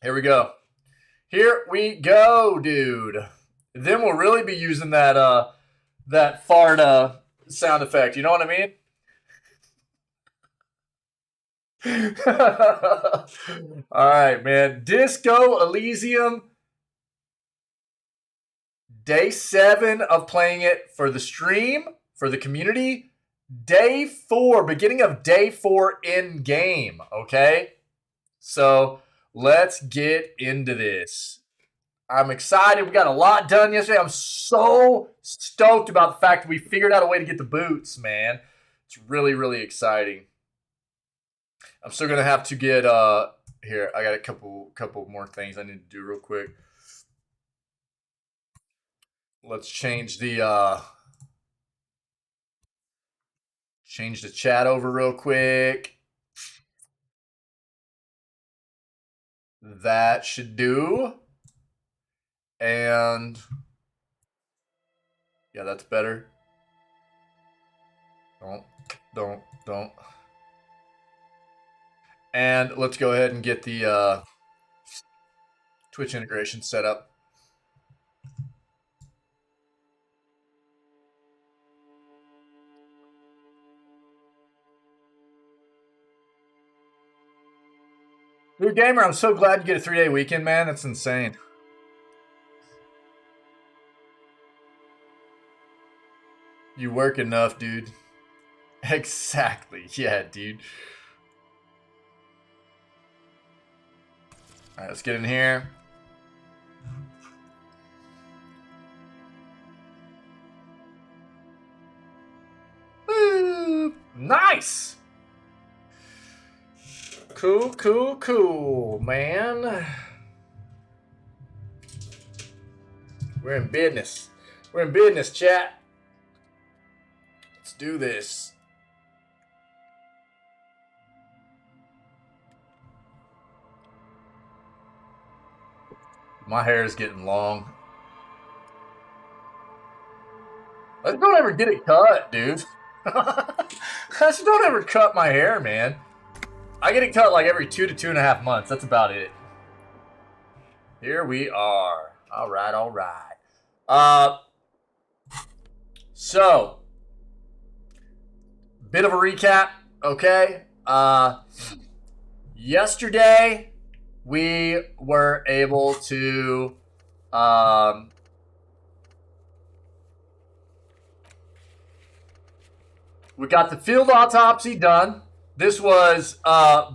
Here we go. Here we go, dude. Then we'll really be using that fart sound effect. You know what I mean? All right, man. Disco Elysium. Day 7 of playing it for the stream, for the community. Day 4, beginning of day 4 in game. Okay, so let's get into this. I'm excited. We got a lot done yesterday. I'm so stoked about the fact that we figured out a way to get the boots, man. It's really, really exciting. I'm still gonna have to get here. I got a couple more things I need to do real quick. Let's change the chat over real quick. That should do. And yeah, that's better. Don't. And let's go ahead and get the Twitch integration set up. Dude, Gamer, I'm so glad you get a 3-day weekend, man. That's insane. You work enough, dude. Exactly. Yeah, dude. All right, let's get in here. Woo! Nice. Cool, man. We're in business. We're in business, chat. Let's do this. My hair is getting long. I just don't ever get it cut, dude. I just don't ever cut my hair, man. I get it cut like every 2 to 2.5 months. That's about it. Here we are. All right. So, bit of a recap, okay? Yesterday, we were able to we got the field autopsy done. This was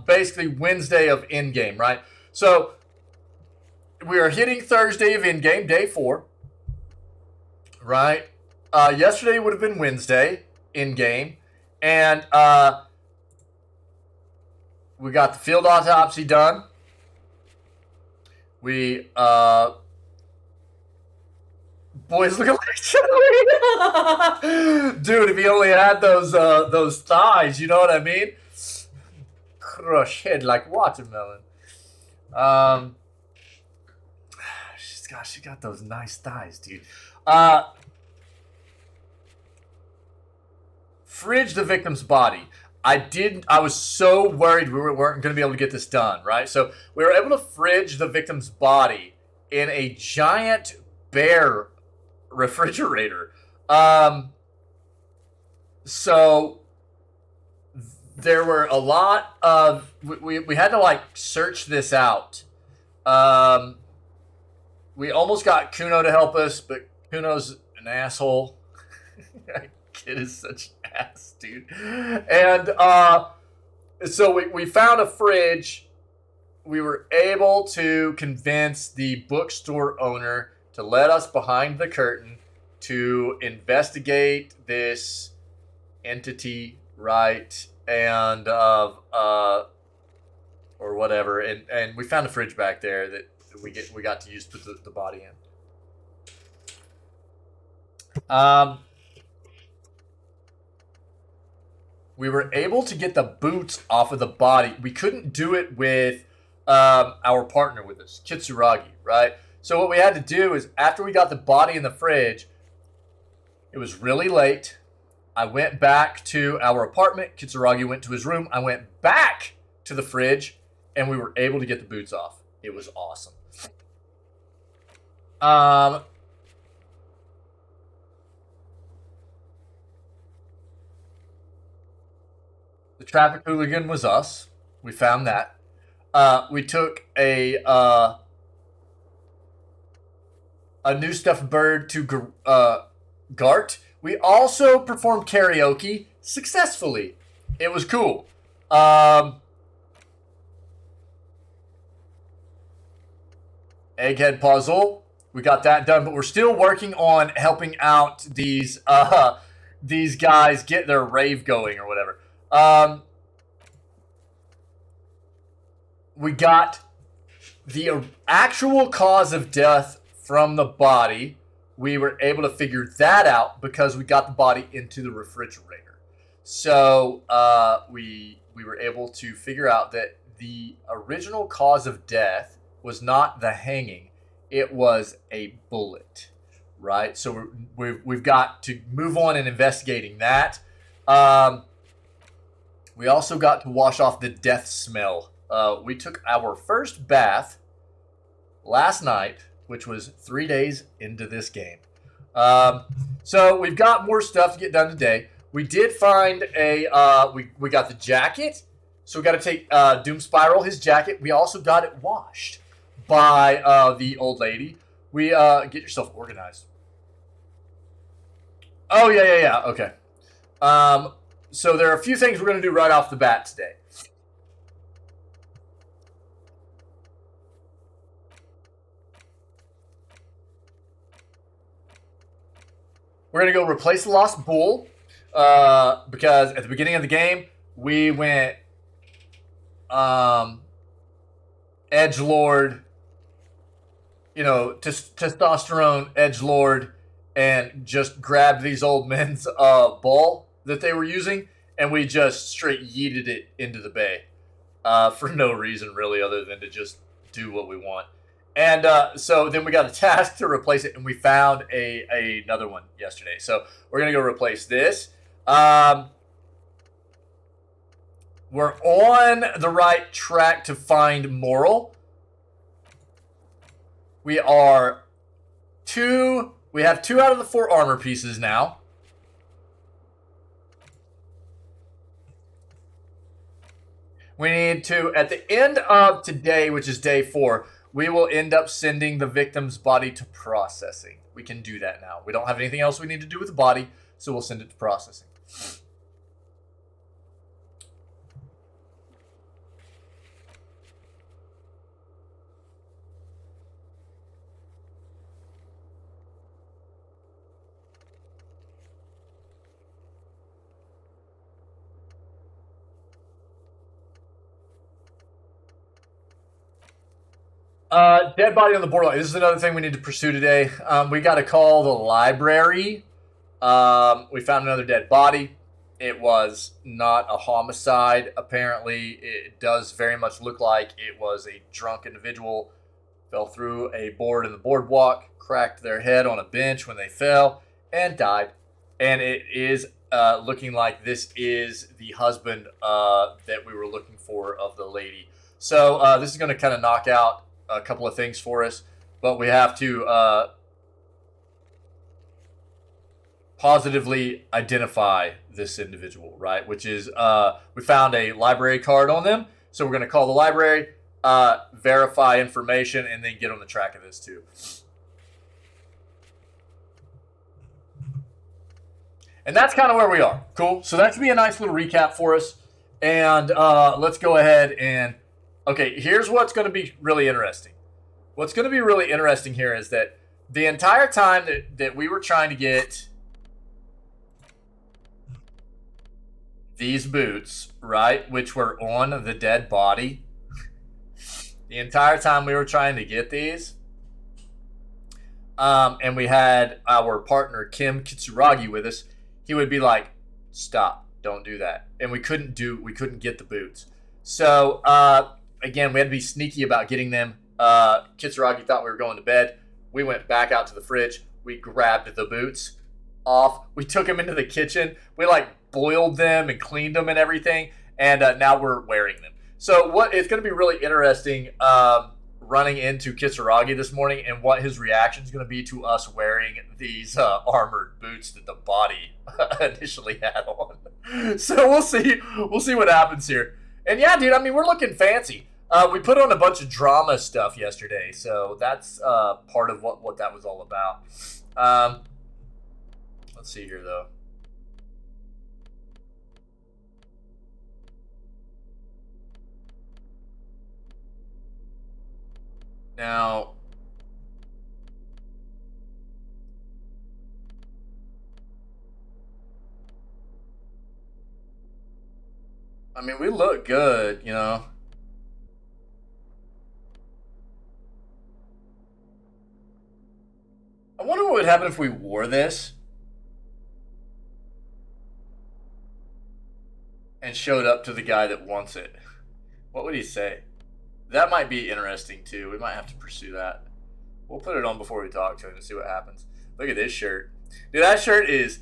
basically Wednesday of in-game, right? So we are hitting Thursday of in-game, day 4, right? Yesterday would have been Wednesday in-game, and we got the field autopsy done. We boys look like Chili. Dude, if he only had those thighs, you know what I mean? Crush head like watermelon. She got those nice thighs, dude. Fridge the victim's body. I was so worried we weren't going to be able to get this done, right? So we were able to fridge the victim's body in a giant bear refrigerator. So there were a lot of we had to like search this out. We almost got Kuno to help us, but Kuno's an asshole. Kid is such an ass, dude. And so we found a fridge. We were able to convince the bookstore owner to let us behind the curtain to investigate this entity, right? And or whatever. And we found a fridge back there that we got to use to put the body in. We were able to get the boots off of the body. We couldn't do it with our partner with us, Kitsuragi, right? So what we had to do is after we got the body in the fridge, it was really late. I went back to our apartment. Kitsuragi went to his room. I went back to the fridge, and we were able to get the boots off. It was awesome. The traffic hooligan was us. We found that. We took a new stuffed bird to Gart. We also performed karaoke successfully. It was cool. Egghead puzzle. We got that done, but we're still working on helping out these guys get their rave going or whatever. We got the actual cause of death from the body. We were able to figure that out because we got the body into the refrigerator. So we were able to figure out that the original cause of death was not the hanging. It was a bullet, right? So we've got to move on in investigating that. We also got to wash off the death smell. We took our first bath last night, which was 3 days into this game. So we've got more stuff to get done today. We did find we got the jacket. So we got to take Doom Spiral, his jacket. We also got it washed by the old lady. We get yourself organized. Oh, yeah. Okay. So there are a few things we're going to do right off the bat today. We're going to go replace the Lost Bull because at the beginning of the game, we went edgelord, testosterone edgelord, and just grabbed these old men's ball that they were using, and we just straight yeeted it into the bay for no reason really other than to just do what we want. And so then we got a task to replace it, and we found another one yesterday. So we're going to go replace this. We're on the right track to find Moral. We have 2 out of the 4 armor pieces now. We need to, at the end of today, which is day 4, we will end up sending the victim's body to processing. We can do that now. We don't have anything else we need to do with the body, so we'll send it to processing. Dead body on the borderline. This is another thing we need to pursue today. We got to call the library. We found another dead body. It was not a homicide. Apparently, it does very much look like it was a drunk individual. Fell through a board in the boardwalk, cracked their head on a bench when they fell, and died. And it is looking like this is the husband that we were looking for of the lady. So this is going to kind of knock out a couple of things for us, but we have to positively identify this individual, right? Which is, we found a library card on them, so we're going to call the library, verify information, and then get on the track of this too. And that's kind of where we are. Cool. So that should be a nice little recap for us. And let's go ahead and... Okay, here's what's going to be really interesting. What's going to be really interesting here is that the entire time that we were trying to get these boots, right, which were on the dead body, the entire time we were trying to get these, and we had our partner Kim Kitsuragi with us, he would be like, stop, don't do that. And we couldn't get the boots. So, again, we had to be sneaky about getting them. Kitsuragi thought we were going to bed. We went back out to the fridge. We grabbed the boots off. We took them into the kitchen. We boiled them and cleaned them and everything. And now we're wearing them. So it's going to be really interesting running into Kitsuragi this morning and what his reaction is going to be to us wearing these armored boots that the body initially had on. So we'll see what happens here. And yeah, dude, I mean, we're looking fancy. We put on a bunch of drama stuff yesterday, so that's part of what that was all about. Let's see here, though. Now, I mean, we look good, you know. I wonder what would happen if we wore this and showed up to the guy that wants it. What would he say? That might be interesting, too. We might have to pursue that. We'll put it on before we talk to him and see what happens. Look at this shirt. Dude, that shirt is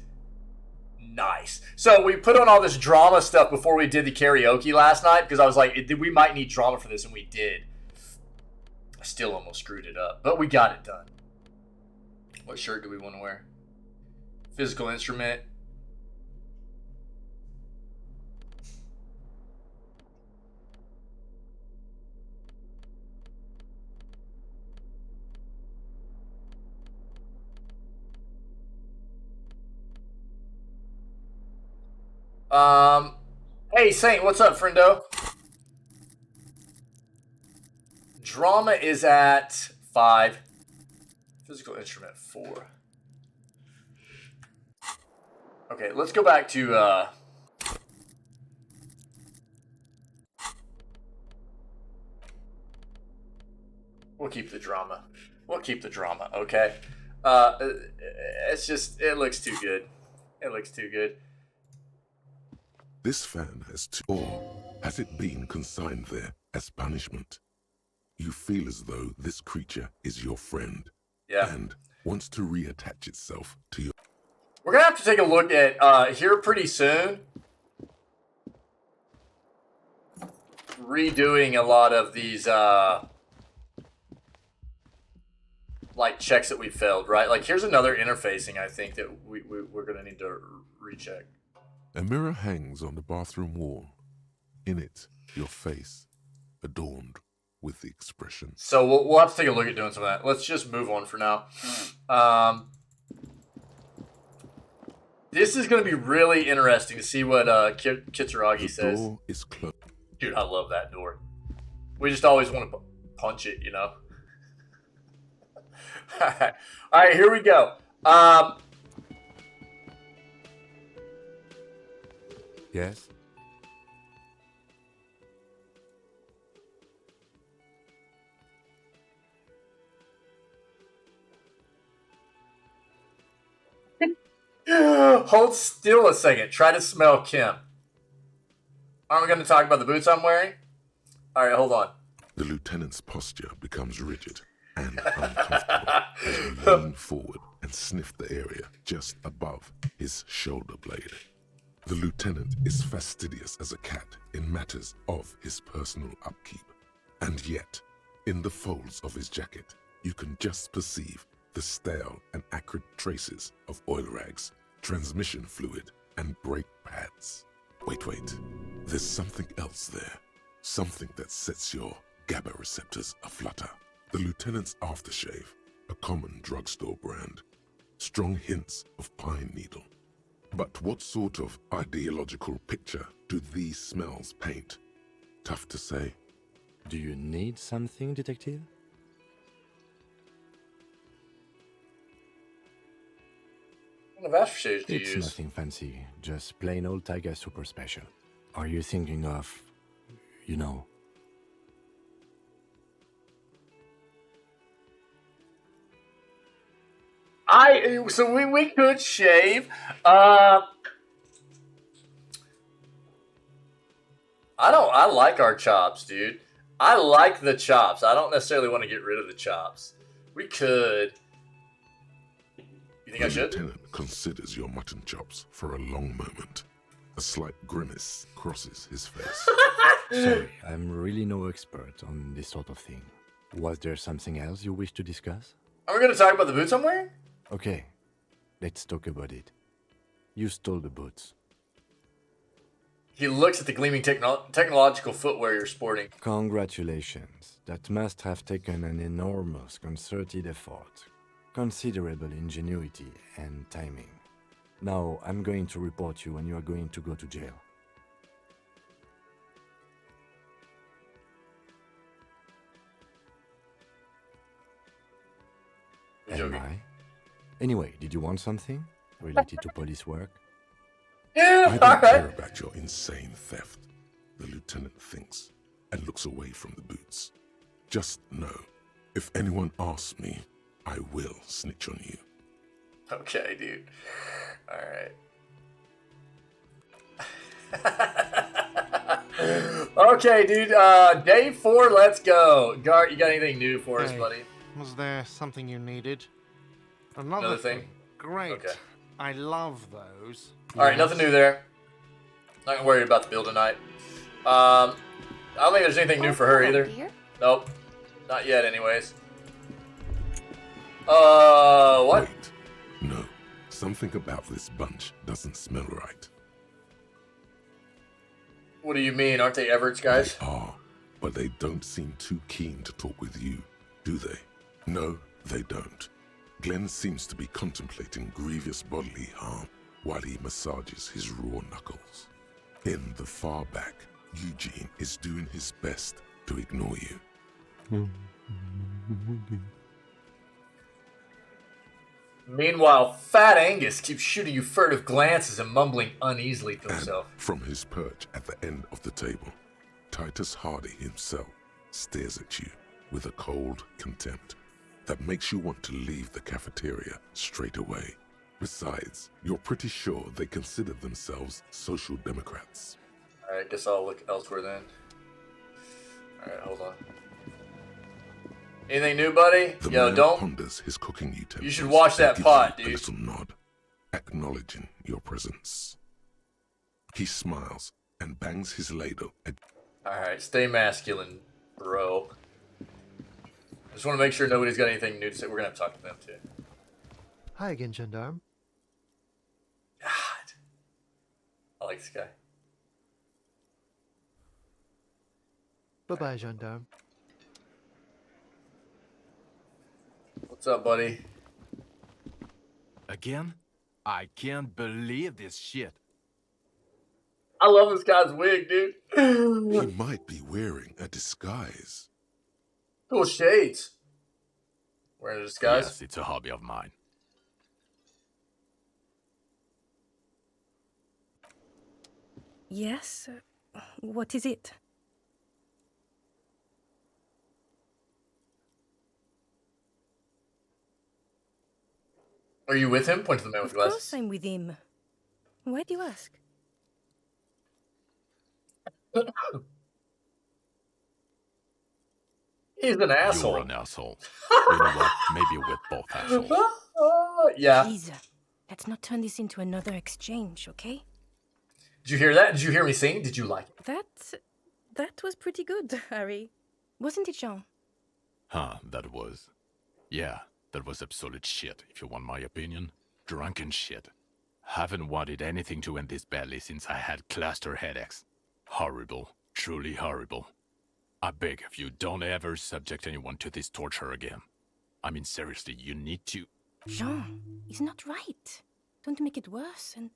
nice. So we put on all this drama stuff before we did the karaoke last night because I was like, we might need drama for this, and we did. I still almost screwed it up, but we got it done. What shirt do we want to wear? Physical instrument. Hey, Saint, what's up, friendo? Drama is at 5. Physical instrument 4. Okay, let's go back to, we'll keep the drama. We'll keep the drama, okay? It's just, it looks too good. It looks too good. This fan or has it been consigned there as punishment? You feel as though this creature is your friend. Yeah. And wants to reattach itself to your... We're going to have to take a look at, here pretty soon, redoing a lot of these, like, checks that we failed, right? Like, here's another interfacing, I think, that we're going to need to recheck. A mirror hangs on the bathroom wall. In it, your face, adorned with the expression. So we'll have to take a look at doing some of that. Let's just move on for now. This is going to be really interesting to see what Kitsuragi says. The door is closed. Dude, I love that door. We just always want to punch it, you know? All right, here we go. Yes? Hold still a second. Try to smell Kim. Aren't we going to talk about the boots I'm wearing? All right, hold on. The lieutenant's posture becomes rigid and uncomfortable as you lean forward and sniff the area just above his shoulder blade. The lieutenant is fastidious as a cat in matters of his personal upkeep. And yet, in the folds of his jacket, you can just perceive the stale and acrid traces of oil rags, transmission fluid, and brake pads. Wait. There's something else there. Something that sets your GABA receptors aflutter. The lieutenant's aftershave, a common drugstore brand. Strong hints of pine needle. But what sort of ideological picture do these smells paint? Tough to say. Do you need something, detective? What kind of aftershave do you use? It's nothing fancy, just plain old Tiger Super Special. Are you thinking of, you know? So we could shave. I like our chops, dude. I like the chops. I don't necessarily want to get rid of the chops. We could. You think I should? The lieutenant considers your mutton chops for a long moment. A slight grimace crosses his face. Sorry, I'm really no expert on this sort of thing. Was there something else you wish to discuss? Are we going to talk about the boots I'm wearing? Okay, let's talk about it. You stole the boots. He looks at the gleaming technological footwear you're sporting. Congratulations. That must have taken an enormous concerted effort, considerable ingenuity and timing. Now, I'm going to report you and you are going to go to jail. Am I? Anyway, did you want something related to police work? Yeah, I don't care about your insane theft, the lieutenant thinks, and looks away from the boots. Just know, if anyone asks me, I will snitch on you. Okay, dude. Alright. Okay, dude. Day 4, let's go. Gart, you got anything new for us, buddy? Was there something you needed? Another thing? Great. Okay. I love those. Alright, nothing new there. Not gonna worry about the bill tonight. I don't think there's anything new for her either. Dear? Nope. Not yet, anyways. What? Wait. No. Something about this bunch doesn't smell right. What do you mean? Aren't they Everett's guys? They are, but they don't seem too keen to talk with you, do they? No, they don't. Glenn seems to be contemplating grievous bodily harm while he massages his raw knuckles. In the far back, Eugene is doing his best to ignore you. Meanwhile, Fat Angus keeps shooting you furtive glances and mumbling uneasily to himself. And from his perch at the end of the table, Titus Hardy himself stares at you with a cold contempt that makes you want to leave the cafeteria straight away. Besides, you're pretty sure they consider themselves social democrats. Alright, guess I'll look elsewhere then. Alright, hold on. Anything new, buddy? The Yo, man don't. ponders his cooking utensils. You should wash that and pot, gives you dude. a little nod, acknowledging your presence. He smiles and bangs his ladle at Alright, stay masculine, bro. I just want to make sure nobody's got anything new to say. We're gonna have to talk to them too. Hi again, Gendarme. God. I like this guy. Bye-bye, Gendarme. What's up, buddy? Again? I can't believe this shit. I love this guy's wig, dude. He might be wearing a disguise. Cool shades. Wearing a disguise? Yes, it's a hobby of mine. Yes? What is it? Are you with him? Point to the man with Of glasses. course I'm with him. Why do you ask? He's an asshole. You're an asshole. You know what? Maybe we're both assholes. Yeah. Please, let's not turn this into another exchange, okay? Did you hear that? Did you hear me sing? Did you like it? That was pretty good, Harry. Wasn't it, Jean? Huh, that was... Yeah, that was absolute shit, if you want my opinion. Drunken shit. Haven't wanted anything to end this badly since I had cluster headaches. Horrible. Truly horrible. I beg of you, don't ever subject anyone to this torture again. I mean, seriously, you need to... Jean, it's not right. Don't make it worse, and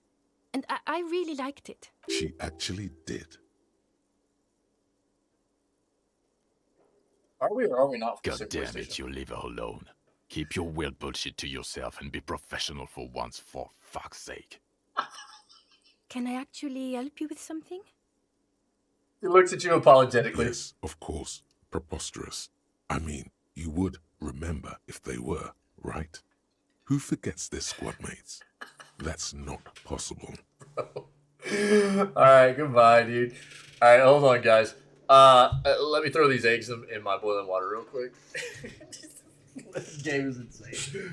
I really liked it. She actually did. Are we or are we not? God damn it, you leave her alone. Keep your weird bullshit to yourself and be professional for once, for fuck's sake. Can I actually help you with something? He looks at you apologetically. Yes, of course. Preposterous. I mean, you would remember if they were, right? Who forgets their squad mates? That's not possible. Alright, goodbye, dude. Alright, hold on, guys. Let me throw these eggs in my boiling water real quick. This game is insane.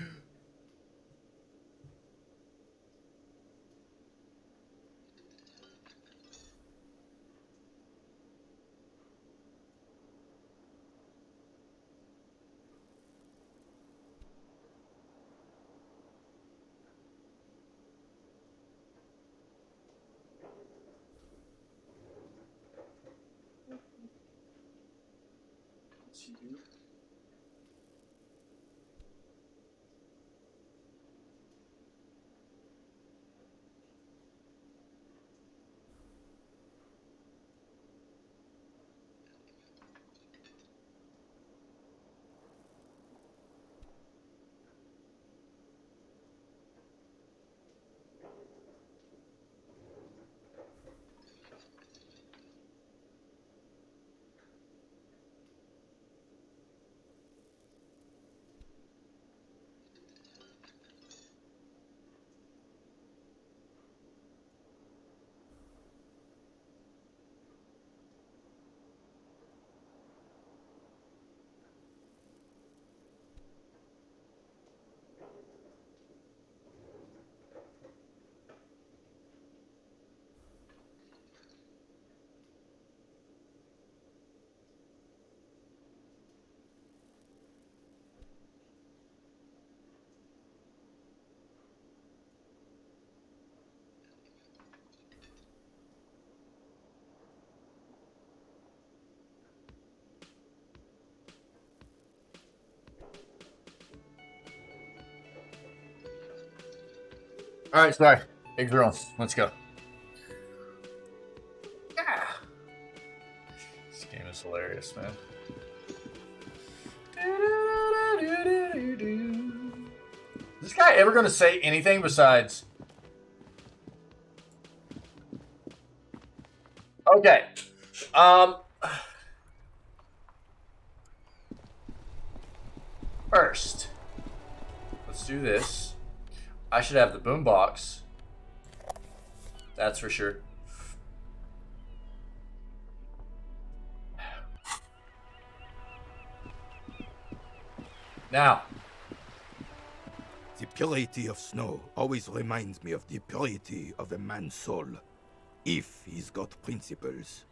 All right, sorry. Big girls. Let's go. Yeah. This game is hilarious, man. Is this guy ever going to say anything besides... Okay. First, let's do this. I should have the boombox. That's for sure. Now. The purity of snow always reminds me of the purity of a man's soul, if he's got principles.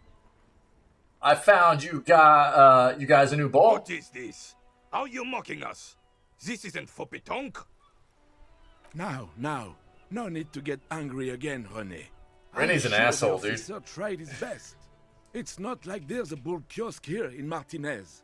I found you guys a new ball. What is this? Are you mocking us? This isn't for pétanque. Now, no need to get angry again, René. René's an asshole, dude. The officer tried his best. It's not like there's a bull kiosk here in Martinez.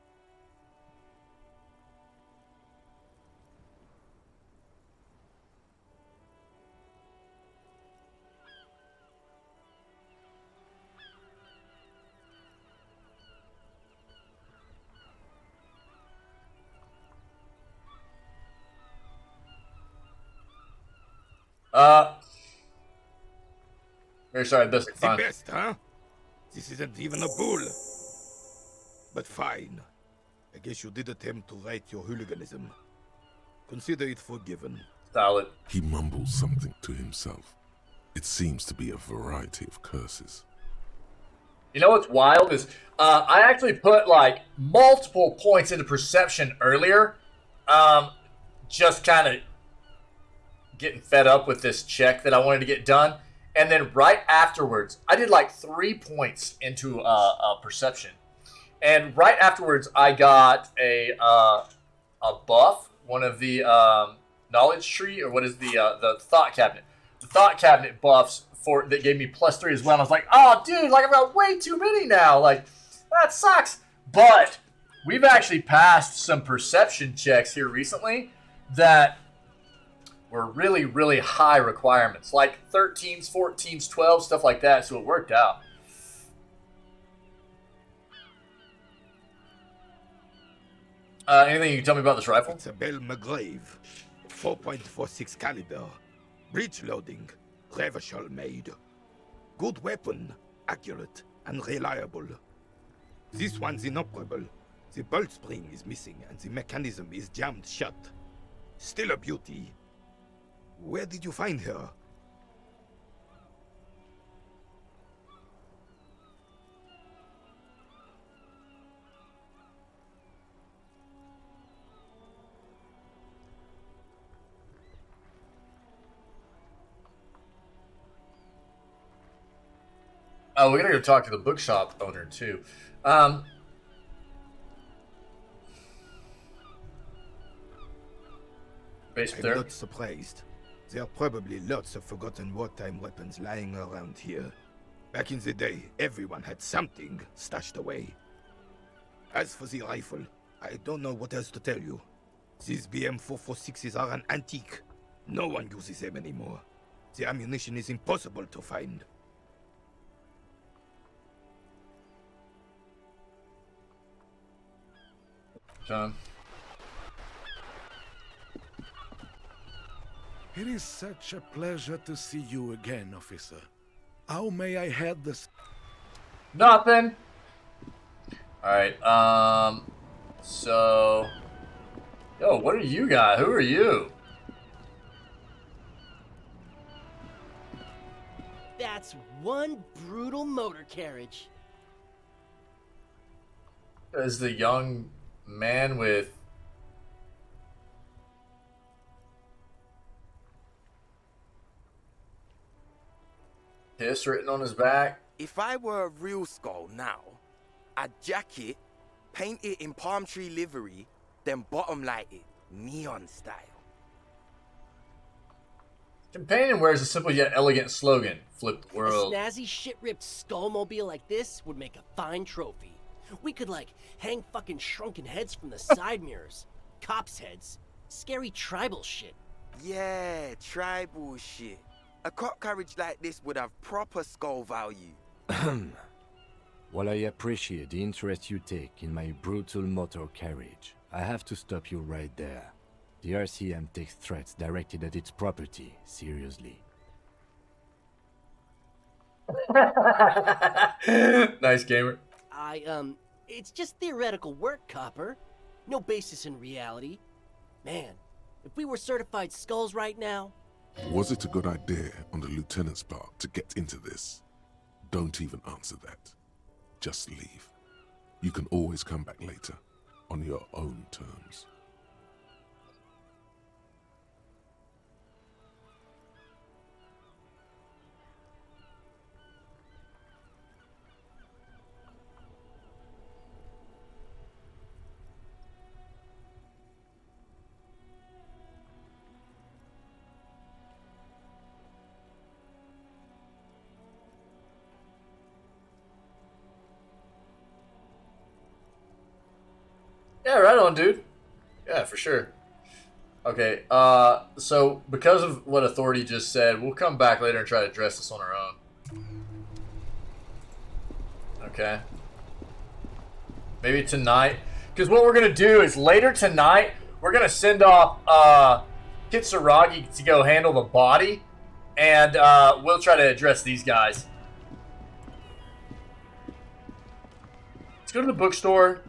Very sorry, best The fine. best, huh? This isn't even a bull. But fine. I guess you did attempt to right your hooliganism. Consider it forgiven. Solid. He mumbles something to himself. It seems to be a variety of curses. You know what's wild is I actually put like multiple points into perception earlier. Just kind of getting fed up with this check that I wanted to get done. And then right afterwards, I did like 3 points into perception. And right afterwards, I got a buff, one of the knowledge tree, or what is the thought cabinet. The thought cabinet buffs that gave me +3 as well. And I was like, oh, dude, like I've got way too many now. Like, that sucks. But we've actually passed some perception checks here recently that were really, really high requirements, like 13s, 14s, 12s, stuff like that. So it worked out. Anything you can tell me about this rifle? It's a Bell McGrave. 4.46 caliber. Breech loading. Revachol made. Good weapon. Accurate and reliable. This one's inoperable. The bolt spring is missing and the mechanism is jammed shut. Still a beauty. Where did you find her? Oh, we gotta go talk to the bookshop owner too. Based I'm there. not surprised. There are probably lots of forgotten wartime weapons lying around here. Back in the day, everyone had something stashed away. As for the rifle, I don't know what else to tell you. These BM-446s are an antique. No one uses them anymore. The ammunition is impossible to find. John. It is such a pleasure to see you again, officer. How may I head this? Nothing. Alright, so... Yo, what are you guys? Who are you? That's one brutal motor carriage. Is the young man with... piss written on his back? If I were a real skull now, I'd jack it, paint it in palm tree livery, then bottom light it, neon style. Companion wears a simple yet elegant slogan. Flip the world. A snazzy shit-ripped skullmobile like this would make a fine trophy. We could, like, hang fucking shrunken heads from the side mirrors. Cops' heads. Scary tribal shit. Yeah, tribal shit. A cop carriage like this would have proper skull value. While I appreciate the interest you take in my brutal motor carriage, I have to stop you right there. The RCM takes threats directed at its property seriously. Nice gamer. It's just theoretical work, Copper. No basis in reality. Man, if we were certified skulls right now... Was it a good idea on the lieutenant's part to get into this? Don't even answer that. Just leave. You can always come back later, on your own terms. Yeah, right on, dude. Yeah, for sure. Okay, so because of what Authority just said, we'll come back later and try to address this on our own. Okay. Maybe tonight. Because what we're going to do is later tonight, we're going to send off Kitsuragi to go handle the body. And we'll try to address these guys. Let's go to the bookstore.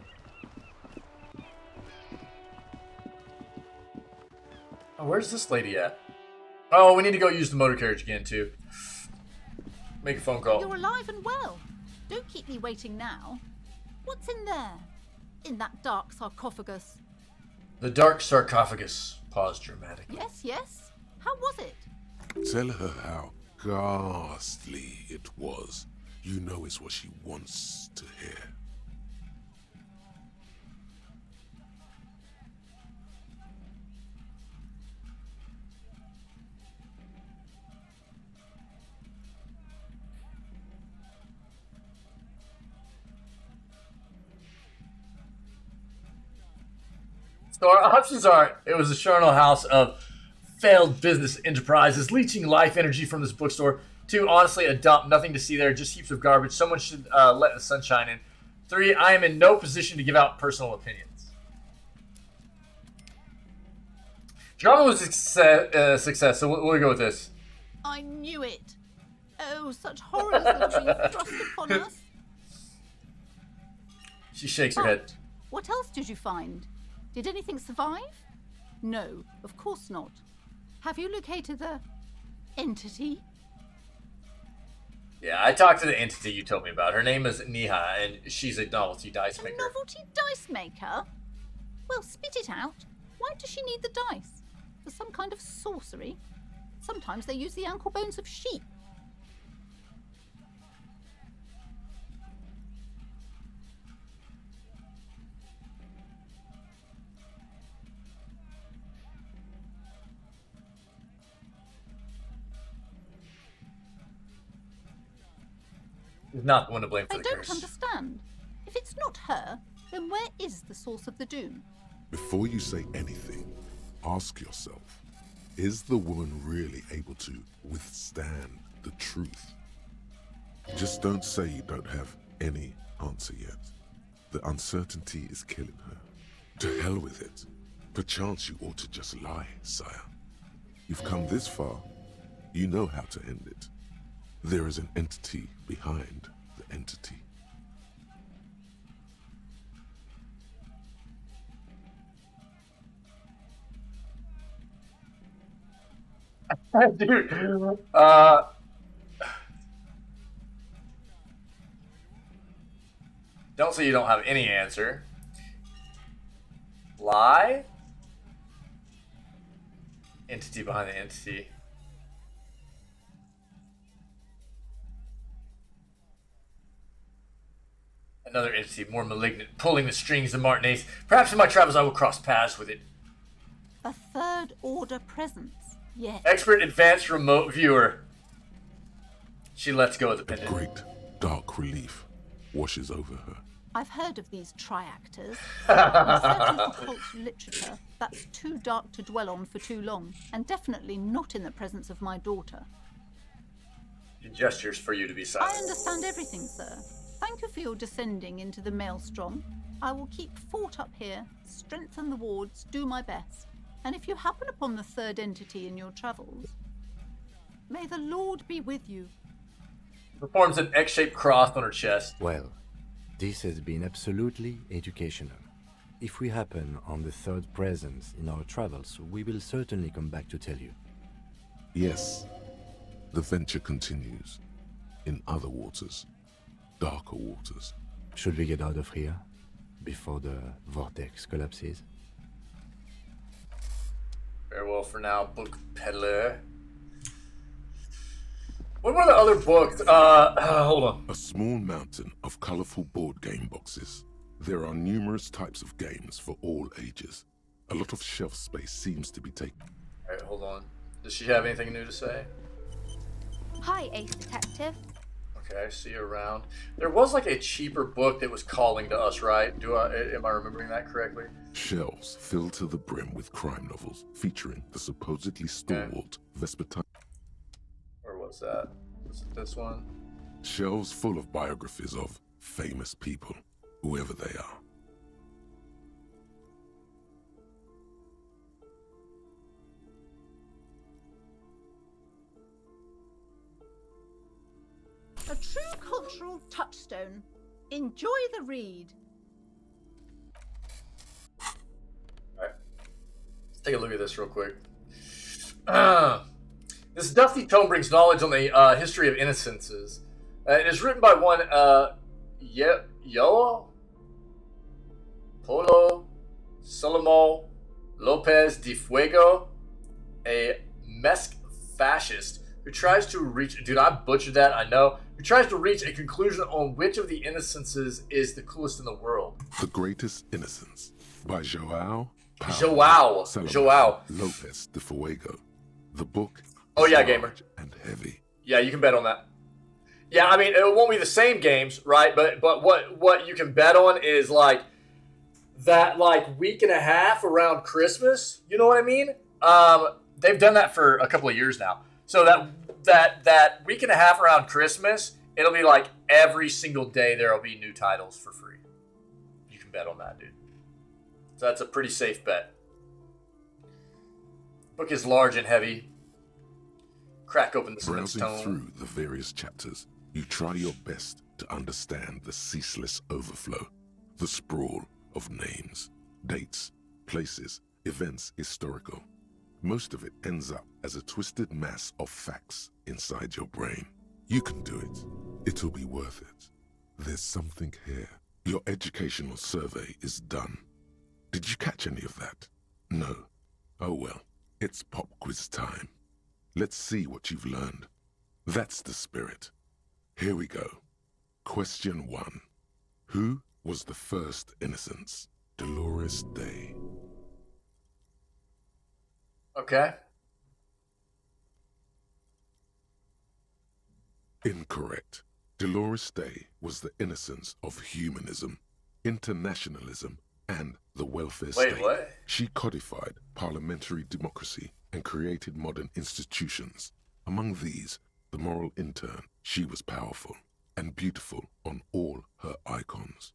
Oh, where's this lady at? Oh, we need to go use the motor carriage again, too. Make a phone call. You're alive and well. Don't keep me waiting now. What's in there? In that dark sarcophagus? The dark sarcophagus. Pause dramatically. Yes, yes. How was it? Tell her how ghastly it was. You know it's what she wants to hear. So our options are, it was a charnel house of failed business enterprises, leeching life energy from this bookstore. 2, honestly, a dump, nothing to see there, just heaps of garbage. Someone should let the sunshine in. 3, I am in no position to give out personal opinions. Drama was a success, so we'll go with this. I knew it. Oh, such horrors that are being thrust upon us. She shakes her head. What else did you find? Did anything survive? No, of course not. Have you located the entity? Yeah, I talked to the entity you told me about. Her name is Niha, and she's a novelty dice maker. A novelty dice maker? Well, spit it out. Why does she need the dice? For some kind of sorcery? Sometimes they use the ankle bones of sheep. He's not the one to blame for the I curse. don't understand. If it's not her, then where is the source of the doom? Before you say anything, ask yourself, is the woman really able to withstand the truth? Just don't say you don't have any answer yet. The uncertainty is killing her. To hell with it. Perchance you ought to just lie, sire. You've come this far, you know how to end it. There is an entity behind the entity. Dude, don't say you don't have any answer. Lie? Entity behind the entity. Another entity, more malignant, pulling the strings of Martinez. Perhaps in my travels I will cross paths with it. A third order presence, yes. Expert advanced remote viewer. She lets go of the A pendant. great dark relief washes over her. I've heard of these triactors. In certain occult literature, that's too dark to dwell on for too long, and definitely not in the presence of my daughter. He gestures for you to be silent. I understand everything, sir. Thank you for your descending into the maelstrom. I will keep fort up here, strengthen the wards, do my best. And if you happen upon the third entity in your travels, may the Lord be with you. Performs an X-shaped cross on her chest. Well, this has been absolutely educational. If we happen on the third presence in our travels, we will certainly come back to tell you. Yes, the venture continues in other waters, darker waters. Should we get out of here before the vortex collapses? Farewell for now, book peddler. What were the other books? Hold on. A small mountain of colorful board game boxes. There are numerous types of games for all ages. A lot of shelf space seems to be taken. Alright, hold on. Does she have anything new to say? Hi, Ace Detective. Okay, I see you around. There was like a cheaper book that was calling to us, right? Am I remembering that correctly? Shelves filled to the brim with crime novels featuring the supposedly stalwart Vespertine. Or was that? Was it this one? Shelves full of biographies of famous people, whoever they are. A true cultural touchstone. Enjoy the read. Alright. Let's take a look at this real quick. This dusty tome brings knowledge on the history of innocences. It is written by one Yoa Polo Solomo Lopez de Fuego, a Mesque fascist who tries to reach... Dude, I butchered that, I know. Who tries to reach a conclusion on which of the innocences is the coolest in the world. The Greatest Innocence by Joao Lopez de Fuego. The book is large and heavy. Yeah, you can bet on that. Yeah, I mean, it won't be the same games, right? But what you can bet on is like that week and a half around Christmas. You know what I mean? They've done that for a couple of years now. So that week and a half around Christmas, it'll be like every single day there'll be new titles for free. You can bet on that, dude. So that's a pretty safe bet. Book is large and heavy. Crack open the Browsing tome. through the various chapters, you try your best to understand the ceaseless overflow, the sprawl of names, dates, places, events historical. Most of it ends up as a twisted mass of facts inside your brain. You can do it. It'll be worth it. There's something here. Your educational survey is done. Did you catch any of that? No. Oh well, it's pop quiz time. Let's see what you've learned. That's the spirit. Here we go. Question 1. Who was the first innocence? Dolores Day. Okay. Incorrect. Dolores Day was the innocence of humanism, internationalism, and the welfare state. Wait, what? She codified parliamentary democracy and created modern institutions. Among these, the moral intern. She was powerful and beautiful on all her icons.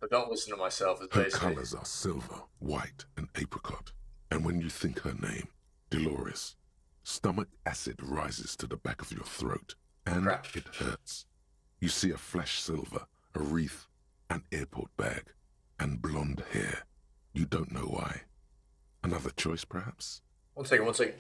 But don't listen to myself. Her colors are silver, white, and apricot. And when you think her name, Dolores, stomach acid rises to the back of your throat, and it hurts. You see a flash silver, a wreath, an airport bag, and blonde hair. You don't know why. Another choice, perhaps? One second.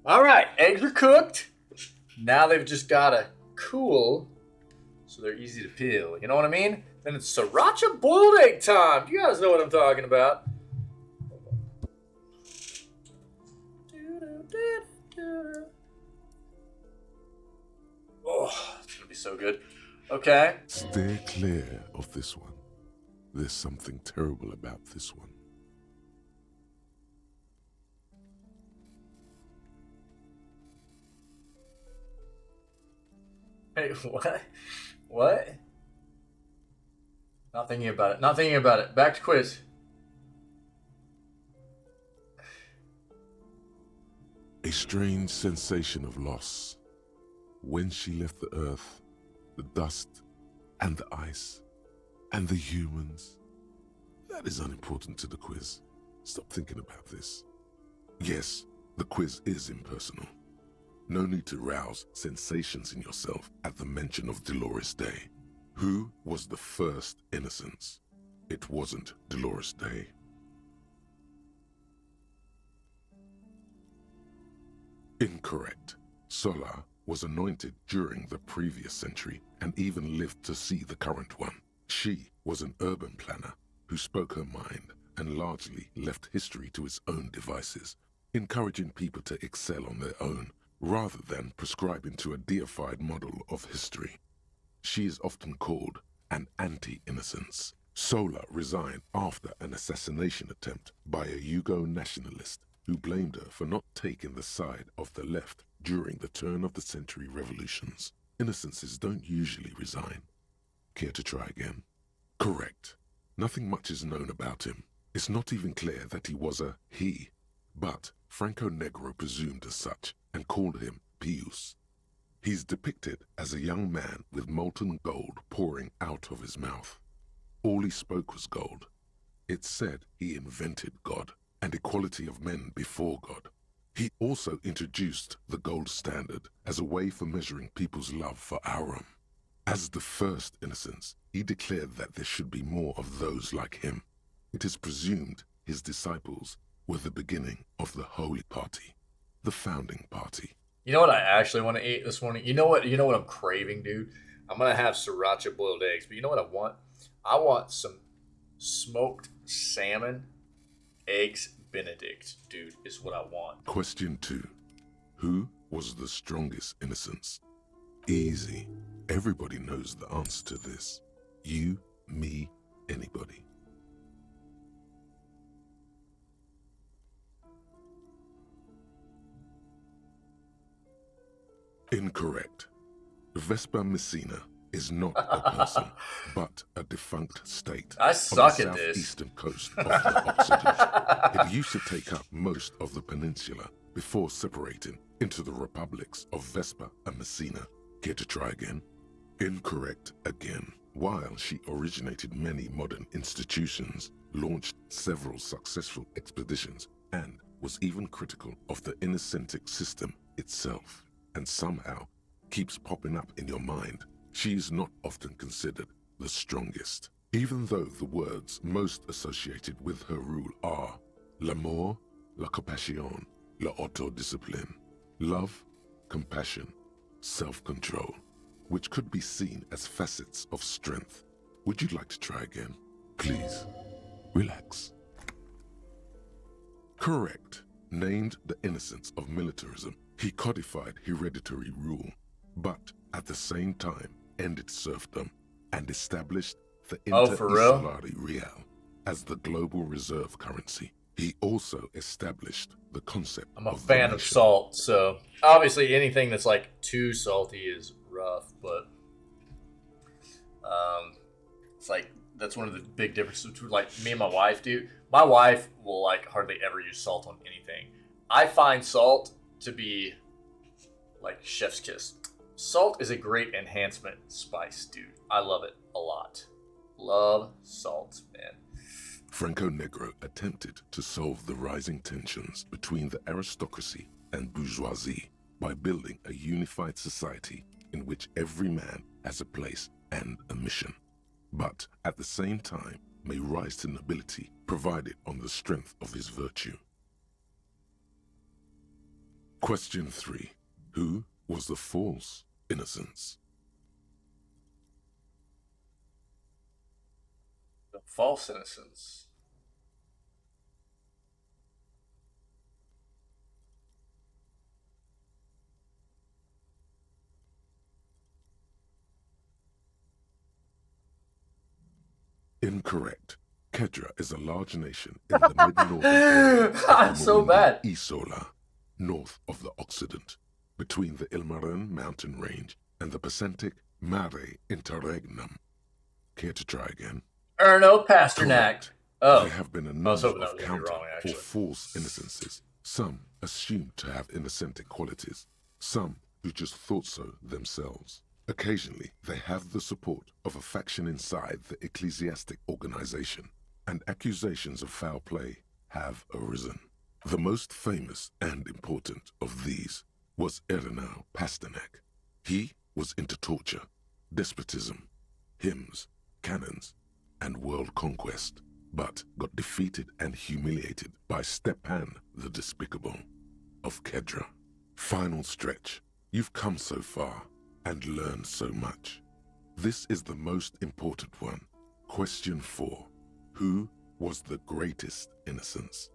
All right, eggs are cooked. Now they've just gotta cool, so they're easy to peel. You know what I mean? Then it's sriracha boiled egg time. You guys know what I'm talking about. Oh, it's gonna be so good. Okay. Stay clear of this one. There's something terrible about this one. Hey, what? What? Not thinking about it. Not thinking about it. Back to quiz. A strange sensation of loss. When she left the earth, the dust, and the ice, and the humans. That is unimportant to the quiz. Stop thinking about this. Yes, the quiz is impersonal. No need to rouse sensations in yourself at the mention of Dolores Day. Who was the first innocence? It wasn't Dolores Day. Incorrect. Sola was anointed during the previous century and even lived to see the current one. She was an urban planner who spoke her mind and largely left history to its own devices, encouraging people to excel on their own rather than prescribing to a deified model of history. She is often called an anti-innocence. Sola resigned after an assassination attempt by a Yugo nationalist who blamed her for not taking the side of the left during the turn-of-the-century revolutions. Innocences don't usually resign. Care to try again? Correct. Nothing much is known about him. It's not even clear that he was a he, but Franco Negro presumed as such and called him Pius. He's depicted as a young man with molten gold pouring out of his mouth. All he spoke was gold. It's said he invented God and equality of men before God. He also introduced the gold standard as a way for measuring people's love for Aurum. As the first innocence, he declared that there should be more of those like him. It is presumed his disciples were the beginning of the Holy Party, the founding party. You know what I actually want to eat this morning? You know what I'm craving, dude? I'm going to have sriracha boiled eggs, but you know what I want? I want some smoked salmon, eggs Benedict, dude, is what I want. Question 2. Who was the strongest innocence? Easy. Everybody knows the answer to this. You, me, anybody. Incorrect. Vespa Messina is not a person, but a defunct state I suck on the at this. southeastern coast of the Occident. It used to take up most of the peninsula before separating into the republics of Vespa and Messina. Care to try again? Incorrect again. While she originated many modern institutions, launched several successful expeditions, and was even critical of the Innocentic system itself, and somehow keeps popping up in your mind, she is not often considered the strongest, even though the words most associated with her rule are l'amour, la compassion, la autodiscipline, love, compassion, self-control, which could be seen as facets of strength. Would you like to try again? Please, relax. Correct. Named the innocence of militarism, he codified hereditary rule, but at the same time ended serfdom and established the Inter-Isolari Real as the global reserve currency. He also established the concept I'm a fan of salt, so obviously anything that's like too salty is rough, but it's like that's one of the big differences between like me and my wife, dude. My wife will like hardly ever use salt on anything. I find salt to be like chef's kiss. Salt is a great enhancement spice, dude. I love it a lot. Love salt, man. Franco Negro attempted to solve the rising tensions between the aristocracy and bourgeoisie by building a unified society in which every man has a place and a mission, but at the same time may rise to nobility provided on the strength of his virtue. Question 3. Who was the false innocence? The false innocence. Incorrect. Kedra is a large nation in the mid-northern area of the So bad. Isola, north of the Occident, between the Ilmarin mountain range and the Pacentic Mare Interregnum. Care to try again? Erno Pasternak. Oh, there have been a I was number hoping that of was gonna be counter wrong, or actually. false innocences. Some assumed to have innocentic qualities, some who just thought so themselves. Occasionally, they have the support of a faction inside the ecclesiastic organization, and accusations of foul play have arisen. The most famous and important of these was Erno Pasternak. He was into torture, despotism, hymns, cannons, and world conquest, but got defeated and humiliated by Stepan the Despicable of Kedra. Final stretch. You've come so far and learned so much. This is the most important one. Question 4. Who was the greatest innocence?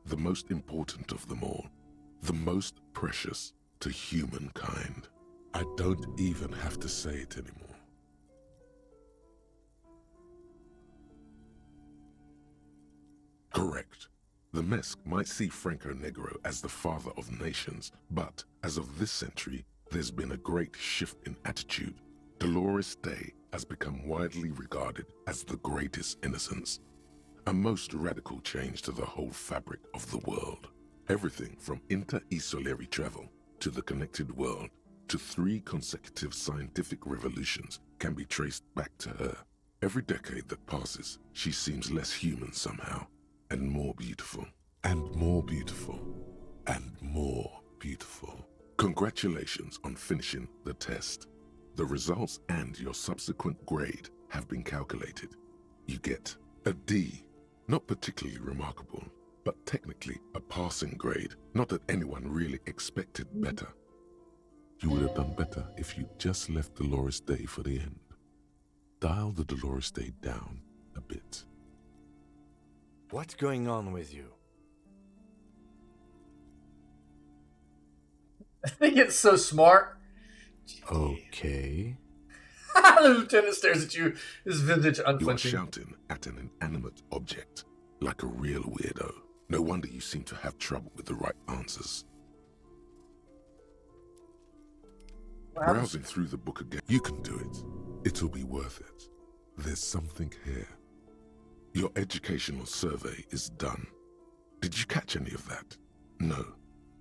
The most important of them all. The most precious to humankind. I don't even have to say it anymore. Correct. The Mesk might see Franco Negro as the father of nations, but as of this century, there's been a great shift in attitude. Dolores Day has become widely regarded as the greatest innocence. A most radical change to the whole fabric of the world. Everything from inter-isolary travel to the connected world to 3 consecutive scientific revolutions can be traced back to her. Every decade that passes, she seems less human somehow, and more beautiful, and more beautiful, and more beautiful. Congratulations on finishing the test. The results and your subsequent grade have been calculated. You get a D, not particularly remarkable, but technically a passing grade. Not that anyone really expected better. You would have done better if you just left Dolores Day for the end. Dial the Dolores Day down a bit. What's going on with you? I think it's so smart. Okay. The lieutenant stares at you, his visage You are unflinching. shouting at an inanimate object, like a real weirdo. No wonder you seem to have trouble with the right answers. Browsing through the book again, you can do it. It'll be worth it. There's something here. Your educational survey is done. Did you catch any of that? No.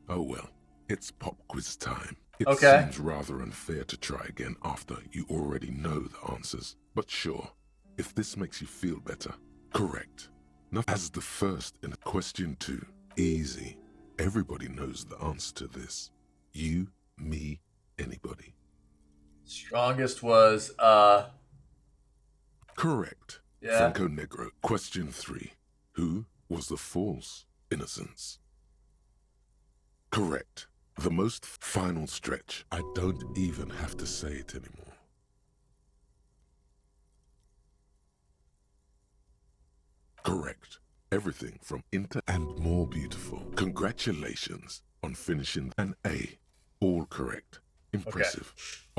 Oh well, it's pop quiz time. It seems rather unfair to try again after you already know the answers. But sure, if this makes you feel better. Correct. Now, as the first in question 2, easy. Everybody knows the answer to this. You, me, anybody. Strongest was, Correct. Yeah. Franco Negro. Question 3. Who was the false innocence? Correct. The most final stretch. I don't even have to say it anymore. Correct. Everything from inter and more beautiful. Congratulations on finishing an A. All correct. Impressive.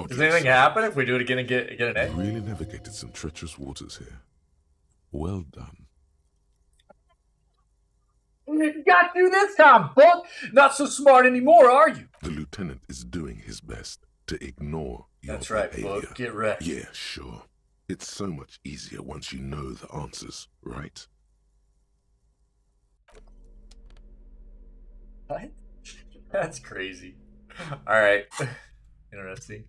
Does anything happen if we do it again and get an A? You really navigated some treacherous waters here. Well done. You got through this time, Buck. Not so smart anymore, are you? The lieutenant is doing his best to ignore your That's right, behavior. Buck. Get wrecked. Yeah, sure. It's so much easier once you know the answers, right? What? That's crazy. All right. Interesting.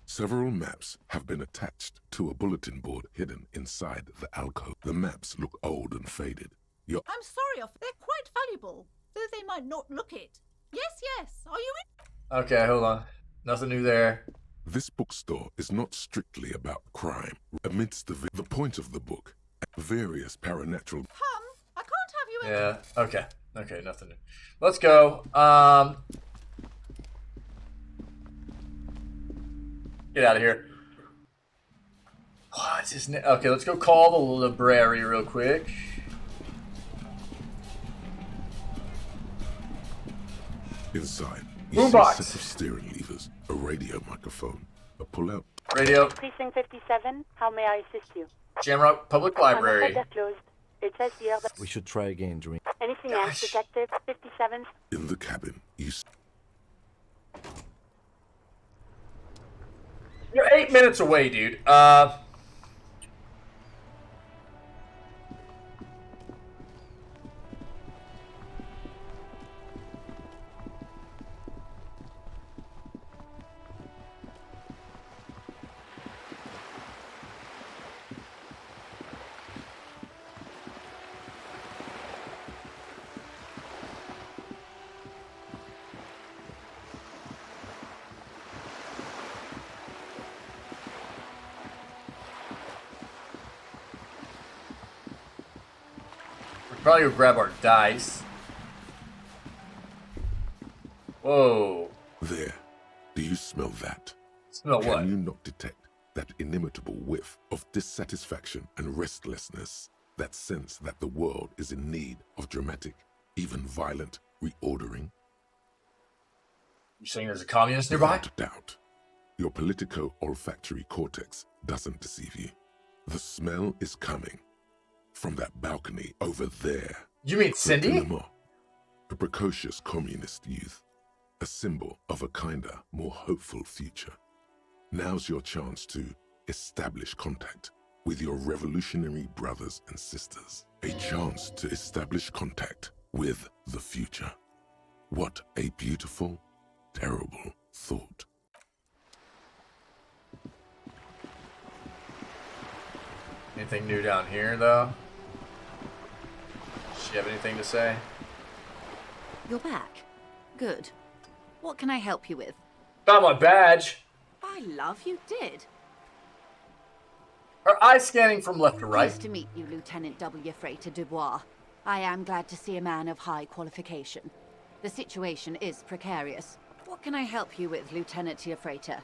Several maps have been attached to a bulletin board hidden inside the alcove. The maps look old and faded. I'm sorry, they're quite valuable, though they might not look it. Yes, yes. Are you in? Okay, hold on. Nothing new there. This bookstore is not strictly about crime. Amidst the point of the book, various paranatural... I can't have you in. Yeah, okay. Okay, nothing new. Let's go. Get out of here. What's his name? Okay, let's go call the library real quick. Inside, you see Boombox. a set of steering levers, a radio microphone, a pull-out... Radio. Precinct 57, how may I assist you? Jamrock Public Library. They're closed. It says here that... We should try again during... Anything else, Detective? 57? In the cabin, you... You're 8 minutes away, dude. Probably go grab our dice. Whoa. There. Do you smell that? Smell what? Can you not detect that inimitable whiff of dissatisfaction and restlessness? That sense that the world is in need of dramatic, even violent, reordering? You saying there's a communist nearby? Without doubt. Your politico-olfactory cortex doesn't deceive you. The smell is coming from that balcony over there. You mean Cindy? A precocious communist youth. A symbol of a kinder, more hopeful future. Now's your chance to establish contact with your revolutionary brothers and sisters. A chance to establish contact with the future. What a beautiful, terrible thought. Anything new down here, though? Does she have anything to say? You're back. Good. What can I help you with? Found my badge. By love, you did. Her eye scanning from left to right. Nice to meet you, Lieutenant W. Freighter Dubois. I am glad to see a man of high qualification. The situation is precarious. What can I help you with, Lieutenant Freighter?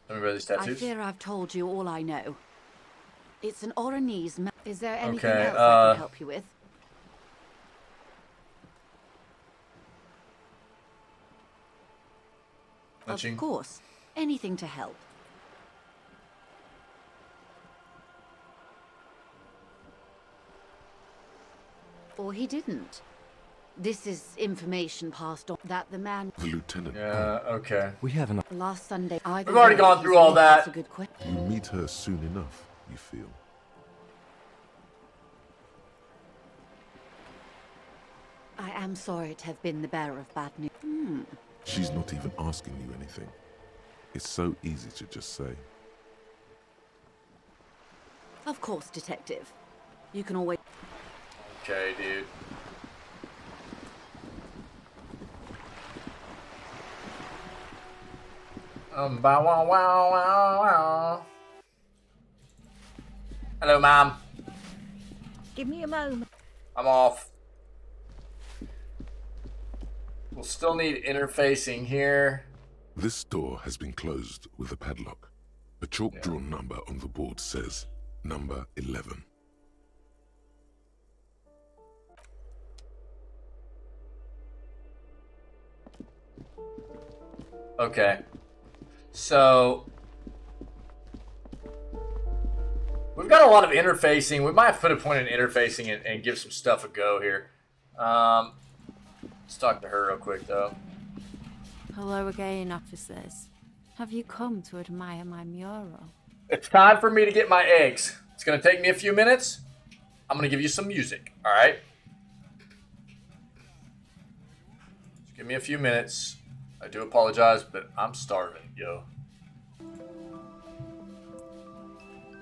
Let me read these tattoos. I fear I've told you all I know. It's an Oranese man. Is there anything Okay, else I can help you with? Of course. Anything to help. Or he didn't. This is information passed on that the man... The lieutenant... Yeah, okay. We have an... Last Sunday... We've already gone through all that. You meet her soon enough, you feel. I am sorry to have been the bearer of bad news. She's not even asking you anything. It's so easy to just say. Of course, Detective. You can always... Okay, dude. Bow wow wow wow wow. Hello, ma'am. Give me a moment. I'm off. We'll still need interfacing here. This door has been closed with a padlock. A chalk-drawn number on the board says, number 11. Okay. So... we've got a lot of interfacing. We might have to put a point in interfacing and give some stuff a go here. Let's talk to her real quick, though. Hello again, officers. Have you come to admire my mural? It's time for me to get my eggs. It's going to take me a few minutes. I'm going to give you some music, all right? Just give me a few minutes. I do apologize, but I'm starving, yo.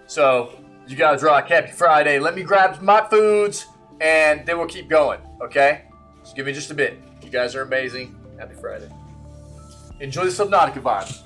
So, you guys rock. Happy Friday. Let me grab my foods, and then we'll keep going, okay? Just give me just a bit. You guys are amazing. Happy Friday. Enjoy the Subnautica vibe.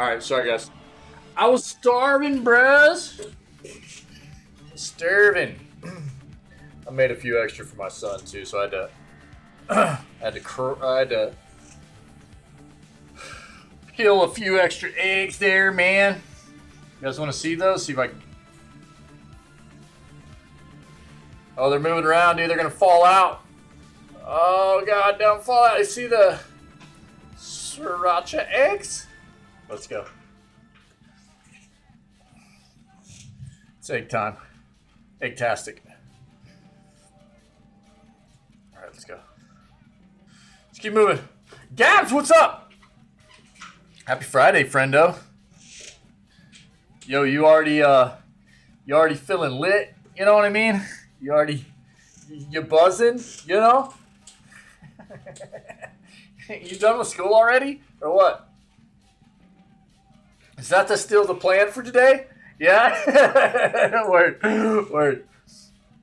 Alright, sorry guys. I was starving, bros. Starving. I made a few extra for my son too, so I had to kill a few extra eggs there, man. You guys want to see those? See if I can... Oh, they're moving around, dude. They're gonna fall out. Oh god, don't fall out. I see the sriracha eggs. Let's go. It's egg time. Eggtastic. Alright, let's go. Let's keep moving. Gabs, what's up? Happy Friday, friendo. Yo, you already feeling lit? You know what I mean? You buzzing? You know? You done with school already? Or what? Is that still the plan for today? Yeah? Word.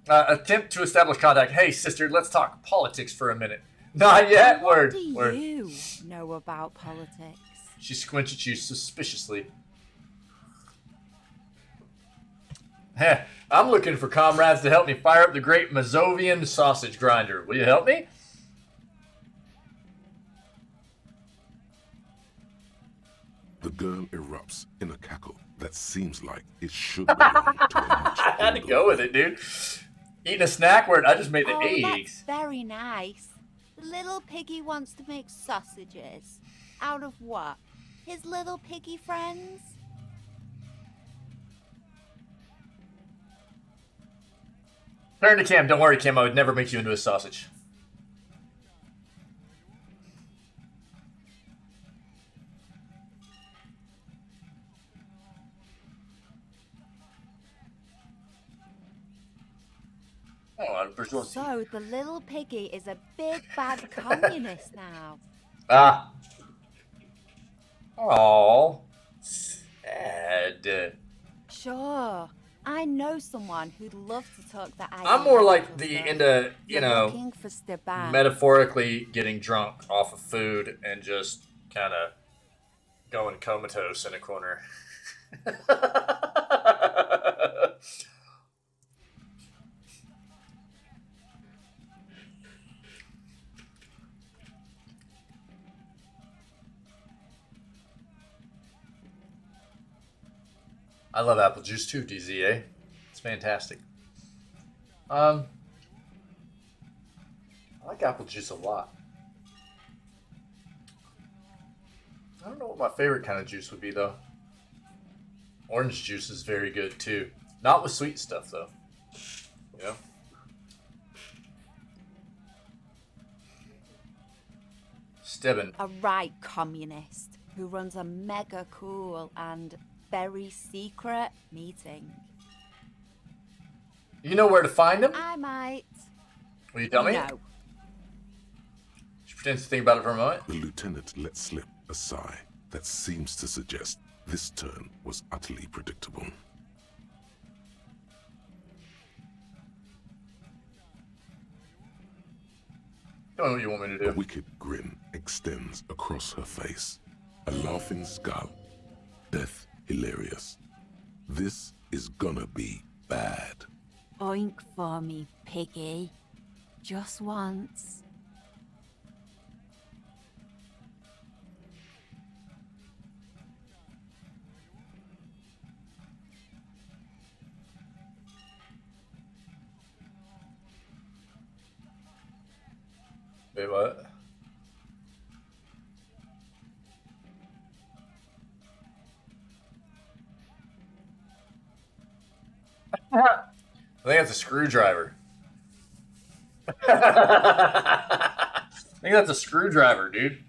Attempt to establish contact. Hey, sister, let's talk politics for a minute. Not yet? Word. What do you know about politics? She squints at you suspiciously. Heh, I'm looking for comrades to help me fire up the great Mazovian sausage grinder. Will you help me? The girl erupts in a cackle that seems like it should belong to a much I had to go with it, dude. Eating a snack where I just made the eggs. That's very nice. The little piggy wants to make sausages. Out of what? His little piggy friends? Turn to Cam. Don't worry, Cam. I would never make you into a sausage. So the little piggy is a big bad communist now. Ah. Oh. Sad. Sure. I know someone who'd love to talk that. I'm more like into, you know, looking for Steban. metaphorically getting drunk off of food and just kind of going comatose in a corner. I love apple juice too, DZA. It's fantastic. I like apple juice a lot. I don't know what my favorite kind of juice would be though. Orange juice is very good too. Not with sweet stuff though. You know? Stebbin. A right communist who runs a mega cool and very secret meeting. You know where to find him? I might. Will you tell me? No. She pretends to think about it for a moment. The lieutenant lets slip a sigh that seems to suggest this turn was utterly predictable. Tell me what you want me to do. A wicked grin extends across her face. A laughing skull. Death hilarious. This is gonna be bad. Oink for me, piggy. Just once. Wait, what? I think that's a screwdriver. I think that's a screwdriver, dude.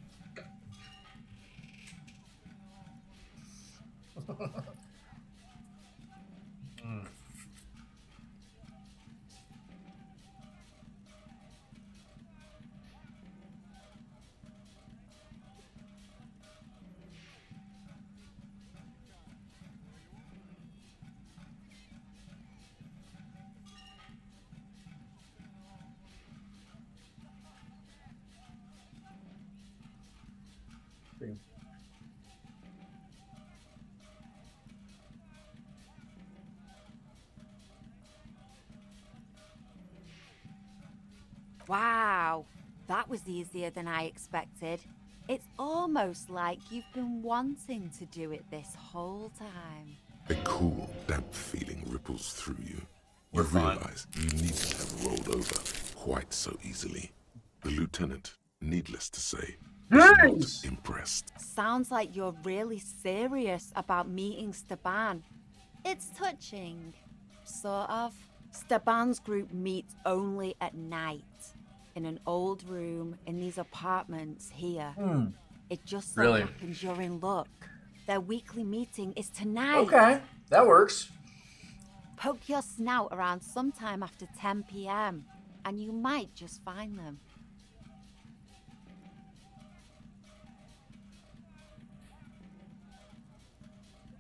Wow, that was easier than I expected. It's almost like you've been wanting to do it this whole time. A cool, damp feeling ripples through you. We're You fine. realize you needn't have rolled over quite so easily. The lieutenant, needless to say, is not impressed. Sounds like you're really serious about meeting Staban. It's touching, sort of. Staban's group meets only at night, in an old room in these apartments here. It just so Really? happens you're in luck. Their weekly meeting is tonight. Okay, that works. Poke your snout around sometime after 10 p.m. and you might just find them.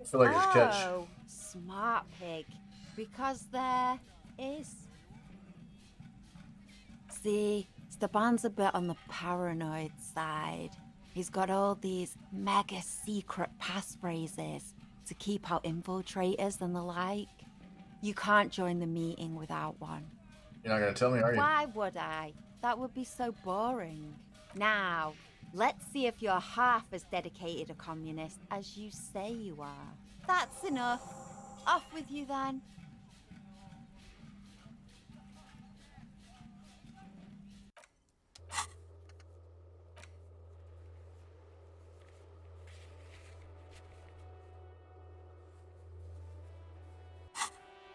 I feel like it's a catch. Oh, smart pig. Because there is. See, Staban's a bit on the paranoid side. He's got all these mega secret passphrases to keep out infiltrators and the like. You can't join the meeting without one. You're not going to tell me, are you? Why would I? That would be so boring. Now, let's see if you're half as dedicated a communist as you say you are. That's enough. Off with you then.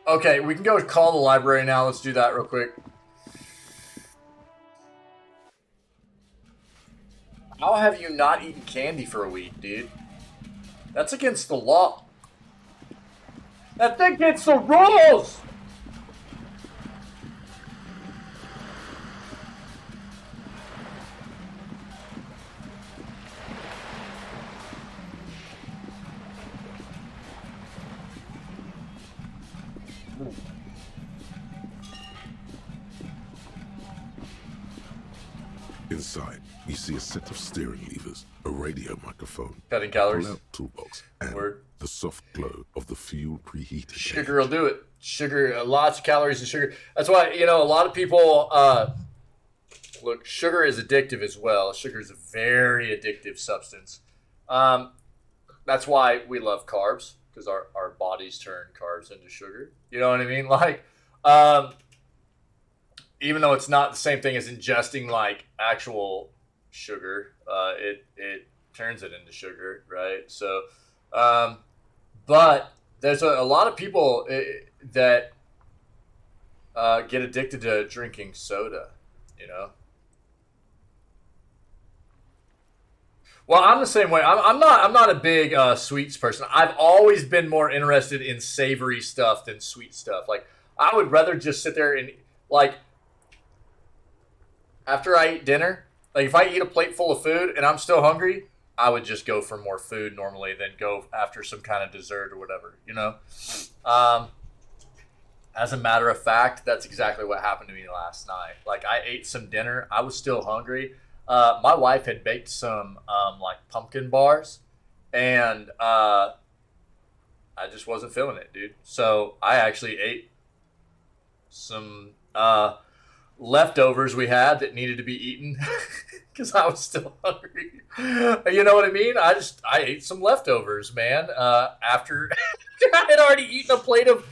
Okay, we can go call the library now. Let's do that real quick. How have you not eaten candy for a week, dude? That's against the law. That's against the rules! Inside, you see a set of steering levers, a radio microphone, Cutting calories. pull-out toolbox, and Word. the soft glow of the fuel preheated. Sugar will do it. Sugar, lots of calories in sugar. That's why, you know, a lot of people, look, sugar is addictive as well. Sugar is a very addictive substance. That's why we love carbs, because our bodies turn carbs into sugar. You know what I mean? Like, even though it's not the same thing as ingesting like actual sugar, it turns it into sugar, right? So, but there's a lot of people that get addicted to drinking soda, you know. Well, I'm the same way. I'm not a big sweets person. I've always been more interested in savory stuff than sweet stuff. Like, I would rather just sit there and like. After I eat dinner, like if I eat a plate full of food and I'm still hungry, I would just go for more food normally than go after some kind of dessert or whatever, you know? As a matter of fact, that's exactly what happened to me last night. Like I ate some dinner. I was still hungry. My wife had baked some like pumpkin bars and I just wasn't feeling it, dude. So I actually ate some leftovers we had that needed to be eaten because I was still hungry. You know what I mean? I ate some leftovers, man. After I had already eaten a plate of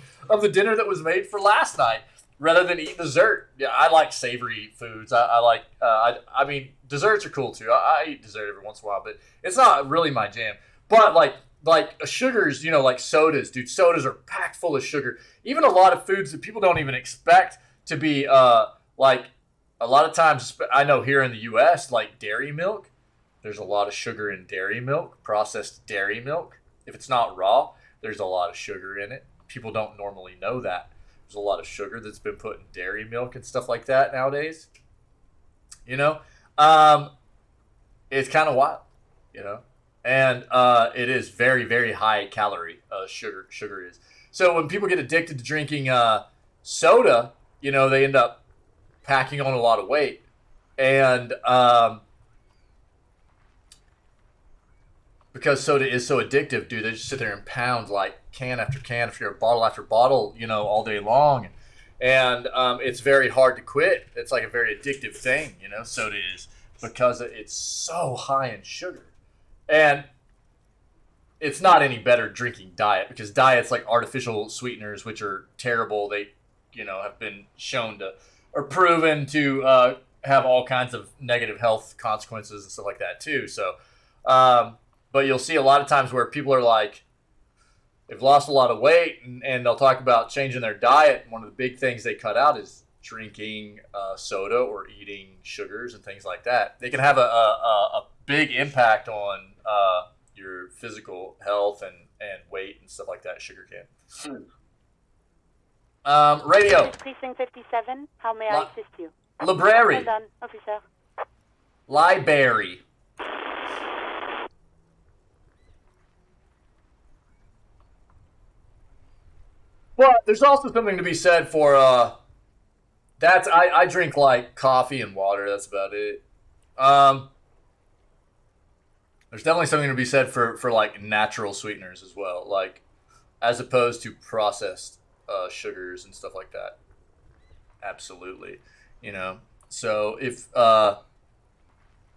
the dinner that was made for last night, rather than eat dessert. Yeah, I like savory foods. I mean, desserts are cool too. I eat dessert every once in a while, but it's not really my jam. But like sugars, you know, like sodas, dude. Sodas are packed full of sugar. Even a lot of foods that people don't even expect to be like a lot of times, I know here in the U.S., like dairy milk, there's a lot of sugar in dairy milk, processed dairy milk. If it's not raw, there's a lot of sugar in it. People don't normally know that. There's a lot of sugar that's been put in dairy milk and stuff like that nowadays. You know, it's kind of wild, you know, and it is very, very high calorie. Sugar is. So when people get addicted to drinking soda, you know, they end up packing on a lot of weight. And because soda is so addictive, dude, they just sit there and pound like can after bottle after bottle, you know, all day long. And it's very hard to quit. It's like a very addictive thing, you know, soda is, because it's so high in sugar. And it's not any better drinking diet, because diet's like artificial sweeteners, which are terrible. They, you know, have been shown to, or proven to have all kinds of negative health consequences and stuff like that too. So, but you'll see a lot of times where people are like, they've lost a lot of weight, and they'll talk about changing their diet. One of the big things they cut out is drinking soda or eating sugars and things like that. They can have a big impact on your physical health and weight and stuff like that. Sugar can. Radio. Precinct 57. How may I assist you? Library. Hold on, officer. Library. Well, there's also something to be said for I drink like coffee and water. That's about it. There's definitely something to be said for like natural sweeteners as well, like as opposed to processed sugars and stuff like that. Absolutely, you know. So if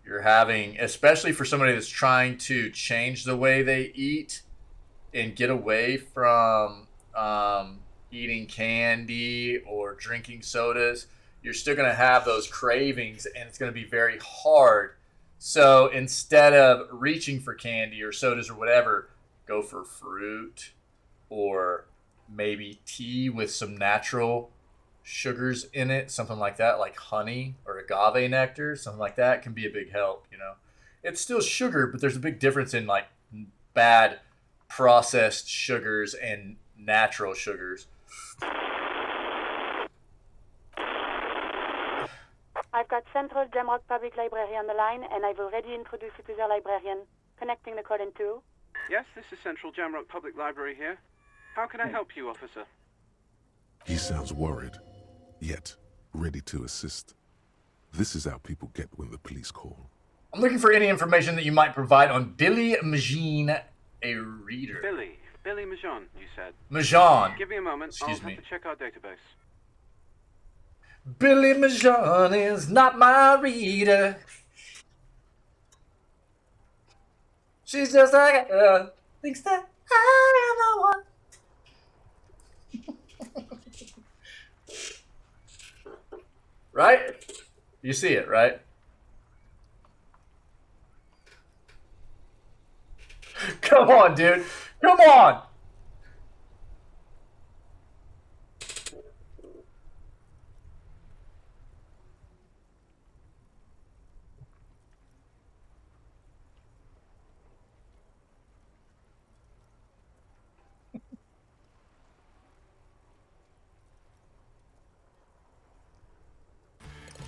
you're having, especially for somebody that's trying to change the way they eat and get away from eating candy or drinking sodas, you're still going to have those cravings, and it's going to be very hard. So instead of reaching for candy or sodas or whatever, go for fruit or maybe tea with some natural sugars in it, something like that, like honey or agave nectar, something like that can be a big help, you know. It's still sugar, but there's a big difference in like bad processed sugars and natural sugars. I've got Central Jamrock Public Library on the line, and I've already introduced you to their librarian. Connecting the call in 2. Yes, this is Central Jamrock Public Library here. How can I help you, officer? He sounds worried, yet ready to assist. This is how people get when the police call. I'm looking for any information that you might provide on Billy Magine, a reader. Billy Majon, you said. Majon. Give me a moment. Excuse I'll me. have to check our database. Billy Majon is not my reader. She's just like thinks that I am the one. Right? You see it, right? Come on, dude. Come on.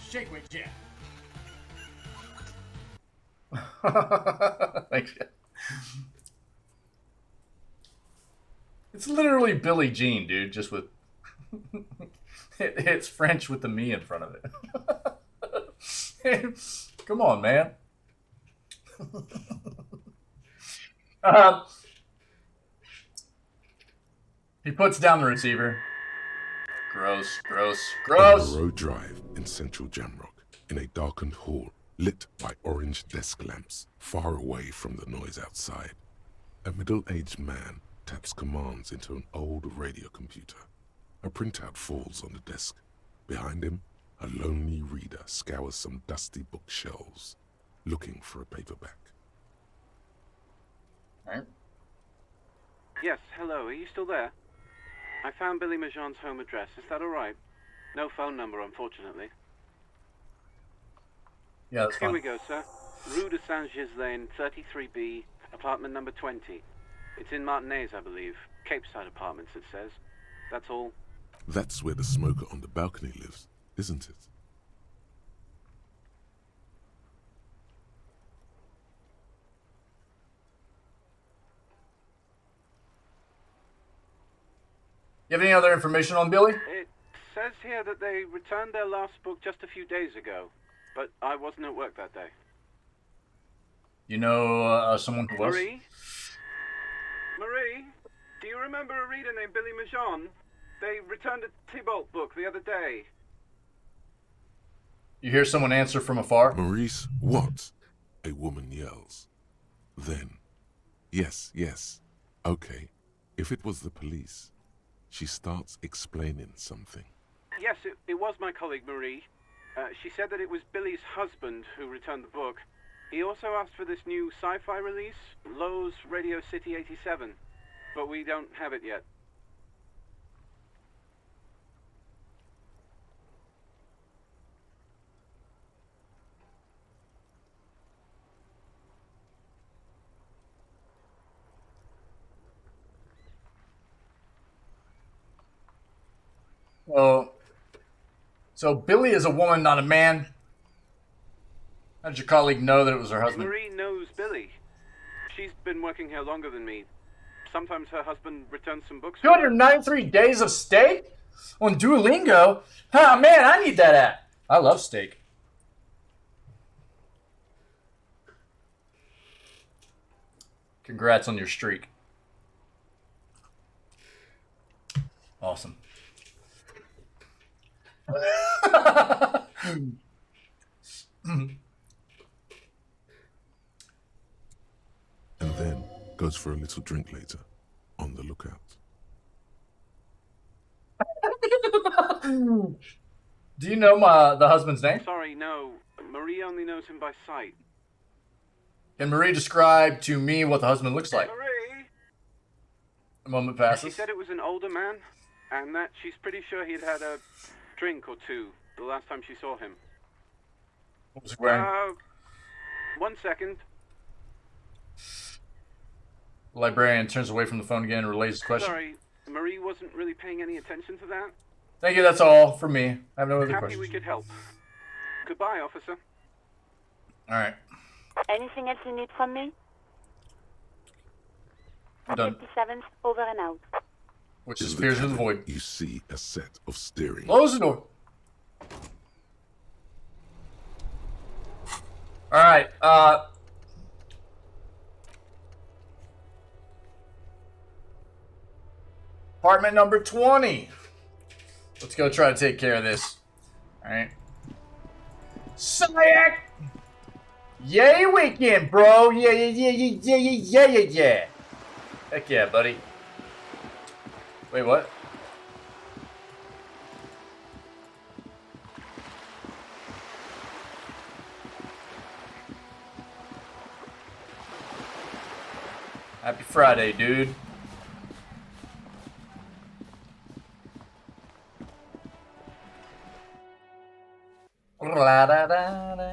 Shake weight, yeah. Thank you. It's literally Billie Jean, dude, just with it's French with the me in front of it. Come on, man. He puts down the receiver. Gross, gross, gross. On a road drive in central Jamrock, in a darkened hall lit by orange desk lamps, far away from the noise outside, a middle-aged man taps commands into an old radio computer. A printout falls on the desk. Behind him, a lonely reader scours some dusty bookshelves, looking for a paperback. Right. Yes, hello, are you still there? I found Billy Majon's home address. Is that all right? No phone number, unfortunately. Yeah, that's fine. Here we go, sir. Rue de Saint-Ghislain, 33B, apartment number 20. It's in Martinez, I believe. Cape Side Apartments, it says. That's all. That's where the smoker on the balcony lives, isn't it? You have any other information on Billy? It says here that they returned their last book just a few days ago, but I wasn't at work that day. You know someone who was? Marie? Marie? Do you remember a reader named Billy Majon? They returned a Tybalt book the other day. You hear someone answer from afar. Maurice, what? A woman yells. Then, yes, okay, if it was the police, she starts explaining something. Yes, it was my colleague Marie. She said that it was Billy's husband who returned the book. He also asked for this new sci-fi release, Lowe's Radio City 87, but we don't have it yet. Oh, so Billy is a woman, not a man. How did your colleague know that it was her husband? Marie knows Billy. She's been working here longer than me. Sometimes her husband returns some books. 293 days of steak on Duolingo? Oh, man, I need that app. I love steak. Congrats on your streak. Awesome. And then goes for a little drink later, on the lookout. Do you know the husband's name? Sorry, no. Marie only knows him by sight. Can Marie describe to me what the husband looks like? Marie? A moment She passes. said it was an older man, and that she's pretty sure he'd had a drink or two the last time she saw him. What was he wearing? 1 second. The librarian turns away from the phone again and relays his question. Sorry, Marie wasn't really paying any attention to that. Thank you, that's all for me. I have no other Happy questions. we could help. Goodbye, officer. Alright, Anything else you need from me? done. 57th, over and out. Which In the disappears into the cabin, void. You see a set of steering. Close the door. Alright, apartment number 20. Let's go try to take care of this. Alright. Sayak! Yay weekend, bro! Yeah. Heck yeah, buddy. Wait, what? Happy Friday, dude. La-da-da-da-da.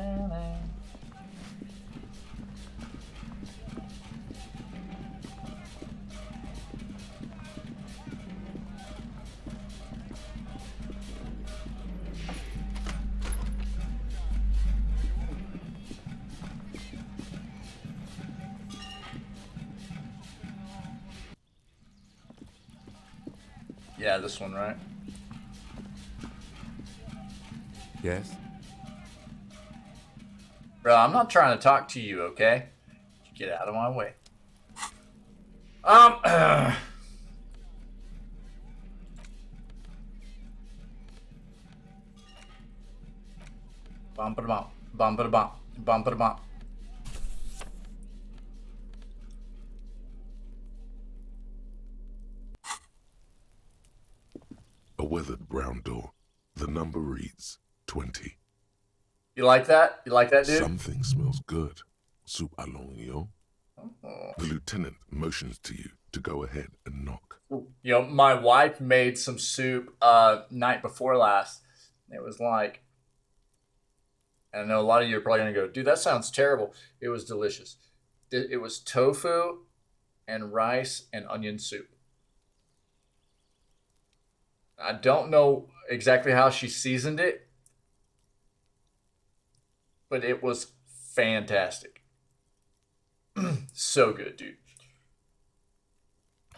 Yeah, this one, right? Yes? Bro, I'm not trying to talk to you, okay? Get out of my way. Bum ba bum, bum ba bum, bum ba bum. A weathered brown door. The number reads 20. You like that? You like that, dude? Something smells good. Soup along, yo. The lieutenant motions to you to go ahead and knock. You know, my wife made some soup night before last. It was like, and I know a lot of you are probably going to go, dude, that sounds terrible. It was delicious. It was tofu and rice and onion soup. I don't know exactly how she seasoned it, but it was fantastic. So good, dude.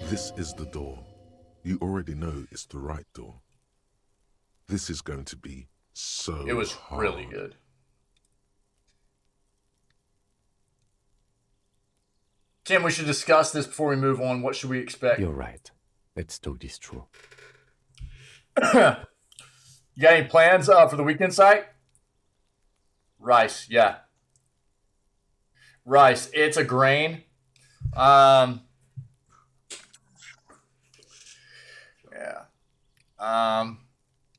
This is the door. You already know it's the right door. This is going to be so It was hard. really good. Tim, we should discuss this before we move on. What should we expect? You're right. Let's talk this through. You got any plans for the weekend site? Rice, yeah. Rice, it's a grain. Yeah.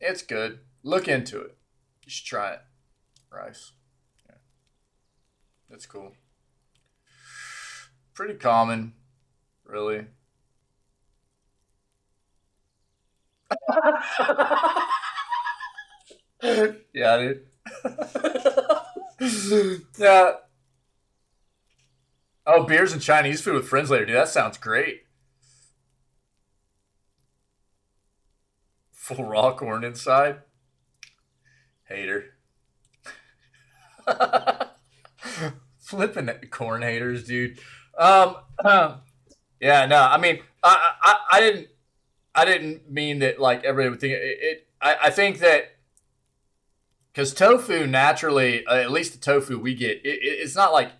It's good. Look into it. You should try it. Rice. Yeah. That's cool. Pretty common, really. Yeah, dude. Yeah. Oh, beers and Chinese food with friends later, dude. That sounds great. Full raw corn inside. Hater. Flipping corn haters, dude. Yeah, no. I mean, I didn't mean that like everybody would think it. I think that because tofu naturally, at least the tofu we get, it's not like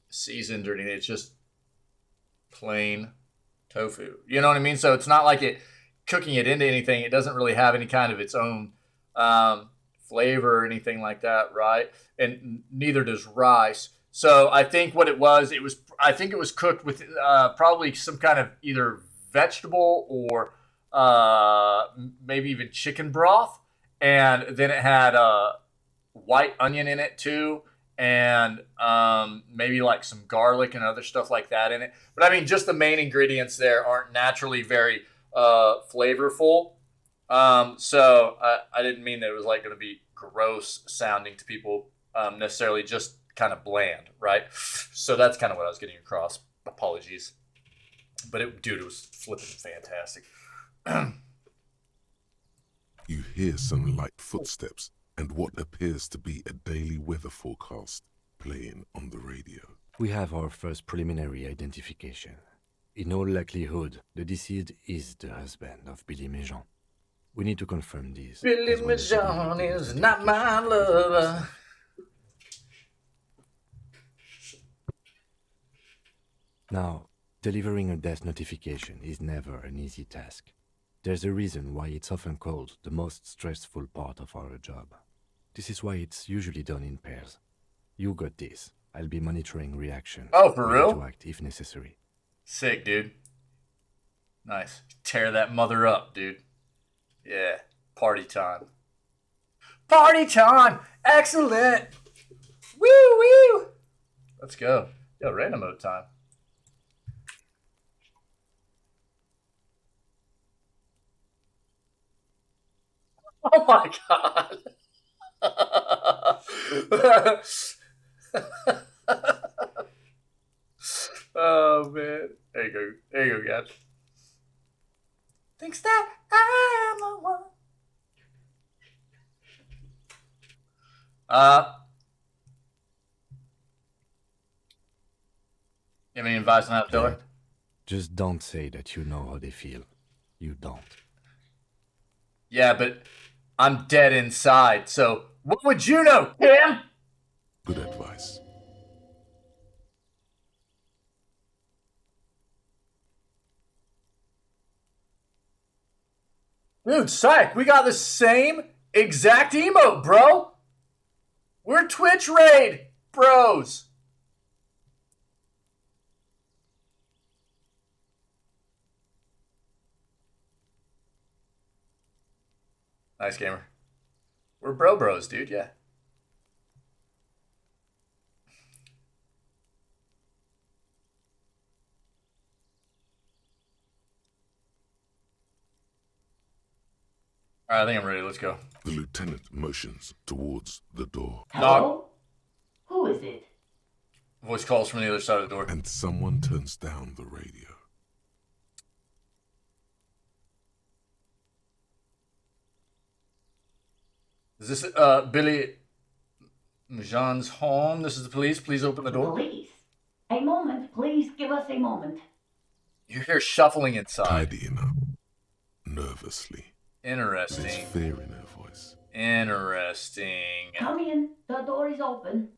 seasoned or anything. It's just plain tofu. You know what I mean? So it's not like it cooking it into anything. It doesn't really have any kind of its own flavor or anything like that, right? And neither does rice. So I think what it was cooked with probably some kind of either vegetable or maybe even chicken broth, and then it had white onion in it too, and maybe like some garlic and other stuff like that in it. But I mean, just the main ingredients there aren't naturally very flavorful. So I didn't mean that it was like going to be gross sounding to people necessarily, just kind of bland, right? So that's kind of what I was getting across. Apologies. But it was flipping fantastic. You hear some light footsteps and what appears to be a daily weather forecast playing on the radio. We have our first preliminary identification. In all likelihood, the deceased is the husband of Billy Méjean. We need to confirm this. Billy Méjean is not my lover. Now, delivering a death notification is never an easy task. There's a reason why it's often called the most stressful part of our job. This is why it's usually done in pairs. You got this. I'll be monitoring reaction. Oh, for real? To act if necessary. Sick, dude. Nice. Tear that mother up, dude. Yeah. Party time. Party time! Excellent! Woo woo! Let's go. Yo, random mode time. Oh my god. Oh man. There you go. There you go, guys. Thinks that I am the one. You have any advice on that, Taylor? Just don't say that you know how they feel. You don't. Yeah, but I'm dead inside, so what would you know, Tim? Good advice. Dude, psych, we got the same exact emote, bro. We're Twitch raid bros. Nice, gamer. We're bros, dude, yeah. All right, I think I'm ready. Let's go. The lieutenant motions towards the door. Hello? Who is it? Voice calls from the other side of the door. And someone turns down the radio. Is this Billy Méjean's home? This is the police. Please open the door. Police? A moment, please give us a moment. You hear shuffling inside. Tidying up. Nervously. Interesting. There's fear in her voice. Interesting. Come in, the door is open.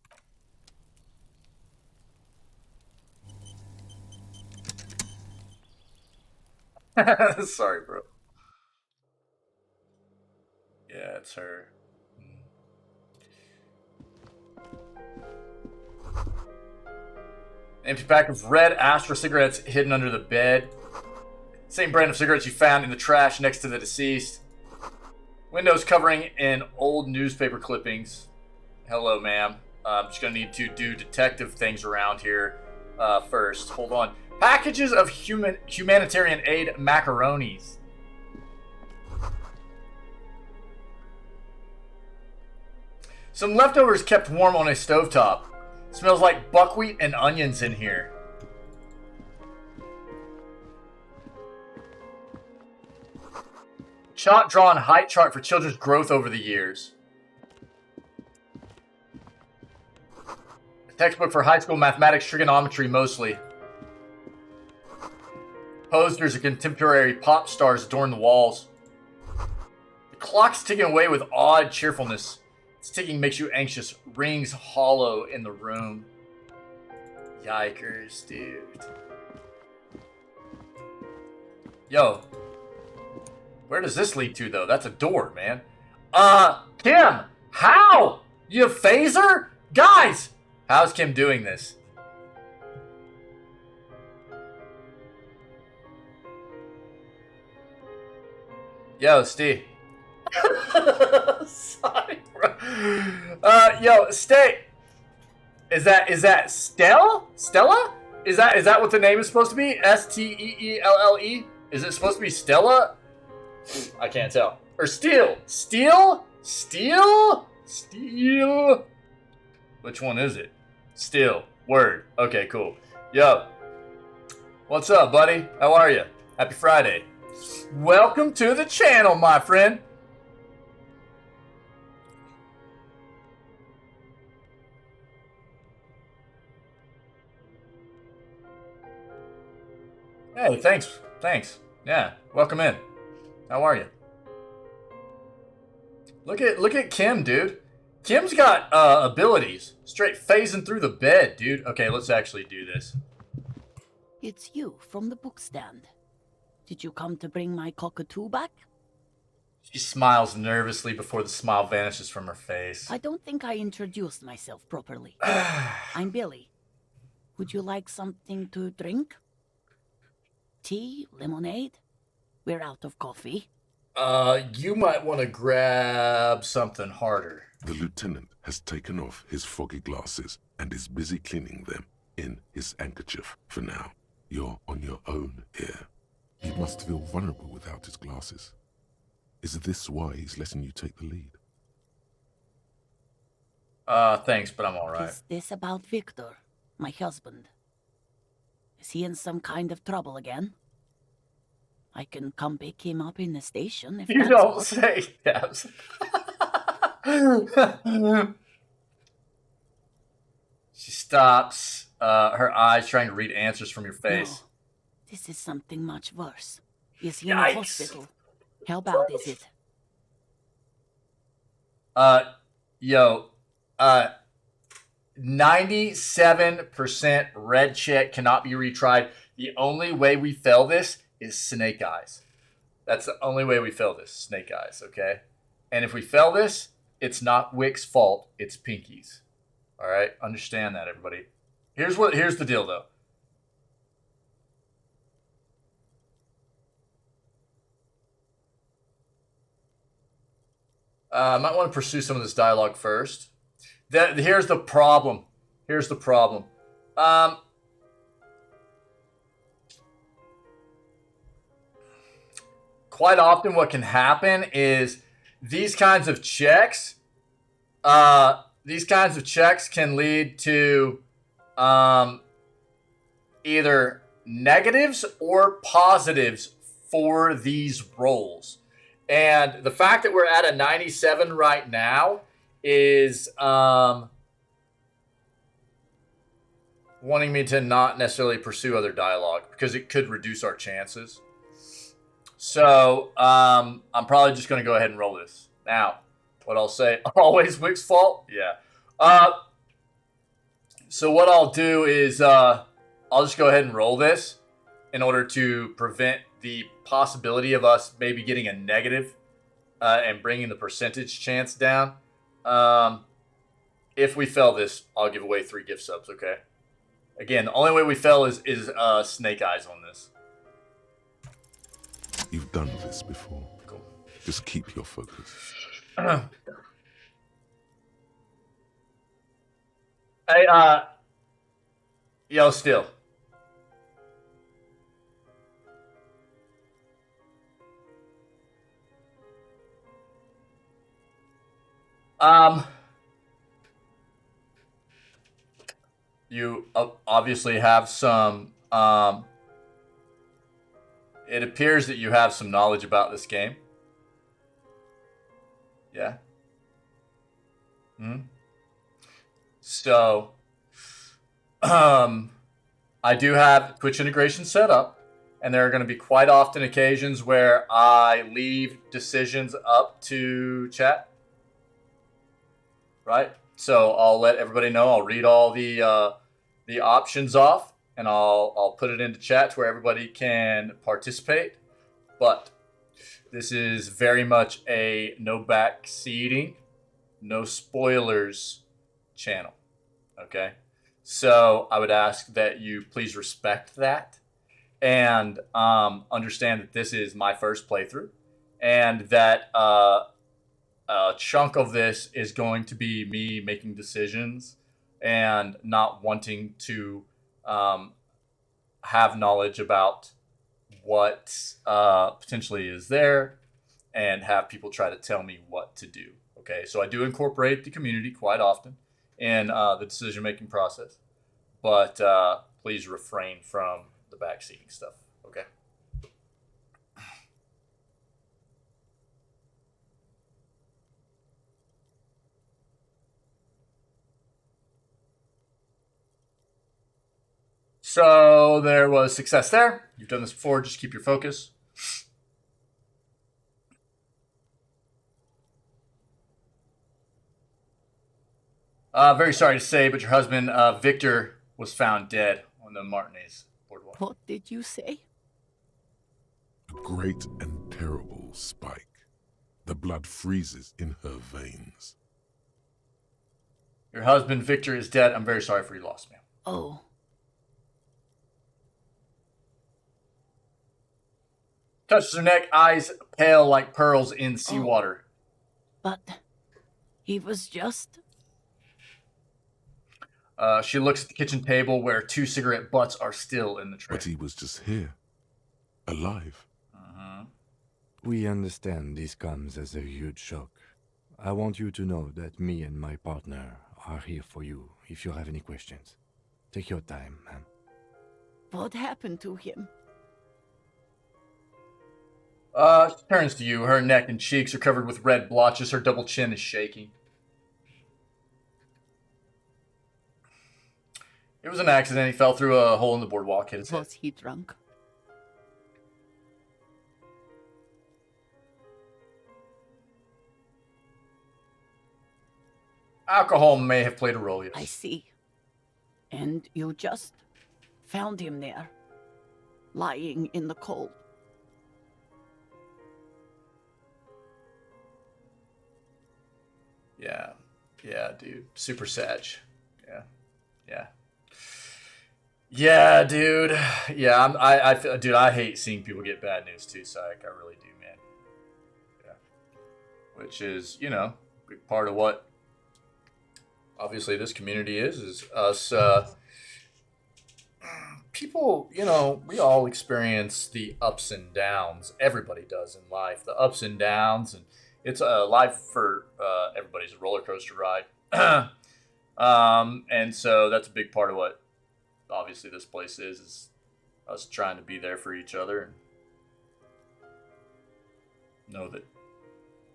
Sorry, bro. Empty pack of red Astra cigarettes hidden under the bed. Same brand of cigarettes you found in the trash next to the deceased. Windows covering in old newspaper clippings. Hello, ma'am. I'm just going to need to do detective things around here first. Hold on. Packages of humanitarian aid macaronis. Some leftovers kept warm on a stovetop. Smells like buckwheat and onions in here. Drawn height chart for children's growth over the years. A textbook for high school mathematics, trigonometry mostly. Posters of contemporary pop stars adorn the walls. The clock's ticking away with odd cheerfulness. Its ticking makes you anxious. Rings hollow in the room. Yikers, dude. Yo. Where does this lead to, though? That's a door, man. Kim! How? You have phaser? Guys! How's Kim doing this? Yo, Steve. Sorry, bro. Yo, stay. Is that Stella? Stella? Is that what the name is supposed to be? Steelle? Is it supposed to be Stella? I can't tell. Or Steel? Steel? Which one is it? Steel. Word. Okay, cool. Yo. What's up, buddy? How are you? Happy Friday. Welcome to the channel, my friend. Hey, thanks. Yeah, welcome in. How are you? Look at Kim, dude. Kim's got abilities. Straight phasing through the bed, dude. Okay, let's actually do this. It's you from the book stand. Did you come to bring my cockatoo back? She smiles nervously before the smile vanishes from her face. I don't think I introduced myself properly. I'm Billy. Would you like something to drink? Tea? Lemonade? We're out of coffee. You might want to grab something harder. The lieutenant has taken off his foggy glasses and is busy cleaning them in his handkerchief for now. You're on your own here. He must feel vulnerable without his glasses. Is this why he's letting you take the lead? Thanks, but I'm alright. Is this about Victor, my husband? Is he in some kind of trouble again? I can come pick him up in the station if You that's don't all. say, Debs. She stops, her eyes trying to read answers from your face. No, this is something much worse. Is he in a hospital? How bad is it? 97% red check cannot be retried. The only way we fail this is snake eyes. That's the only way we fail this, snake eyes, okay? And if we fail this, it's not Wick's fault, it's Pinky's. All right, understand that, everybody. Here's the deal, though. I might want to pursue some of this dialogue first. Here's the problem. Quite often what can happen is these kinds of checks can lead to either negatives or positives for these rolls. And the fact that we're at a 97 right now is wanting me to not necessarily pursue other dialogue because it could reduce our chances. So I'm probably just going to go ahead and roll this. Now, what I'll say, always Wick's fault? Yeah. So what I'll do is I'll just go ahead and roll this in order to prevent the possibility of us maybe getting a negative and bringing the percentage chance down. If we fail this, I'll give away 3 gift subs, okay? Again, the only way we fail is snake eyes on this. You've done this before. Cool. Just keep your focus. Hey, yo, still. You obviously have some, it appears that you have some knowledge about this game. Yeah. So, I do have Twitch integration set up, and there are going to be quite often occasions where I leave decisions up to chat. Right? So I'll let everybody know. I'll read all the options off, and I'll put it into chat to where everybody can participate. But this is very much a no backseating, no spoilers channel. Okay? So I would ask that you please respect that and understand that this is my first playthrough, and that a chunk of this is going to be me making decisions and not wanting to have knowledge about what potentially is there and have people try to tell me what to do. Okay, so I do incorporate the community quite often in the decision-making process, but please refrain from the backseating stuff. Okay. So there was success there. You've done this before. Just keep your focus. Very sorry to say, but your husband, Victor, was found dead on the Martinez boardwalk. What did you say? A great and terrible spike. The blood freezes in her veins. Your husband, Victor, is dead. I'm very sorry for your loss, ma'am. Oh. Touches her neck, eyes pale like pearls in seawater. But he was just... She looks at the kitchen table where 2 cigarette butts are still in the tray. But he was just here. Alive. We understand this comes as a huge shock. I want you to know that me and my partner are here for you if you have any questions. Take your time, ma'am. What happened to him? She turns to you. Her neck and cheeks are covered with red blotches. Her double chin is shaking. It was an accident. He fell through a hole in the boardwalk. Hit his head. Was he drunk? Alcohol may have played a role, yes. I see. And you just found him there, lying in the cold. Yeah. Yeah, dude. Super sag. Yeah. Yeah. Yeah, dude. Yeah, I feel, dude, I hate seeing people get bad news too, Psych. I really do, man. Yeah. Which is, you know, a big part of what obviously this community is us, people, you know, we all experience the ups and downs. Everybody does in life. The ups and downs, and it's a life for everybody's a roller coaster ride. And so that's a big part of what obviously this place is us trying to be there for each other and know that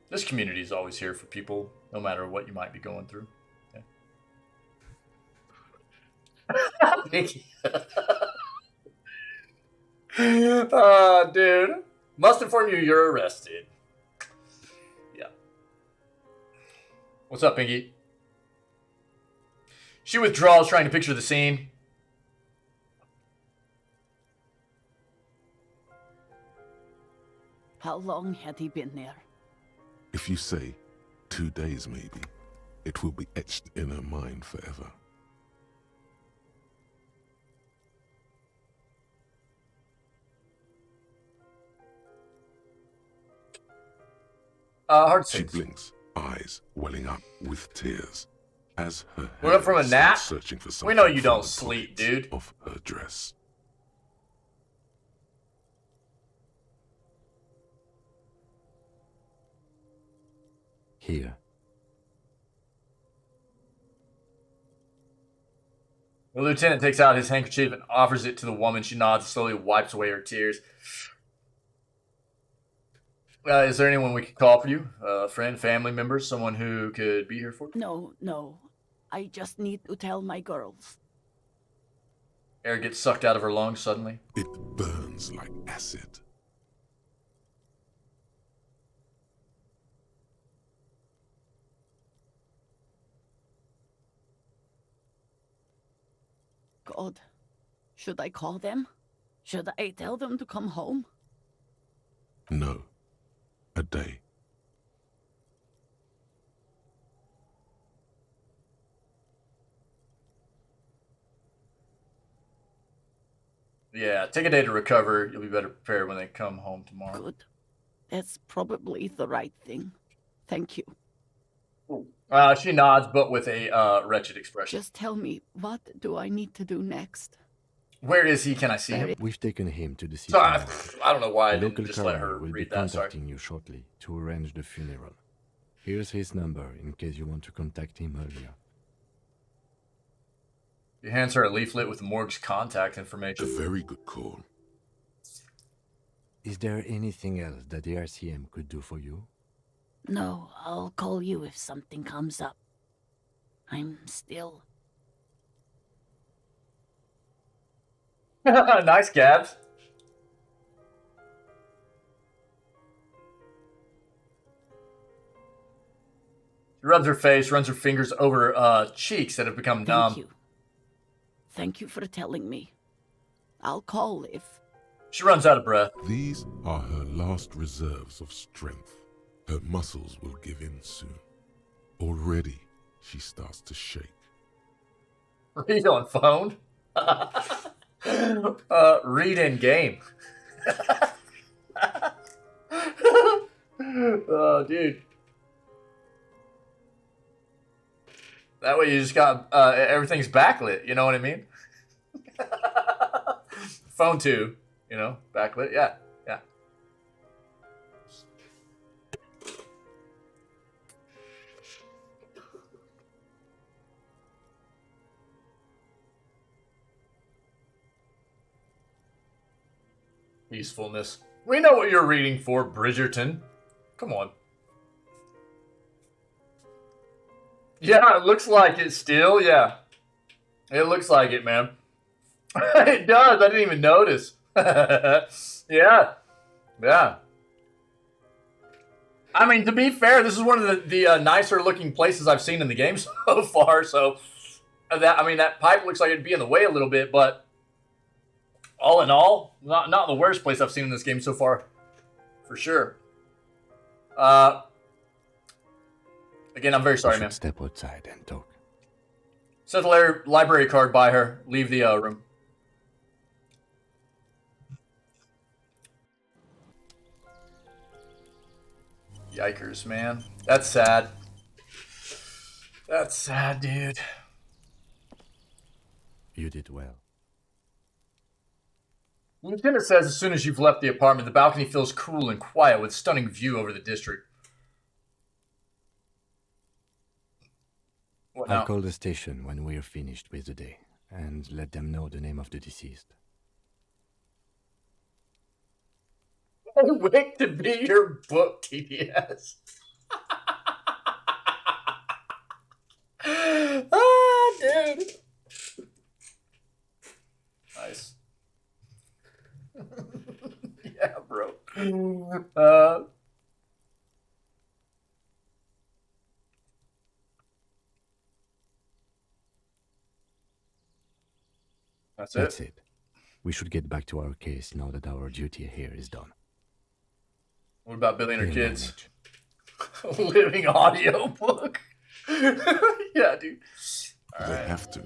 this community is always here for people, no matter what you might be going through. Thank you. Dude. Must inform you you're arrested. Yeah. What's up, Pinky? She withdraws, trying to picture the scene. How long had he been there? If you say 2 days maybe, it will be etched in her mind forever. Hard She six. blinks, eyes welling up with tears, as her We're up from a hands nap? start searching for We something know you from don't the sleep, pockets dude. of her dress. Here. The lieutenant takes out his handkerchief and offers it to the woman. She nods and slowly wipes away her tears. Is there anyone we could call for you? A friend, family member, someone who could be here for you? No, no. I just need to tell my girls. Air gets sucked out of her lungs suddenly. It burns like acid. God, should I call them? Should I tell them to come home? No. A day. Yeah, take a day to recover. You'll be better prepared when they come home tomorrow. Good. That's probably the right thing. Thank you. She nods, but with a wretched expression. Just tell me, what do I need to do next? Where is he? Can I see him? We've taken him to the city. Sorry, now. I don't know why I The didn't local just let her coroner will be read that. Sorry. contacting you shortly to arrange the funeral. Here's his number in case you want to contact him earlier. He hands her a leaflet with the morgue's contact information. A very good call. Is there anything else that the RCM could do for you? No, I'll call you if something comes up. I'm still... Nice, Gabs. She rubs her face, runs her fingers over her cheeks that have become numb. Thank you. Thank you for telling me. I'll call if... She runs out of breath. These are her last reserves of strength. Her muscles will give in soon. Already, she starts to shake. Read on phone? Read in game. Oh, dude. That way you just got, everything's backlit, you know what I mean? Phone 2, you know, backlit, yeah. Peacefulness. We know what you're reading for, Bridgerton. Come on. Yeah, it looks like it still, yeah. It looks like it, man. It does, I didn't even notice. Yeah. I mean, to be fair, this is one of the nicer looking places I've seen in the game so far, so... that pipe looks like it'd be in the way a little bit, but... all in all, not the worst place I've seen in this game so far, for sure. Again, I'm very sorry, man. Step outside and talk. Set the library card by her. Leave the room. Yikers, man. That's sad. That's sad, dude. You did well. Lieutenant says as soon as you've left the apartment, the balcony feels cool and quiet with stunning view over the district. What now? I'll call the station when we're finished with the day and let them know the name of the deceased. Wait to be your book, TDS. Dude. Nice. Yeah, bro. That's it. We should get back to our case now that our duty here is done. What about Billy and her kids? Living audiobook. Yeah, dude. They have to.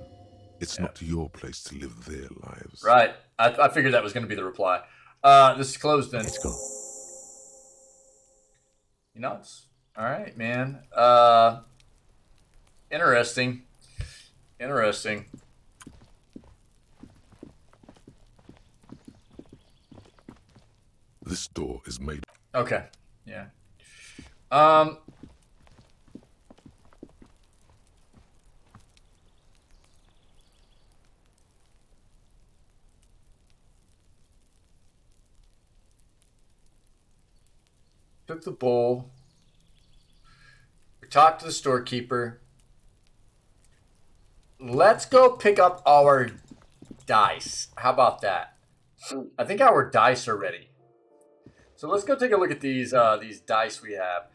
It's not your place to live their lives. Right. I figured that was going to be the reply. This is closed then. Let's go. He nods. All right, man. Interesting. Interesting. This door is made. Okay. Yeah. Took the bowl. We talked to the storekeeper. Let's go pick up our dice. How about that? I think our dice are ready. So let's go take a look at these dice we have.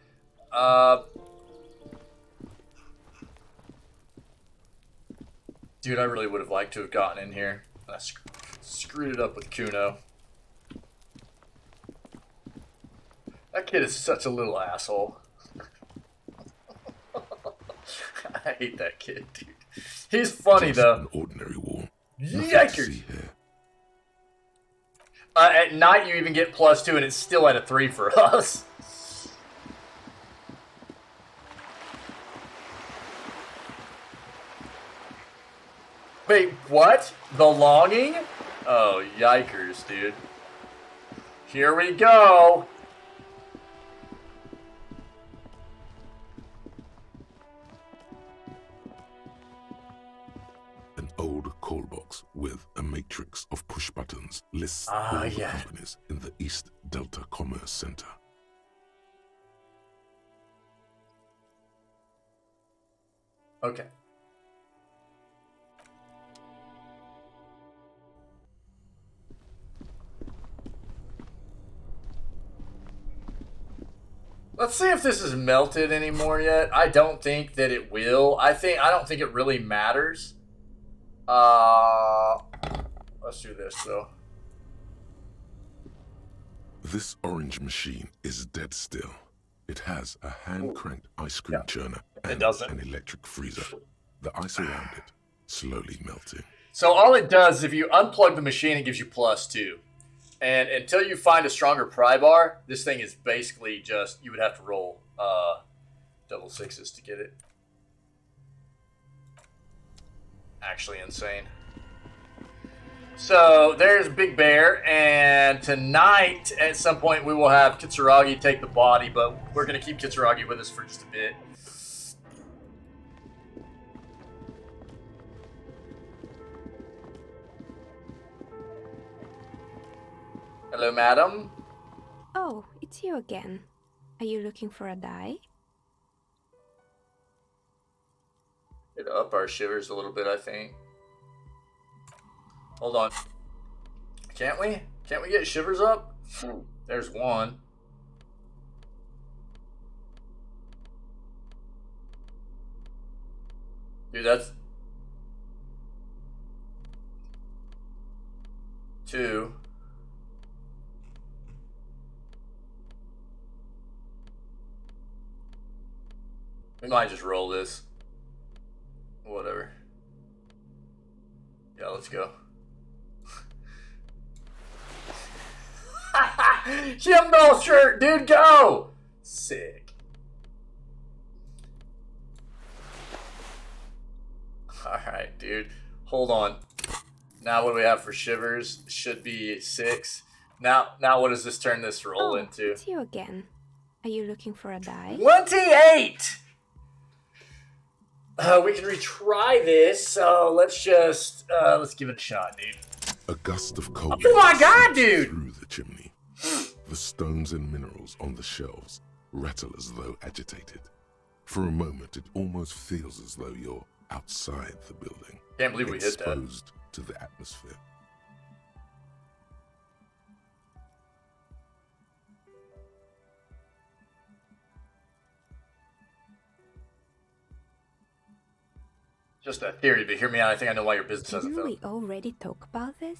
Dude, I really would have liked to have gotten in here. I screwed it up with Kuno. That kid is such a little asshole. I hate that kid, dude. He's funny, Just though. An ordinary wall. Yikers. At night, you even get +2, and it's still at a 3 for us. Wait, what? The longing? Oh, yikers, dude. Here we go. An old call box with a matrix of push buttons lists all the companies in the East Delta Commerce Center. Okay. Let's see if this is melted anymore yet. I don't think that it will. I don't think it really matters. Let's do this though. This orange machine is dead still. It has a hand-cranked ice cream churner and an electric freezer. The ice around it slowly melting. So all it does, if you unplug the machine, it gives you +2. And until you find a stronger pry bar, this thing is basically just, you would have to roll double 6s to get it. Actually insane. So there's Big Bear, and tonight at some point we will have Kitsuragi take the body, but we're going to keep Kitsuragi with us for just a bit. Hello, madam. Oh, it's you again. Are you looking for a die? It'll up our shivers a little bit, I think. Hold on. Can't we? Can't we get shivers up? There's one. Dude, that's 2. We might just roll this. Whatever. Yeah, let's go. Jimbo shirt, dude, go! Sick. Alright, dude. Hold on. Now what do we have for shivers? Should be 6. Now what does this turn this roll into? It's you again. Are you looking for a die? 28! We can retry this, so let's just let's give it a shot, dude. A gust of cold Oh my god, dude! through the chimney. The stones and minerals on the shelves rattle as though agitated. For a moment, it almost feels as though you're outside the building. Can't believe we hit that. Exposed to the atmosphere. Just a theory, but hear me out. I think I know why your business doesn't Didn't fail. we already talk about this?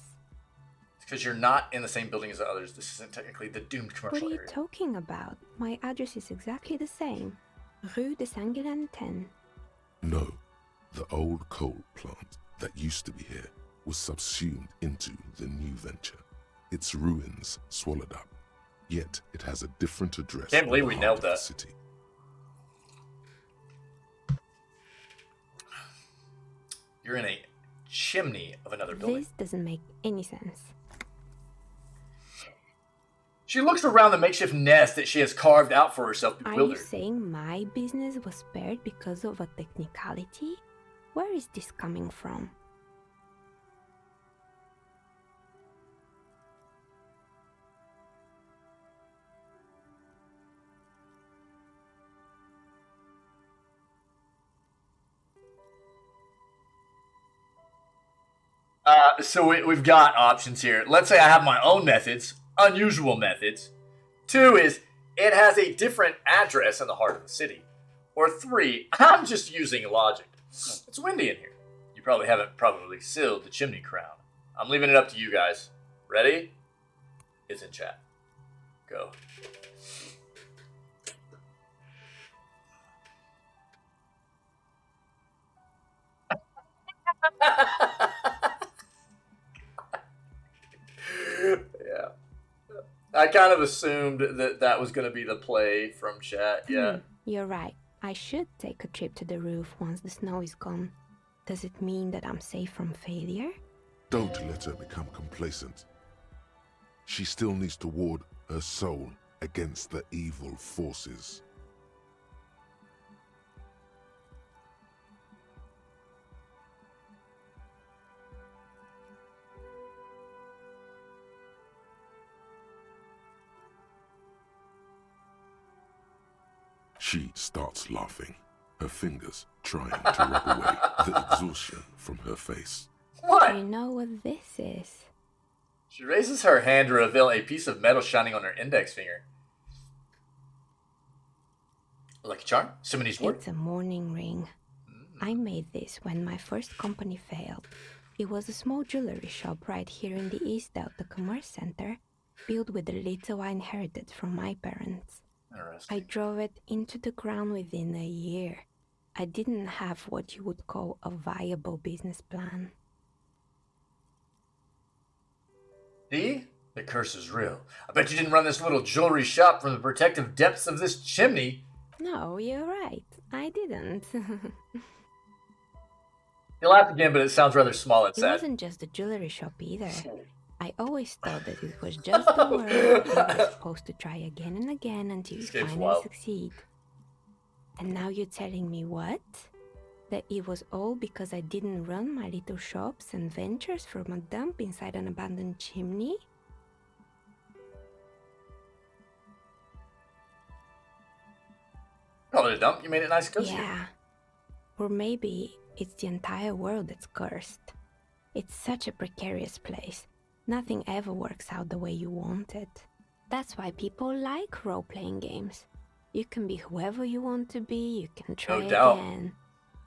It's because you're not in the same building as the others. This isn't technically the doomed What commercial are you area. talking about? My address is exactly the same. Rue de Saint-Guelain 10. No, the old coal plant that used to be here was subsumed into the new venture. Its ruins swallowed up. Yet it has a different address. Can't believe in the we heart nailed of the that. City. You're in a chimney of another building. This doesn't make any sense. She looks around the makeshift nest that she has carved out for herself, Are you bewildered. saying my business was spared because of a technicality? Where is this coming from? So we've got options here. Let's say I have my own methods, unusual methods. 2 is it has a different address in the heart of the city. Or 3, I'm just using logic. It's windy in here. You probably haven't sealed the chimney crown. I'm leaving it up to you guys. Ready? It's in chat. Go. Yeah. I kind of assumed that was going to be the play from chat. Yeah. You're right. I should take a trip to the roof once the snow is gone. Does it mean that I'm safe from failure? Don't let her become complacent. She still needs to ward her soul against the evil forces. She starts laughing, her fingers trying to rub away the exhaustion from her face. What? You know what this is? She raises her hand to reveal a piece of metal shining on her index finger. Lucky charm? Somebody's word? It's a mourning ring. I made this when my first company failed. It was a small jewelry shop right here in the East Delta Commerce Center, built with the little I inherited from my parents. I drove it into the ground within a year. I didn't have what you would call a viable business plan. See? The curse is real. I bet you didn't run this little jewelry shop from the protective depths of this chimney. No, you're right. I didn't. You laughed again, but it sounds rather small and It sad. wasn't just a jewelry shop either. I always thought that it was just a world you were supposed to try again and again until you Escape's finally wild. succeed. And now you're telling me what? That it was all because I didn't run my little shops and ventures from a dump inside an abandoned chimney? Call it a dump. You made it nice and cozy. Yeah. Or maybe it's the entire world that's cursed. It's such a precarious place. Nothing ever works out the way you want it. That's why people like role-playing games. You can be whoever you want to be, you can try No doubt. again.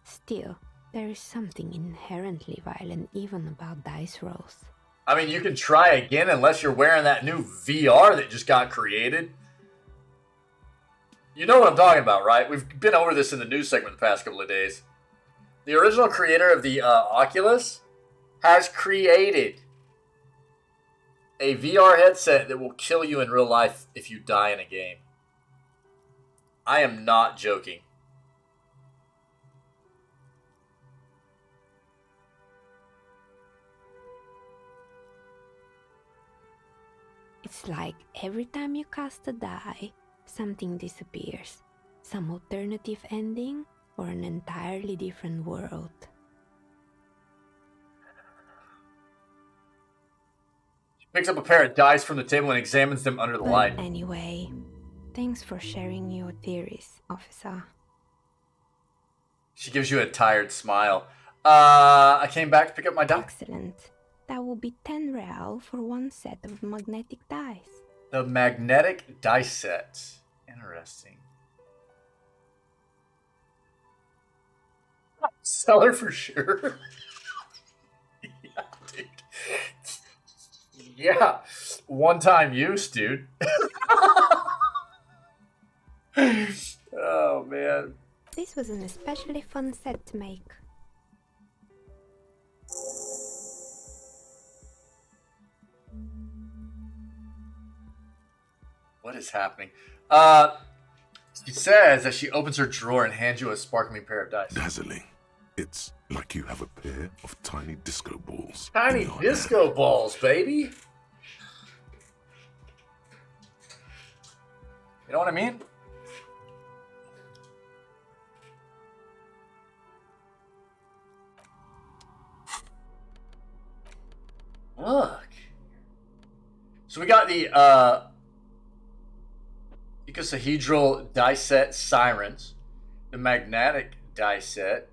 Still, there is something inherently violent even about dice rolls. I mean, you can try again unless you're wearing that new VR that just got created. You know what I'm talking about, right? We've been over this in the news segment the past couple of days. The original creator of the Oculus has created a VR headset that will kill you in real life if you die in a game. I am not joking. It's like every time you cast a die, something disappears. Some alternative ending or an entirely different world. She picks up a pair of dice from the table and examines them under the light. Anyway, thanks for sharing your theories, officer. She gives you a tired smile. I came back to pick up my dice. Excellent. That will be 10 real for one set of magnetic dice. The magnetic dice set. Interesting. Seller for sure. Yeah, dude. Yeah. One-time use, dude. Oh, man. This was an especially fun set to make. What is happening? She says as she opens her drawer and hands you a sparkling pair of dice. Dazzling. It's like you have a pair of tiny disco balls. Tiny disco balls, baby. You know what I mean? Look. So we got the icosahedral die set sirens, the magnetic die set.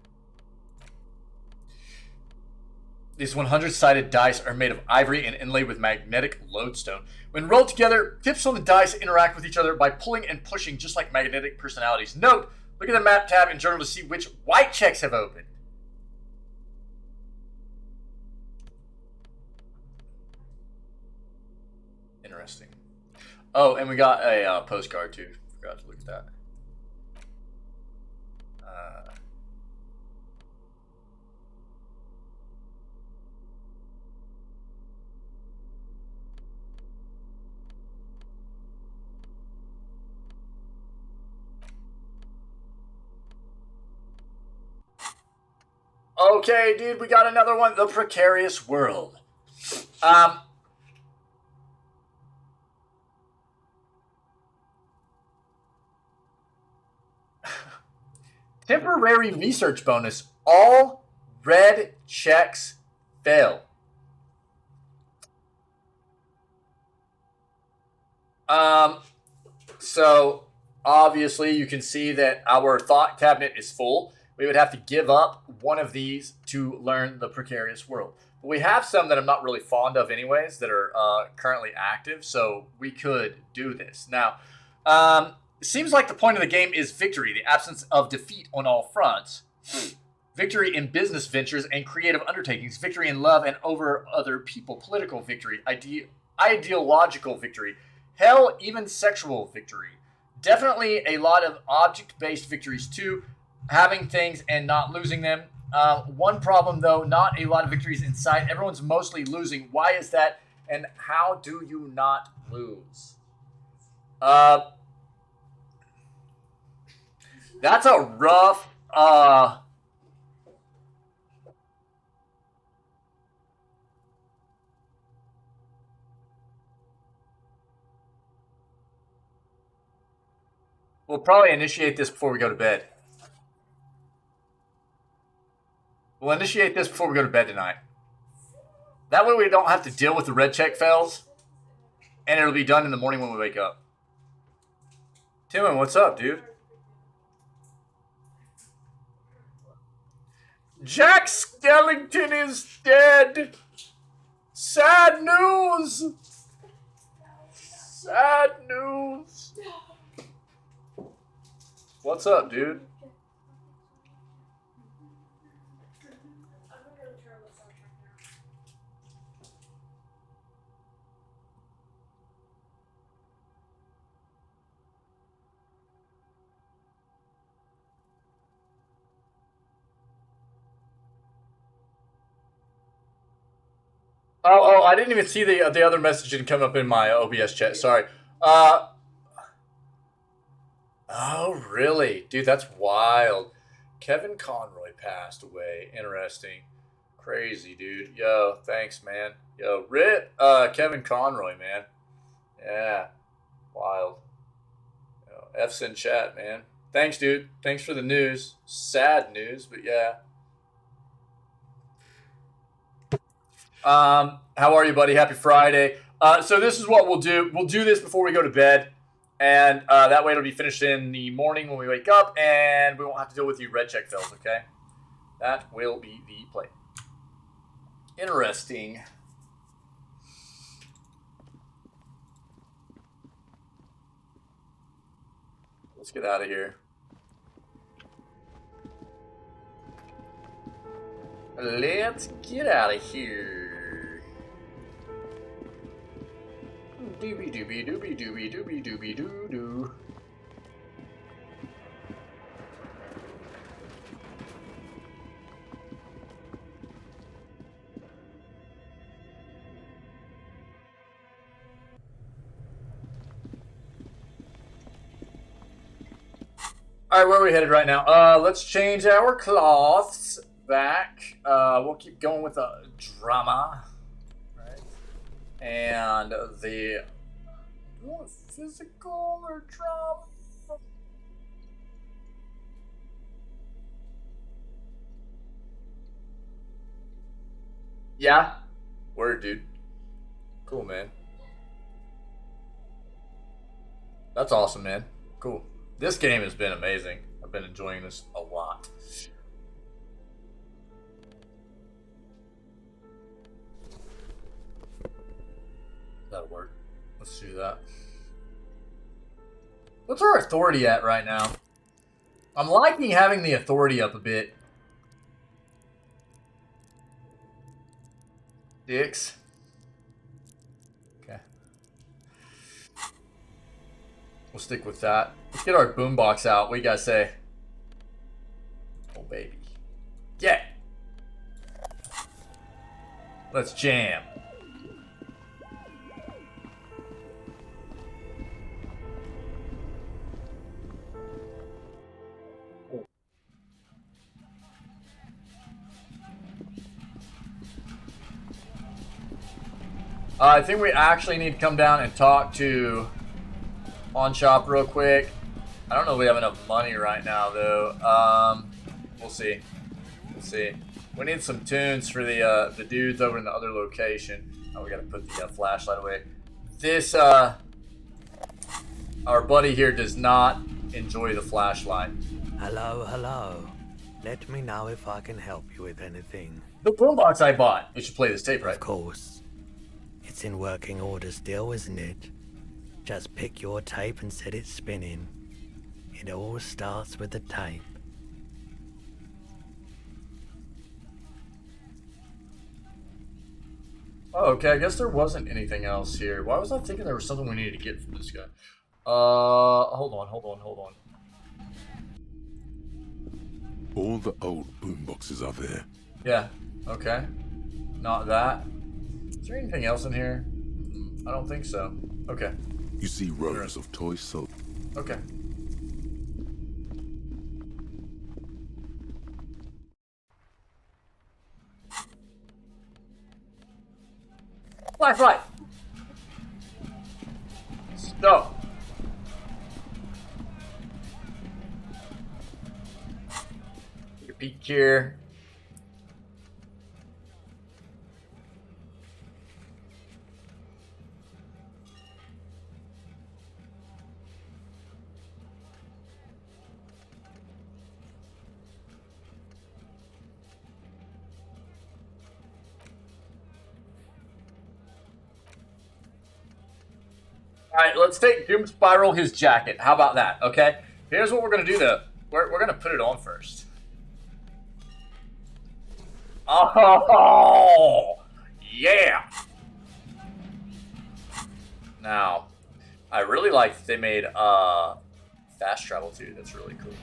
These 100-sided dice are made of ivory and inlaid with magnetic lodestone. When rolled together, tips on the dice interact with each other by pulling and pushing just like magnetic personalities. Note, look at the map tab in journal to see which white checks have opened. Interesting. Oh, and we got a postcard too. Forgot to look at that. Okay, dude, we got another one. The Precarious World. Temporary research bonus. All red checks fail. So obviously you can see that our thought cabinet is full. We would have to give up one of these to learn the Precarious World. But we have some that I'm not really fond of anyways that are currently active, so we could do this. Now, it seems like the point of the game is victory, the absence of defeat on all fronts. Victory in business ventures and creative undertakings, victory in love and over other people, political victory, ideological victory, hell, even sexual victory. Definitely a lot of object-based victories too, having things and not losing them. One problem though, not a lot of victories in sight. Everyone's mostly losing. Why is that? And how do you not lose? That's a rough, we'll probably initiate this before we go to bed. We'll initiate this before we go to bed tonight. That way we don't have to deal with the red check fails. And it'll be done in the morning when we wake up. Timon, what's up, dude? Jack Skellington is dead. Sad news. Sad news. What's up, dude? Oh, I didn't even see the other message didn't come up in my OBS chat. Sorry. Oh, really? Dude, that's wild. Kevin Conroy passed away. Interesting. Crazy, dude. Yo, thanks, man. Yo, rip Kevin Conroy, man. Yeah. Wild. Yo, F's in chat, man. Thanks, dude. Thanks for the news. Sad news, but yeah. How are you, buddy? Happy Friday. So this is what we'll do. We'll do this before we go to bed. And that way it'll be finished in the morning when we wake up. And we won't have to deal with the red check fills, okay? That will be the plan. Interesting. Let's get out of here. Let's get out of here. Doobie doobie doobie doobie doobie doobie doo doo. All right, where are we headed right now? Let's change our cloths back. We'll keep going with the drama, right? And the physical or drama. Yeah, word, dude. Cool, man. That's awesome, man. Cool. This game has been amazing. I've been enjoying this a lot. That'll work. Let's do that. What's our authority at right now? I'm liking having the authority up a bit. Dicks. Okay. We'll stick with that. Let's get our boombox out. What do you guys say? Oh, baby. Yeah. Let's jam. I think we actually need to come down and talk to Pawn Shop real quick. I don't know if we have enough money right now, though. We'll see. We'll see. We need some tunes for the dudes over in the other location. Oh, we gotta put the flashlight away. This, our buddy here does not enjoy the flashlight. Hello, hello. Let me know if I can help you with anything. The boombox I bought. We should play this tape, right? Of course. It's in working order still, isn't it? Just pick your tape and set it spinning. It all starts with the tape. Oh, okay. I guess there wasn't anything else here. Why was I thinking there was something we needed to get from this guy? Hold on. All the old boomboxes are there. Yeah, okay. Not that. Is there anything else in here? I don't think so. Okay. You see rows of toys sold. Okay. Fly. Stop. Take a peek here. Alright, let's take Doom Spiral his jacket. How about that, okay? Here's what we're going to do, though. We're going to put it on first. Oh, yeah! Now, I really like that they made fast travel, too. That's really cool.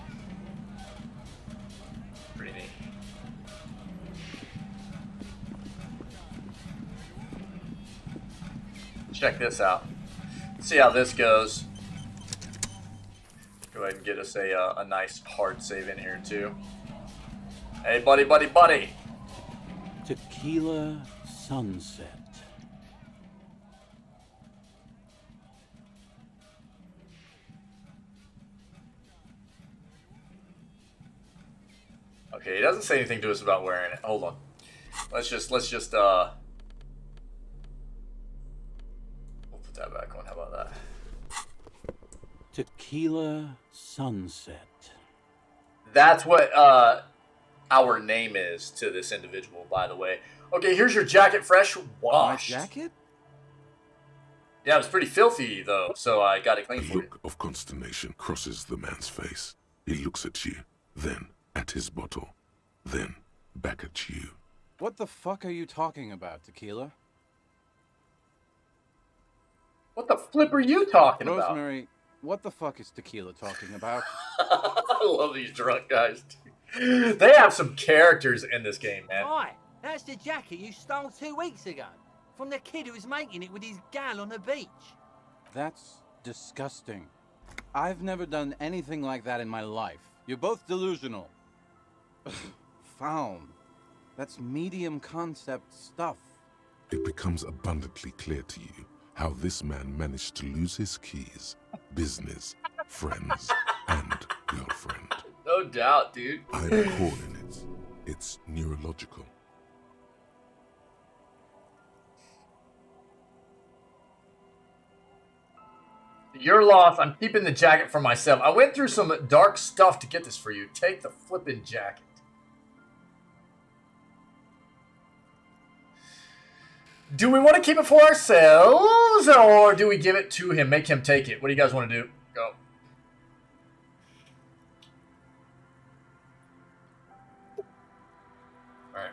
Pretty neat. Check this out. See how this goes. Go ahead and get us a nice hard save in here too. Hey, buddy. Tequila Sunset. Okay, he doesn't say anything to us about wearing it. Hold on. Let's just we'll put that back on. How about that? Tequila Sunset. That's what our name is to this individual, by the way. Okay, here's your jacket, fresh washed. My jacket? Yeah, it was pretty filthy though, so I got it clean A for you. look of consternation crosses the man's face. He looks at you, then at his bottle, then back at you. What the fuck are you talking about, Tequila? What the flip are you talking about? Rosemary, what the fuck is Tequila talking about? I love these drunk guys. They have some characters in this game, man. Hi, that's the jacket you stole 2 weeks ago. From the kid who was making it with his gal on the beach. That's disgusting. I've never done anything like that in my life. You're both delusional. found. That's medium concept stuff. It becomes abundantly clear to you how this man managed to lose his keys, business, friends, and girlfriend. No doubt, dude. I'm calling it. It's neurological. Your loss. I'm keeping the jacket for myself. I went through some dark stuff to get this for you. Take the flippin' jacket. Do we want to keep it for ourselves, or do we give it to him? Make him take it. What do you guys want to do? Go. All right.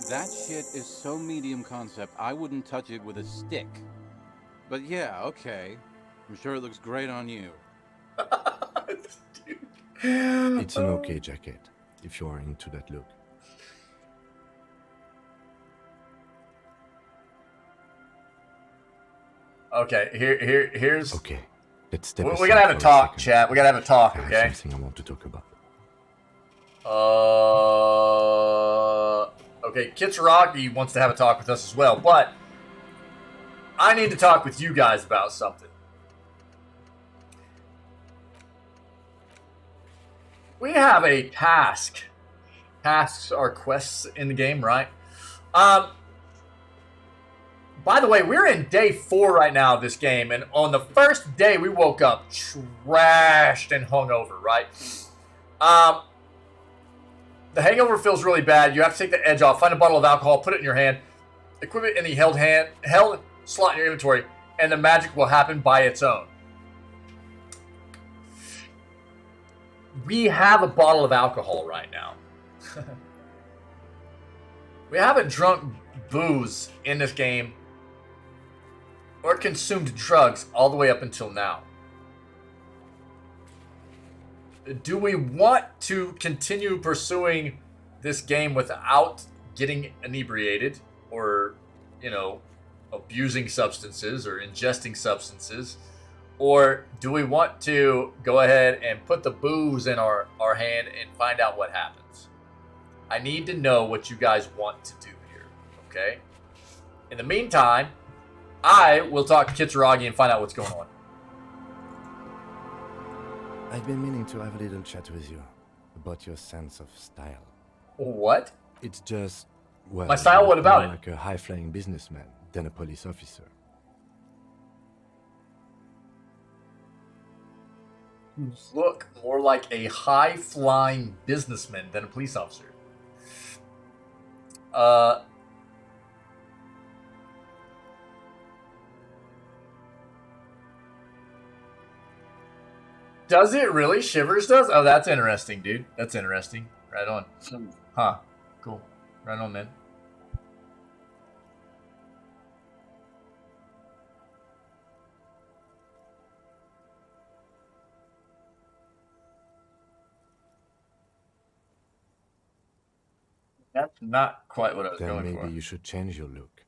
That shit is so medium concept, I wouldn't touch it with a stick. But yeah, okay. I'm sure it looks great on you. It's an okay jacket, if you are into that look. Okay, here's... Okay, let's step We aside gotta have a for talk, second. chat. We gotta have a talk, I have okay? something I want to talk about. Okay, Kitsuragi wants to have a talk with us as well, but I need to talk with you guys about something. We have a task. Tasks are quests in the game, right? By the way, we're in day 4 right now of this game, and on the first day we woke up trashed and hungover, right? The hangover feels really bad. You have to take the edge off. Find a bottle of alcohol, put it in your hand, equip it in the held slot in your inventory, and the magic will happen by its own. We have a bottle of alcohol right now. We haven't drunk booze in this game or consumed drugs all the way up until now. Do we want to continue pursuing this game without getting inebriated or, you know, abusing substances or ingesting substances? Or do we want to go ahead and put the booze in our hand and find out what happens? I need to know what you guys want to do here, okay? In the meantime, I will talk to Kitsuragi and find out what's going on. I've been meaning to have a little chat with you about your sense of style. What? It's just, well, My style? What about more like a high-flying businessman than a police officer. Look more like a high-flying businessman than a police officer. Does it really? Shivers does? Oh, that's interesting, dude. That's interesting. Right on. Huh. Cool. Right on, man. That's not quite what I was Then going maybe for. you should change your look.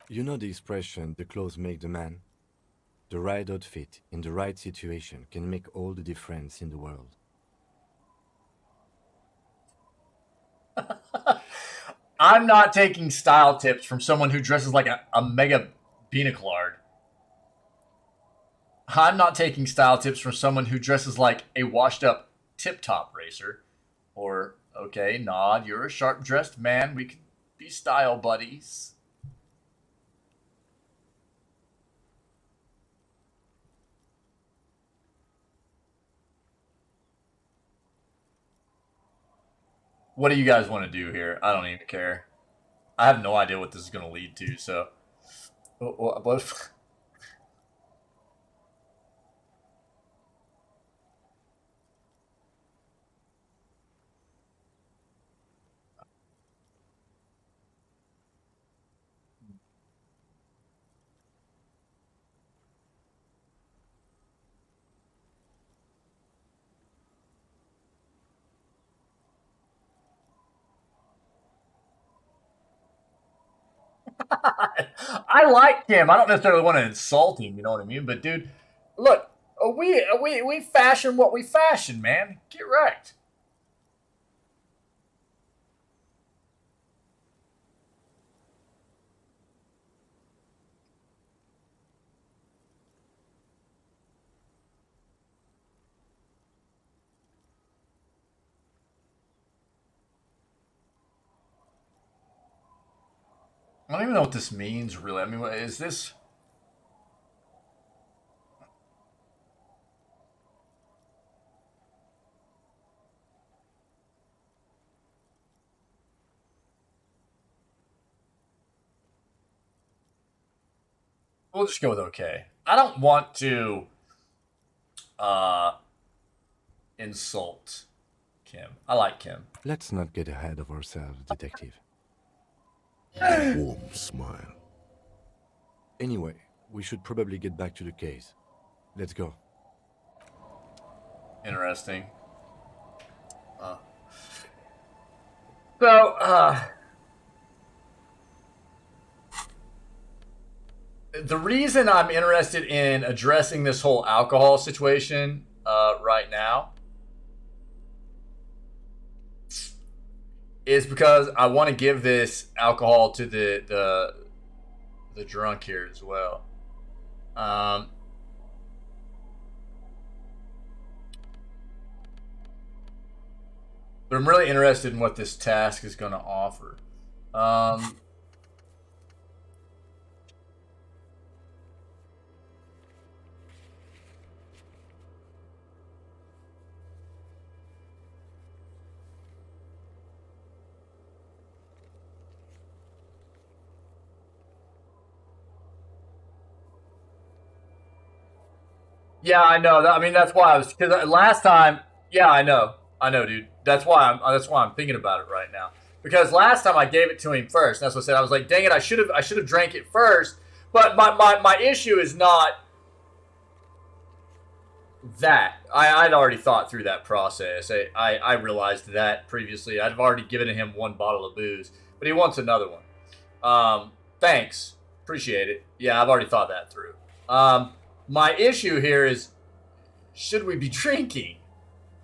You know the expression, the clothes make the man? The right outfit in the right situation can make all the difference in the world. I'm not taking style tips from someone who dresses like a mega binaclard. I'm not taking style tips from someone who dresses like a washed-up tip-top racer. Or, okay, Nod, you're a sharp-dressed man. We could be style buddies. What do you guys want to do here? I don't even care. I have no idea what this is going to lead to, so... What? I like Kim. I don't necessarily want to insult him, you know what I mean? But dude, look, we fashion what we fashion, man. Get wrecked. I don't even know what this means, really. I mean, what is this? We'll just go with okay. I don't want to insult Kim. I like Kim. Let's not get ahead of ourselves, detective. A warm smile. Anyway, we should probably get back to the case. Let's go. Interesting. So, the reason I'm interested in addressing this whole alcohol situation right now is because I want to give this alcohol to the drunk here as well. But I'm really interested in what this task is going to offer. Yeah, I know. I mean, that's why I was, because last time. Yeah, I know, dude. That's why I'm thinking about it right now. Because last time I gave it to him first. That's what I said. I was like, dang it, I should have drank it first. But my issue is not that. I'd already thought through that process. I realized that previously. I'd already given him one bottle of booze, but he wants another one. Thanks, appreciate it. Yeah, I've already thought that through. My issue here is, should we be drinking?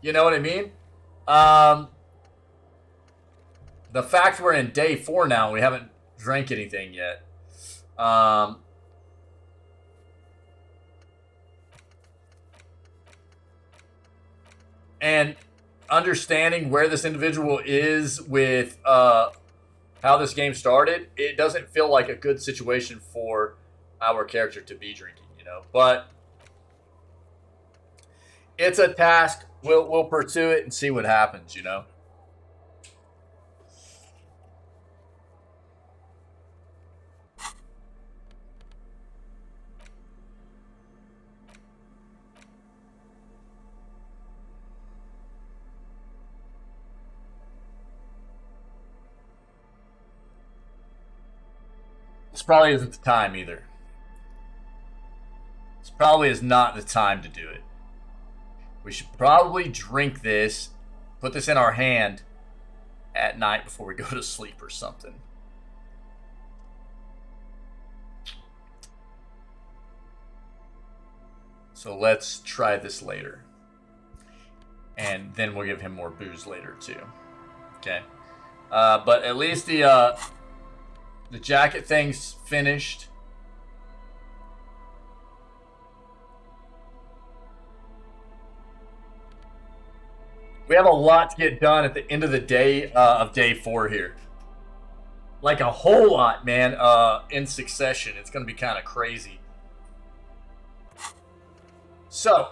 You know what I mean? The fact we're in day 4 now and we haven't drank anything yet. And understanding where this individual is with how this game started, it doesn't feel like a good situation for our character to be drinking, you know. But it's a task. We'll pursue it and see what happens, you know. This probably isn't the time either. This probably is not the time to do it. We should probably drink this, put this in our hand at night before we go to sleep or something. So let's try this later. And then we'll give him more booze later too. Okay. But at least the jacket thing's finished. We have a lot to get done at the end of the day of day 4 here. Like a whole lot, man, in succession. It's going to be kind of crazy. So.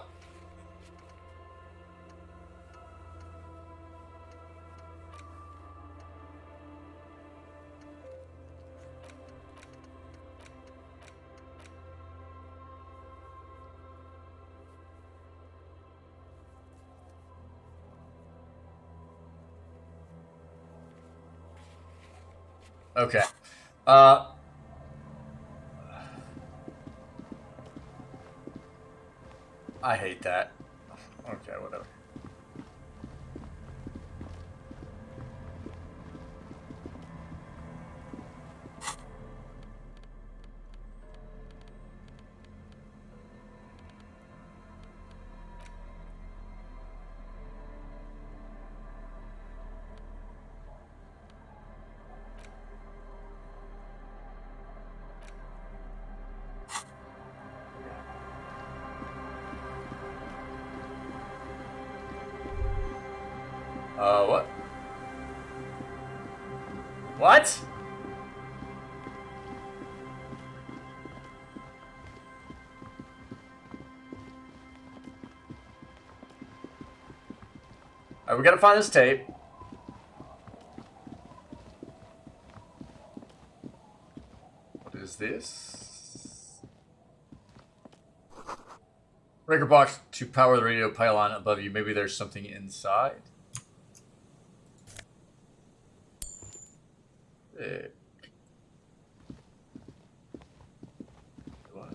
Okay. I hate that. Okay, whatever. What? What? Alright, we gotta find this tape. What is this? Breaker box to power the radio pylon above you. Maybe there's something inside. What?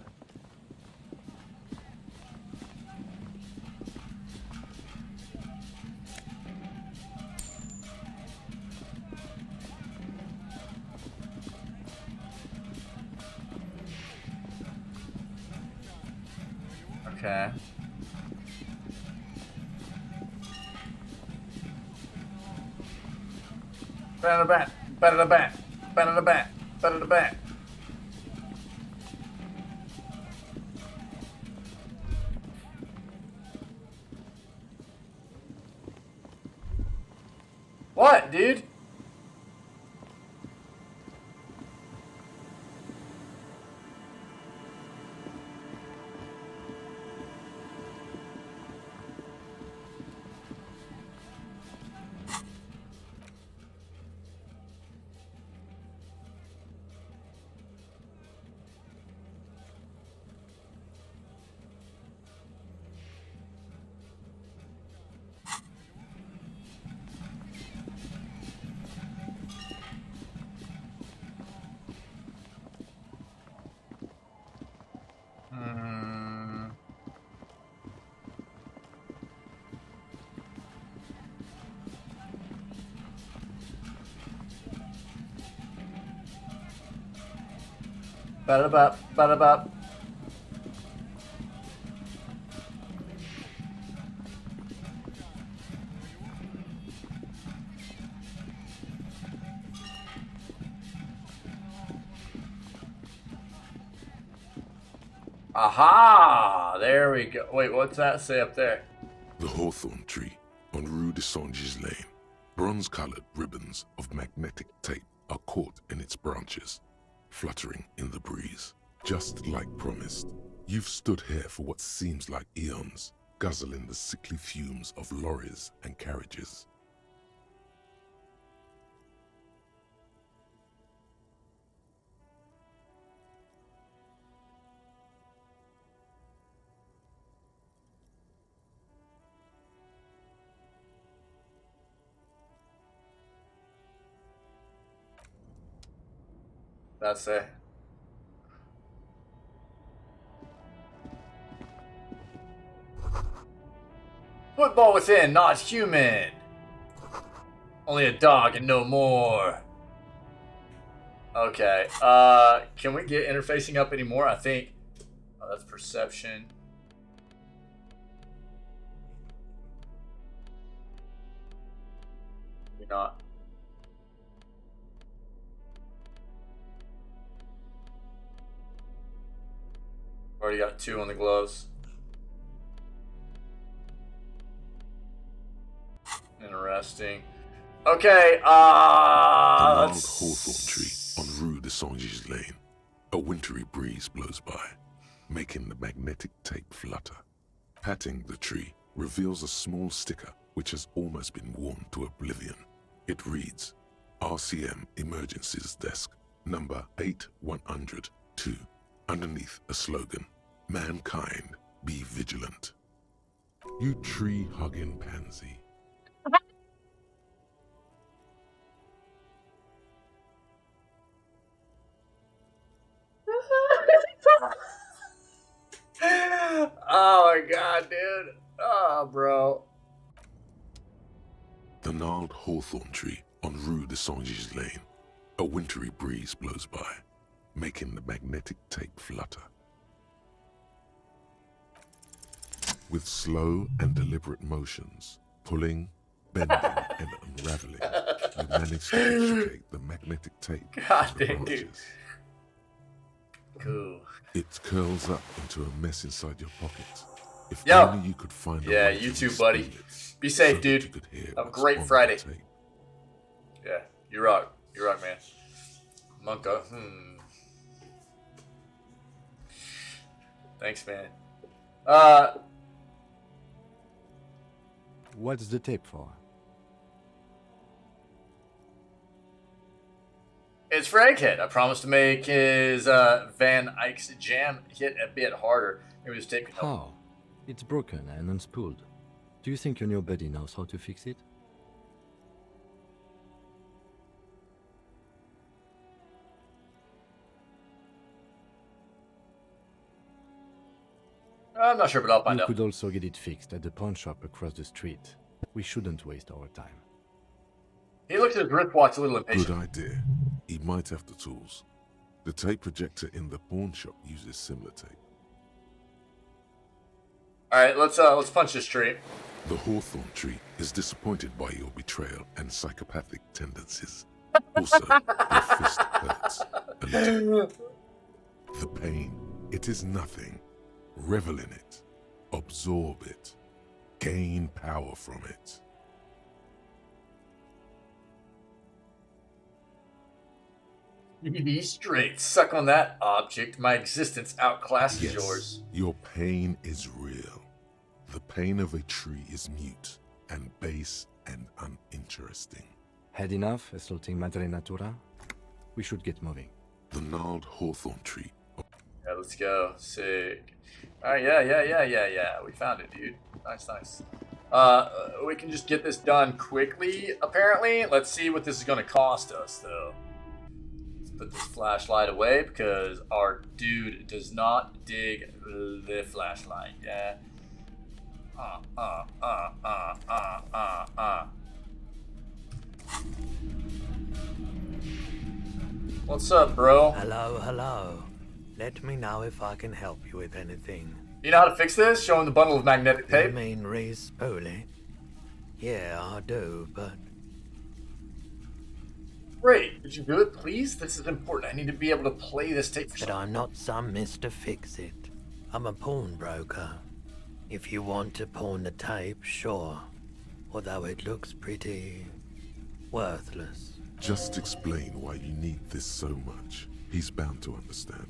Okay. Better bat, better the bat, better the bat, better the bat. What, dude? Ba-da-bop, ba-da-bop. Aha! There we go. Wait, what's that say up there? The hawthorn tree on Rue de Saint-Gilles Lane. Bronze-colored ribbons of magnetic tape are caught in its branches, fluttering in the breeze. Just like promised, you've stood here for what seems like eons, guzzling the sickly fumes of lorries and carriages. That's it. Football within, not human. Only a dog and no more. Okay. Can we get interfacing up anymore? I think. Oh, that's perception. Maybe not. Already got 2 on the gloves. Interesting. Okay, The gnarled let's... hawthorn tree on Rue de Saint-Gilles Lane. A wintry breeze blows by, making the magnetic tape flutter. Patting the tree reveals a small sticker which has almost been worn to oblivion. It reads, RCM Emergencies Desk, number 8102. Underneath a slogan, mankind, be vigilant. You tree-hugging pansy. Oh my god, dude. Oh, bro. The gnarled hawthorn tree on Rue de Saint-Gilles Lane. A wintry breeze blows by, making the magnetic tape flutter. With slow and deliberate motions, pulling, bending, and unraveling, you manage to extricate the magnetic tape God from the dang, dude. branches. Cool. It curls up into a mess inside your pocket. If Yo. only you could find a Yeah, way to you too, unspool buddy. it. Be safe, dude. Have a great Friday. Yeah, you rock. You rock, man. Monka. Thanks, man. What's the tape for? It's for Egghead. I promised to make his Van Eyck's jam hit a bit harder. Maybe this tape can help. How? It's broken and unspooled. Do you think your new buddy knows how to fix it? I'm not sure, but I'll find out. You could also get it fixed at the pawn shop across the street. We shouldn't waste our time. He looked at his wristwatch a little impatient. Good idea. He might have the tools. The tape projector in the pawn shop uses similar tape. Alright, let's punch this tree. The hawthorn tree is disappointed by your betrayal and psychopathic tendencies. Also, your fist hurts a little. The pain, it is nothing. Revel in it. Absorb it. Gain power from it. Be straight. Suck on that object. My existence outclasses yours. Your pain is real. The pain of a tree is mute and base and uninteresting. Had enough assaulting Madre Natura? We should get moving. The gnarled hawthorn tree. Yeah, let's go. Sick. Alright, yeah. We found it, dude. Nice. We can just get this done quickly, apparently. Let's see what this is going to cost us, though. Let's put this flashlight away because our dude does not dig the flashlight. Yeah. What's up, bro? Hello. Let me know if I can help you with anything. You know how to fix this? Show him the bundle of magnetic tape. You mean re-spool it? Yeah, I do, but... Great. Could you do it, please? This is important. I need to be able to play this tape for But I'm not some Mr. Fix-It. I'm a pawnbroker. If you want to pawn the tape, sure. Although it looks pretty... worthless. Just explain why you need this so much. He's bound to understand.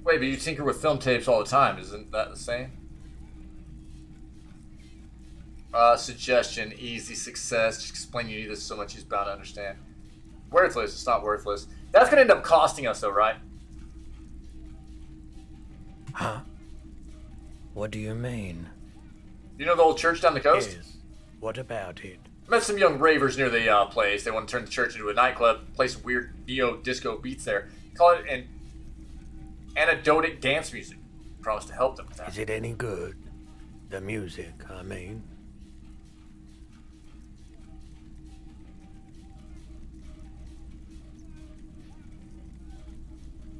Wait, but you tinker with film tapes all the time. Isn't that the same? Suggestion. Easy success. Just explain you need this so much he's bound to understand. Worthless. It's not worthless. That's going to end up costing us, though, right? Huh? What do you mean? You know the old church down the coast? Yes. What about it? Met some young ravers near the place. They want to turn the church into a nightclub, play some weird neo-disco beats there. Call it an anecdotic dance music. Promise to help them with that. Is it any good? The music, I mean.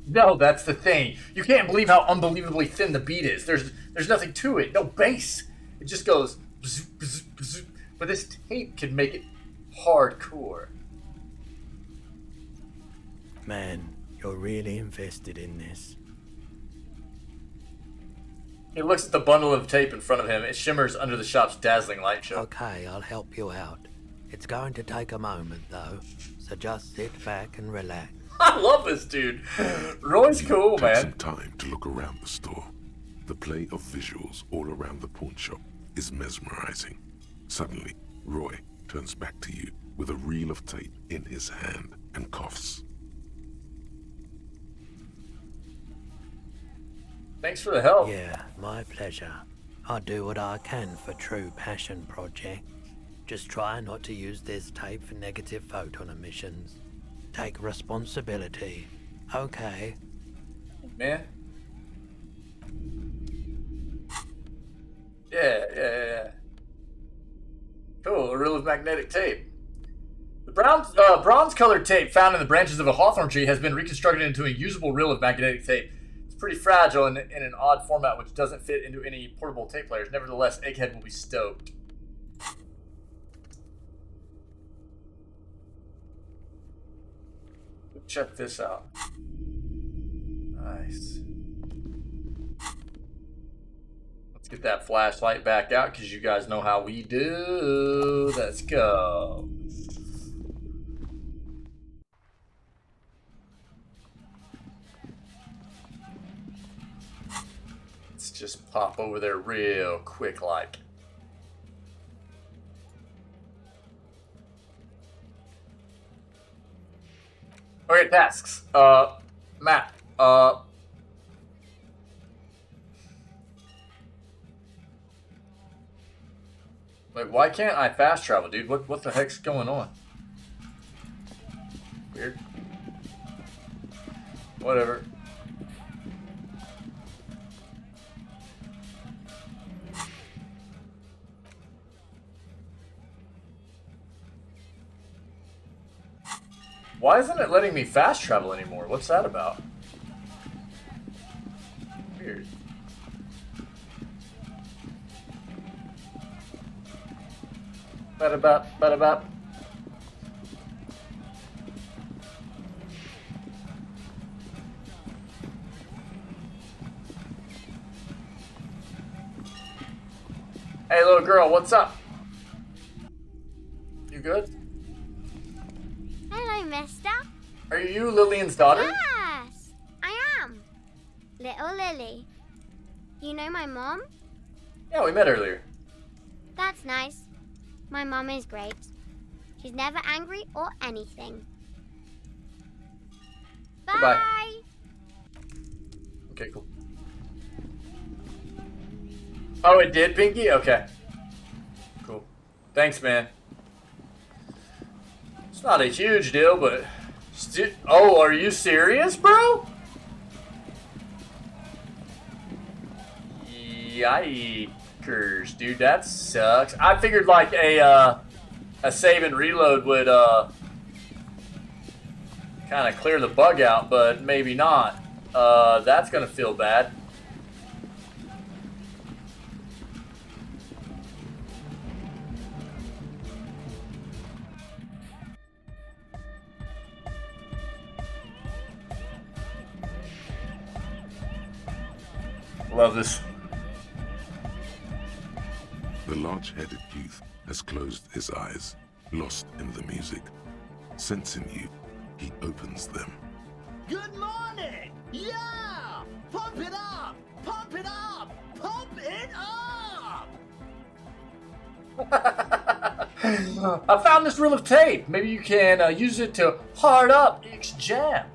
No, that's the thing. You can't believe how unbelievably thin the beat is. There's nothing to it. No bass. It just goes bzz, bzz, bzz. But this tape can make it hardcore. Man, you're really invested in this. He looks at the bundle of tape in front of him. It shimmers under the shop's dazzling light show. Okay, I'll help you out. It's going to take a moment, though, so just sit back and relax. I love this dude. Roy's cool, Take some man. time to look around the store. The play of visuals all around the pawn shop is mesmerizing. Suddenly, Roy turns back to you with a reel of tape in his hand and coughs. Thanks for the help. Yeah, my pleasure. I do what I can for True Passion Project. Just try not to use this tape for negative photon emissions. Take responsibility. Okay. Man. Yeah. Cool, a reel of magnetic tape. The bronze-colored tape found in the branches of a hawthorn tree has been reconstructed into a usable reel of magnetic tape. It's pretty fragile in an odd format which doesn't fit into any portable tape players. Nevertheless, Egghead will be stoked. check this out. Nice. Let's get that flashlight back out because you guys know how we do. Let's go. Let's just pop over there real quick like. Okay, tasks. Map. Wait, why can't I fast travel, dude? What the heck's going on? Weird. Whatever. Why isn't it letting me fast travel anymore? What's that about? Weird. Ba-da-bop, ba-da-bop. Hey, little girl, what's up? You good? Hello, mister. Are you Lillian's daughter? Yes, I am. Little Lily. You know my mom? Yeah, we met earlier. That's nice. My mom is great. She's never angry or anything. Bye. Goodbye. Okay, cool. Oh, it did, Pinky? Okay. Cool. Thanks, man. It's not a huge deal, but... Oh, are you serious, bro? Yikers, dude, that sucks. I figured like a save and reload would kind of clear the bug out, but maybe not. That's gonna feel bad. Love this. The large-headed youth has closed his eyes, lost in the music. Sensing you, he opens them. Good morning! Yeah! Pump it up! Pump it up! Pump it up! I found this reel of tape. Maybe you can use it to hard up each jam.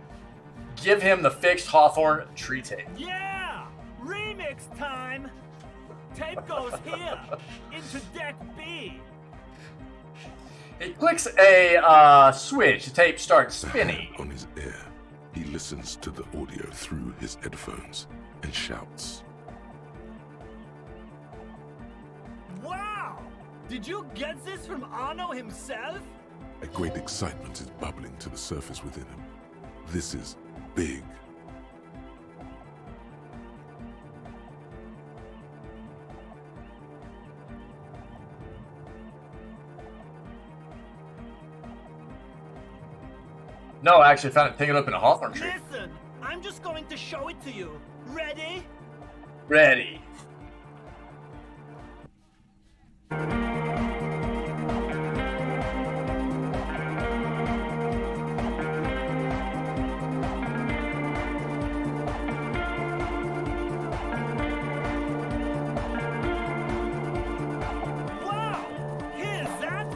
Give him the fixed Hawthorne tree tape. Yeah! Remix time! Tape goes here, into deck B. He clicks a switch. The tape starts spinning. On his ear, he listens to the audio through his headphones and shouts. Wow! Did you get this from Arno himself? A great excitement is bubbling to the surface within him. This is big. No, I actually found it taken up in a hawthorn tree. Listen, I'm just going to show it to you. Ready? Ready. Wow! Here's that!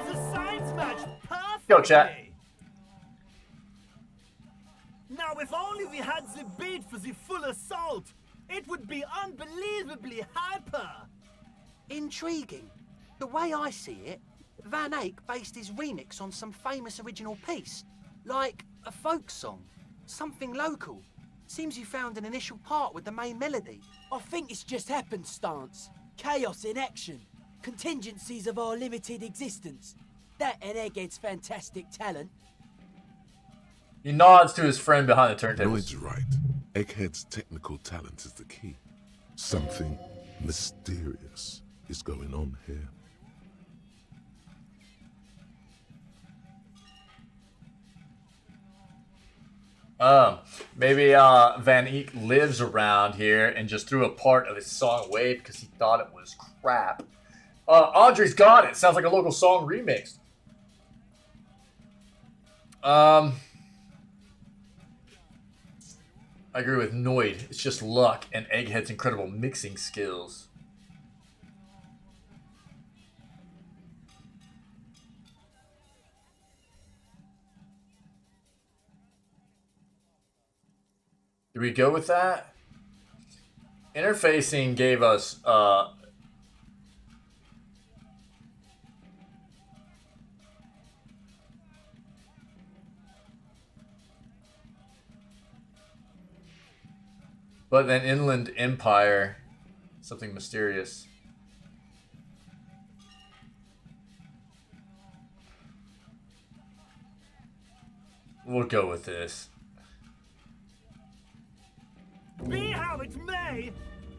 The signs match perfectly! Go, chat. Now, if only we had the beat for the full assault, it would be unbelievably hyper. Intriguing. The way I see it, Van Eyck based his remix on some famous original piece, like a folk song, something local. Seems you found an initial part with the main melody. I think it's just happenstance. Chaos in action. Contingencies of our limited existence. That and Egghead's fantastic talent. He nods to his friend behind the turntables. Lloyd's right. Egghead's technical talent is the key. Something mysterious is going on here. Maybe Van Eyck lives around here and just threw a part of his song away because he thought it was crap. Audrey's got it. Sounds like a local song remix. I agree with Noid. It's just luck and Egghead's incredible mixing skills. Do we go with that? Interfacing gave us but then Inland Empire, something mysterious. We'll go with this. Be how it may,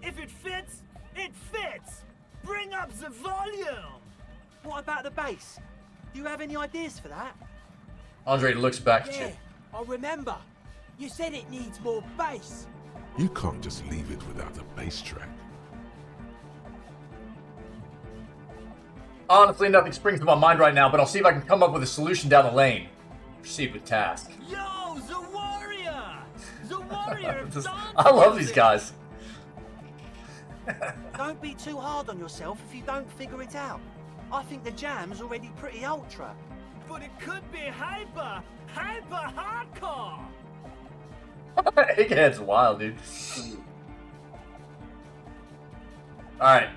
if it fits, it fits. Bring up the volume. What about the bass? Do you have any ideas for that? Andre looks back at you. I remember. You said it needs more bass. You can't just leave it without a bass track. Honestly, nothing springs to my mind right now, but I'll see if I can come up with a solution down the lane. Proceed with task. Yo, the warrior! The warrior! I love these guys. Don't be too hard on yourself if you don't figure it out. I think the jam's already pretty ultra. But it could be hyper hardcore! Egghead's wild, dude. Alright.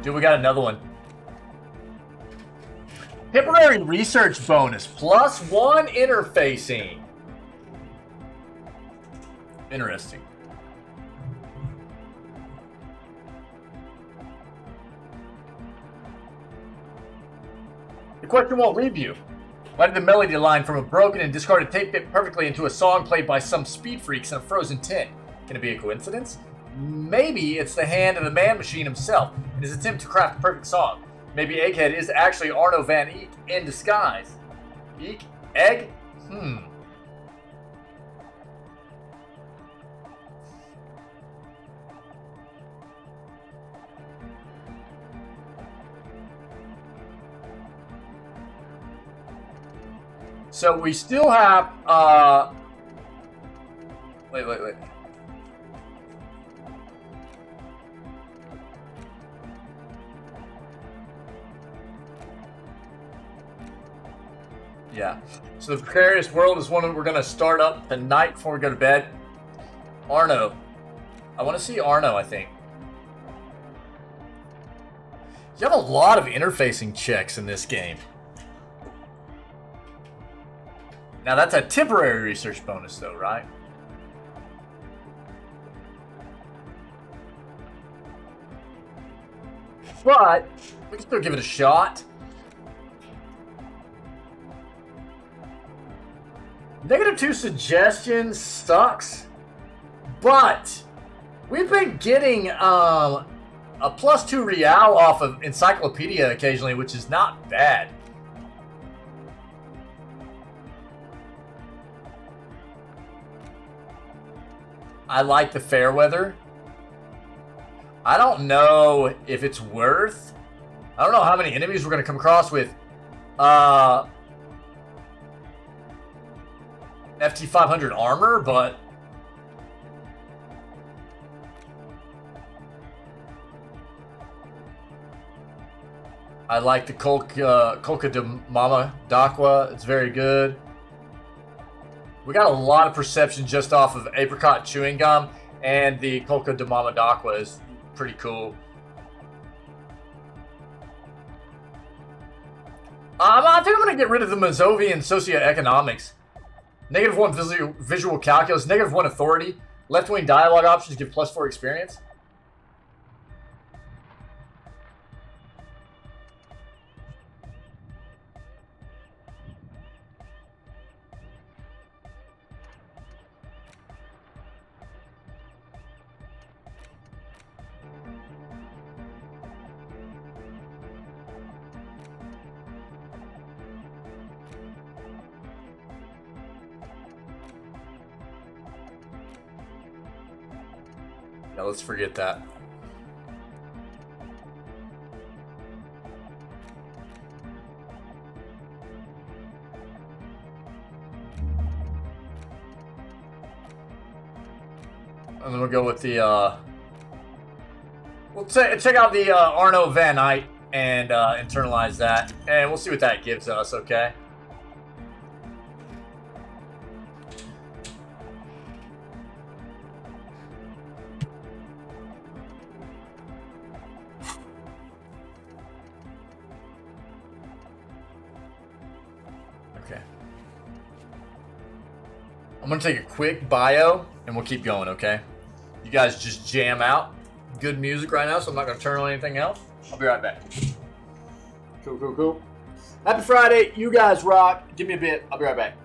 Dude, we got another one. Temporary research bonus. +1 interfacing. Interesting. The question won't leave you. Why did the melody line from a broken and discarded tape fit perfectly into a song played by some speed freaks in a frozen tin? Can it be a coincidence? Maybe it's the hand of the man machine himself in his attempt to craft a perfect song. Maybe Egghead is actually Arno van Eyck in disguise. Eek? Egg? So we still have, wait. Yeah. So the Precarious World is one that we're going to start up tonight before we go to bed. Arno. I want to see Arno, I think. You have a lot of interfacing checks in this game. Now that's a temporary research bonus though, right? But we can still give it a shot. -2 suggestions sucks, but we've been getting a +2 real off of Encyclopedia occasionally, which is not bad. I like the fair weather. I don't know if it's worth. I don't know how many enemies we're going to come across with FT 500 armor, but I like the Colca de Mama Dakwa. It's very good. We got a lot of perception just off of apricot chewing gum, and the Colca de Mama Dakwa is pretty cool. I think I'm going to get rid of the Mazovian socioeconomics. -1 visual calculus, -1 authority. Left-wing dialogue options give +4 experience. Yeah, let's forget that. And then we'll go with the, we'll check out the Arno Van Eyck and internalize that. And we'll see what that gives us, okay? Okay. I'm gonna take a quick bio and we'll keep going, okay? You guys just jam out. Good music right now, so I'm not gonna turn on anything else. I'll be right back. Cool, cool, cool. Happy Friday. You guys rock. Give me a bit. I'll be right back.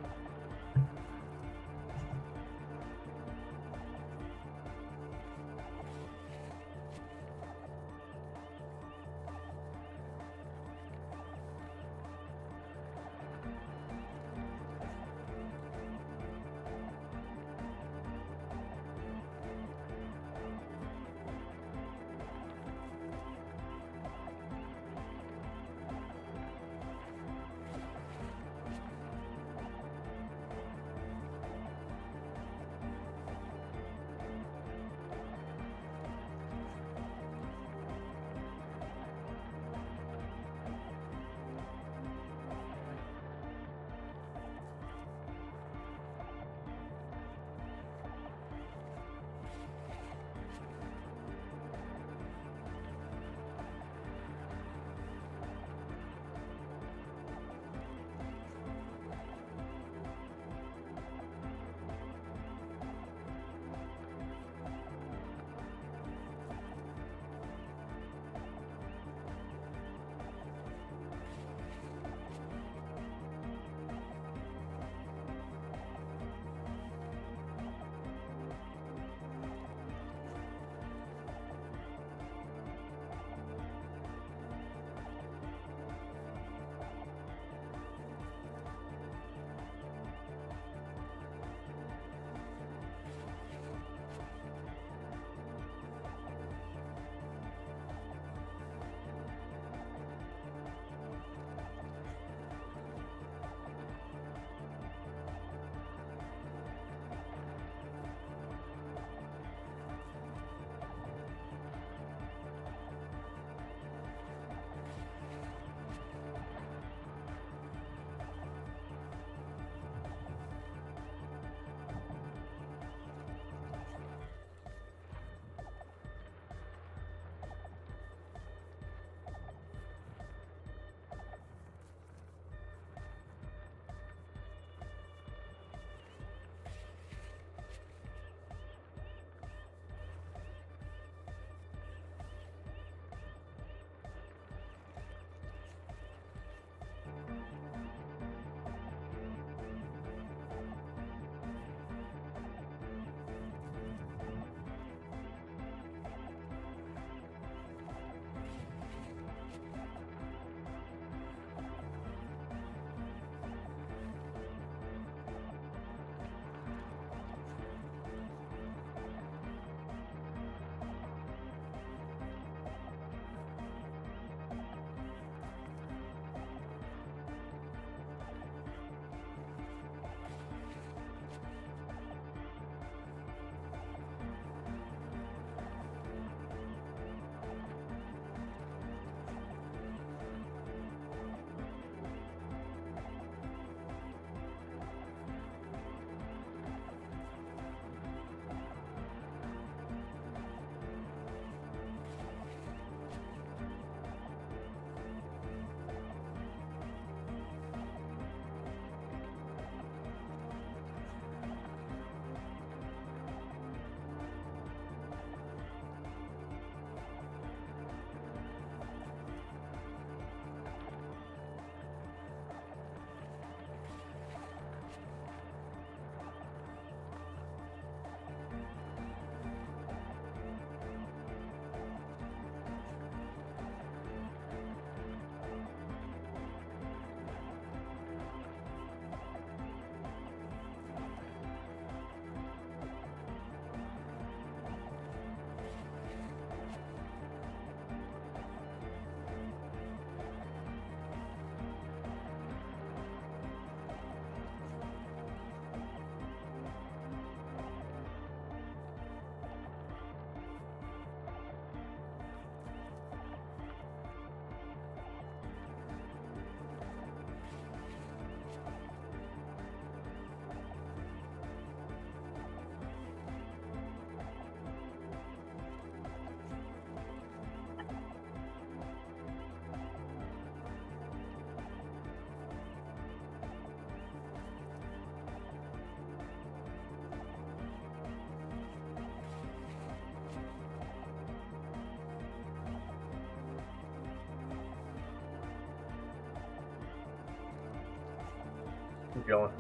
Keep going.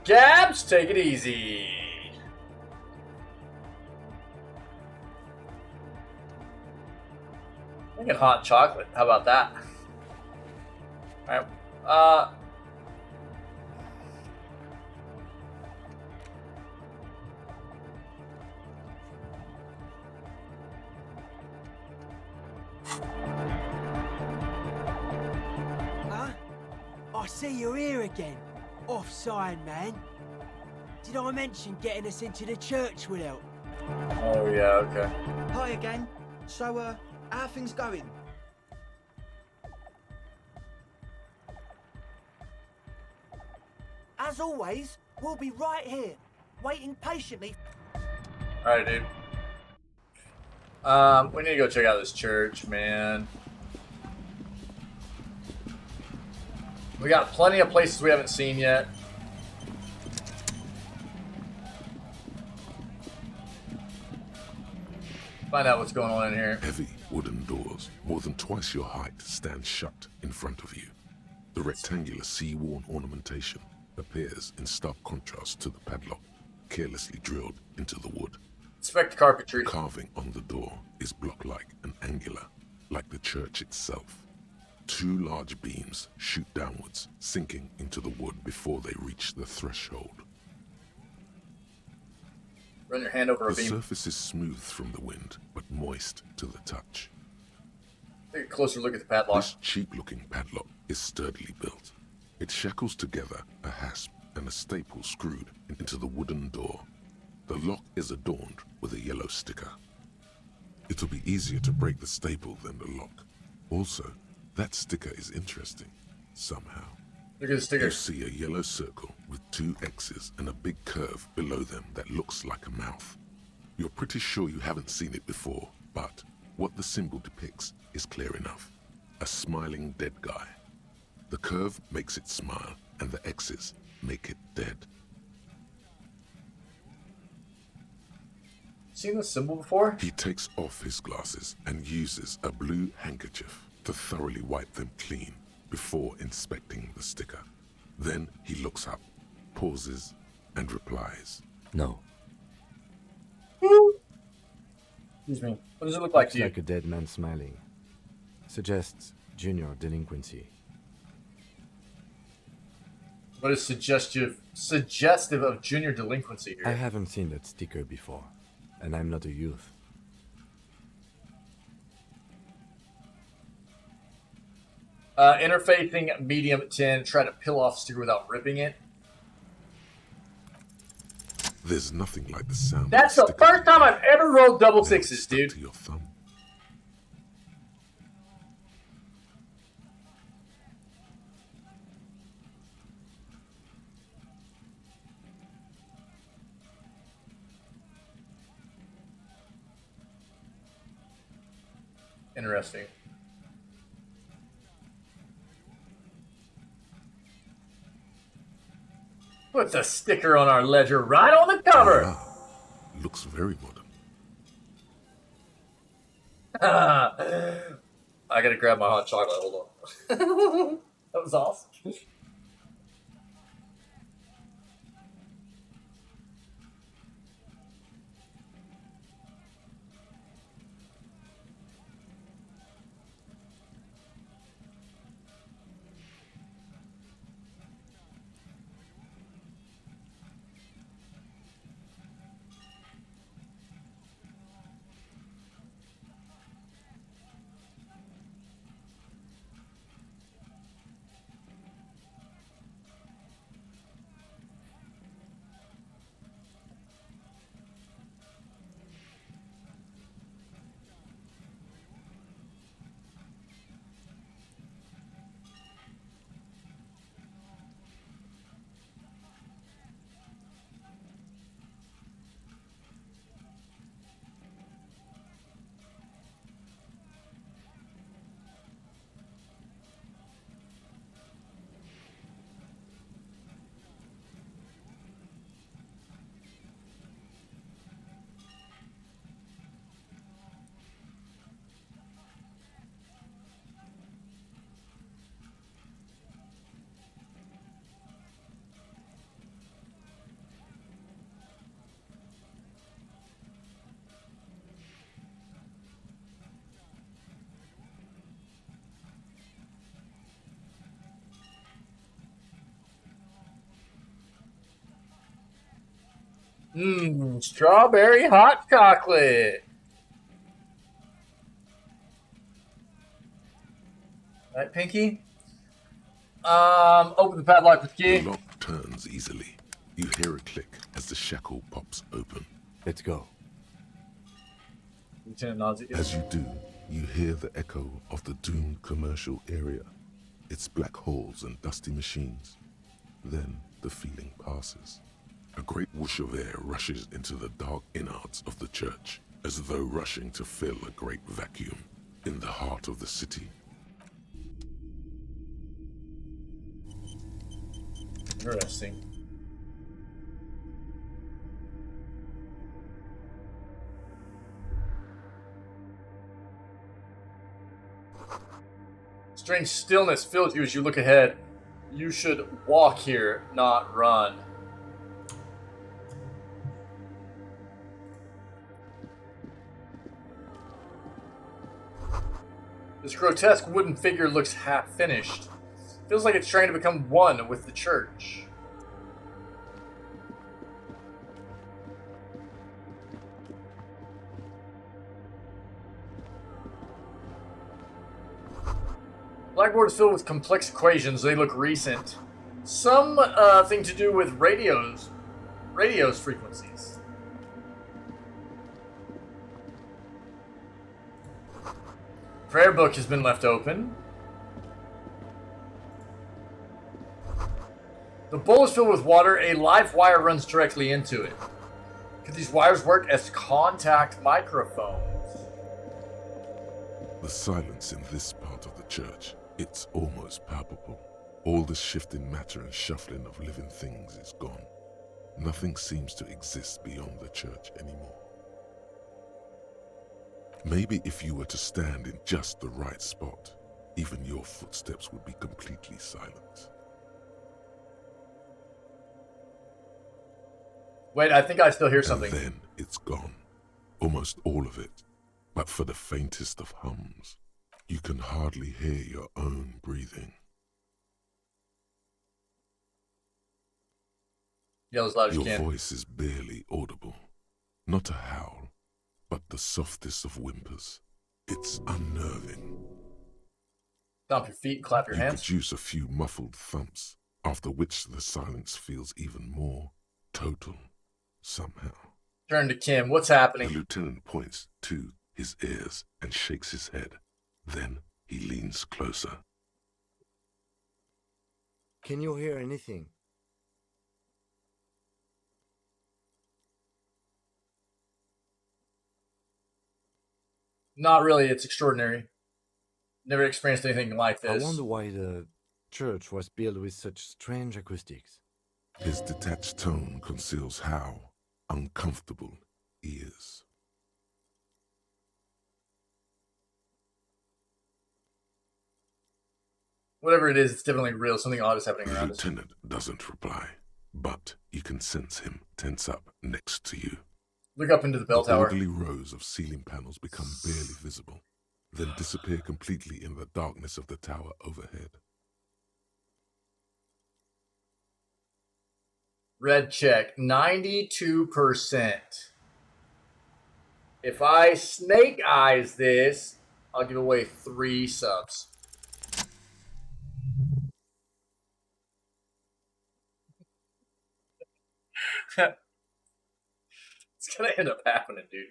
Gabs, take it easy. I get hot chocolate. How about that? Alright. Huh? I see you're here again. Offside, man. Did I mention getting us into the church would help? Oh, yeah, okay. Hi again. So, how are things going? As always, we'll be right here, waiting patiently. Alright, dude. We need to go check out this church, man. We got plenty of places we haven't seen yet. Find out what's going on in here. Heavy wooden doors, more than twice your height, stand shut in front of you. The rectangular sea-worn ornamentation appears in stark contrast to the padlock, carelessly drilled into the wood. Inspect carpentry. Carving on the door is block-like and angular, like the church itself. Two large beams shoot downwards, sinking into the wood before they reach the threshold. Run your hand over a The beam. surface is smooth from the wind, but moist to the touch. Take a closer look at the padlock. This cheap-looking padlock is sturdily built. It shackles together a hasp and a staple screwed into the wooden door. The lock is adorned with a yellow sticker. It'll be easier to break the staple than the lock. Also, that sticker is interesting, somehow. Look at the sticker. You see a yellow circle with two X's and a big curve below them that looks like a mouth. You're pretty sure you haven't seen it before, but what the symbol depicts is clear enough. A smiling dead guy. The curve makes it smile, and the X's make it dead. Seen this symbol before? He takes off his glasses and uses a blue handkerchief to thoroughly wipe them clean before inspecting the sticker. Then he looks up, pauses, and replies. No. Excuse me. What does it look like to you? Looks like a dead man smiling. Suggests junior delinquency. What is suggestive of junior delinquency here? I haven't seen that sticker before, and I'm not a youth. Interfacing medium 10. Try to peel off sticker without ripping it. There's nothing like the sound. That's the first time I've ever rolled double sixes, dude. To your thumb. Interesting. Put the sticker on our ledger right on the cover. Wow. Looks very modern. I gotta grab my hot chocolate. Hold on. That was awesome. Strawberry hot chocolate. Right, Pinky? Open the padlock with key. The lock turns easily. You hear a click as the shackle pops open. Let's go. Lieutenant nods. As you do, you hear the echo of the doomed commercial area. Its black holes and dusty machines. Then the feeling passes. A great whoosh of air rushes into the dark innards of the church, as though rushing to fill a great vacuum in the heart of the city. Interesting. Strange stillness fills you as you look ahead. You should walk here, not run. This grotesque wooden figure looks half-finished. Feels like it's trying to become one with the church. Blackboard is filled with complex equations. They look recent. Some thing to do with radio's frequencies. Prayer book has been left open. The bowl is filled with water. A live wire runs directly into it. Could these wires work as contact microphones? The silence in this part of the church, it's almost palpable. All the shifting matter and shuffling of living things is gone. Nothing seems to exist beyond the church anymore. Maybe if you were to stand in just the right spot, even your footsteps would be completely silent. Wait, I think I still hear something. And then it's gone. Almost all of it. But for the faintest of hums, you can hardly hear your own breathing. Yell as loud as you Your can. voice is barely audible. Not a howl, but the softest of whimpers. It's unnerving. Stomp your feet, clap your hands. You produce a few muffled thumps, after which the silence feels even more total, somehow. Turn to Kim. What's happening? The lieutenant points to his ears and shakes his head. Then he leans closer. Can you hear anything? Not really. It's extraordinary. Never experienced anything like this. I wonder why the church was built with such strange acoustics. His detached tone conceals how uncomfortable he is. Whatever it is, it's definitely real. Something odd is happening around us. The lieutenant doesn't reply, but you can sense him tense up next to you. Look up into the bell tower. Orderly rows of ceiling panels become barely visible, then disappear completely in the darkness of the tower overhead. Red check, 92%. If I snake eyes this, I'll give away 3 subs. It's gonna end up happening, dude.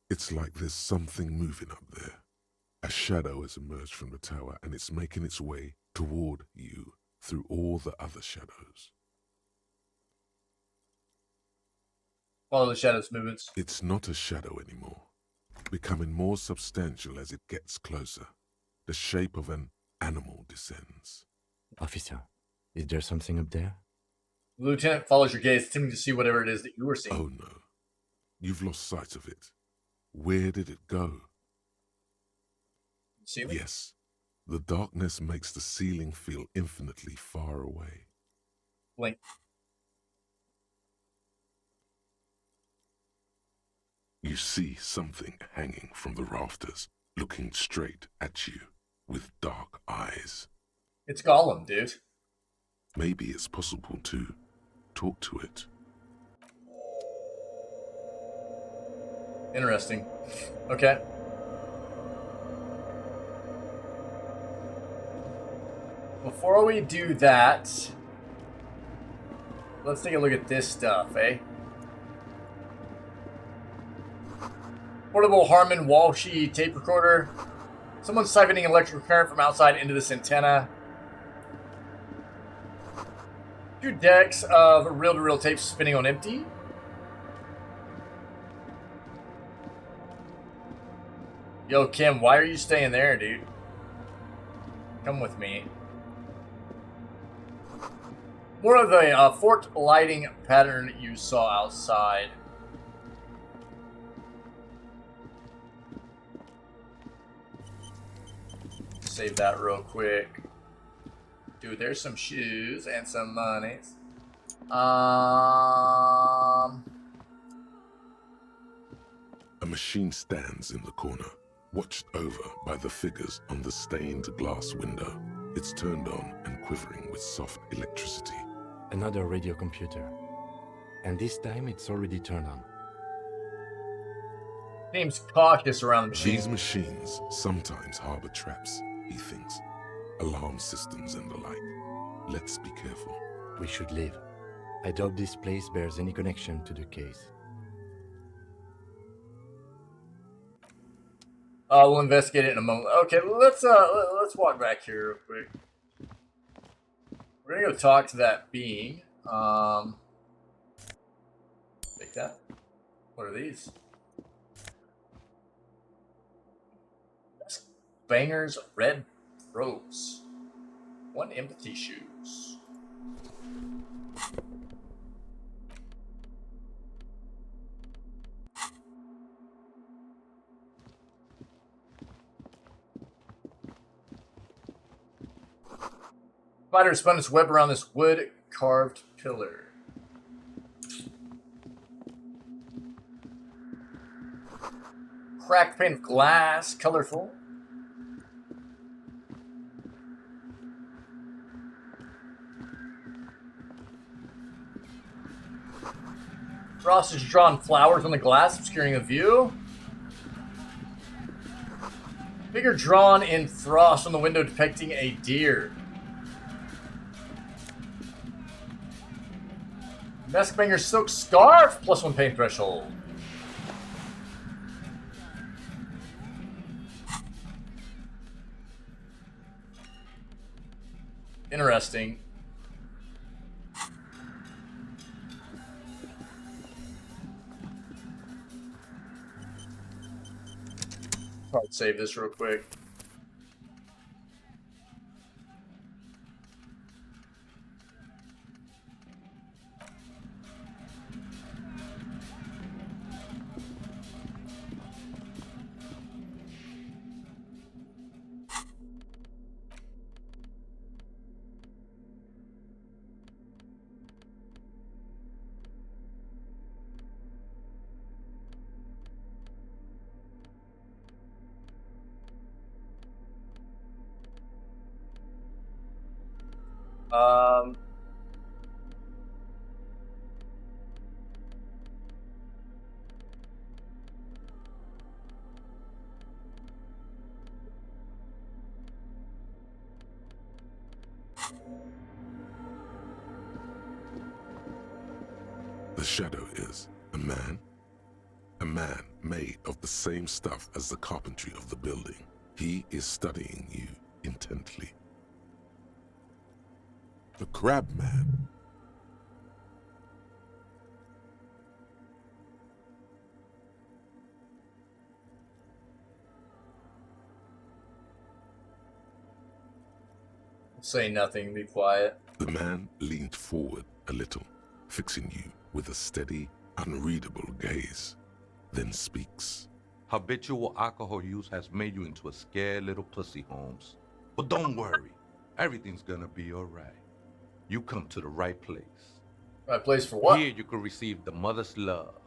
It's like there's something moving up there. A shadow has emerged from the tower and it's making its way toward you through all the other shadows. Follow the shadow's movements. It's not a shadow anymore, becoming more substantial as it gets closer. The shape of an animal descends. Officer, is there something up there? The lieutenant follows your gaze, attempting to see whatever it is that you were seeing. Oh no, you've lost sight of it. Where did it go? Ceiling? Yes, the darkness makes the ceiling feel infinitely far away. Blink. You see something hanging from the rafters, looking straight at you with dark eyes. It's Gollum, dude. Maybe it's possible to talk to it. Interesting. Okay. Before we do that, let's take a look at this stuff, eh? Portable Harman Walshy tape recorder. Someone's siphoning electrical current from outside into this antenna. 2 decks of reel-to-reel tapes spinning on empty. Yo, Kim, why are you staying there, dude? Come with me. More of the forked lighting pattern you saw outside. Save that real quick. Dude, there's some shoes and some monies. A machine stands in the corner, watched over by the figures on the stained glass window. It's turned on and quivering with soft electricity. Another radio computer. And this time it's already turned on. Seems cautious around the machine. These machines sometimes harbor traps, he thinks. Alarm systems and the like. Let's be careful. We should leave. I doubt this place bears any connection to the case. We'll investigate it in a moment. Okay, let's walk back here real quick. We're gonna go talk to that being. Take that. What are these? Bangers red rose. 1 empathy shoes. Spider spun its web around this wood carved pillar. Cracked pane of glass, colorful. Frost has drawn flowers on the glass, obscuring the view. Figure drawn in frost on the window depicting a deer. Maskbanger silk scarf, +1 pain threshold. Interesting. Probably save this real quick. The shadow is a man made of the same stuff as the carpentry of the building. He is studying you intently. The crab man. Say nothing, be quiet. The man leaned forward a little, fixing you with a steady, unreadable gaze, then speaks. Habitual alcohol use has made you into a scared little pussy, Holmes. But don't worry, everything's gonna be all right. You come to the right place. Right place for what? Here you can receive the mother's love.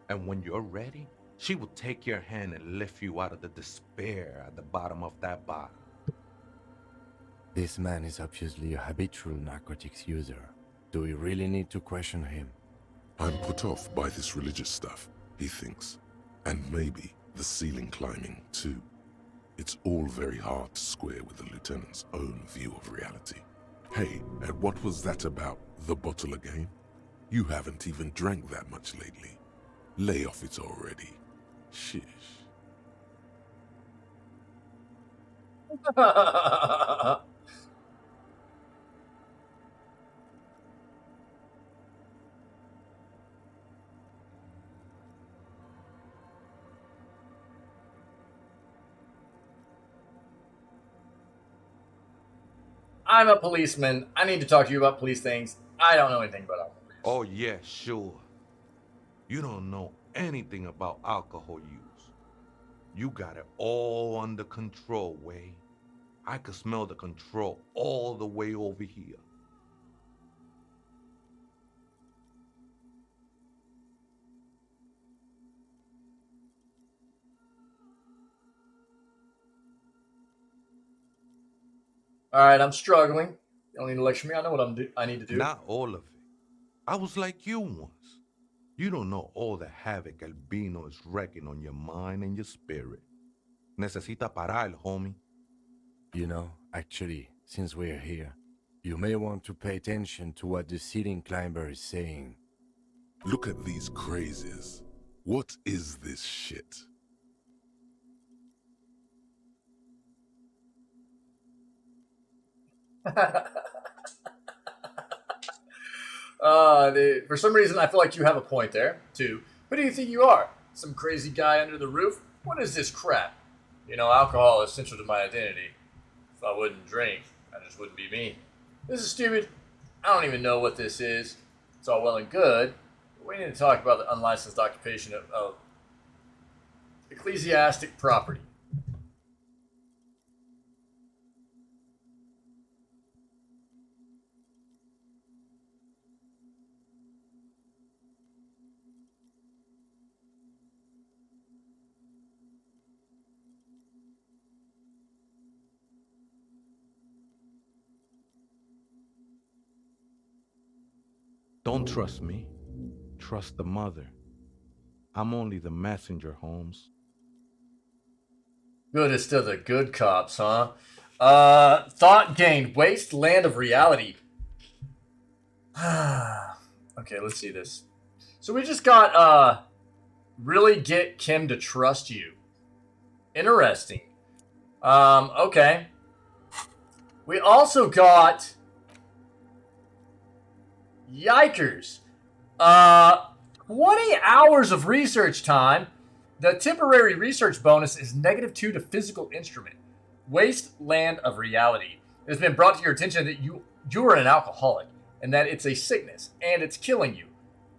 And when you're ready, she will take your hand and lift you out of the despair at the bottom of that bottle. This man is obviously a habitual narcotics user. Do we really need to question him? I'm put off by this religious stuff, he thinks. And maybe the ceiling climbing, too. It's all very hard to square with the lieutenant's own view of reality. Hey, and what was that about, the bottle again? You haven't even drank that much lately. Lay off it already. Shish. I'm a policeman. I need to talk to you about police things. I don't know anything about alcohol. Oh, yeah, sure. You don't know anything about alcohol use. You got it all under control, Wade. I could smell the control all the way over here. All right, I'm struggling. You don't need to lecture me. I know what I need to do. Not all of it. I was like you once. You don't know all the havoc Albino is wrecking on your mind and your spirit. Necesita parar, homie. You know, actually, since we're here, you may want to pay attention to what the ceiling climber is saying. Look at these crazies. What is this shit? Dude, for some reason, I feel like you have a point there, too. Who do you think you are? Some crazy guy under the roof? What is this crap? You know, alcohol is central to my identity. If I wouldn't drink, I just wouldn't be me. This is stupid. I don't even know what this is. It's all well and good, but we need to talk about the unlicensed occupation of ecclesiastic property. Don't trust me. Trust the mother. I'm only the messenger, Holmes. Good is still the good cops, huh? Thought gained. Wasteland of reality. Okay, let's see this. So we just got, really get Kim to trust you. Interesting. Okay. We also got... Yikers. 20 hours of research time. The temporary research bonus is -2 to physical instrument. Wasteland of reality. It has been brought to your attention that you are an alcoholic and that it's a sickness and it's killing you.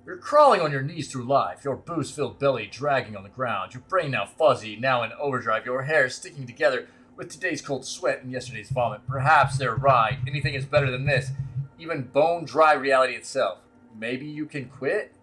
You're crawling on your knees through life, your booze-filled belly dragging on the ground, your brain now fuzzy, now in overdrive, your hair sticking together with today's cold sweat and yesterday's vomit. Perhaps they're right. Anything is better than this. Even bone-dry reality itself. Maybe you can quit?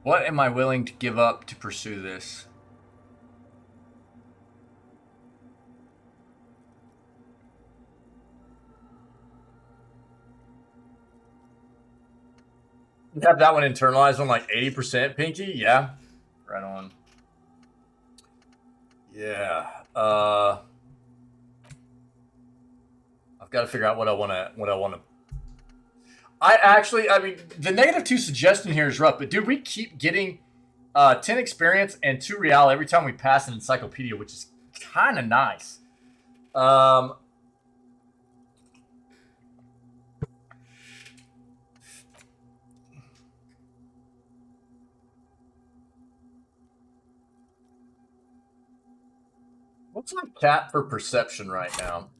What am I willing to give up to pursue this? You have that one internalized on like 80%, Pinky? Yeah. Right on. Yeah. I've got to figure out what I want to. I mean, the -2 suggestion here is rough, but dude, we keep getting 10 experience and 2 real every time we pass an encyclopedia, which is kind of nice. What's my cap for perception right now?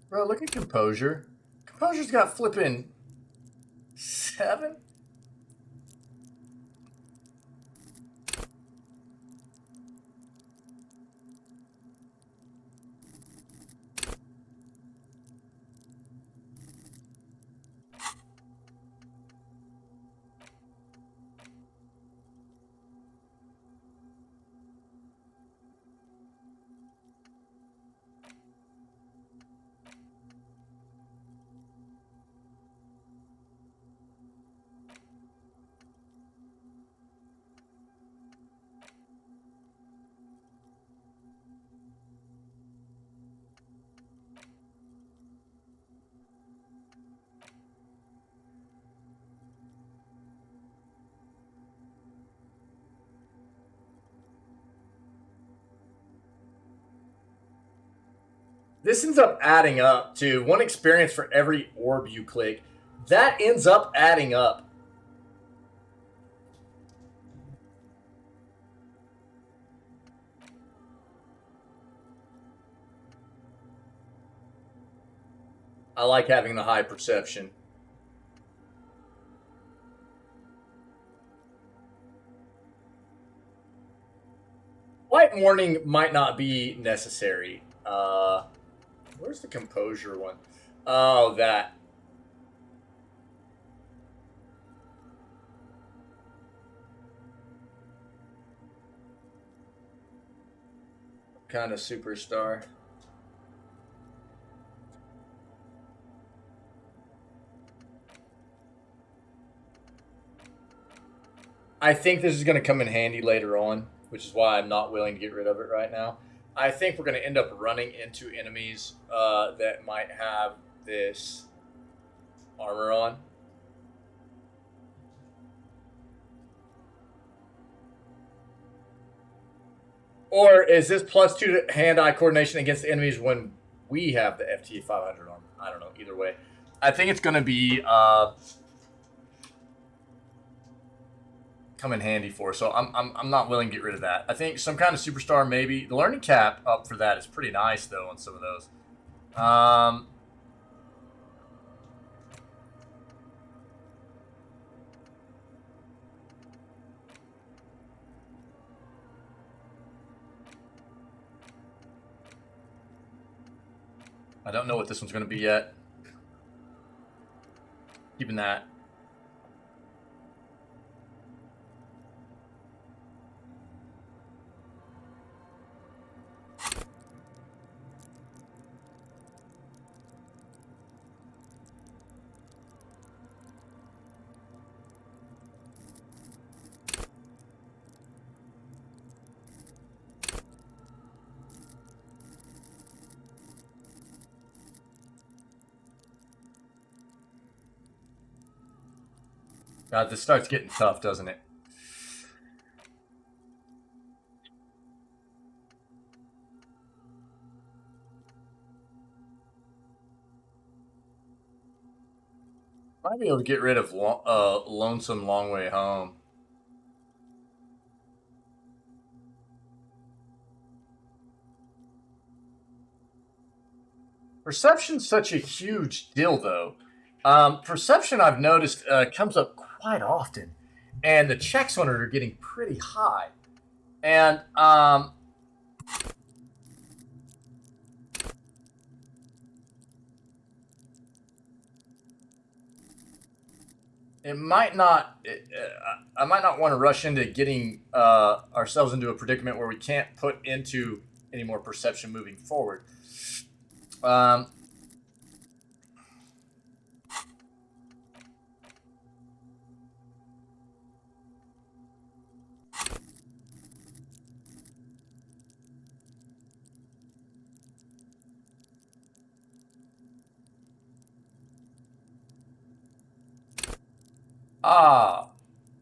Bro, look at composure. Composure's got flipping 7? This ends up adding up to 1 experience for every orb you click. That ends up adding up. I like having the high perception. White warning might not be necessary. Where's the composure one? Oh, that. Kind of superstar. I think this is going to come in handy later on, which is why I'm not willing to get rid of it right now. I think we're going to end up running into enemies that might have this armor on. Or is this +2 to hand-eye coordination against enemies when we have the FT 500 on? I don't know. Either way, I think it's going to be come in handy for. So I'm not willing to get rid of that. I think some kind of superstar maybe. The learning cap up for that is pretty nice though on some of those. I don't know what this one's going to be yet. Keeping that. God, this starts getting tough, doesn't it? Might be able to get rid of Lonesome Long Way Home. Perception's such a huge deal, though. Perception, I've noticed, comes up quite often, and the checks on it are getting pretty high. And it might not. I might not want to rush into getting ourselves into a predicament where we can't put into any more perception moving forward.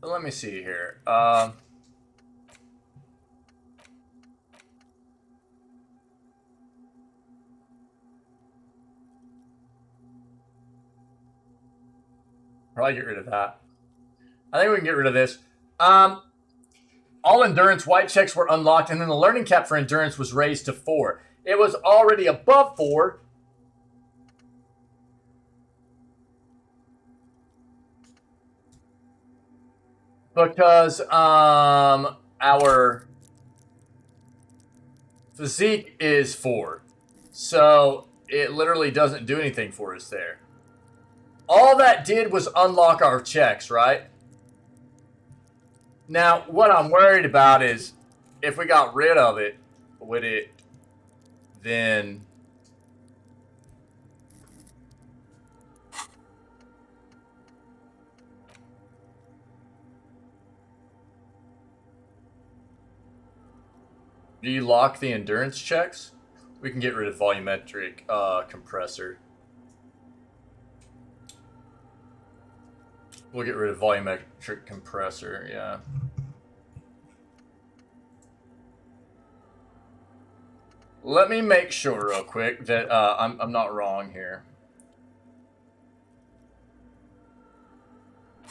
Let me see here. Probably get rid of that. I think we can get rid of this. All endurance white checks were unlocked, and then the learning cap for endurance was raised to 4. It was already above 4. Because our physique is 4. So it literally doesn't do anything for us there. All that did was unlock our checks, right? Now, what I'm worried about is if we got rid of it, would it then... Do you lock the endurance checks? We can get rid of volumetric compressor. We'll get rid of volumetric compressor, yeah. Let me make sure real quick that I'm not wrong here.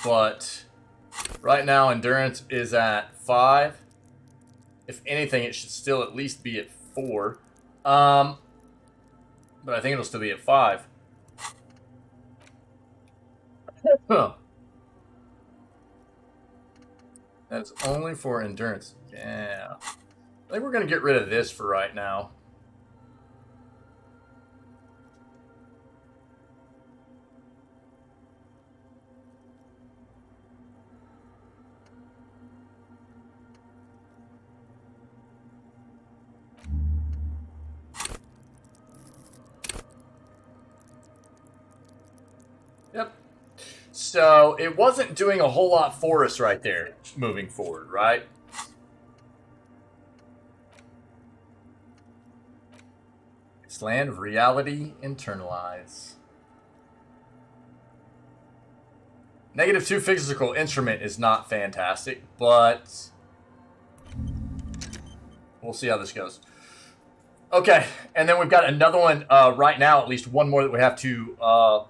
But right now endurance is at 5. If anything, it should still at least be at 4. But I think it'll still be at 5. Huh. That's only for endurance. Yeah. I think we're going to get rid of this for right now. Yep. So it wasn't doing a whole lot for us right there, moving forward, right? It's land of reality, internalize. -2 physical instrument is not fantastic, but we'll see how this goes. Okay, and then we've got another one right now, at least one more that we have to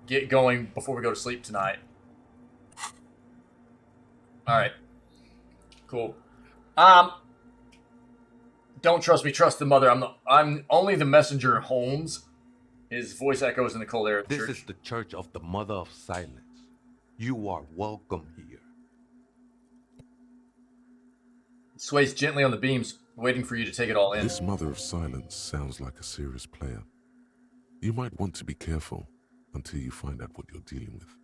get going before we go to sleep tonight. Alright. Cool. Don't trust me, trust the mother. I'm only the messenger, Holmes. His voice echoes in the cold air of the This church. is the Church of the Mother of Silence. You are welcome here. It sways gently on the beams, waiting for you to take it all in. This Mother of Silence sounds like a serious player. You might want to be careful until you find out what you're dealing with.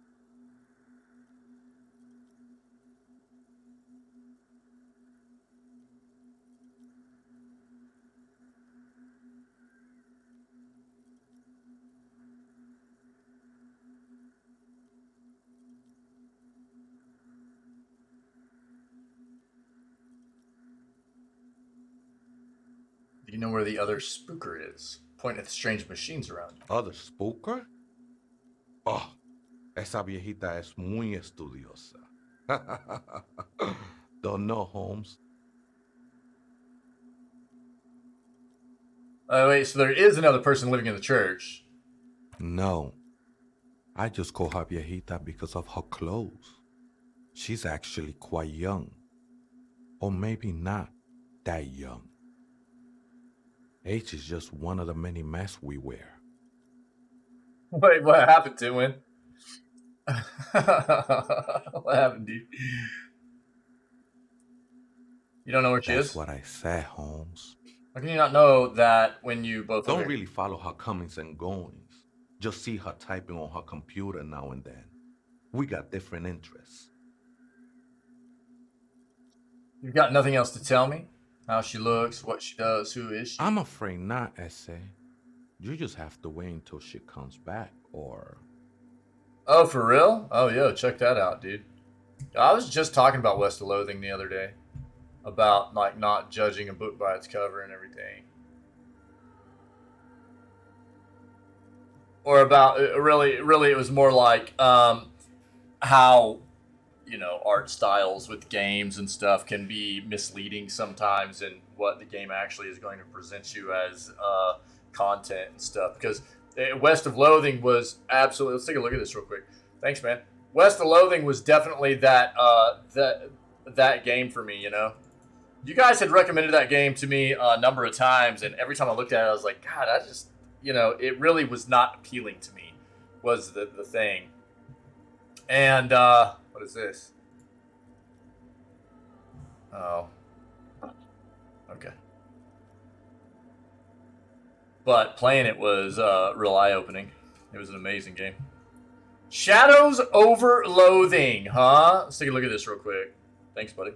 Do you know where the other spooker is? Point at the strange machines around you. Other spooker? Oh, esa viejita es muy estudiosa. Don't know, Holmes. Wait, so there is another person living in the church? No. I just call her viejita because of her clothes. She's actually quite young. Or maybe not that young. Age is just one of the many masks we wear. Wait, what happened to him? What happened, dude? You don't know where she is? That's what I said, Holmes. How can you not know that when you both Don't look at- really follow her comings and goings. Just see her typing on her computer now and then. We got different interests. You've got nothing else to tell me? How she looks, what she does, who is she? I'm afraid not, Essay. You just have to wait until she comes back, or... Oh, for real? Oh, yo, check that out, dude. I was just talking about West of Loathing the other day. About, like, not judging a book by its cover and everything. Or about, really, it was more like how, you know, art styles with games and stuff can be misleading sometimes in what the game actually is going to present you as content and stuff. Because West of Loathing was absolutely... Let's take a look at this real quick. Thanks, man. West of Loathing was definitely that game for me, you know? You guys had recommended that game to me a number of times, and every time I looked at it, I was like, God, I just... You know, it really was not appealing to me, was the thing. And, what is this? Oh. Okay. But playing it was real eye-opening. It was an amazing game. Shadows over Loathing, huh? Let's take a look at this real quick. Thanks, buddy.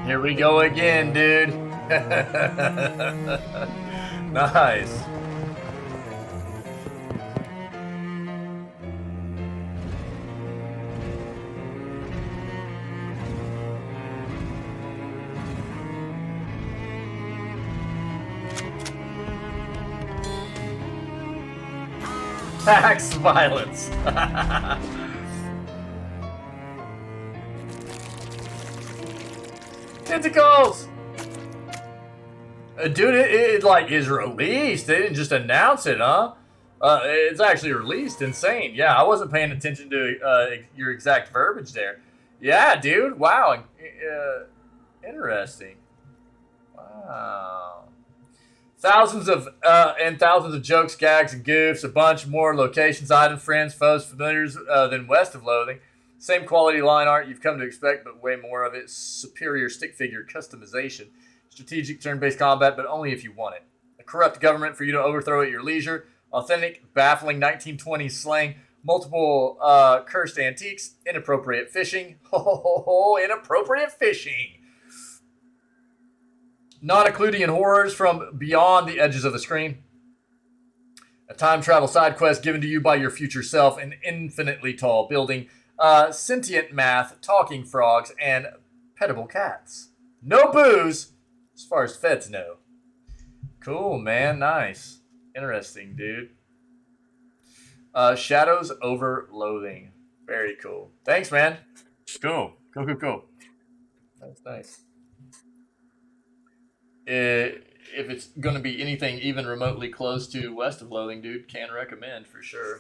Here we go again, dude. Nice. Tax violence. Tentacles! Dude, it like is released. They didn't just announce it, huh? It's actually released. Insane. Yeah, I wasn't paying attention to your exact verbiage there. Yeah, dude. Wow. Interesting. Wow. Thousands of jokes, gags, and goofs. A bunch more locations, items, friends, foes, familiars than West of Loathing. Same quality line art you've come to expect, but way more of it. Superior stick figure customization. Strategic turn-based combat, but only if you want it. A corrupt government for you to overthrow at your leisure. Authentic, baffling 1920s slang. Multiple cursed antiques. Inappropriate fishing. Oh, inappropriate fishing. Non-Euclidean horrors from beyond the edges of the screen. A time travel side quest given to you by your future self. An infinitely tall building. Sentient math, talking frogs, and petable cats. No booze, as far as feds know. Cool, man. Nice. Interesting, dude. Shadows over Loathing. Very cool. Thanks, man. Cool. Cool. That's nice. If it's going to be anything even remotely close to West of Loathing, dude, can recommend for sure.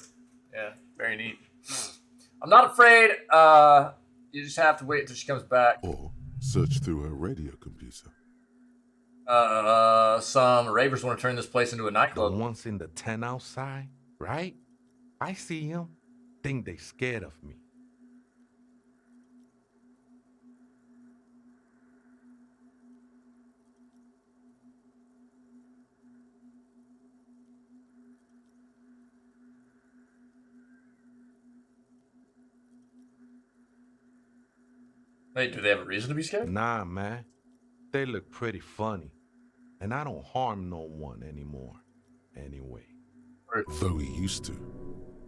Yeah, very neat. I'm not afraid. You just have to wait till she comes back. Or search through her radio computer. Some ravers want to turn this place into a nightclub. The ones in the tent outside, right? I see them. Think they scared of me. Wait, do they have a reason to be scared? Nah, man. They look pretty funny. And I don't harm no one anymore. Anyway. Though he used to,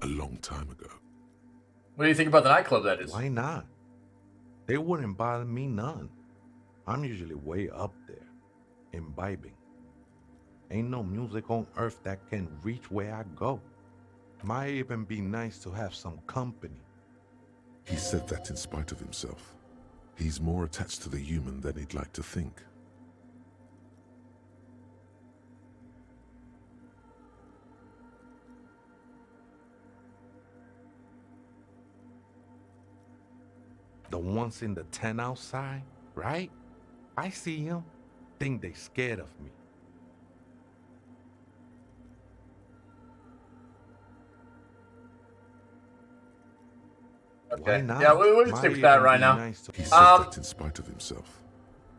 a long time ago. What do you think about the nightclub, that is? Why not? They wouldn't bother me none. I'm usually way up there, imbibing. Ain't no music on earth that can reach where I go. Might even be nice to have some company, He said that in spite of himself. He's more attached to the human than he'd like to think. The ones in the tent outside, right? I see him. Think they scared of me. Okay. Why not? Yeah, we'll Might stick with that even right be now. nice to- He said that in spite of himself.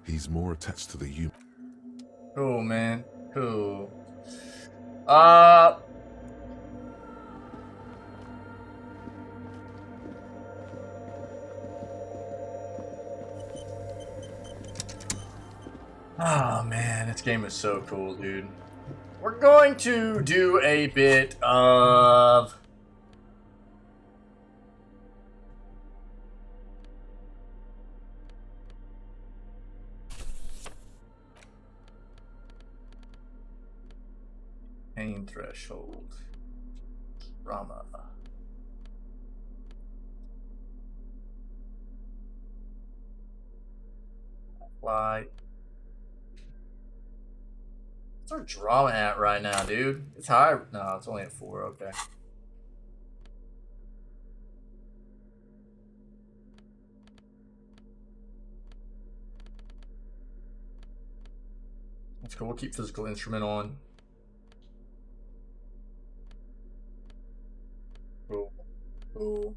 He's more attached to the human. Cool, man. Cool. Oh man, this game is so cool, dude. We're going to do a bit of pain threshold drama. Why? What's our drama at right now, dude? It's high. No, it's only at 4. Okay. That's cool. We'll keep physical instrument on. Cool. Cool.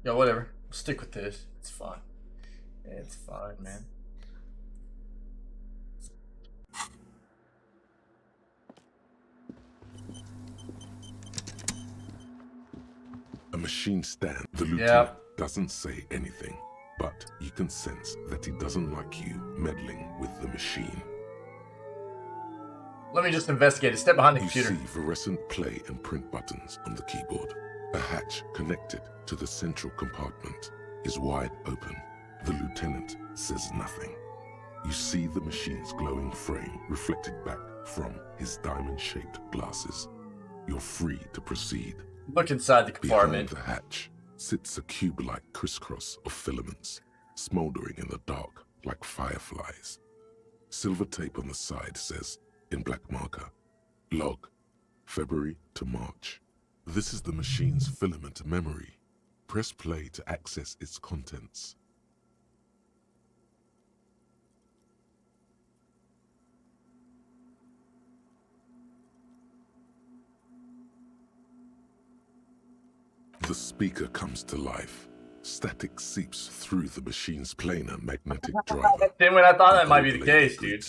Yeah, whatever. We'll stick with this. It's fine. It's fine, man. A machine stand. The lieutenant doesn't say anything, but you can sense that he doesn't like you meddling with the machine. Let me just investigate. Step behind the You computer. see fluorescent play and print buttons on the keyboard. A hatch connected to the central compartment is wide open. The lieutenant says nothing. You see the machine's glowing frame reflected back from his diamond-shaped glasses. You're free to proceed. Look inside the compartment. Behind the hatch sits a cube-like crisscross of filaments, smoldering in the dark like fireflies. Silver tape on the side says, in black marker, log, February to March. This is the machine's filament memory. Press play to access its contents. The speaker comes to life. Static seeps through the machine's planar magnetic driver. Then when I thought that might be the case, dude.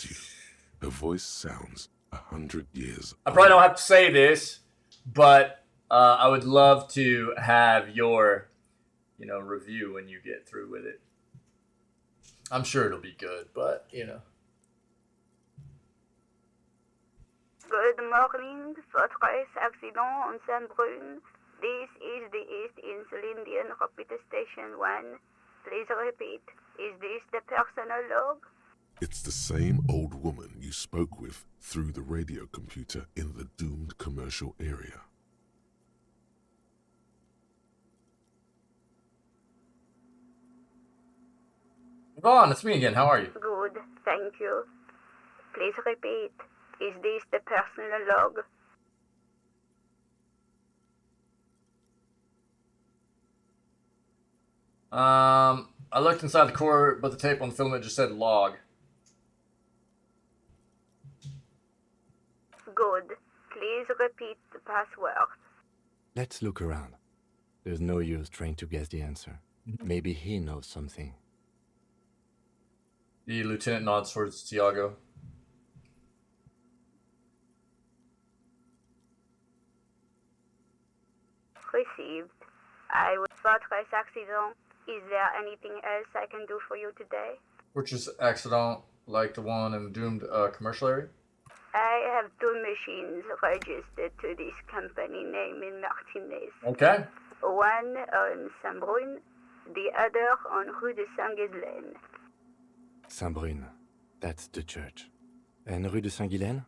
Her voice sounds 100 years. I probably don't have to say this, but I would love to have your, review when you get through with it. I'm sure it'll be good, but Good morning, Fortress accident on Saint-Brun. This is the East Insulindian Repeater Station 1. Please repeat. Is this the personal log? It's the same old woman you spoke with through the radio computer in the doomed commercial area. Vaughn, it's me again. How are you? Good, thank you. Please repeat. Is this the personal log? I looked inside the core, but the tape on the filament just said log. Good. Please repeat the password. Let's look around. There's no use trying to guess the answer. Maybe he knows something. The lieutenant nods towards Tiago. Received. I was Fortress accident. Is there anything else I can do for you today? Which is accident, like the one in the doomed commercial area? I have 2 machines registered to this company name in Martinez. Okay. One on Saint-Brun, the other on Rue de Saint-Ghislaine. Saint-Brun. That's the church. And Rue de Saint-Ghislaine?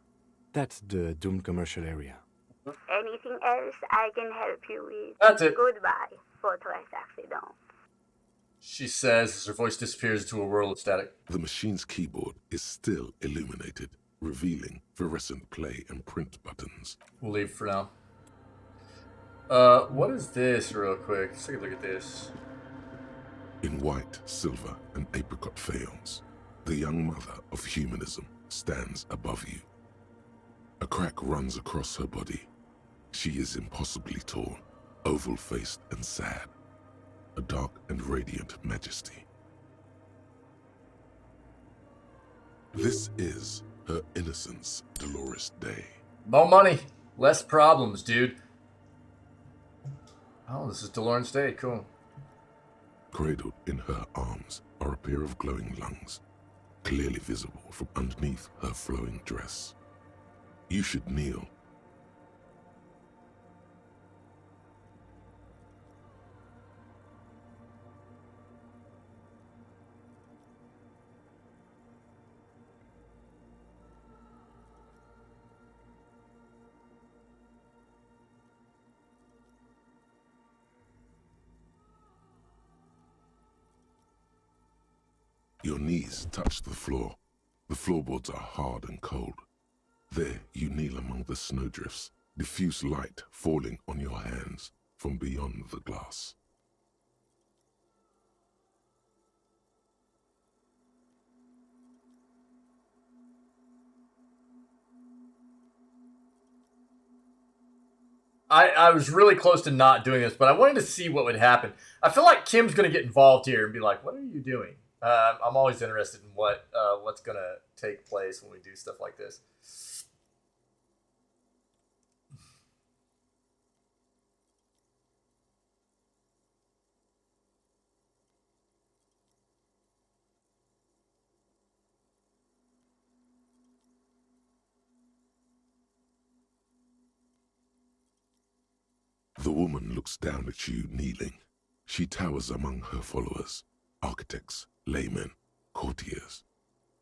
That's the doomed commercial area. Anything else I can help you with? That's it. Goodbye, Fortress Accident. She says as her voice disappears into a whirl of static. The machine's keyboard is still illuminated, revealing fluorescent play and print buttons. We'll leave for now. What is this real quick? Let's take a look at this. In white, silver, and apricot faience, the young mother of humanism stands above you. A crack runs across her body. She is impossibly tall, oval-faced and sad. A dark and radiant majesty. This is her innocence, Dolores Day. More money, less problems, dude. Oh, this is Dolores Day. Cool. Cradled in her arms are a pair of glowing lungs, clearly visible from underneath her flowing dress. You should kneel. Your knees touch the floor. The floorboards are hard and cold. There you kneel among the snowdrifts, diffuse light falling on your hands from beyond the glass. I was really close to not doing this, but I wanted to see what would happen. I feel like Kim's going to get involved here and be like, what are you doing? I'm always interested in what's going to take place when we do stuff like this. The woman looks down at you kneeling. She towers among her followers, architects, laymen, courtiers.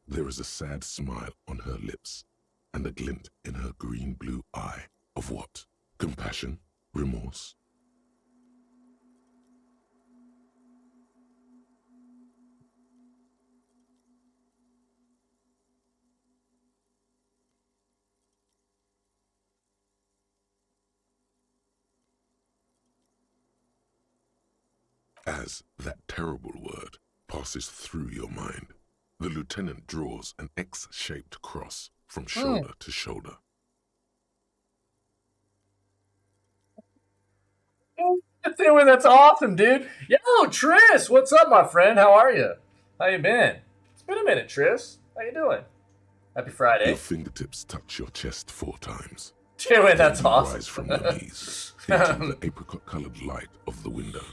There is a sad smile on her lips and a glint in her green-blue eye of what? Compassion? Remorse? As that terrible word passes through your mind, the lieutenant draws an X-shaped cross from shoulder to shoulder. That's awesome, dude. Yo, Tris, what's up, my friend? How are you? How you been? It's been a minute, Tris. How you doing? Happy Friday. Your fingertips touch your chest 4 times. Dude, that's awesome. Rise from your knees into the apricot-colored light of the window.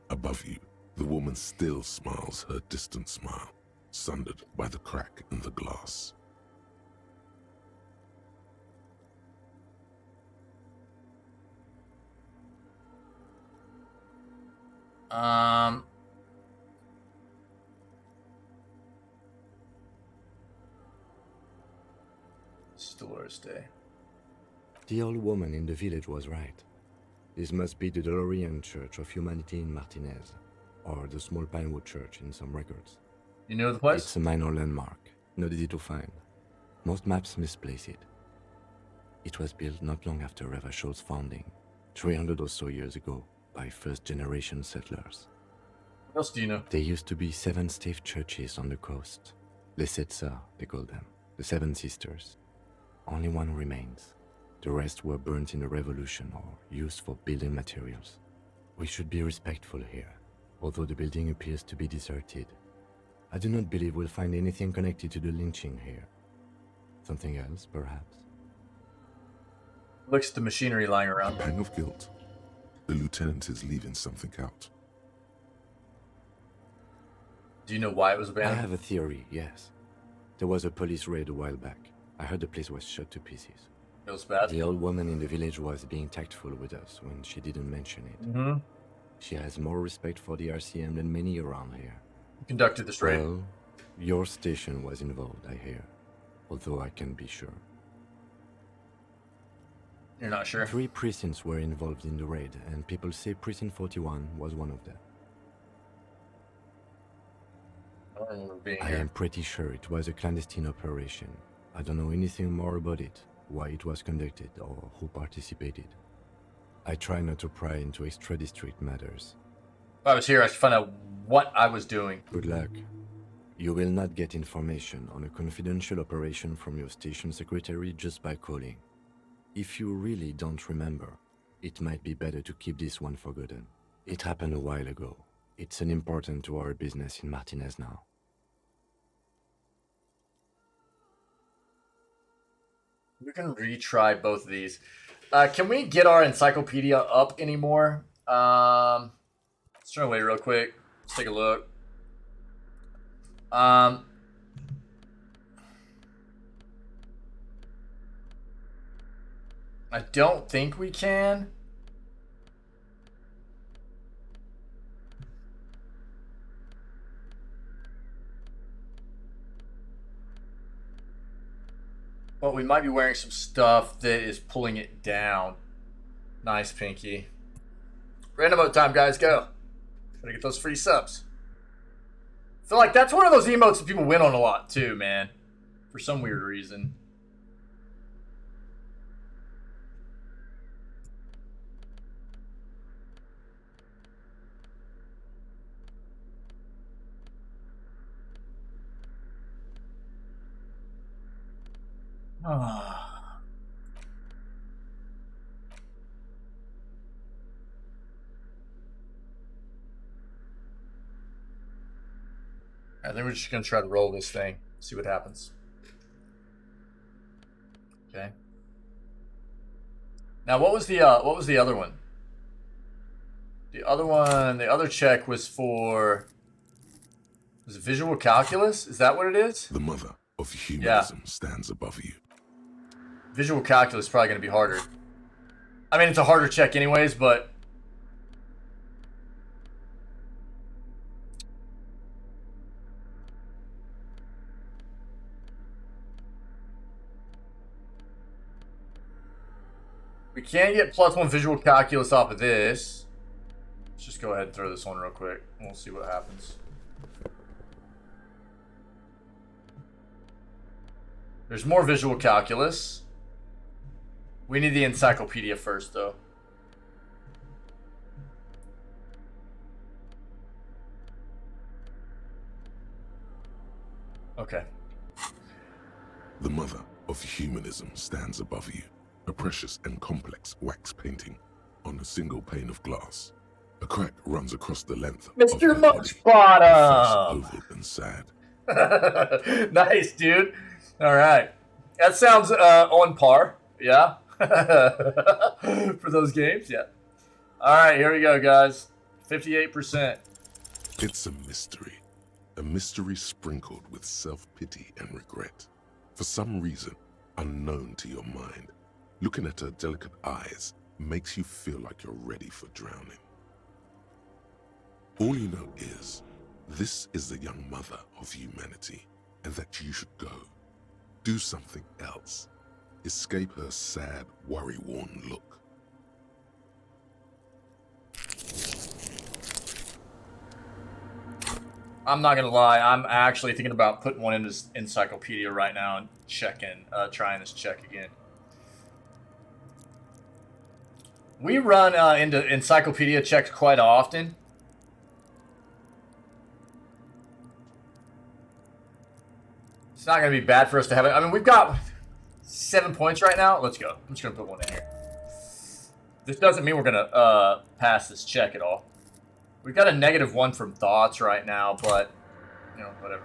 Above you, the woman still smiles her distant smile, sundered by the crack in the glass. Dolores Day. The old woman in the village was right. This must be the Delorean Church of Humanity in Martinez, or the small Pinewood Church in some records. You know the place? It's a minor landmark, not easy to find. Most maps misplace it. It was built not long after Ravachol's founding, 300 or so years ago, by first-generation settlers. What else do you know? There used to be 7 stave churches on the coast. Les Sept Sœurs, they call them, the 7 sisters. Only one remains. The rest were burnt in the revolution or used for building materials. We should be respectful here, although the building appears to be deserted. I do not believe we'll find anything connected to the lynching here. Something else, perhaps? Looks at the machinery lying around. A pang of guilt. The lieutenant is leaving something out. Do you know why it was abandoned? I have a theory, yes. There was a police raid a while back. I heard the place was shot to pieces. Feels bad. The old woman in the village was being tactful with us when she didn't mention it. Mm-hmm. She has more respect for the RCM than many around here. You conducted this raid. Well, your station was involved, I hear. Although I can't be sure. You're not sure? 3 precincts were involved in the raid, and people say Precinct 41 was one of them. I don't remember being I here. am pretty sure it was a clandestine operation. I don't know anything more about it, why it was conducted, or who participated. I try not to pry into extra-district matters. If I was here, I should find out what I was doing. Good luck. You will not get information on a confidential operation from your station secretary just by calling. If you really don't remember, it might be better to keep this one forgotten. It happened a while ago. It's unimportant to our business in Martinez now. We can retry both of these. Can we get our encyclopedia up anymore? Let's turn away real quick. Let's take a look. I don't think we can. But we might be wearing some stuff that is pulling it down. Nice, Pinky. Random mode time, guys. Go. Gotta get those free subs. I feel like that's one of those emotes that people win on a lot, too, man. For some weird reason. I think we're just gonna try to roll this thing, see what happens. Okay. Now, what was the other one? The other check was for. Was it visual calculus? Is that what it is? The mother of humanism stands above you. Visual calculus is probably going to be harder. I mean, it's a harder check anyways, but... We can get +1 visual calculus off of this. Let's just go ahead and throw this on real quick, and we'll see what happens. There's more visual calculus. We need the encyclopedia first, though. Okay. The mother of humanism stands above you, a precious and complex wax painting on a single pane of glass. A crack runs across the length Mr. of her Muchbottom! body, oval and sad. Nice, dude. All right. That sounds on par. Yeah. For those games, yeah. All right, here we go, guys. 58%. It's a mystery sprinkled with self-pity and regret. For some reason, unknown to your mind, looking at her delicate eyes makes you feel like you're ready for drowning. All you know is, this is the young mother of humanity, and that you should go. Do something else. Escape her sad, worry-worn look. I'm not gonna lie. I'm actually thinking about putting one in this encyclopedia right now and trying this check again. We run into encyclopedia checks quite often. It's not gonna be bad for us to have it. I mean, we've got 7 points right now. Let's go. I'm just gonna put one in here. This doesn't mean we're gonna pass this check at all. We've got a -1 from thoughts right now, but you know, whatever.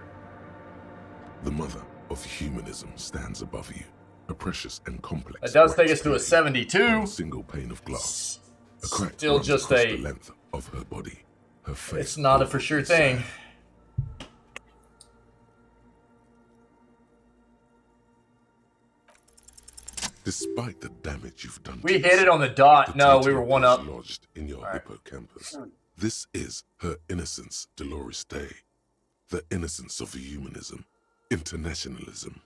The mother of humanism stands above you, a precious and complex. It does take us to a 72. A single pane of glass. A crack Still just across a the length of her body. Her face. It's not a for sure thing. Despite the damage you've done, We hit it on the dot. No, we were one up. Lodged in your hippocampus. This is her innocence, Dolores Day. The innocence of humanism, internationalism,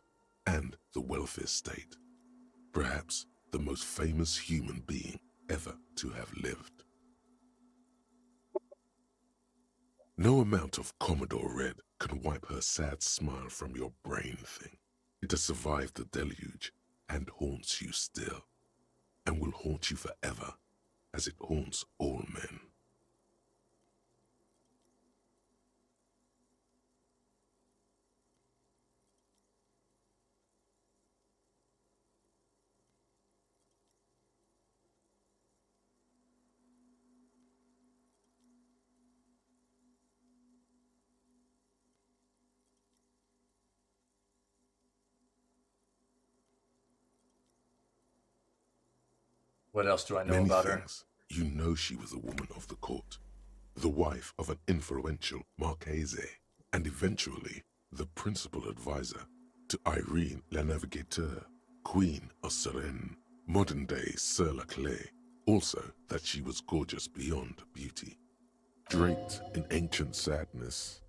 and the welfare state. Perhaps the most famous human being ever to have lived. No amount of Commodore Red can wipe her sad smile from your brain thing. It has survived the deluge and haunts you still, and will haunt you forever, as it haunts all men. What else do I know Many about her? things. You know she was a woman of the court, the wife of an influential Marchese, and eventually the principal advisor to Irene La Navigateur, Queen of Suresnes, modern-day Sir La Clé. Also that she was gorgeous beyond beauty, draped in ancient sadness.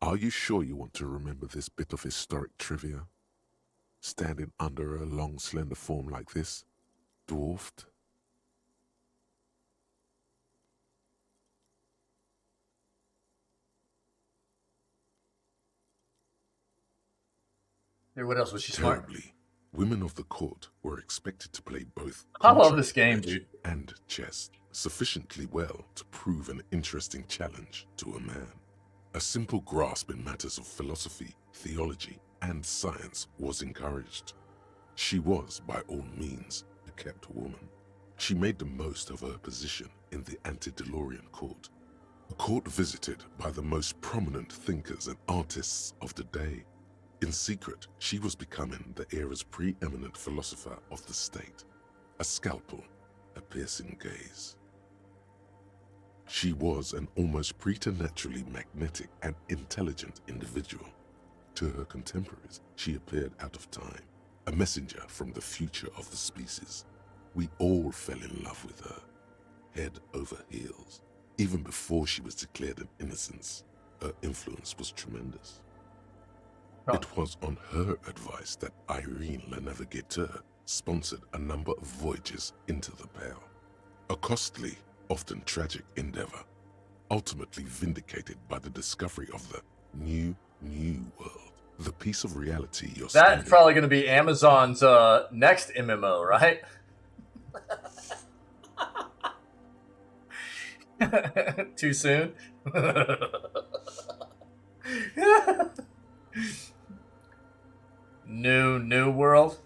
Are you sure you want to remember this bit of historic trivia? Standing under a long, slender form like this, dwarfed? What else was she smart? Terribly, women of the court were expected to play both I love this game, dude. and chess sufficiently well to prove an interesting challenge to a man. A simple grasp in matters of philosophy, theology, and science was encouraged. She was, by all means, a kept woman. She made the most of her position in the antediluvian court, a court visited by the most prominent thinkers and artists of the day. In secret, she was becoming the era's preeminent philosopher of the state, a scalpel, a piercing gaze. She was an almost preternaturally magnetic and intelligent individual. To her contemporaries, she appeared out of time, a messenger from the future of the species. We all fell in love with her, head over heels. Even before she was declared an innocence, her influence was tremendous. It was on her advice that Irene La Navigateur sponsored a number of voyages into the Pale, a costly, often tragic endeavor, ultimately vindicated by the discovery of the new world, the piece of reality you're That's probably going to be Amazon's next MMO, right? Too soon? New world?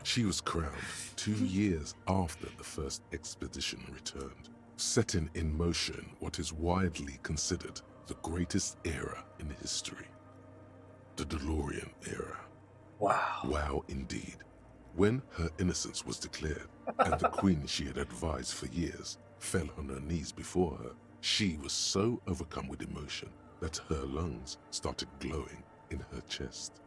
She was crowned 2 years after the first expedition returned, setting in motion what is widely considered the greatest era in history. The DeLorean era. Wow. Wow, indeed. When her innocence was declared, and the queen she had advised for years fell on her knees before her, she was so overcome with emotion that her lungs started glowing in her chest.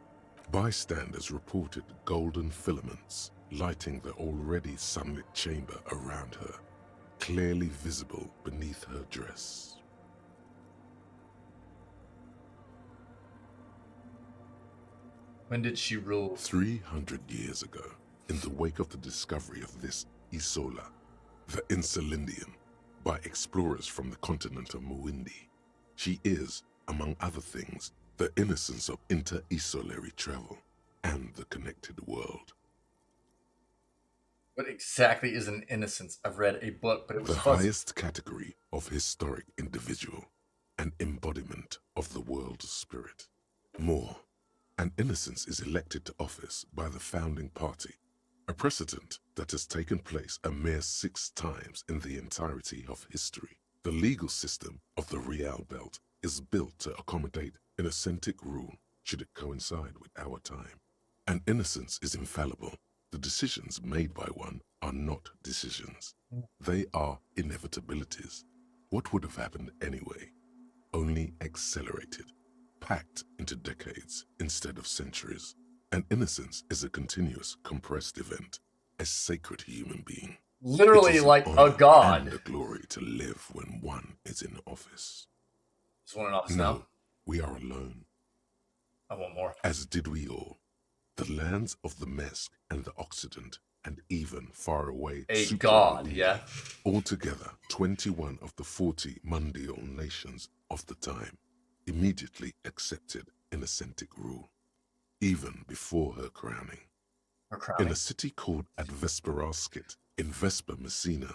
Bystanders reported golden filaments lighting the already sunlit chamber around her, clearly visible beneath her dress. When did she rule? 300 years ago, in the wake of the discovery of this Isola, the Insulindian, by explorers from the continent of Muindi. She is, among other things, the innocence of inter-isolary travel and the connected world. What exactly is an innocence? I've read a book, but it was the fuzzy. highest category of historic individual, an embodiment of the world's spirit. More, an innocence is elected to office by the founding party, a precedent that has taken place a mere 6 times in the entirety of history. The legal system of the Real Belt is built to accommodate an authentic rule should it coincide with our time. An innocence is infallible. The decisions made by one are not decisions. They are inevitabilities. What would have happened anyway? Only accelerated, packed into decades instead of centuries. An innocence is a continuous, compressed event, a sacred human being. Literally like a god. And the glory to live when one is in office. Is one in office No, now? we are alone. I want more. As did we all. The lands of the Mesk and the Occident, and even far away A god, yeah. Altogether, 21 of the 40 mundial nations of the time immediately accepted Innocentic rule, even before her crowning. In a city called Advesperaskit in Vesper Messina,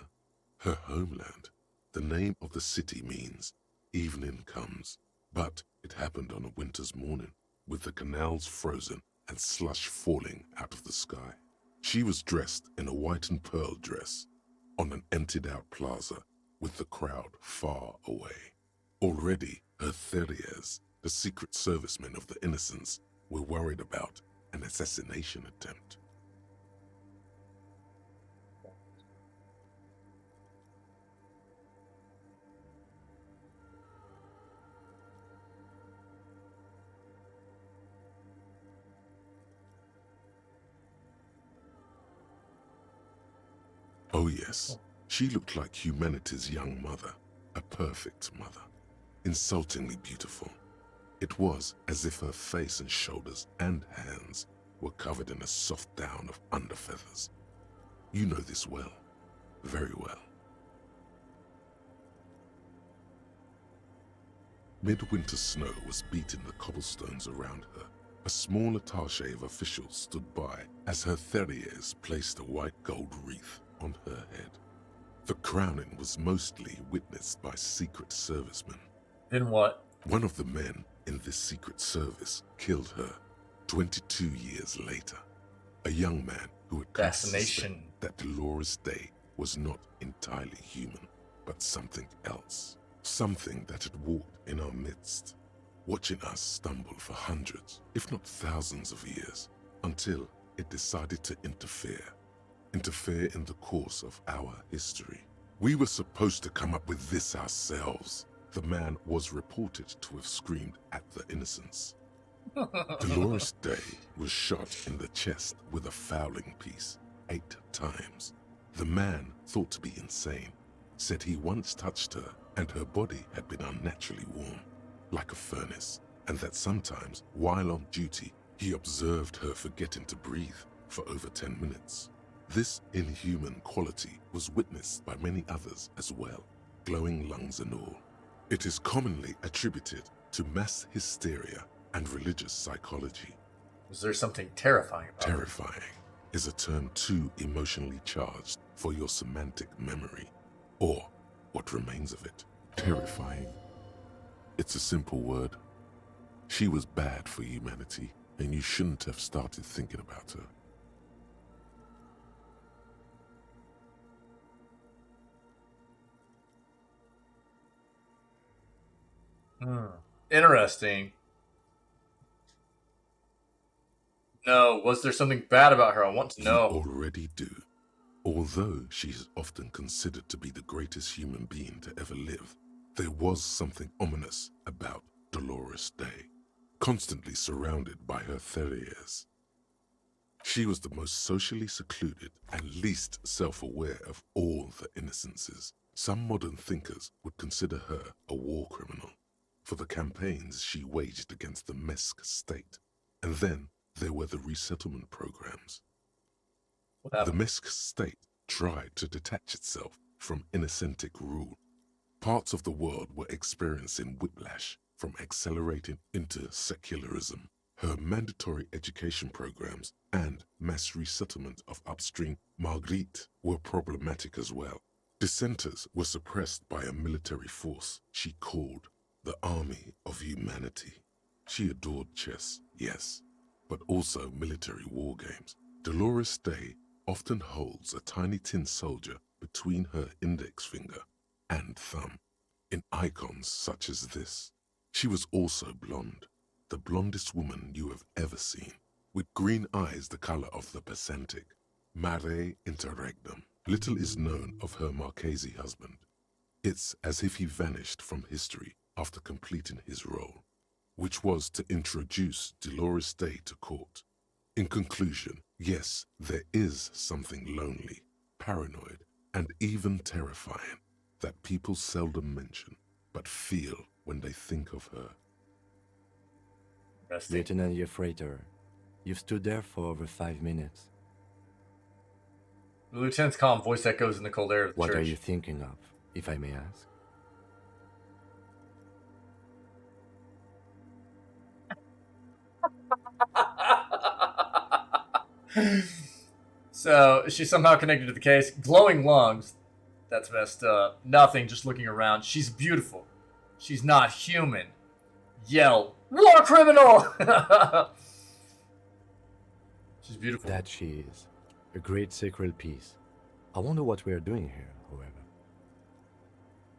her homeland, the name of the city means evening comes, but it happened on a winter's morning, with the canals frozen and slush falling out of the sky. She was dressed in a white and pearl dress on an emptied-out plaza with the crowd far away. Already, her Theriers, the secret servicemen of the Innocents, were worried about an assassination attempt. Oh yes, she looked like humanity's young mother, a perfect mother, insultingly beautiful. It was as if her face and shoulders and hands were covered in a soft down of underfeathers. You know this well, very well. Midwinter snow was beating the cobblestones around her. A small attaché of officials stood by as her Theriers placed a white gold wreath on her head. The crowning was mostly witnessed by secret servicemen. Then what? One of the men in this secret service killed her 22 years later. A young man who had come to suspect that Dolores Day was not entirely human, but something else. Something that had walked in our midst, watching us stumble for hundreds, if not thousands of years, until it decided to interfere in the course of our history. We were supposed to come up with this ourselves. The man was reported to have screamed at the Innocents. Dolores Day was shot in the chest with a fowling piece 8 times. The man, thought to be insane, said he once touched her and her body had been unnaturally warm, like a furnace, and that sometimes, while on duty, he observed her forgetting to breathe for over 10 minutes. This inhuman quality was witnessed by many others as well, glowing lungs and all. It is commonly attributed to mass hysteria and religious psychology. Was there something terrifying about it? Terrifying is a term too emotionally charged for your semantic memory, or what remains of it. Terrifying. It's a simple word. She was bad for humanity, and you shouldn't have started thinking about her. Interesting. No, was there something bad about her? I want to know. You already do. Although she is often considered to be the greatest human being to ever live, there was something ominous about Dolores Day, constantly surrounded by her Theriers. She was the most socially secluded and least self-aware of all the Innocences. Some modern thinkers would consider her a war criminal for the campaigns she waged against the Mesk state. And then there were the resettlement programs. The Mesk state tried to detach itself from Innocentic rule. Parts of the world were experiencing whiplash from accelerating into secularism. Her mandatory education programs and mass resettlement of upstream Marguerite were problematic as well. Dissenters were suppressed by a military force she called the Army of Humanity. She adored chess, yes, but also military war games. Dolores Day often holds a tiny tin soldier between her index finger and thumb in icons such as this. She was also blonde, the blondest woman you have ever seen, with green eyes the color of the Pacentic, mare interregnum. Little is known of her Marchese husband. It's as if he vanished from history after completing his role, which was to introduce Dolores Day to court. In conclusion, yes, there is something lonely, paranoid, and even terrifying that people seldom mention, but feel when they think of her. Lieutenant Yefrater, you've stood there for over 5 minutes. The lieutenant's calm voice echoes in the cold air of the What church. are you thinking of, if I may ask? So, she's somehow connected to the case. Glowing lungs. That's messed up. Nothing, just looking around. She's beautiful. She's not human. Yell, war criminal! She's beautiful. That she is. A great sacred piece. I wonder what we are doing here, however.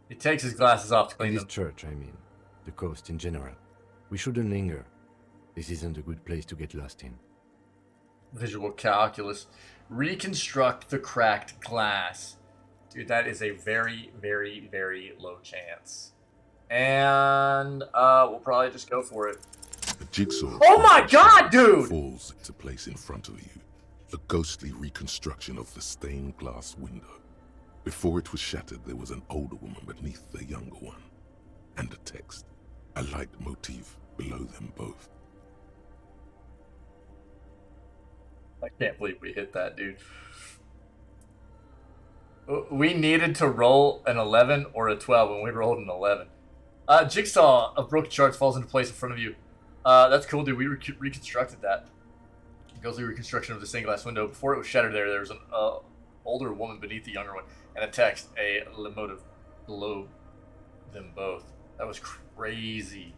He takes his glasses off to clean In this them. church, I mean. The coast in general. We shouldn't linger. This isn't a good place to get lost in. Visual calculus. Reconstruct the cracked glass. Dude, that is a very, very, very low chance. And we'll probably just go for it. A jigsaw. Oh my god, dude! Falls into place in front of you. A ghostly reconstruction of the stained glass window. Before it was shattered, there was an older woman beneath the younger one. And a text. A light motif below them both. I can't believe we hit that, dude. We needed to roll an 11 or a 12, and we rolled an 11. Jigsaw of broken shards falls into place in front of you. That's cool, dude. We reconstructed that. Ghostly reconstruction of the stained glass window. Before it was shattered there was an older woman beneath the younger one, and a text, a leitmotif below them both. That was crazy.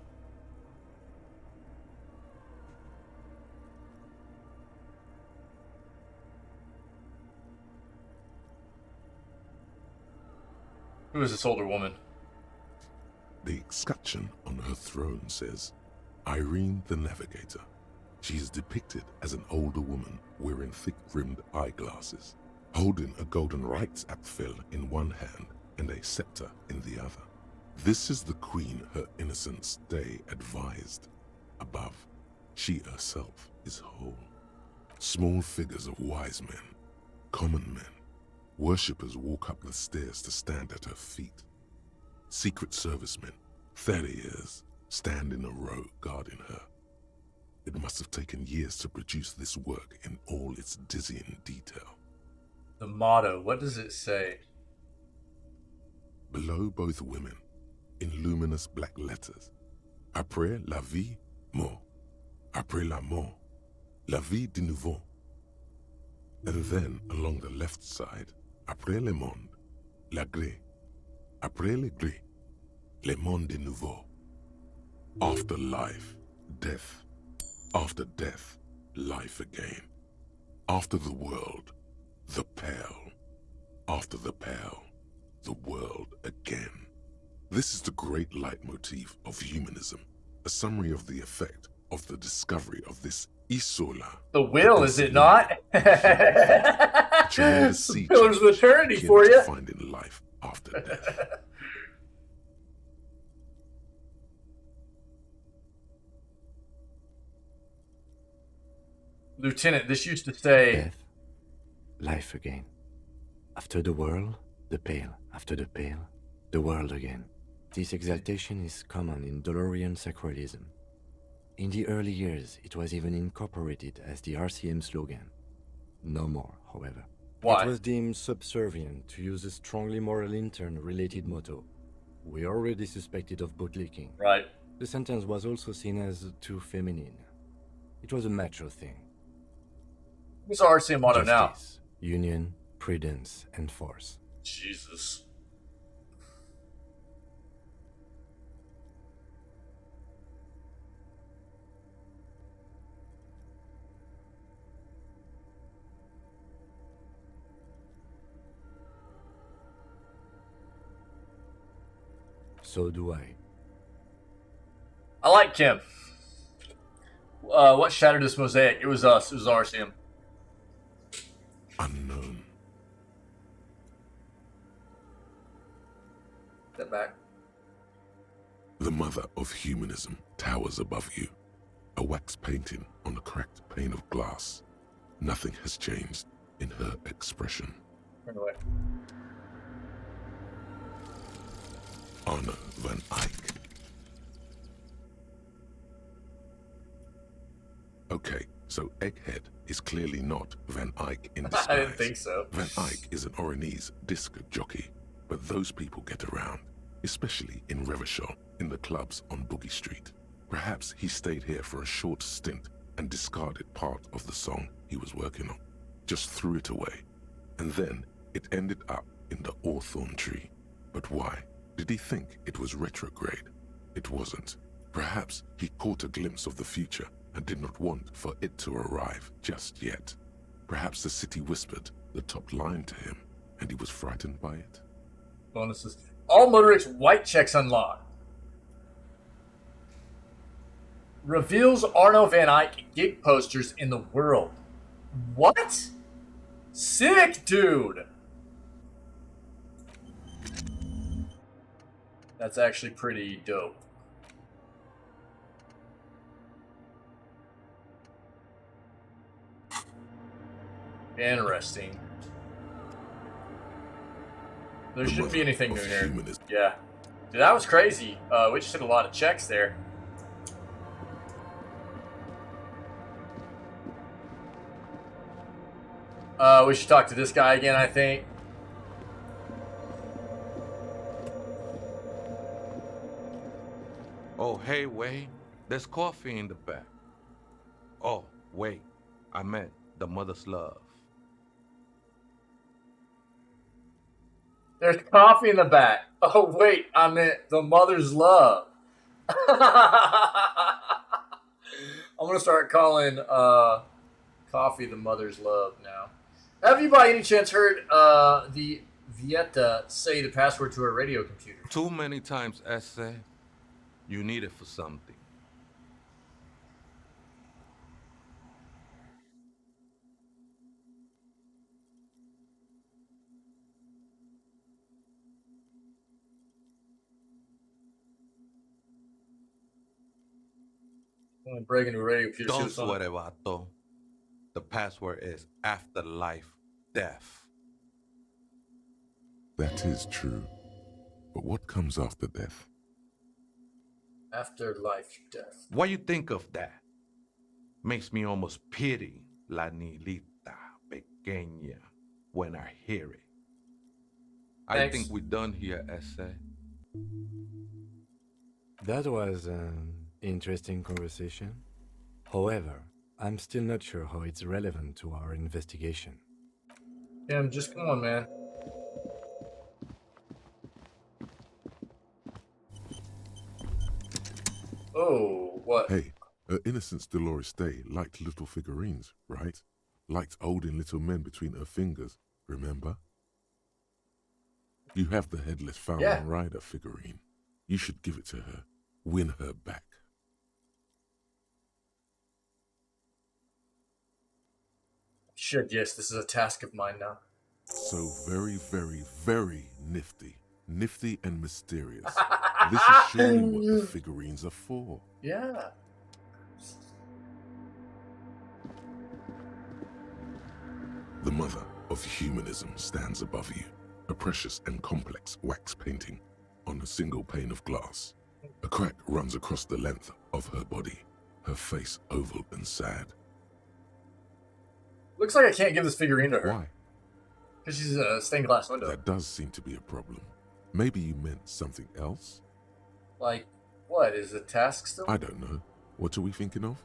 Who is this older woman? The escutcheon on her throne says, Irene the Navigator. She is depicted as an older woman wearing thick-rimmed eyeglasses, holding a golden Reichsapfel in one hand and a scepter in the other. This is the queen her innocence day advised. Above, she herself is whole. Small figures of wise men, common men, worshippers walk up the stairs to stand at her feet. Secret servicemen, 30 years, stand in a row guarding her. It must have taken years to produce this work in all its dizzying detail. The motto, what does it say? Below both women, in luminous black letters, Après la vie, mort. Après la mort, la vie de nouveau. And then, along the left side, Après le monde, la gré. Après le gré, le monde de nouveau. After life, death. After death, life again. After the world, the pale. After the pale, the world again. This is the great leitmotif of humanism, a summary of the effect of the discovery of this Isola. The will, is it not? Some pillars of eternity for you. Finding life after death. Lieutenant, this used to say... Death, life again. After the world, the pale. After the pale, the world again. This exaltation is common in Dolorian sacralism. In the early years, it was even incorporated as the RCM slogan. No more, however. Why? It was deemed subservient to use a strongly moral intern-related motto. We already suspected of bootlicking. Right. The sentence was also seen as too feminine. It was a macho thing. What's our RCM motto now? Justice, union, prudence, and force. Jesus. So do I. I like Kim. What shattered this mosaic? It was us. It was RCM. Unknown. Step back. The mother of humanism towers above you. A wax painting on a cracked pane of glass. Nothing has changed in her expression. Turn away. Anna van Eyck. Okay, so Egghead is clearly not Van Eyck in disguise. I didn't think so. Van Eyck is an Oranese disc jockey, but those people get around, especially in Revachol, in the clubs on Boogie Street. Perhaps he stayed here for a short stint and discarded part of the song he was working on, just threw it away, and then it ended up in the hawthorn tree. But why? Did he think it was retrograde? It wasn't. Perhaps he caught a glimpse of the future and did not want for it to arrive just yet. Perhaps the city whispered the top line to him, and he was frightened by it. Bonuses. All motorists white checks unlocked. Reveals Arno Van Eyck gig posters in the world. What? Sick, dude! That's actually pretty dope. Interesting. There shouldn't be anything new here. Yeah. Dude, that was crazy. We just did a lot of checks there. We should talk to this guy again, I think. Oh, hey, Wade. There's coffee in the back. Oh, wait. I meant the mother's love. There's coffee in the back. Oh, wait. I meant the mother's love. I'm going to start calling coffee the mother's love now. Have you by any chance heard the Vieta say the password to her radio computer? Too many times, Essay. You need it for something. Break into a radio computer. Don't sweat it, vato. The password is afterlife death. That is true. But what comes after death? Afterlife death. What you think of that? Makes me almost pity la niñita pequeña when I hear it. I think we're done here, Essay. That was an interesting conversation. However, I'm still not sure how it's relevant to our investigation. Yeah, just come on, man. Oh, what? Hey, her Innocence Dolores Day liked little figurines, right? Liked holding little men between her fingers, remember? You have the Headless Falcon Rider figurine. You should give it to her. Win her back. Shit, yes, this is a task of mine now. So very, very, very nifty. Nifty and mysterious. This is surely what the figurines are for. Yeah. The mother of humanism stands above you, a precious and complex wax painting on a single pane of glass. A crack runs across the length of her body, her face oval and sad. Looks like I can't give this figurine to her. Why? Because she's a stained glass window. That does seem to be a problem. Maybe you meant something else? Like, what? Is the task still? I don't know. What are we thinking of?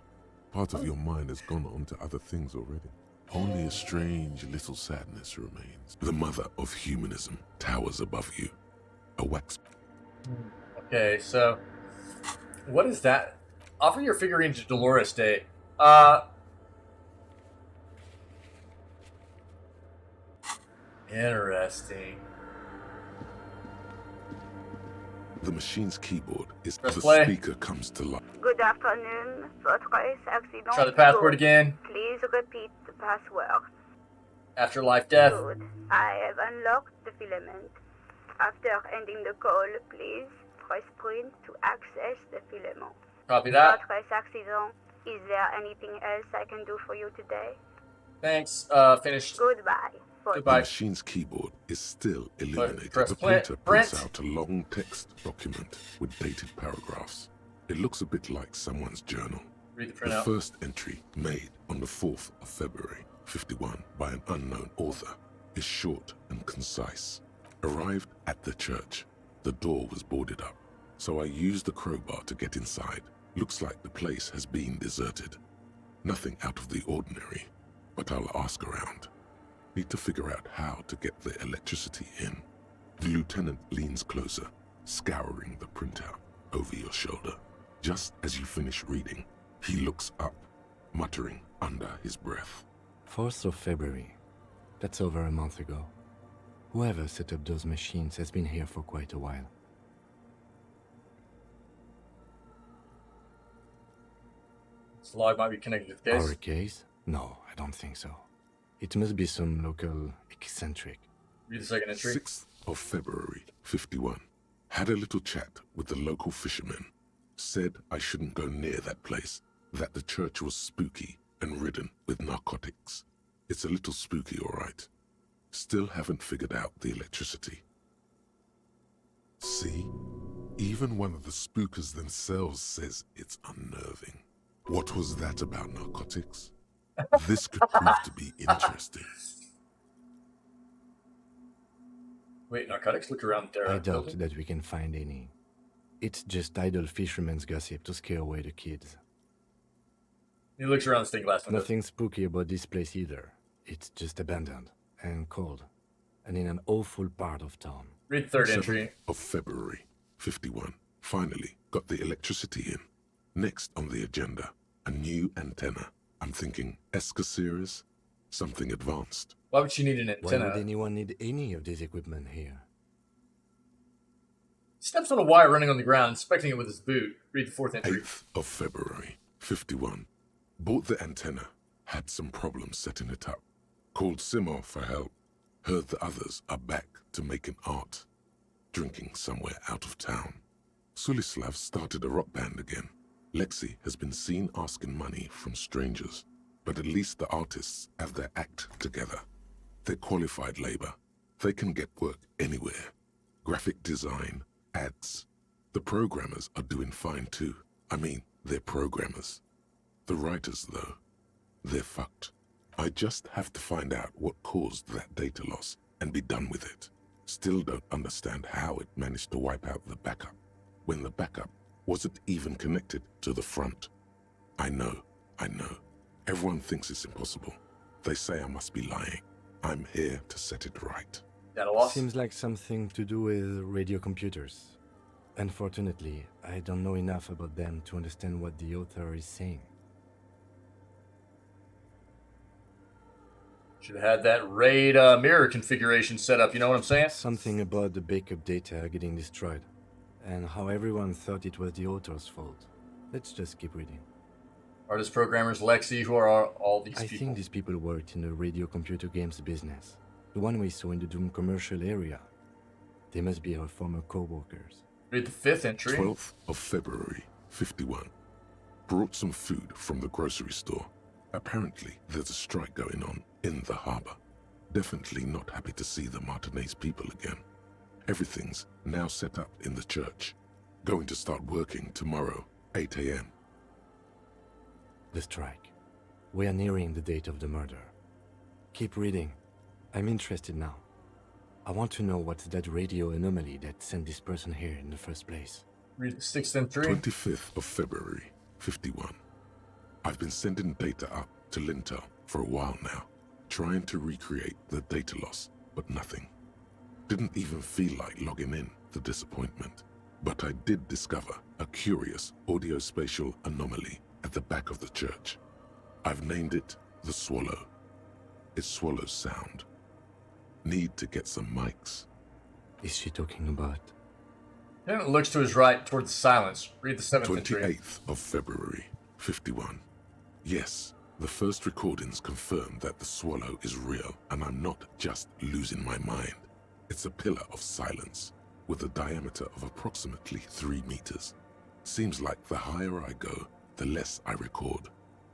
Part of your mind has gone on to other things already. Only a strange little sadness remains. The mother of humanism towers above you. A wax... Okay, so... What is that? Offer your figurine to Dolores Day. Interesting. The machine's keyboard is... Press the play. speaker comes to life. Good afternoon. Votre accident. Try the password again. Please repeat the password. Afterlife death. Good. I have unlocked the filament. After ending the call, please press print to access the filament. Copy that. Votre accident. Is there anything else I can do for you today? Thanks. Finished. Goodbye. The machine's keyboard is still illuminated. Press The print. printer prints out a long text document with dated paragraphs. It looks a bit like someone's journal. Read the The printout. first entry, made on the 4th of February, 51, by an unknown author, is short and concise. Arrived at the church. The door was boarded up, so I used the crowbar to get inside. Looks like the place has been deserted. Nothing out of the ordinary, but I'll ask around. Need to figure out how to get the electricity in. The lieutenant leans closer, scouring the printout over your shoulder. Just as you finish reading, he looks up, muttering under his breath. 4th of February. That's over a month ago. Whoever set up those machines has been here for quite a while. This log might be connected to the case. Our case? No, I don't think so. It must be some local eccentric. Read the second entry. 6th of February, 51. Had a little chat with the local fishermen. Said I shouldn't go near that place, that the church was spooky and ridden with narcotics. It's a little spooky, all right. Still haven't figured out the electricity. See? Even one of the spookers themselves says it's unnerving. What was that about narcotics? This could prove to be interesting. Wait, narcotics? Look around there. I doubt that we can find any. It's just idle fishermen's gossip to scare away the kids. He looks around the stained glass window. Nothing spooky about this place either. It's just abandoned and cold, and in an awful part of town. Read the third 7th entry. of February, 51. Finally got the electricity in. Next on the agenda, a new antenna. I'm thinking ESCA series, something advanced. Why would she need an Why antenna? would anyone need any of this equipment here? Steps on a wire running on the ground, inspecting it with his boot. Read the fourth entry. 8th of February, 51. Bought the antenna, had some problems setting it up. Called Simon for help. Heard the others are back to making art. Drinking somewhere out of town. Sulislav started a rock band again. Lexi has been seen asking money from strangers. But at least the artists have their act together. They're qualified labor. They can get work anywhere. Graphic design, ads. The programmers are doing fine too. I mean, they're programmers. The writers, though, they're fucked. I just have to find out what caused that data loss and be done with it. Still don't understand how it managed to wipe out the backup, when the backup wasn't even connected to the front. I know. Everyone thinks it's impossible. They say I must be lying. I'm here to set it right. Data loss? Seems like something to do with radio computers. Unfortunately, I don't know enough about them to understand what the author is saying. Should have had that RAID mirror configuration set up, you know what I'm saying? Something about the backup data getting destroyed, and how everyone thought it was the author's fault. Let's just keep reading. Artist programmers, Lexi, who are all these I people? think these people worked in the radio computer games business. The one we saw in the Doom commercial area. They must be our former co-workers. Read the fifth entry. 12th of February, 51. Brought some food from the grocery store. Apparently, there's a strike going on in the harbor. Definitely not happy to see the Martinez people again. Everything's now set up in the church. Going to start working tomorrow, 8 a.m. The strike. We are nearing the date of the murder. Keep reading. I'm interested now. I want to know what's that radio anomaly that sent this person here in the first place. Read the sixth entry. 25th of February, 51. I've been sending data up to Lintel for a while now, trying to recreate the data loss, but nothing. Didn't even feel like logging in, the disappointment. But I did discover a curious audio-spatial anomaly at the back of the church. I've named it the Swallow. It swallows sound. Need to get some mics. Is she talking about? Then it looks to his right toward the silence. Read the seventh entry. 28th of February, 51. Yes, the first recordings confirm that the Swallow is real, and I'm not just losing my mind. It's a pillar of silence, with a diameter of approximately 3 meters. Seems like the higher I go, the less I record.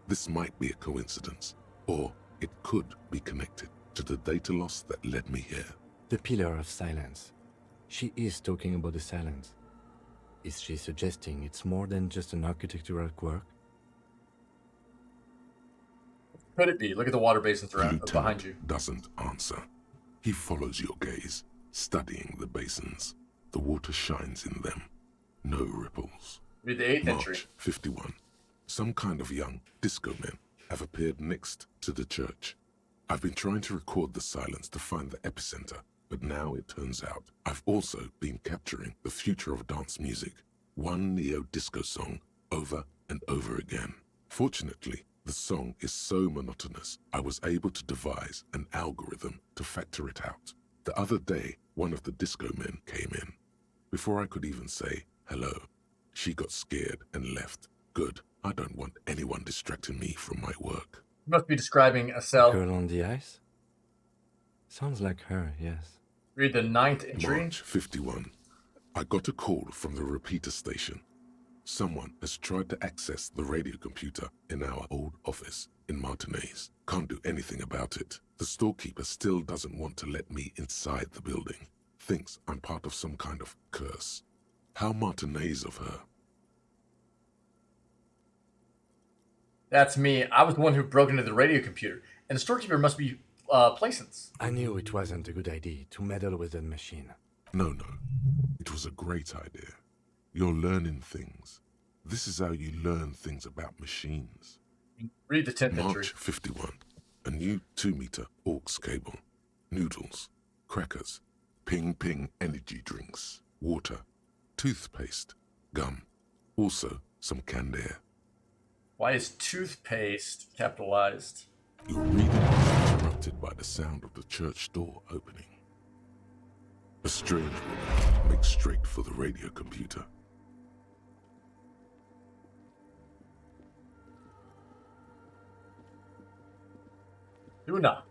This might be a coincidence, or it could be connected to the data loss that led me here. The pillar of silence. She is talking about the silence. Is she suggesting it's more than just an architectural quirk? Could it be? Look at the water basins The around behind lieutenant you. doesn't answer. He follows your gaze, studying the basins. The water shines in them. No ripples. Read the 8th entry. March 51. Some kind of young disco men have appeared next to the church. I've been trying to record the silence to find the epicenter, but now it turns out I've also been capturing the future of dance music, one neo-disco song over and over again. Fortunately, the song is so monotonous, I was able to devise an algorithm to factor it out. The other day, one of the disco men came in. Before I could even say hello, she got scared and left. Good. I don't want anyone distracting me from my work. You must be describing a cell. Girl on the ice? Sounds like her, yes. Read the 9th entry. March 51. I got a call from the repeater station. Someone has tried to access the radio computer in our old office in Martinez. Can't do anything about it. The storekeeper still doesn't want to let me inside the building. Thinks I'm part of some kind of curse. How Martinez of her. That's me. I was the one who broke into the radio computer. And the storekeeper must be Plaisance. I knew it wasn't a good idea to meddle with the machine. No. It was a great idea. You're learning things. This is how you learn things about machines. Read the 10th entry. March 51. A new 2-meter aux cable. Noodles. Crackers. Ping energy drinks. Water. Toothpaste. Gum. Also some canned air. Why is toothpaste capitalized? Your reading is interrupted by the sound of the church door opening. A strange woman makes straight for the radio computer. Luna.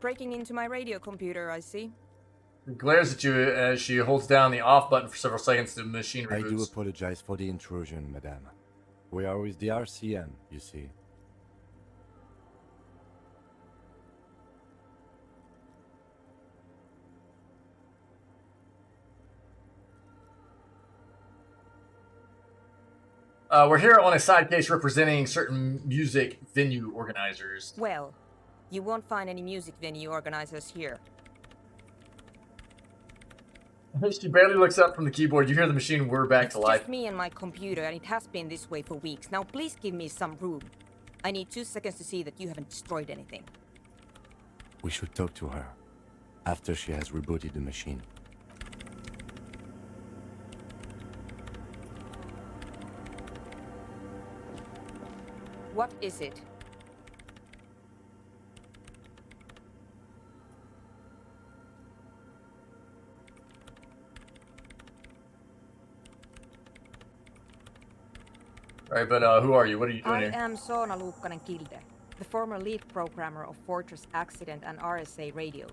Breaking into my radio computer, I see. She glares at you as she holds down the off button for several seconds. The machine reboots. I do apologize for the intrusion, madame. We are with the RCN, you see. We're here on a side case representing certain music venue organizers. Well, you won't find any music venue organizers here. She barely looks up from the keyboard. You hear the machine whir back to life. It's just me and my computer, and it has been this way for weeks. Now please give me some room. I need 2 seconds to see that you haven't destroyed anything. We should talk to her after she has rebooted the machine. What is it? Right, but who are you? What are you doing I here? am Soona Luukkanen-Kilde, the former lead programmer of Fortress Accident and RSA radios.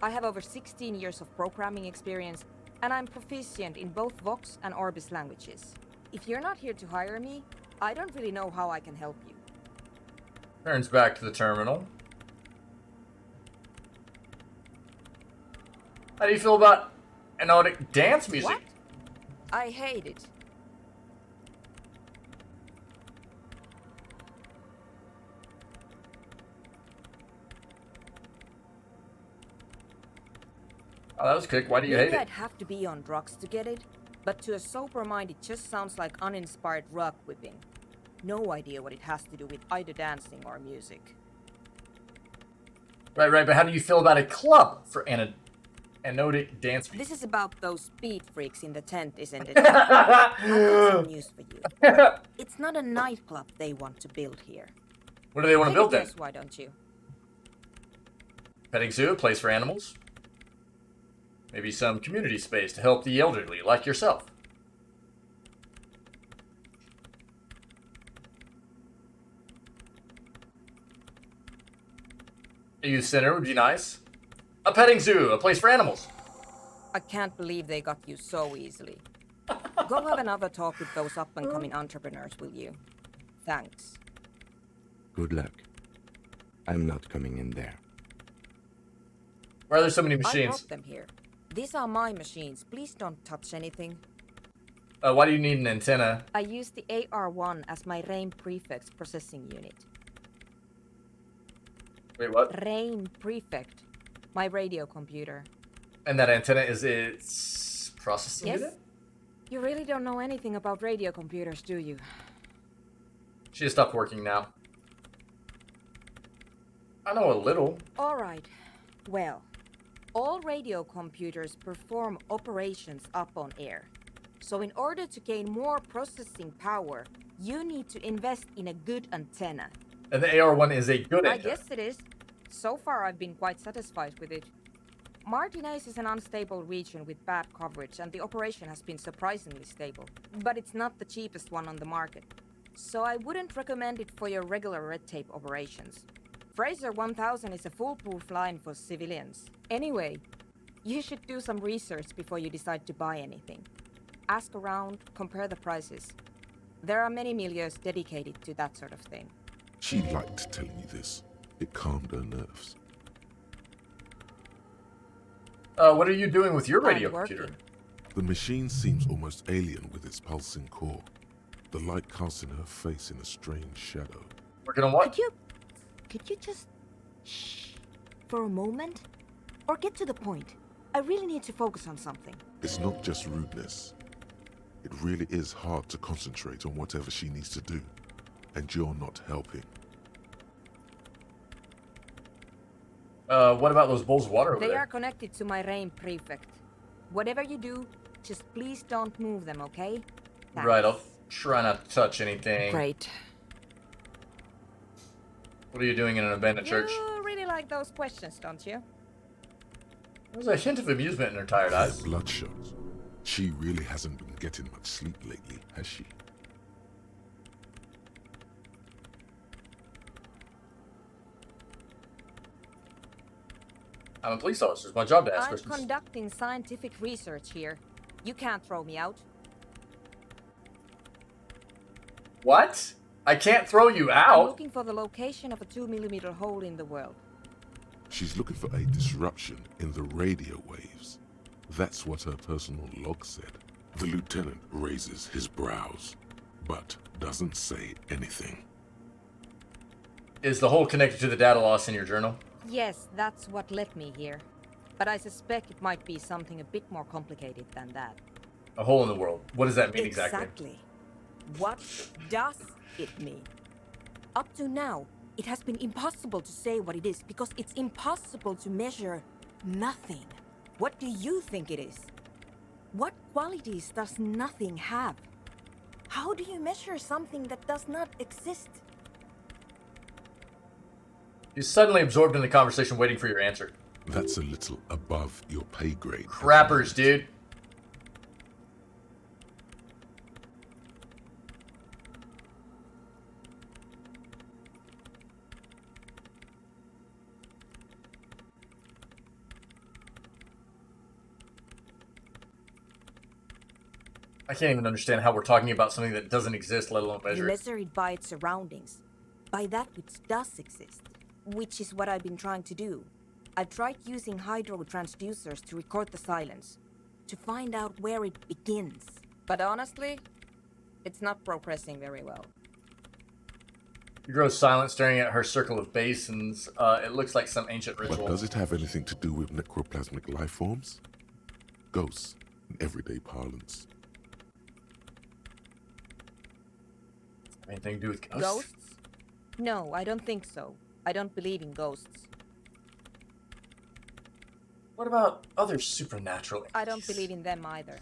I have over 16 years of programming experience, and I'm proficient in both Vox and Orbis languages. If you're not here to hire me, I don't really know how I can help you. Turns back to the terminal. How do you feel about anodic dance music? What? I hate it. Oh, that was quick. Why do you hate Maybe it? I'd have to be on drugs to get it, but to a sober mind it just sounds like uninspired rug whipping. No idea what it has to do with either dancing or music. Right, but how do you feel about a club for anodic dance music? This is about those speed freaks in the tent, isn't it? I've got some news for you. It's not a nightclub they want to build here. What do they want to build then? Guess, why don't you? Petting zoo, a place for animals? Maybe some community space to help the elderly, like yourself. A youth center would be nice. A petting zoo, a place for animals. I can't believe they got you so easily. Go have another talk with those up-and-coming entrepreneurs, will you? Thanks. Good luck. I'm not coming in there. Why are there so many I machines? brought them here. These are my machines. Please don't touch anything. Why do you need an antenna? I use the AR1 as my RAIN prefect processing unit. Wait, what? RAIN prefect. My radio computer. And that antenna is its processing Yes? unit? You really don't know anything about radio computers, do you? She has stopped working now. I know a little. Alright. Well, all radio computers perform operations up on air. So in order to gain more processing power, you need to invest in a good antenna. And the AR1 is a good I antenna. guess it is. So far I've been quite satisfied with it. Martinez is an unstable region with bad coverage, and the operation has been surprisingly stable. But it's not the cheapest one on the market. So I wouldn't recommend it for your regular red tape operations. Fraser 1000 is a foolproof line for civilians. Anyway, you should do some research before you decide to buy anything. Ask around, compare the prices. There are many milieus dedicated to that sort of thing. She liked telling me this. It calmed her nerves. What are you doing with your radio I'm computer? working. The machine seems almost alien with its pulsing core. The light casts in her face in a strange shadow. Working on what? Could you just shh for a moment? Or get to the point. I really need to focus on something. It's not just rudeness. It really is hard to concentrate on whatever she needs to do. And you're not helping. What about those bowls of water over They there? are connected to my RAIN prefect. Whatever you do, just please don't move them, okay? Thanks. Right, I'll try not to touch anything. Great. What are you doing in an abandoned church? You really like those questions, don't you? There's a hint of amusement in her tired eyes. Bloodshot. She really hasn't been getting much sleep lately, has she? I'm a police officer. It's my job to ask I'm questions. conducting scientific research here. You can't throw me out. What? I can't throw you I'm out? looking for the location of a 2mm hole in the world. She's looking for a disruption in the radio waves. That's what her personal log said. The lieutenant raises his brows, but doesn't say anything. Is the hole connected to the data loss in your journal? Yes, that's what led me here. But I suspect it might be something a bit more complicated than that. A hole in the world. What does that mean exactly? What does it mean? Up to now, it has been impossible to say what it is because it's impossible to measure nothing. What do you think it is? What qualities does nothing have? How do you measure something that does not exist? He's suddenly absorbed in the conversation waiting for your answer. That's a little above your pay grade. Crappers, dude. I can't even understand how we're talking about something that doesn't exist, let alone You measure it. measure it by its surroundings, by that which does exist, which is what I've been trying to do. I've tried using hydro transducers to record the silence, to find out where it begins. But honestly, it's not progressing very well. He grows silent, staring at her circle of basins. It looks like some ancient ritual. But does it have anything to do with necroplasmic life forms? Ghosts, in everyday parlance. Anything to do with ghosts? Ghosts? No, I don't think so. I don't believe in ghosts. What about other supernatural? I don't believe in them either.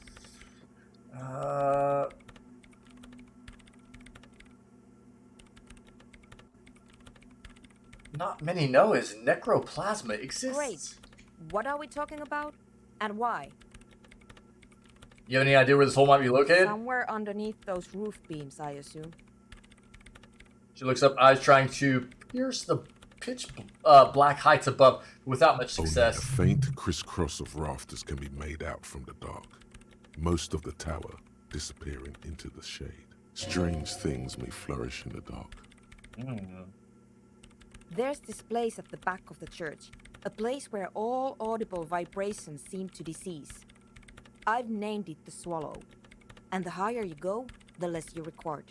Not many know his necroplasma exists. Great. What are we talking about? And why? You have any idea where this hole might be located? Somewhere underneath those roof beams, I assume. She looks up, eyes trying to pierce the pitch black heights above without much success. Only a faint crisscross of rafters can be made out from the dark. Most of the tower disappearing into the shade. Strange things may flourish in the dark. There's this place at the back of the church. A place where all audible vibrations seem to decease. I've named it the Swallow. And the higher you go, the less you record.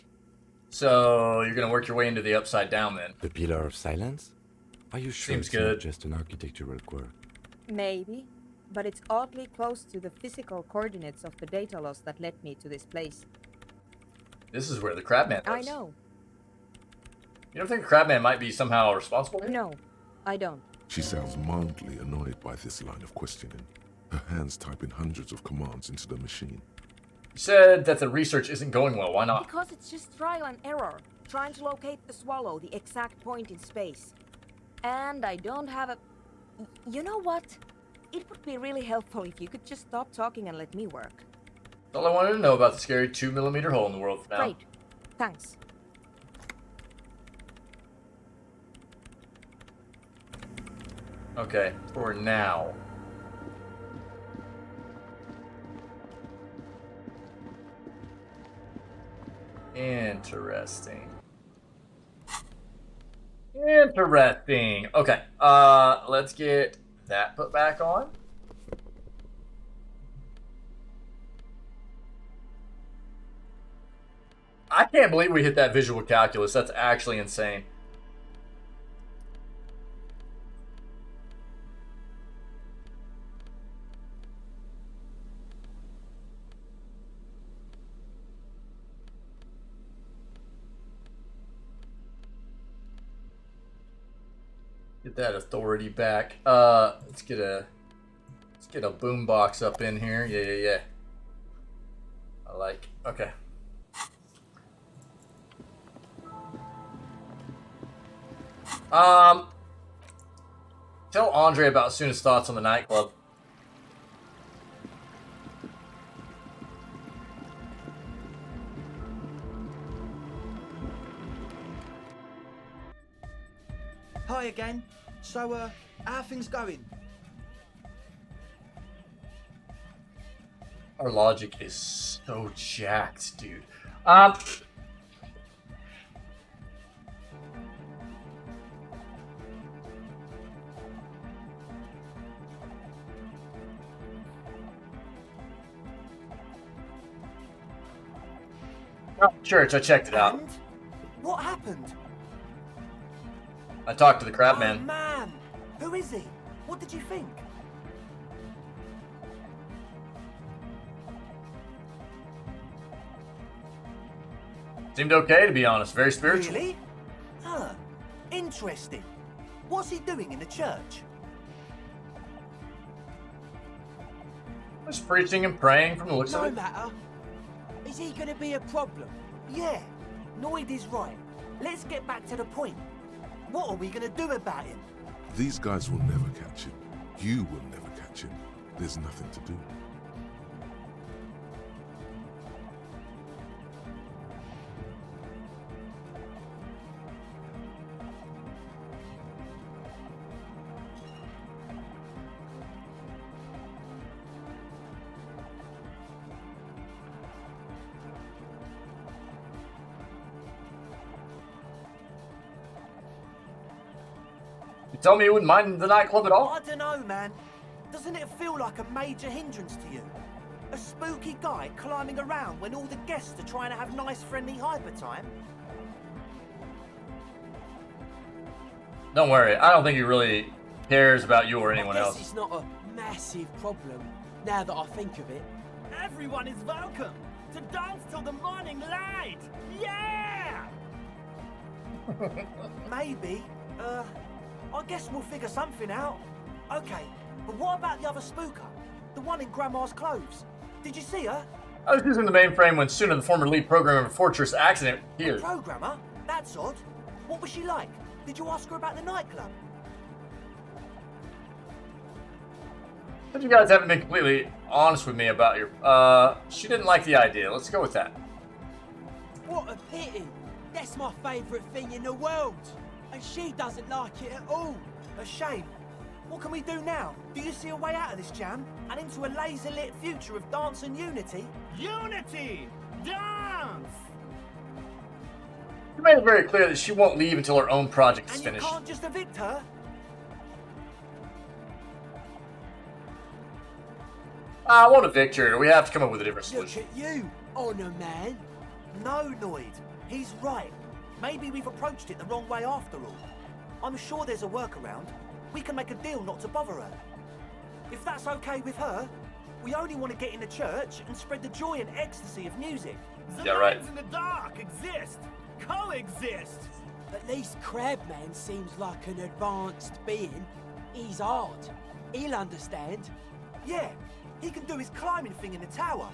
So you're gonna work your way into the Upside Down then? The Pillar of Silence? Are you sure Seems it's good. not just an architectural quirk? Maybe, but it's oddly close to the physical coordinates of the data loss that led me to this place. This is where the Crabman lives. I know. You don't think the Crabman might be somehow responsible here? No, I don't. She sounds mildly annoyed by this line of questioning. Her hands typing hundreds of commands into the machine. You said that the research isn't going well. Why not? Because it's just trial and error. Trying to locate the Swallow, the exact point in space. And I don't have a... You know what? It would be really helpful if you could just stop talking and let me work. That's all I wanted to know about the scary 2mm hole in the world for now. Great. Thanks. Okay, for now. Interesting. Interesting. Okay, let's get that put back on. I can't believe we hit that visual calculus. That's actually insane. Get that authority back. Let's get a boombox up in here. Yeah. I like. Okay. Tell Andre about Suna's thoughts on the nightclub. Hi again. So, how are things going? Our logic is so jacked, dude. Church, I checked it out. And? What happened? I talked to the Oh, Crabman. man! Who is he? What did you think? Seemed okay, to be honest. Very spiritual. Really? Huh. Interesting. What's he doing in the church? Just preaching and praying from the looks of No it. matter. Is he gonna be a problem? Yeah, Noid is right. Let's get back to the point. What are we gonna do about him? These guys will never catch him. You will never catch him. There's nothing to do. You tell me you wouldn't mind the nightclub at all? I don't know, man. Doesn't it feel like a major hindrance to you? A spooky guy climbing around when all the guests are trying to have nice, friendly hyper time? Don't worry. I don't think he really cares about you or anyone I guess else. it's not a massive problem, now that I think of it. Everyone is welcome to dance till the morning light. Yeah! Maybe. I guess we'll figure something out. Okay, but what about the other spooker? The one in Grandma's clothes? Did you see her? I was using the mainframe when Suna, the former lead programmer of Fortress Accident, appeared. Programmer? That's odd. What was she like? Did you ask her about the nightclub? But you guys haven't been completely honest with me about your... She didn't like the idea. Let's go with that. What a pity. That's my favourite thing in the world. And she doesn't like it at all. A shame. What can we do now? Do you see a way out of this jam? And into a laser-lit future of dance and unity? Unity! Dance! She made it very clear that she won't leave until her own project is And you finished. can't just evict her? I want a victory. We have to come up with a different Look solution. at you, Honor Man. No, Noid. He's right. Maybe we've approached it the wrong way after all. I'm sure there's a workaround. We can make a deal not to bother her. If that's okay with her, we only want to get in the church and spread the joy and ecstasy of music. The Yeah, right. lines in the dark exist. Coexist. At least Crabman seems like an advanced being. He's hard. He'll understand. Yeah, he can do his climbing thing in the tower.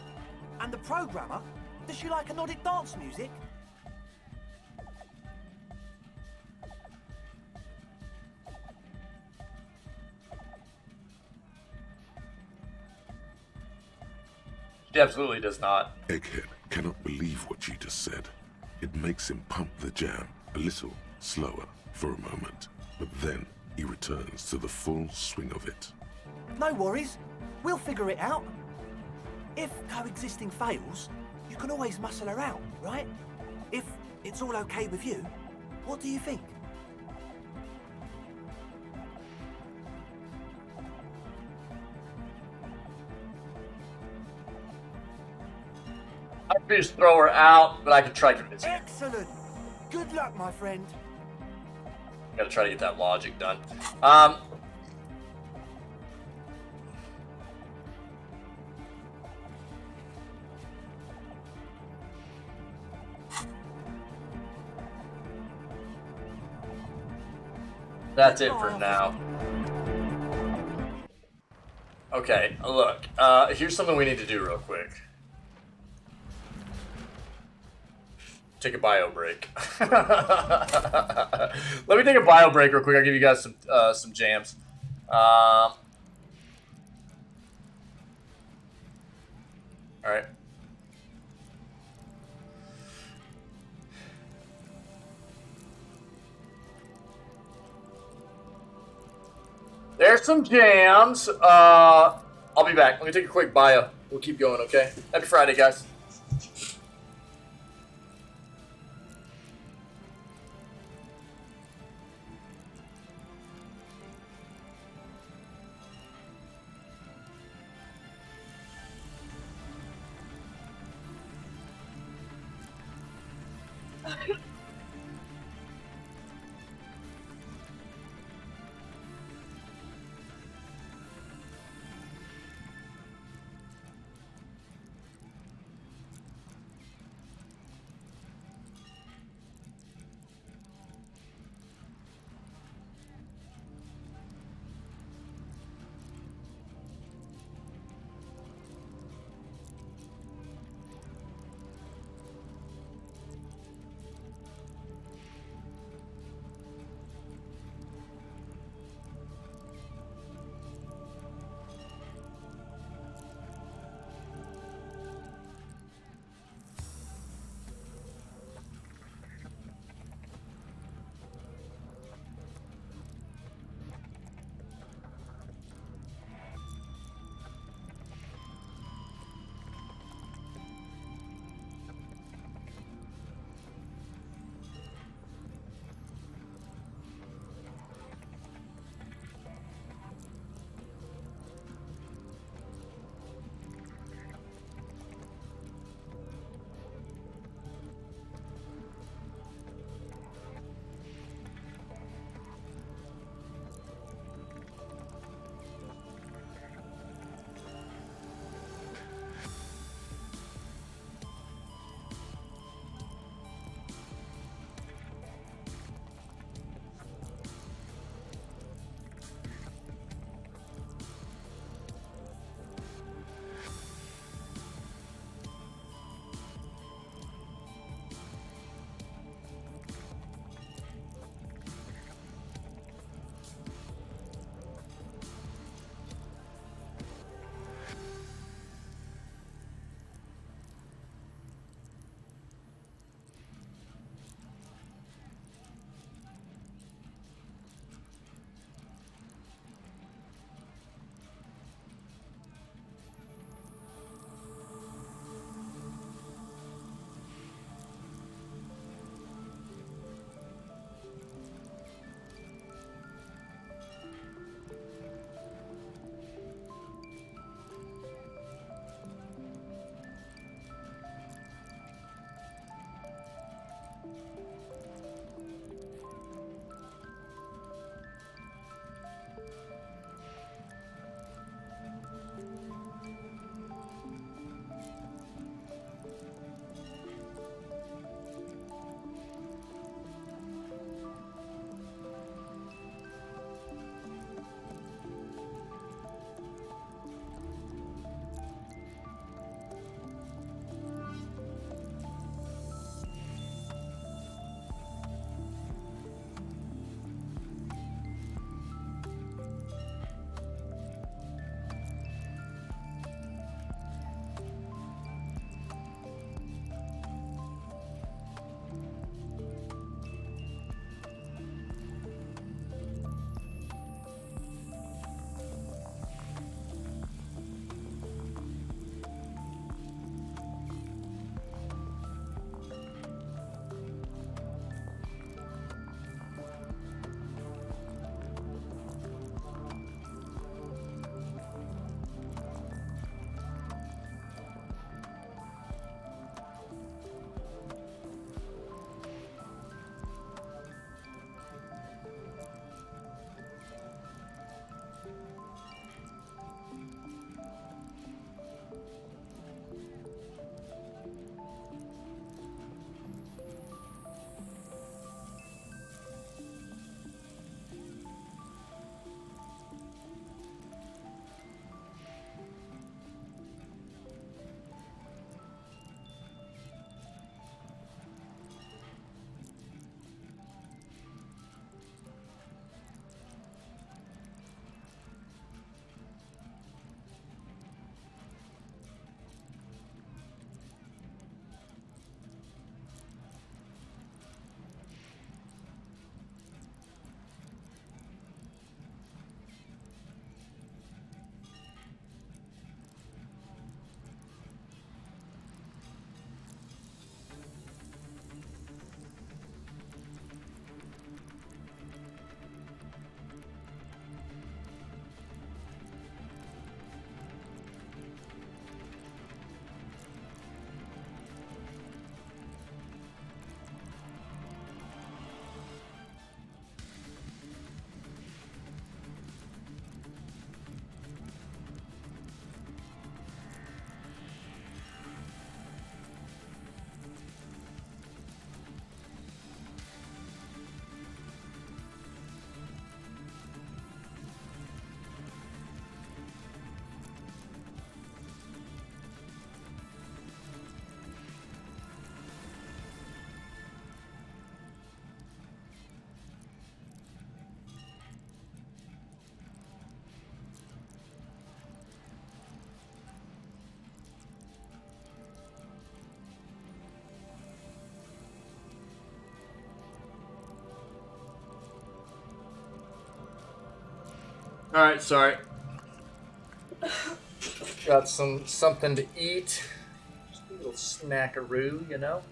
And the programmer, does she like Nordic dance music? She absolutely does not. Egghead cannot believe what you just said. It makes him pump the jam a little slower for a moment, but then he returns to the full swing of it. No worries. We'll figure it out. If coexisting fails, you can always muscle her out, right? If it's all okay with you, what do you think? I could just throw her out, but I could try convincing her. Excellent. Good luck, my friend. Gotta try to get that logic done. That's it for now. Okay, look. Here's something we need to do real quick. Take a bio break. Let me take a bio break real quick. I'll give you guys some jams. All right. There's some jams. I'll be back. Let me take a quick bio. We'll keep going, okay? Happy Friday, guys. Alright, sorry. Got something to eat. Just a little snackaroo, you know?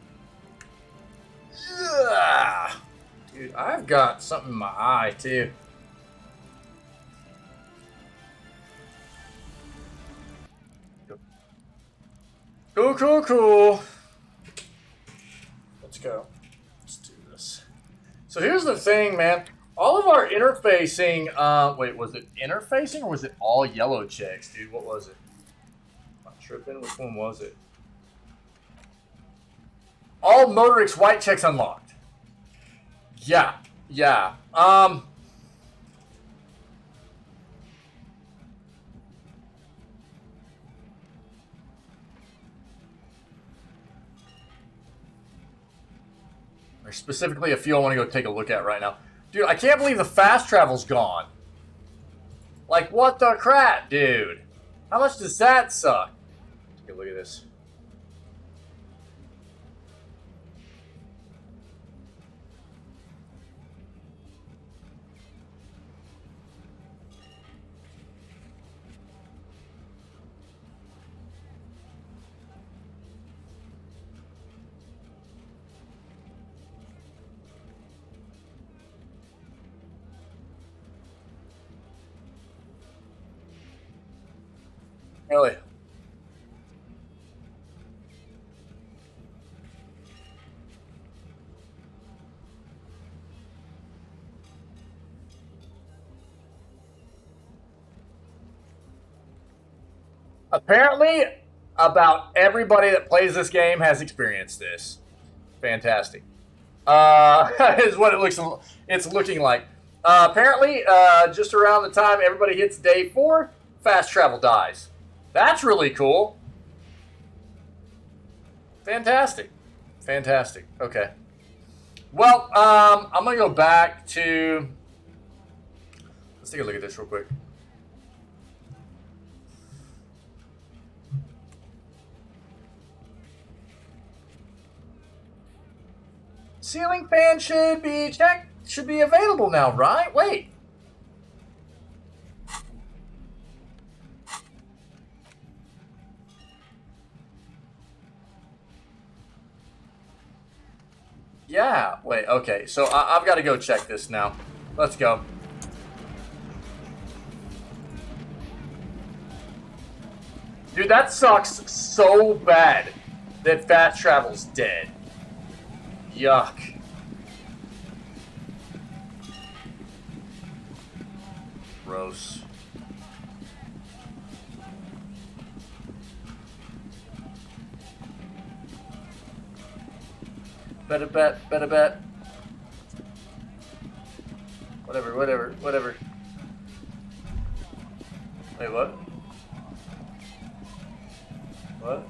Yeah. Dude, I've got something in my eye, too. Cool. Let's go. Let's do this. So here's the thing, man. All of our interfacing, wait, was it interfacing or was it all yellow checks, dude? What was it? I'm not tripping. Which one was it? All Motorix white checks unlocked. Yeah. There's specifically a few I want to go take a look at right now. Dude, I can't believe the fast travel's gone. Like, what the crap, dude? How much does that suck? Take a look at this. Really? Apparently, about everybody that plays this game has experienced this. Fantastic. Is what it's looking like. Apparently, just around the time everybody hits day 4, fast travel dies. That's really cool. Fantastic. Okay. Well, I'm going to go back to... Let's take a look at this real quick. Ceiling fan should be available now, right? Wait. Yeah, wait, okay. So I've got to go check this now. Let's go. Dude, that sucks so bad that fast travel's dead. Yuck. Gross. Better bet. Whatever. Wait, what? What?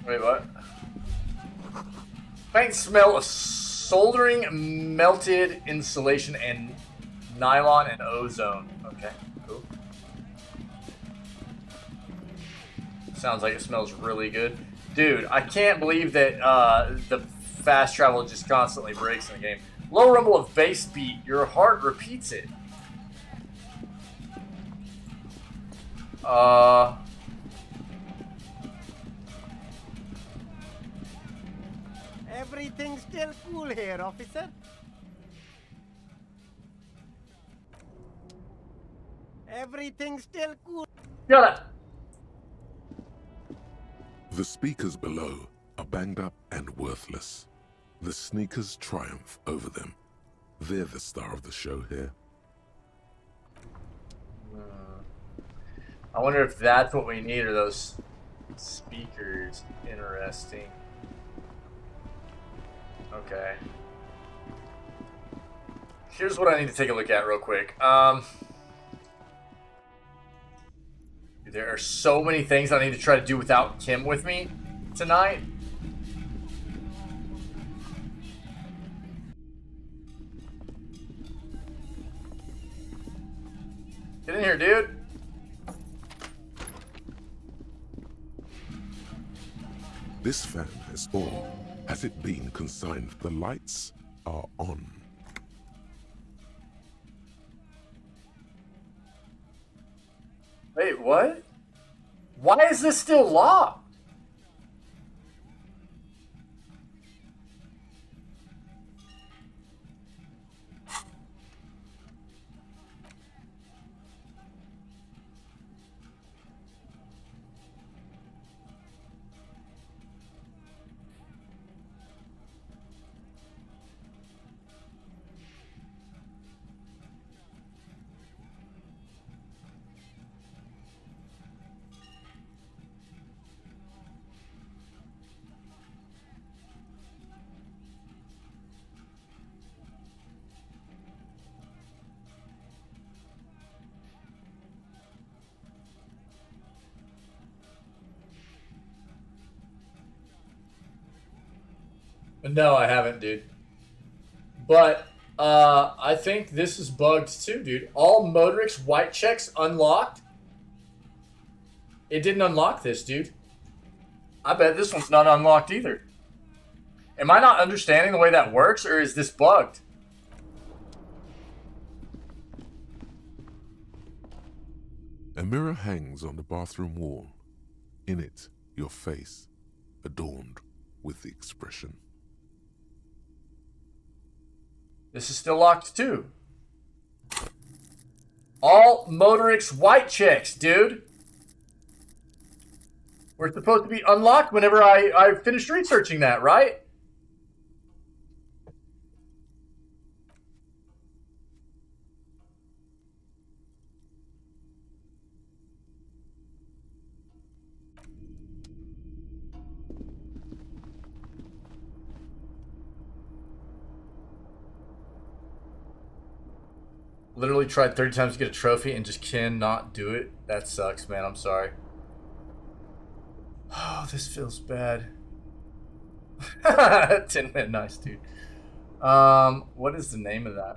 Wait, what? Faint smell of soldering, melted insulation, and nylon and ozone. Okay, cool. Sounds like it smells really good. Dude, I can't believe that the fast travel just constantly breaks in the game. Low rumble of bass beat. Your heart repeats it. Everything's still cool here, officer. Everything's still cool. Shut up. The speakers below are banged up and worthless. The sneakers triumph over them. They're the star of the show here. I wonder if that's what we need, or those speakers. Interesting. Okay. Here's what I need to take a look at real quick. There are so many things I need to try to do without Kim with me tonight. Get in here, dude. This fan has on. Has it been consigned? The lights are on. Wait, what? Why is this still locked? No, I haven't, dude. But I think this is bugged too, dude. All Motorix white checks unlocked. It didn't unlock this, dude. I bet this one's not unlocked either. Am I not understanding the way that works, or is this bugged? A mirror hangs on the bathroom wall. In it, your face, adorned with the expression. This is still locked too. All Motorix white checks, dude. We're supposed to be unlocked whenever I finished researching that, right? Literally tried 30 times to get a trophy and just cannot do it. That sucks, man. I'm sorry. Oh, this feels bad. 10-minute nice, dude. What is the name of that?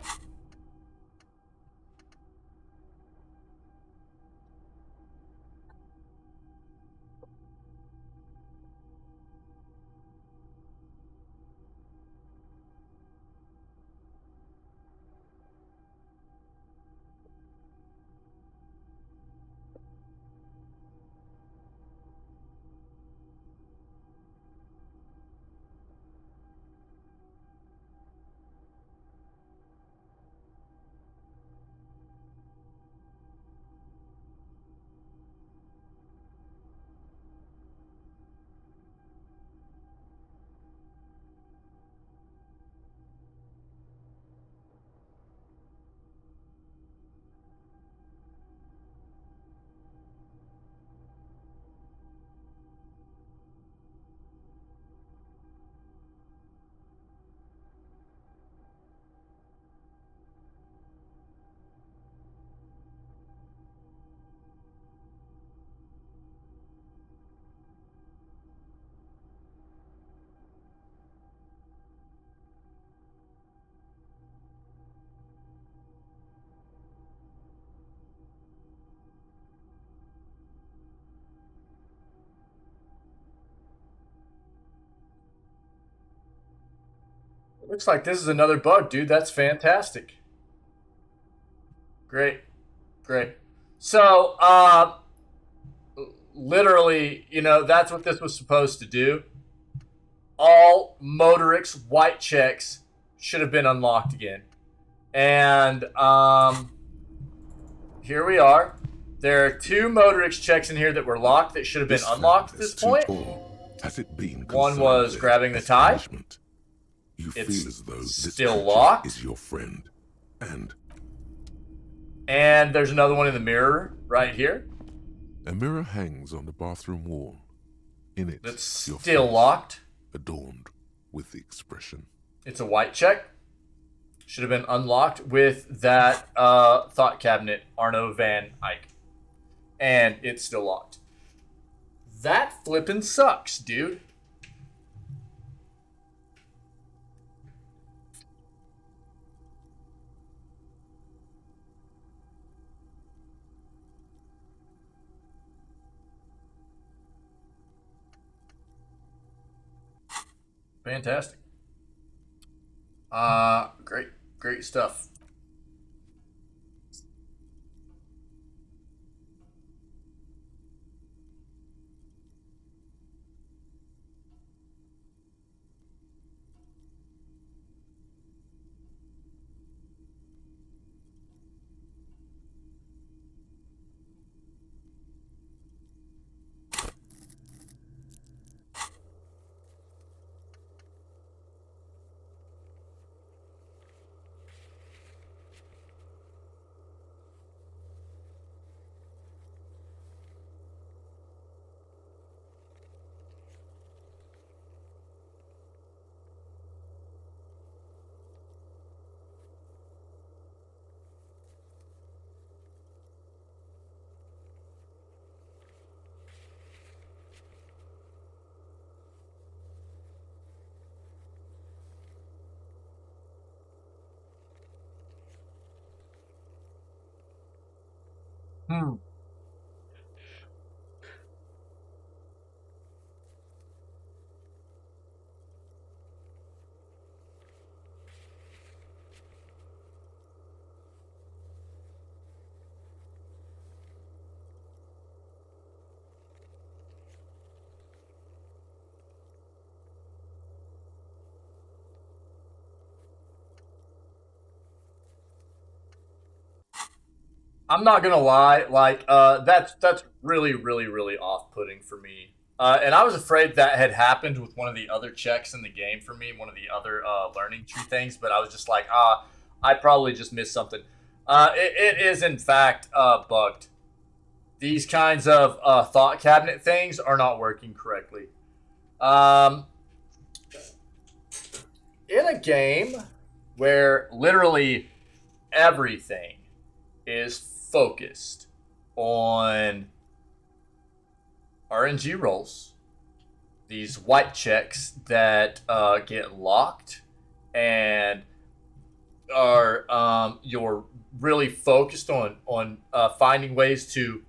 Looks like this is another bug, dude. That's fantastic. Great. Great. So, literally, you know, that's what this was supposed to do. All Motorix white checks should have been unlocked again. And, here we are. There are 2 Motorix checks in here that were locked that should have been unlocked at this point. Has it been One was grabbing the tie. You It's feel as though this still creature locked. is your friend, and there's another one in the mirror right here. a mirror hangs on the bathroom wall. In it, That's your still face, locked. adorned with the expression. It's a white check. Should have been unlocked with that thought cabinet, Arno van Eyck. and it's still locked. That flippin' sucks, dude. Fantastic. Great stuff. I'm not gonna lie, like that's really off-putting for me. And I was afraid that had happened with one of the other checks in the game for me, one of the other learning tree things. But I was just like, I probably just missed something. It is in fact bugged. These kinds of thought cabinet things are not working correctly. In a game where literally everything is focused on RNG rolls, these white checks that get locked and are you're really focused on finding ways to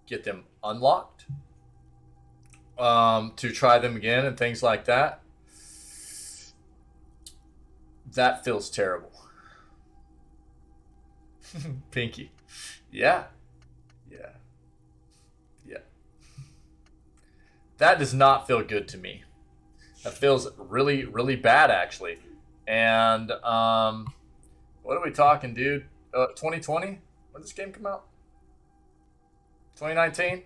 get them unlocked, to try them again and things like that. That feels terrible. Pinky. Yeah. That does not feel good to me. That feels really bad, actually. And what are we talking, dude? 2020? When did this game come out? 2019?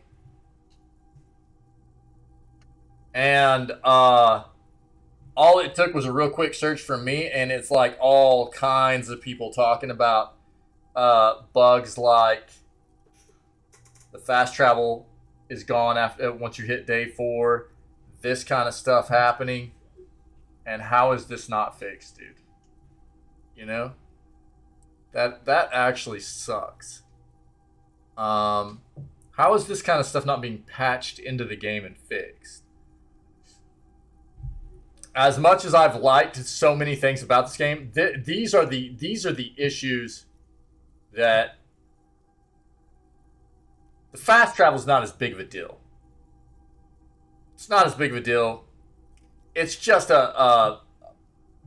And all it took was a real quick search from me, and it's like all kinds of people talking about bugs like the fast travel is gone after once you hit day 4, this kind of stuff happening, and how is this not fixed, dude? You know, that actually sucks. How is this kind of stuff not being patched into the game and fixed? As much as I've liked so many things about this game, these are the issues that the fast travel is not as big of a deal. It's not as big of a deal. It's just a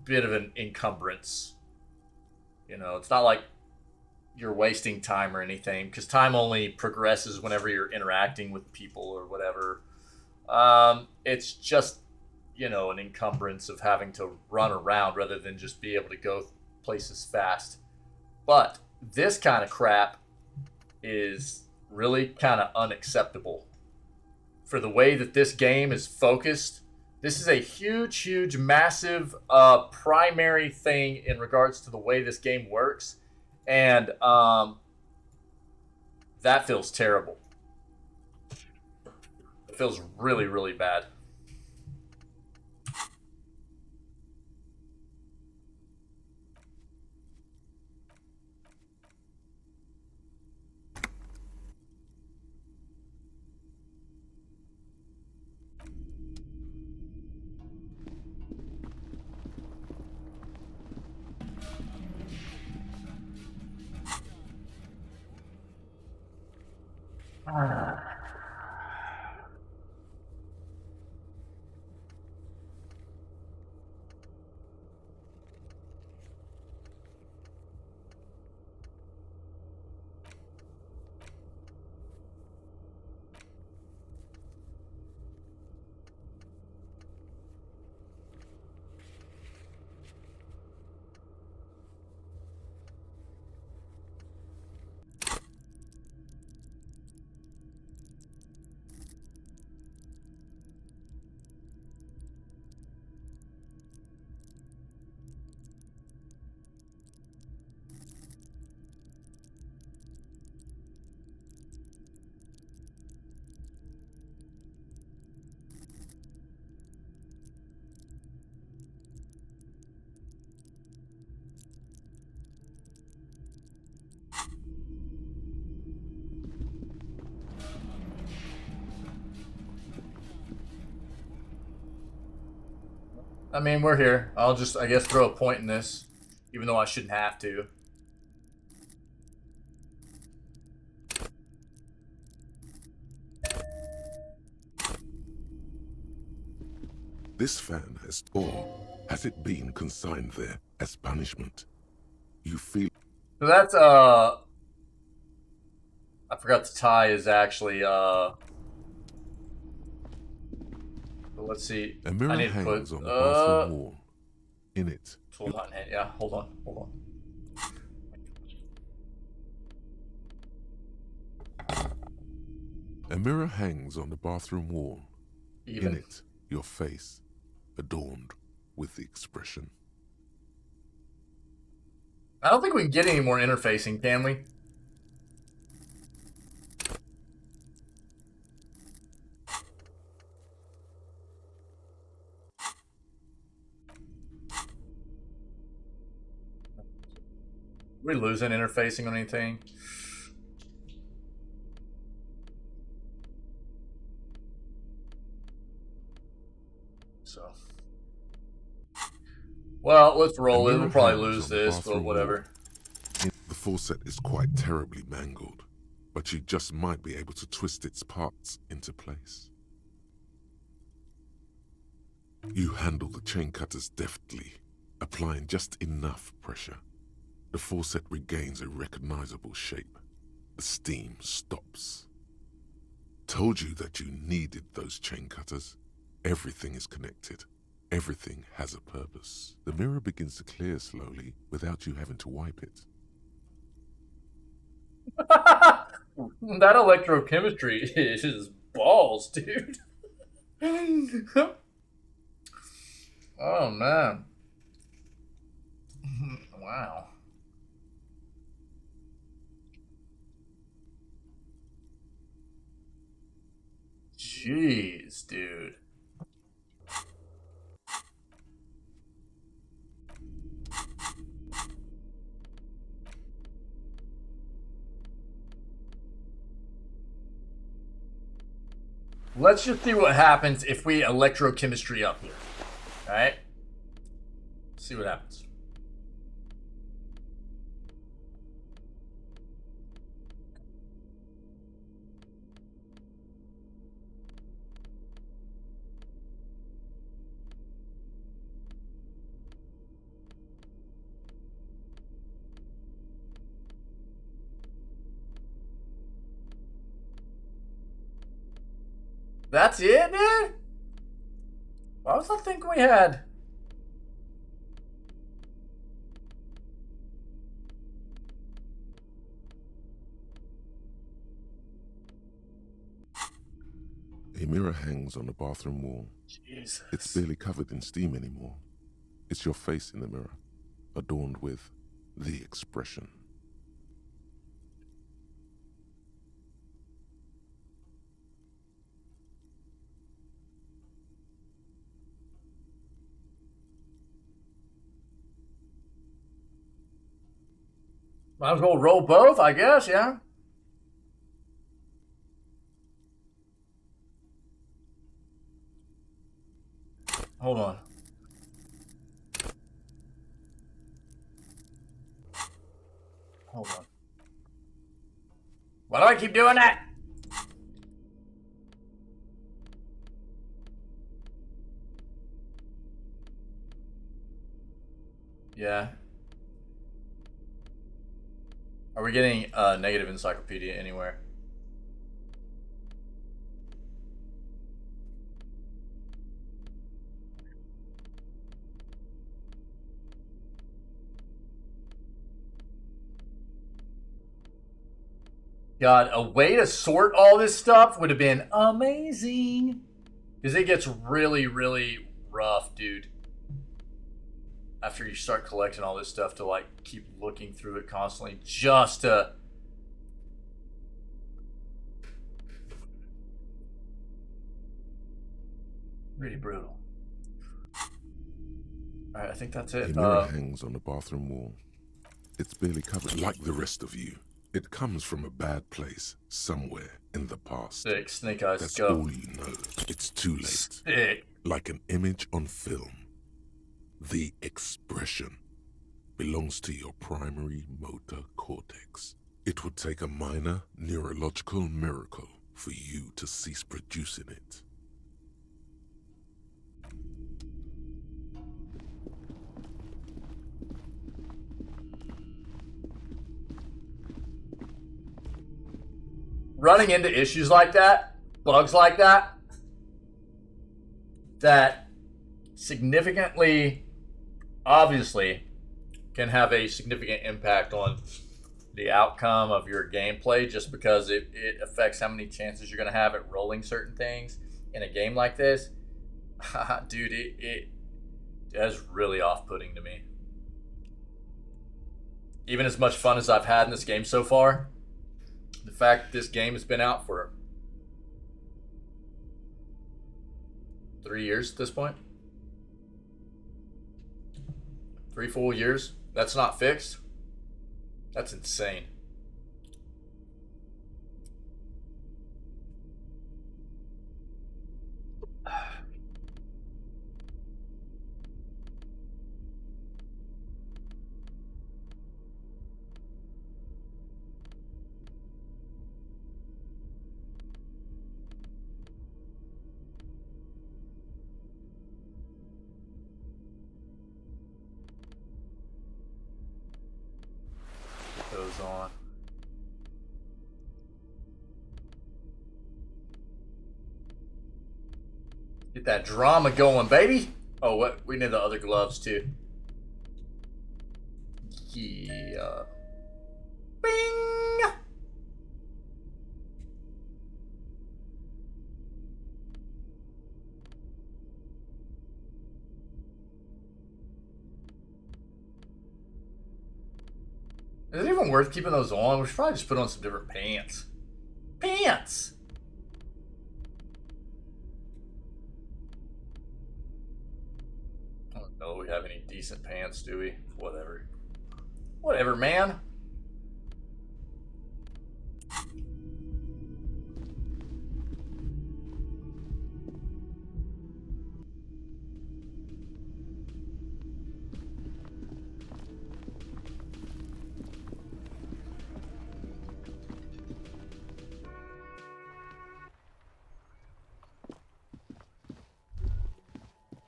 bit of an encumbrance. You know, it's not like you're wasting time or anything, because time only progresses whenever you're interacting with people or whatever. It's just, you know, an encumbrance of having to run around rather than just be able to go places fast. But this kind of crap is really kind of unacceptable for the way that this game is focused. This is a huge, massive primary thing in regards to the way this game works. And that feels terrible. It feels really bad. I mean, we're here. I'll just, I guess, throw a point in this, even though I shouldn't have to. This fan has it been consigned there as punishment? You feel... So that's, I forgot the tie is actually, let's see. A mirror I need to hangs put, on the bathroom wall. In it. Tool not in hand. Yeah, hold on. A mirror hangs on the bathroom wall. Even. In it, your face, adorned with the expression. I don't think we can get any more interfacing, can we? Are we losing interfacing on anything? So, well, let's roll it. We'll probably lose this, but whatever. The faucet is quite terribly mangled, but you just might be able to twist its parts into place. You handle the chain cutters deftly, applying just enough pressure. The faucet regains a recognizable shape. The steam stops. Told you that you needed those chain cutters. Everything is connected. Everything has a purpose. The mirror begins to clear slowly without you having to wipe it. That electrochemistry is balls, dude. Oh, man. Wow. Jeez, dude. Let's just see what happens if we electrochemistry up here. Alright? See what happens. That's it, dude? Why was I thinking we had? A mirror hangs on the bathroom wall. Jesus. It's barely covered in steam anymore. It's your face in the mirror, adorned with the expression. Might as well roll both, I guess, yeah. Hold on. Hold on. Why do I keep doing that? Yeah. Are we getting negative encyclopedia anywhere? God, a way to sort all this stuff would have been amazing. Because it gets really, really rough, dude. After you start collecting all this stuff to, like, keep looking through it constantly just to... Really brutal. Alright, I think that's it. A mirror hangs on the bathroom wall. It's barely covered like the rest of you. It comes from a bad place, somewhere in the past. Sick. Snake Eyes, That's go. all you know. It's too late. Sick. Like an image on film. The expression belongs to your primary motor cortex. It would take a minor neurological miracle for you to cease producing it. Running into issues like that, bugs like that, that significantly, obviously, can have a significant impact on the outcome of your gameplay just because it affects how many chances you're going to have at rolling certain things in a game like this. Dude, it is really off-putting to me. Even as much fun as I've had in this game so far, the fact that this game has been out for 3 years at this point. 3 full years. That's not fixed. That's insane. Goes on. Get that drama going, baby. Oh, what? We need the other gloves too. Yeah. Bing. Is it even worth keeping those on? We should probably just put on some different pants. Pants! I don't know if we have any decent pants, do we? Whatever. Whatever, man.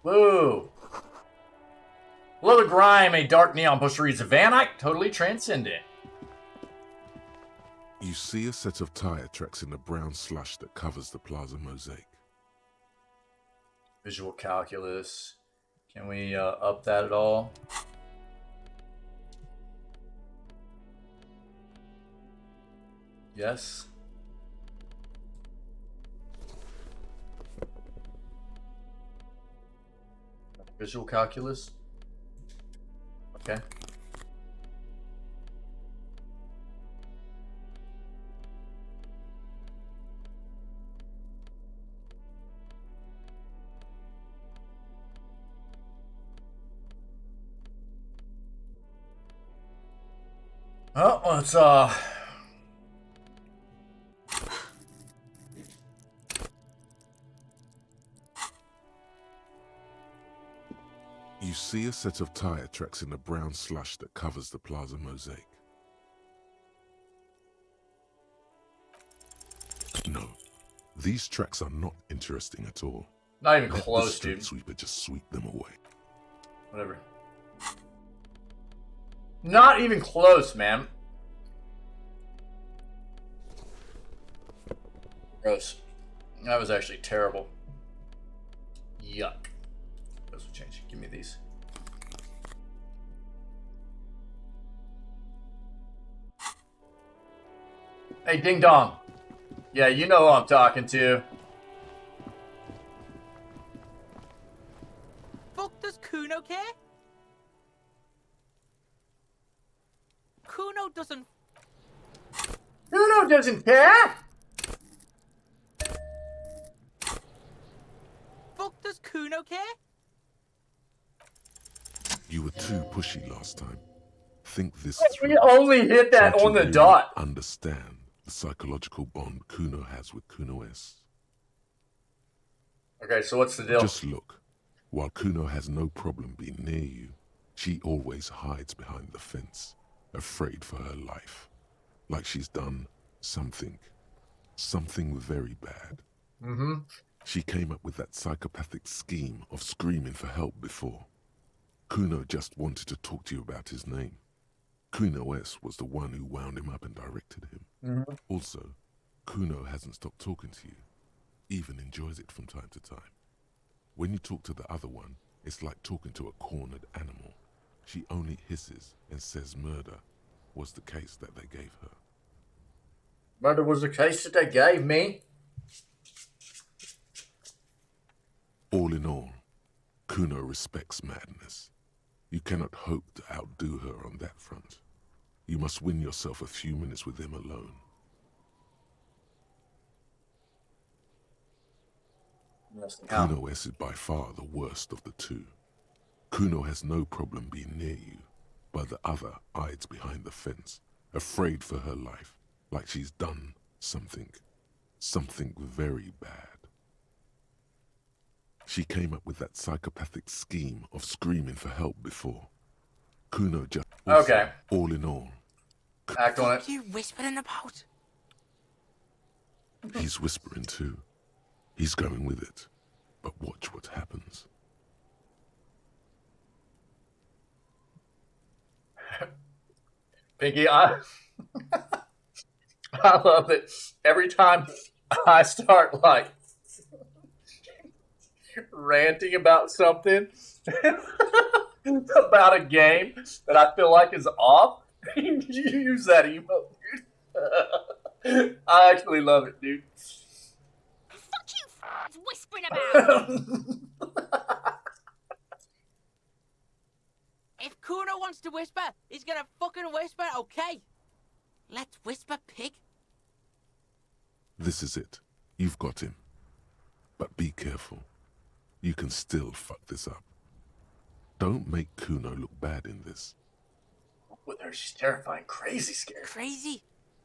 Whoa. Below the grime, a dark neon poster reads, Van Eyck, totally transcendent. You see a set of tire tracks in the brown slush that covers the plaza mosaic. Visual calculus. Can we up that at all? Yes. Visual calculus. Okay. Oh, let's You see a set of tire tracks in the brown slush that covers the plaza mosaic. No, these tracks are not interesting at all. Not even Let close, the street dude. sweeper just sweep them away. Whatever. Not even close, man. Gross. That was actually terrible. Yuck. Those will change. Give me these. Hey, Ding Dong. Yeah, you know who I'm talking to. Fuck, does Kuno care? Kuno doesn't. Kuno doesn't care? Fuck, does Kuno care? You were too pushy last time. Think this We through. only hit that Try to on the really dot. Understand the psychological bond Kuno has with Kuno S. Okay, so what's the deal? Just look. While Kuno has no problem being near you, she always hides behind the fence, afraid for her life. Like she's done something very bad. Mm-hmm. She came up with that psychopathic scheme of screaming for help before. Kuno just wanted to talk to you about his name. Kuno S was the one who wound him up and directed him. Mm-hmm. Also, Kuno hasn't stopped talking to you, even enjoys it from time to time. When you talk to the other one, it's like talking to a cornered animal. She only hisses and says murder was the case that they gave her. Murder was the case that they gave me. All in all, Kuno respects madness. You cannot hope to outdo her on that front. You must win yourself a few minutes with him alone. Kuno S is by far the worst of the two. Kuno has no problem being near you, but the other hides behind the fence, afraid for her life, like she's done something very bad. She came up with that psychopathic scheme of screaming for help before. Kuno just... Okay. All in all... Act on it. What are you whispering about? He's whispering too. He's going with it. But watch what happens. Pinky, I love it. Every time I start, like, ranting about something, about a game that I feel like is off, you use that emote, dude. I actually love it, dude. Fuck you, whispering about. If Kuno wants to whisper, he's gonna fucking whisper, okay? Let's whisper, pig. This is it. You've got him. But be careful. You can still fuck this up. Don't make Kuno look bad in this. With her, she's terrifying, crazy scary. Crazy?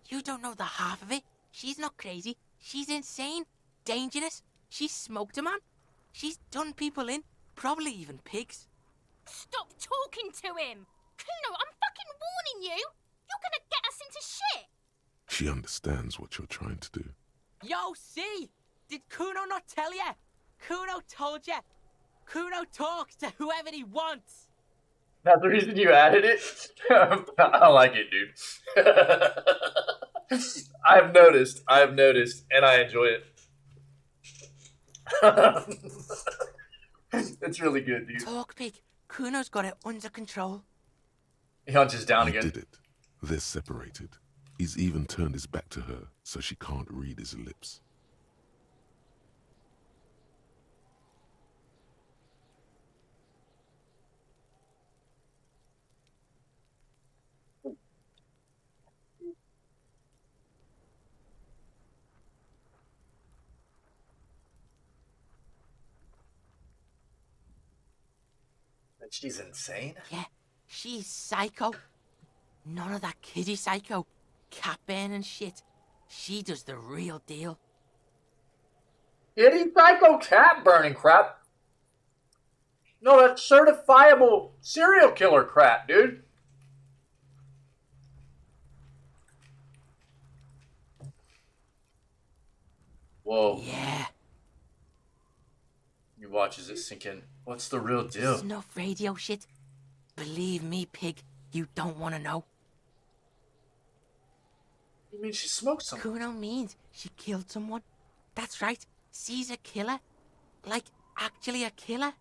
You don't know the half of it. She's not crazy. She's insane, dangerous. She's smoked a man. She's done people in, probably even pigs. Stop talking to him! Kuno, I'm fucking warning you! You're gonna get us into shit! She understands what you're trying to do. Yo, see? Did Kuno not tell ya? Kuno told ya. Kuno talks to whoever he wants. That's the reason you added it? I like it, dude. I've noticed, and I enjoy it. It's really good, dude. Talk, pig. Kuno's got it under control. He hunches down He again. did it. They're separated. He's even turned his back to her so she can't read his lips. She's insane? Yeah, she's psycho. None of that kiddie psycho. Cat burning shit. She does the real deal. Kitty psycho cat burning crap? No, that's certifiable serial killer crap, dude. Whoa. Yeah. He watches it sink in. What's the real deal? Snuff radio shit. Believe me, pig. You don't want to know. You mean she smoked someone? Kuno means she killed someone. That's right. She's a killer. Like, actually a killer.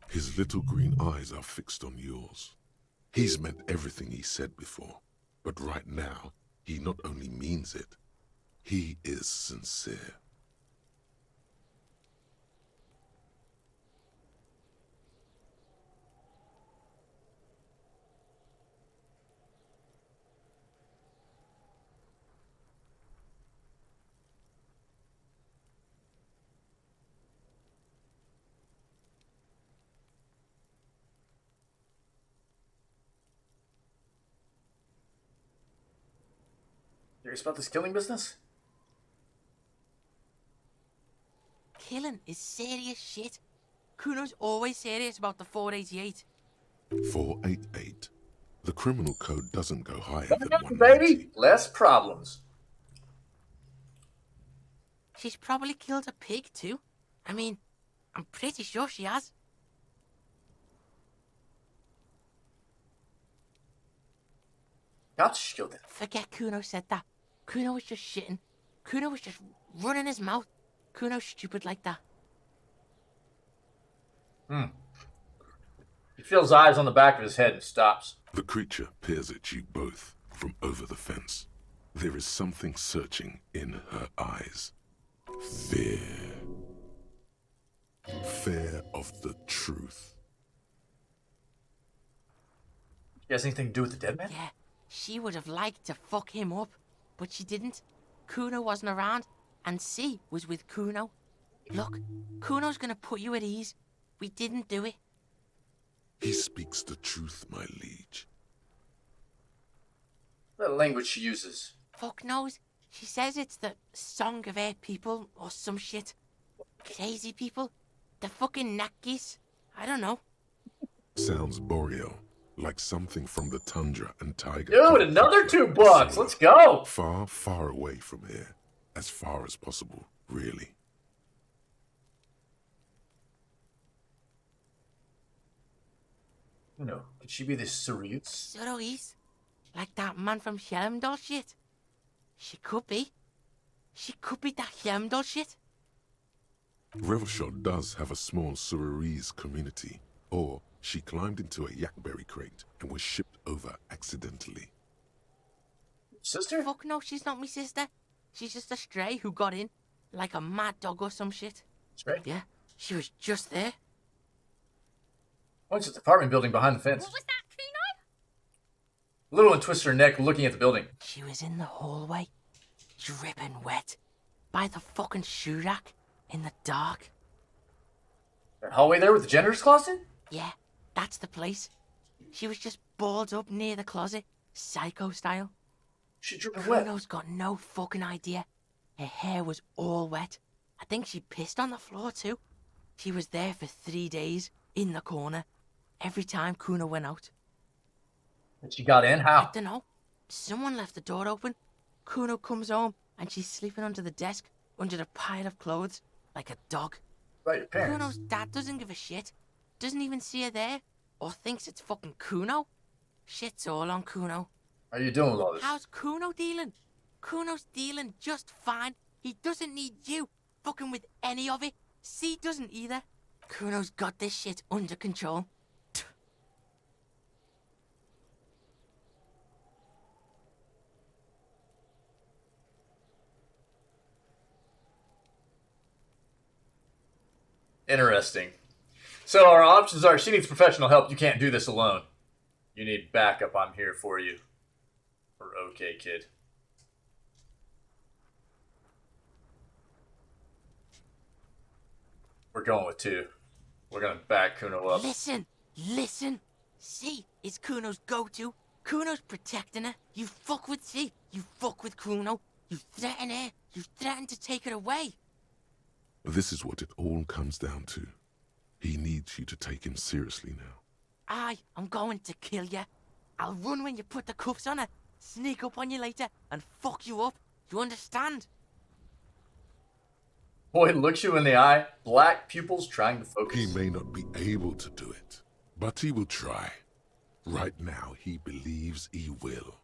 His little green eyes are fixed on yours. He's meant everything he said before, but right now, he not only means it, he is sincere. Curious about this killing business? Killing is serious shit. Kuno's always serious about the 488. 488. The criminal code doesn't go higher than Baby, 190. less problems. She's probably killed a pig too. I mean, I'm pretty sure she has. God, she killed it. Forget Kuno said that. Kuno was just shitting. Kuno was just running his mouth. Kuno's stupid like that. He feels eyes on the back of his head and stops. The creature peers at you both from over the fence. There is something searching in her eyes. Fear. Fear of the truth. She has anything to do with the dead man? Yeah, she would have liked to fuck him up, but she didn't. Kuno wasn't around, and C was with Kuno. Look, Kuno's gonna put you at ease. We didn't do it. He speaks the truth, my liege. The language she uses. Fuck knows. She says it's the song of her people or some shit. Crazy people. The fucking Nakis. I don't know. Sounds boreal, like something from the tundra and taiga. Dude, another $2. Let's go. Far, far away from here. As far as possible, really. No, could she be the Cerise? Cerise? Like that man from Helmdall shit? She could be. She could be that Helmdall shit. Revelshot does have a small Cerise community, or she climbed into a yakberry crate and was shipped over accidentally. Sister? Fuck no, she's not my sister. She's just a stray who got in, like a mad dog or some shit. Stray? Yeah, she was just there. Oh, it's an apartment building behind the fence. What was that, Kuno? Little one twists her neck looking at the building. She was in the hallway, dripping wet, by the fucking shoe rack, in the dark. That hallway there with the janitor's closet? Yeah, that's the place. She was just balled up near the closet, psycho style. She dripping wet. Kuno's got no fucking idea. Her hair was all wet. I think she pissed on the floor too. She was there for 3 days, in the corner, every time Kuno went out. And she got in? How? I don't know. Someone left the door open. Kuno comes home and she's sleeping under the desk, under the pile of clothes, like a dog. Right, your parents. Kuno's dad doesn't give a shit. Doesn't even see her there, or thinks it's fucking Kuno. Shit's all on Kuno. How are you doing with all this? How's Kuno dealing? Kuno's dealing just fine. He doesn't need you fucking with any of it. C doesn't either. Kuno's got this shit under control. Interesting. So our options are, she needs professional help. You can't do this alone. You need backup. I'm here for you. Or okay, kid. We're going with 2. We're gonna back Kuno up. Listen. C is Kuno's go-to. Kuno's protecting her. You fuck with C. You fuck with Kuno. You threaten her. You threaten to take her away. This is what it all comes down to. He needs you to take him seriously now. I'm going to kill you. I'll run when you put the cuffs on her, sneak up on you later, and fuck you up. You understand? Boy looks you in the eye, black pupils trying to focus. He may not be able to do it, but he will try. Right now, he believes he will.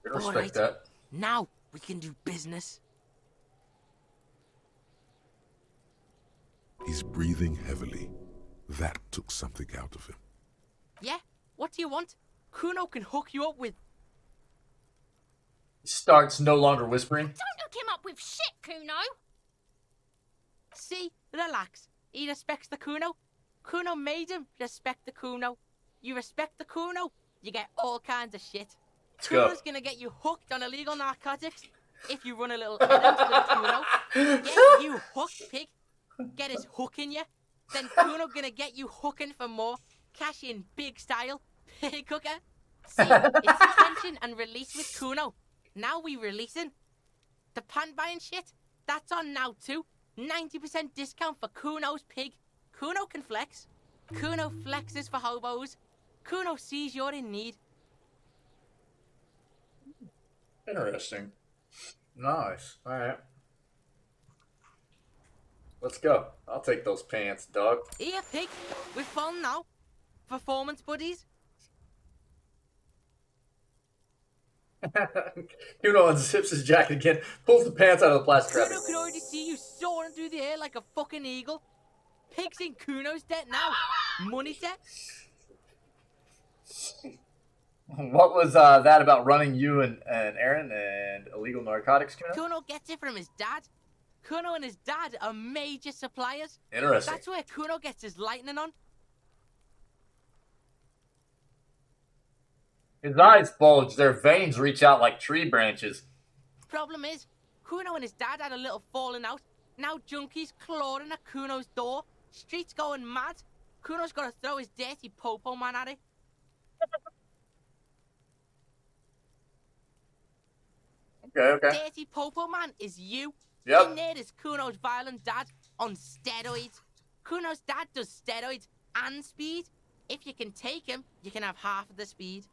I respect Alright, that. now we can do business. He's breathing heavily. That took something out of him. Yeah? What do you want? Kuno can hook you up with... Starts no longer whispering. Don't hook him up with shit, Kuno. See? Relax. He respects the Kuno. Kuno made him respect the Kuno. You respect the Kuno, you get all kinds of shit. Kuno's gonna get you hooked on illegal narcotics if you run a little errand for the Kuno. Get you hooked, pig. Get his hook in you. Then Kuno gonna get you hooking for more. Cash in big style. Pig hooker. See, it's tension and release with Kuno. Now we releasing. The pan buying shit, that's on now too. 90% discount for Kuno's pig. Kuno can flex. Kuno flexes for hobos. Kuno sees you're in need. Interesting. Nice. All right. Let's go. I'll take those pants, dog. Here, pig. We're fun now. Performance buddies. Kuno unzips his jacket again, pulls the pants out of the plastic wrap. Kuno can already see you soaring through the air like a fucking eagle. Pig's in Kuno's debt now. Money debt. What was that about running you and Aaron and illegal narcotics, Kuno? Kuno gets it from his dad. Kuno and his dad are major suppliers. Interesting. That's where Kuno gets his lightning on. His eyes bulge. Their veins reach out like tree branches. Problem is, Kuno and his dad had a little falling out. Now junkies clawing at Kuno's door. Streets going mad. Kuno's got to throw his dirty popo man at it. Okay. Dirty popo man is you. Yep. And there is Kuno's violent dad on steroids. Kuno's dad does steroids and speed. If you can take him, you can have half of the speed.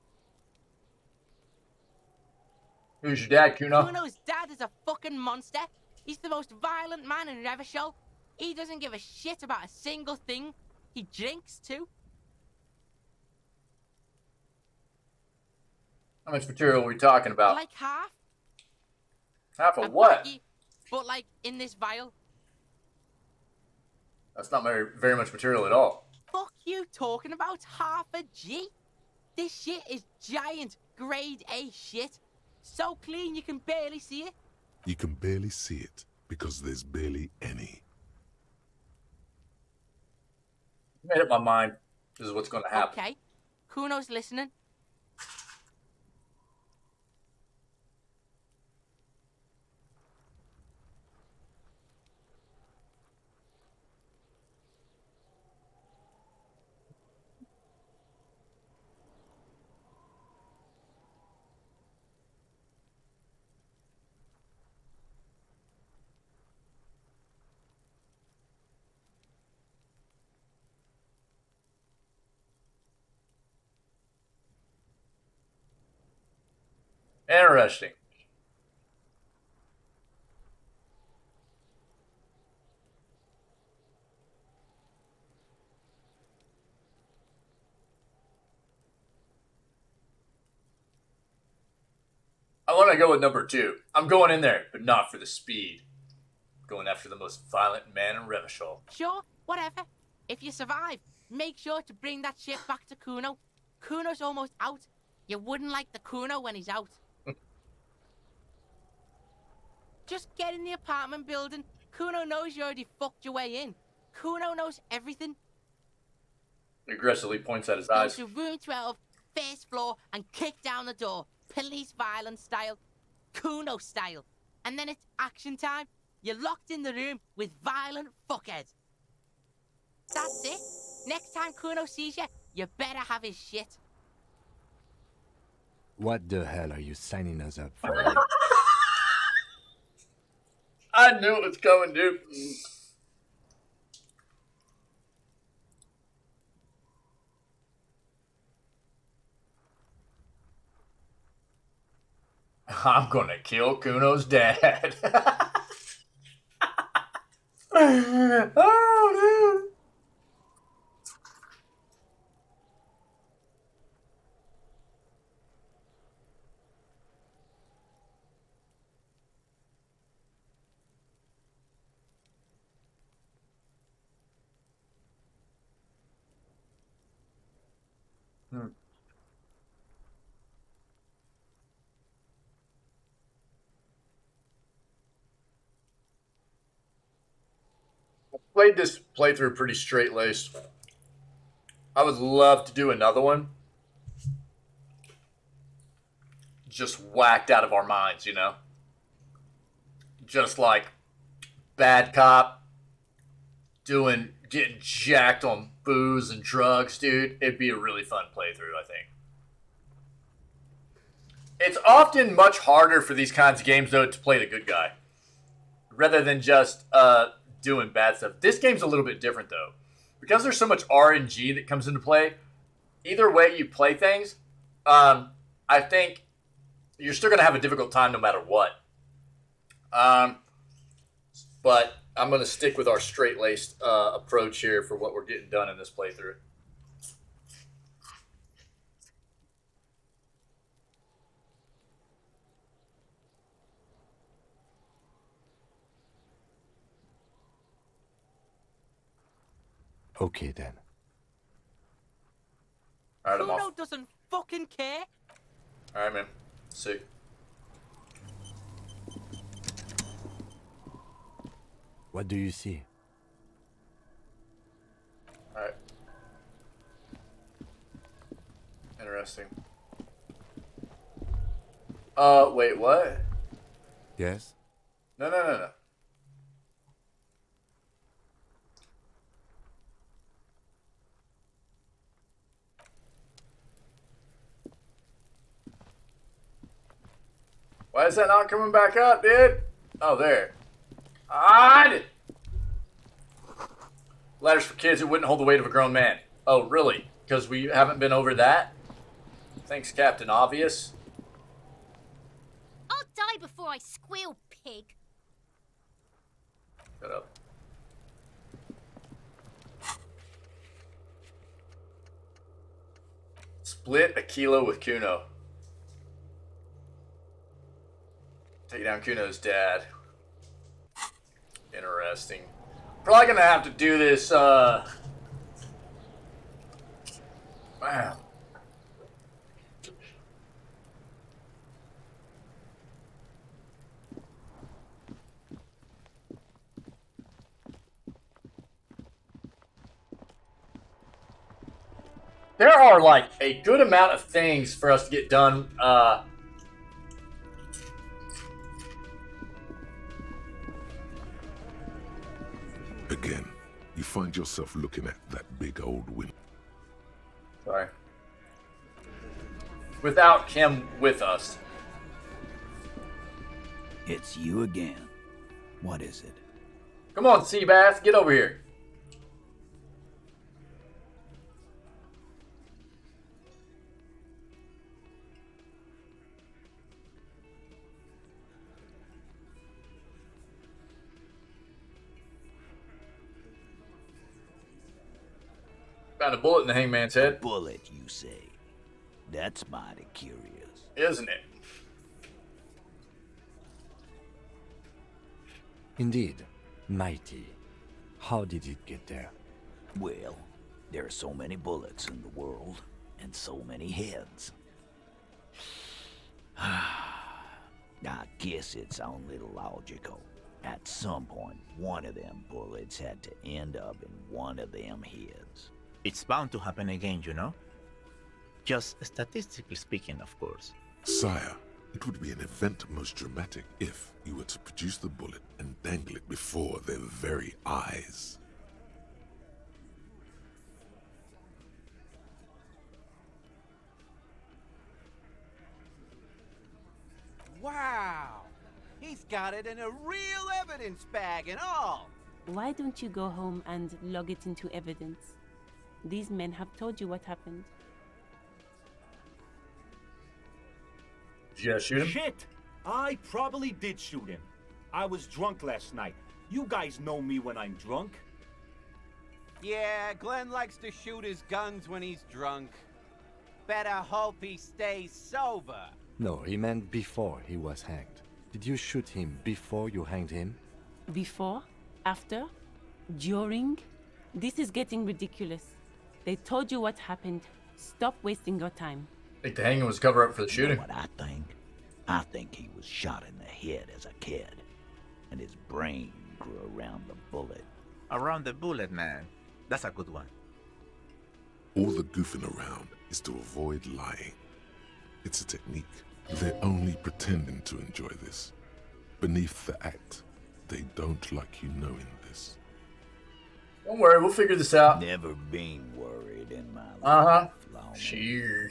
Who's your dad, Kuno? Kuno's dad is a fucking monster. He's the most violent man in Revachol. He doesn't give a shit about a single thing. He drinks too. How much material are we talking about? Like half. Half of what? Baggy, but like in this vial. That's not very much material at all. Fuck you talking about half a G? This shit is giant grade A shit. So clean you can barely see it. You can barely see it because there's barely any. Made up my mind. This is what's going to happen. Okay. Kuno's listening. Interesting. I want to go with number 2. I'm going in there, but not for the speed. I'm going after the most violent man in Revachol. Sure, whatever. If you survive, make sure to bring that shit back to Kuno. Kuno's almost out. You wouldn't like the Kuno when he's out. Just get in the apartment building. Kuno knows you already fucked your way in. Kuno knows everything. He aggressively points at his Go eyes. to room 12, first floor, and kick down the door. Police violence style. Kuno style. And then it's action time. You're locked in the room with violent fuckheads. That's it. Next time Kuno sees you, you better have his shit. What the hell are you signing us up for? I knew it was coming, dude. I'm gonna kill Kuno's dad. Oh, dude. Played this playthrough pretty straight laced. I would love to do another one. Just whacked out of our minds, you know? Just like bad cop getting jacked on booze and drugs, dude. It'd be a really fun playthrough, I think. It's often much harder for these kinds of games, though, to play the good guy. Rather than just doing bad stuff. This game's a little bit different, though. Because there's so much RNG that comes into play, either way you play things, I think you're still going to have a difficult time no matter what. But I'm going to stick with our straight-laced approach here for what we're getting done in this playthrough. Okay, then. Alright, I'm Kuno off. doesn't fucking care. Alright, man. See. What do you see? Alright. Interesting. Wait, what? Yes? No. Why is that not coming back up, dude? Oh, there. Ladders for kids who wouldn't hold the weight of a grown man. Oh, really? Because we haven't been over that? Thanks, Captain Obvious. I'll die before I squeal, pig. Shut up. Split a kilo with Kuno. Take down Kuno's dad. Interesting. Probably gonna have to do this, wow. There are, like, a good amount of things for us to get done, Again, you find yourself looking at that big old window. Sorry. Without him with us. It's you again. What is it? Come on, Seabass, get over here. Found a bullet in the hangman's head. A bullet, you say? That's mighty curious. Isn't it? Indeed. Mighty. How did it get there? Well, there are so many bullets in the world, and so many heads. I guess it's only logical. At some point, one of them bullets had to end up in one of them heads. It's bound to happen again, you know? Just statistically speaking, of course. Sire, it would be an event most dramatic if you were to produce the bullet and dangle it before their very eyes. Wow! He's got it in a real evidence bag and all! Why don't you go home and log it into evidence? These men have told you what happened. Did you guys shoot him? Shit! I probably did shoot him. I was drunk last night. You guys know me when I'm drunk. Yeah, Glenn likes to shoot his guns when he's drunk. Better hope he stays sober. No, he meant before he was hanged. Did you shoot him before you hanged him? Before? After? During? This is getting ridiculous. They told you what happened. Stop wasting your time. I think the hanging was cover up for the shooting. You know what I think? I think he was shot in the head as a kid, and his brain grew around the bullet. Around the bullet, man. That's a good one. All the goofing around is to avoid lying. It's a technique. They're only pretending to enjoy this. Beneath the act, they don't like you knowing this. Don't worry, we'll figure this out. Never been worried in my life. Uh-huh. Sure.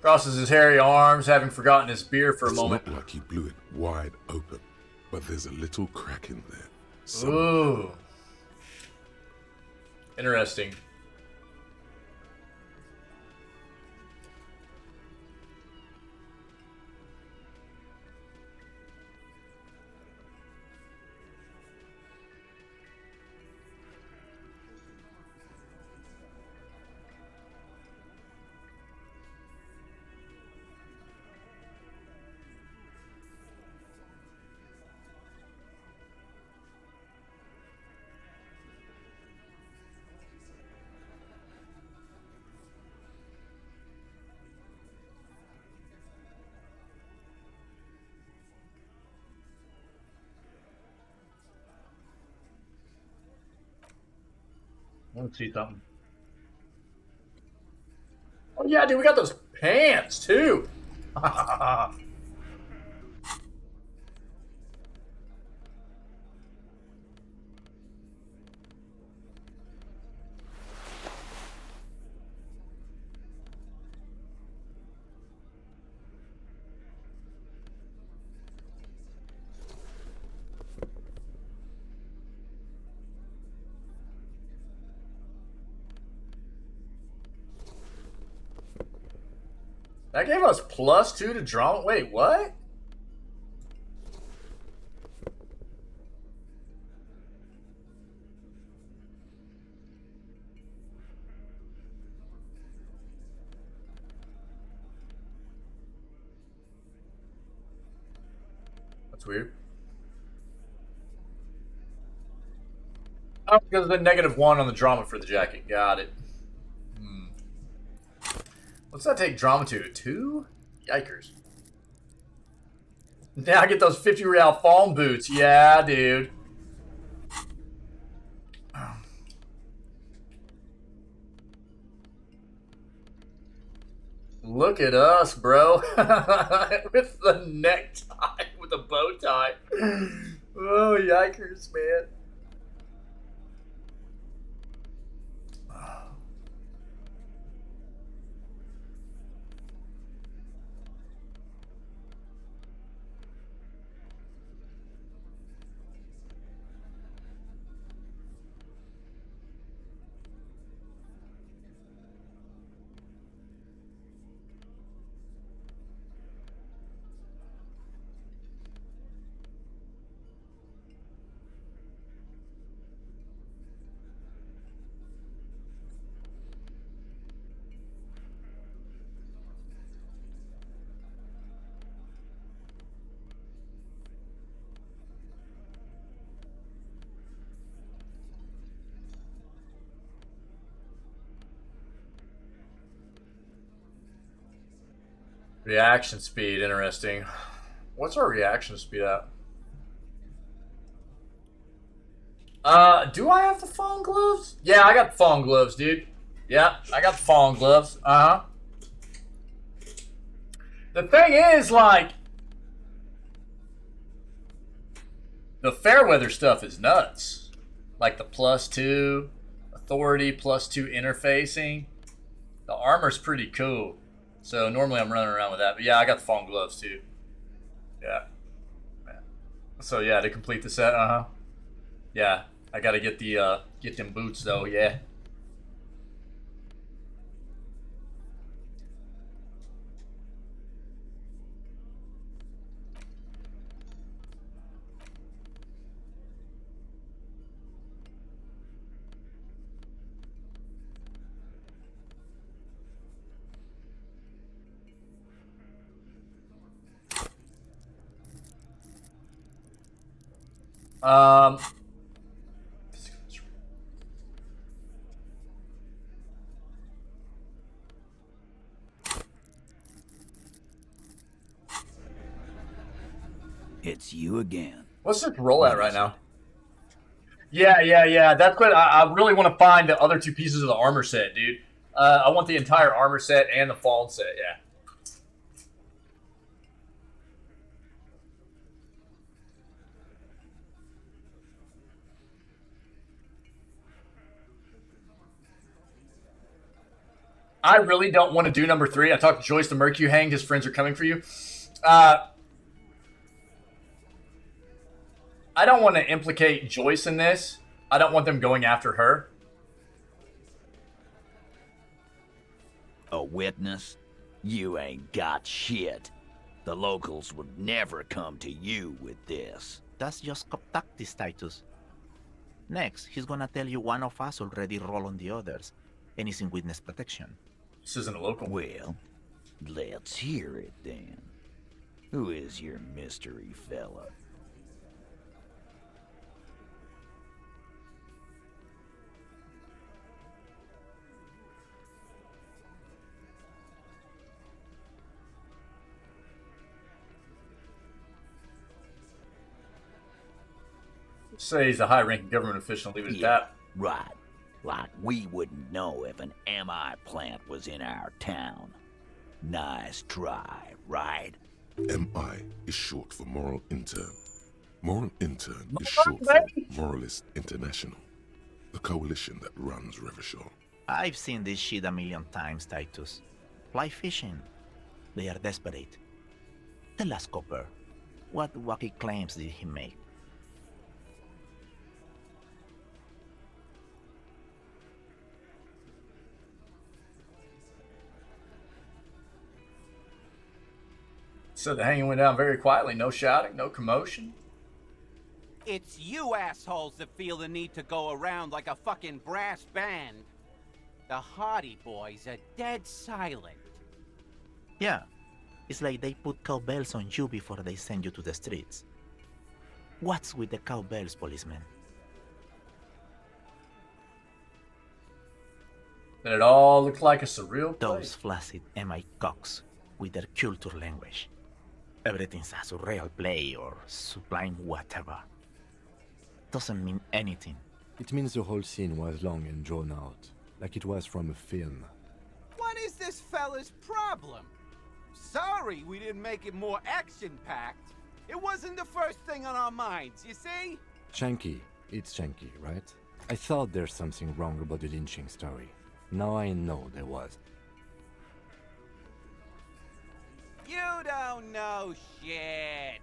Crosses his hairy arms, having forgotten his beer for a moment. It's not like he blew it wide open, but there's a little crack in there. Ooh. Interesting. I want to see something. Oh yeah, dude, we got those pants too. That gave us +2 to drama. Wait, what? That's weird. Oh, because of the -1 on the drama for the jacket. Got it. What's that take drama to? 2? Yikers. Now I get those 50 real foam boots. Yeah, dude. Look at us, bro. With the necktie, with the bow tie. Oh, yikers, man. Reaction speed, interesting. What's our reaction speed at? Do I have the fawn gloves? Yeah, I got the fawn gloves, dude. Yeah, I got the fawn gloves. Uh-huh. The thing is, like, the Fairweather stuff is nuts. Like the +2 authority, +2 interfacing. The armor's pretty cool. So normally I'm running around with that. But yeah, I got the fawn gloves too. Yeah. So yeah, to complete the set, yeah, I gotta get the get them boots though, yeah. It's you again. What's this roll at right now? Yeah. That's what I really want to find the other two pieces of the armor set, dude. I want the entire armor set and the fallen set, yeah. I really don't want to do number 3. I talked to Joyce the Merc you hanged. His friends are coming for you. I don't want to implicate Joyce in this. I don't want them going after her. A witness? You ain't got shit. The locals would never come to you with this. That's just tactics, Titus. Next, he's gonna tell you one of us already roll on the others, and he's in witness protection. This isn't a local. Well, let's hear it then. Who is your mystery fella? Say he's a high-ranking government official. Leave it at that. Right. Like we wouldn't know if an MI plant was in our town. Nice try, right? MI is short for Moral Intern. Moral Intern is short for Moralist International, the coalition that runs Revachol. I've seen this shit a million times, Titus. Fly fishing. They are desperate. Tell us, Copper, what wacky claims did he make? So the hanging went down very quietly. No shouting, no commotion. It's you assholes that feel the need to go around like a fucking brass band. The Hardy Boys are dead silent. Yeah, it's like they put cowbells on you before they send you to the streets. What's with the cowbells, policeman? Then it all looked like a surreal place. Those flaccid MI cocks with their culture language. Everything's a surreal play or sublime whatever. Doesn't mean anything. It means the whole scene was long and drawn out, like it was from a film. What is this fella's problem? Sorry we didn't make it more action-packed. It wasn't the first thing on our minds, you see? Shanky. It's Shanky, right? I thought there's something wrong about the lynching story. Now I know there was. You don't know shit.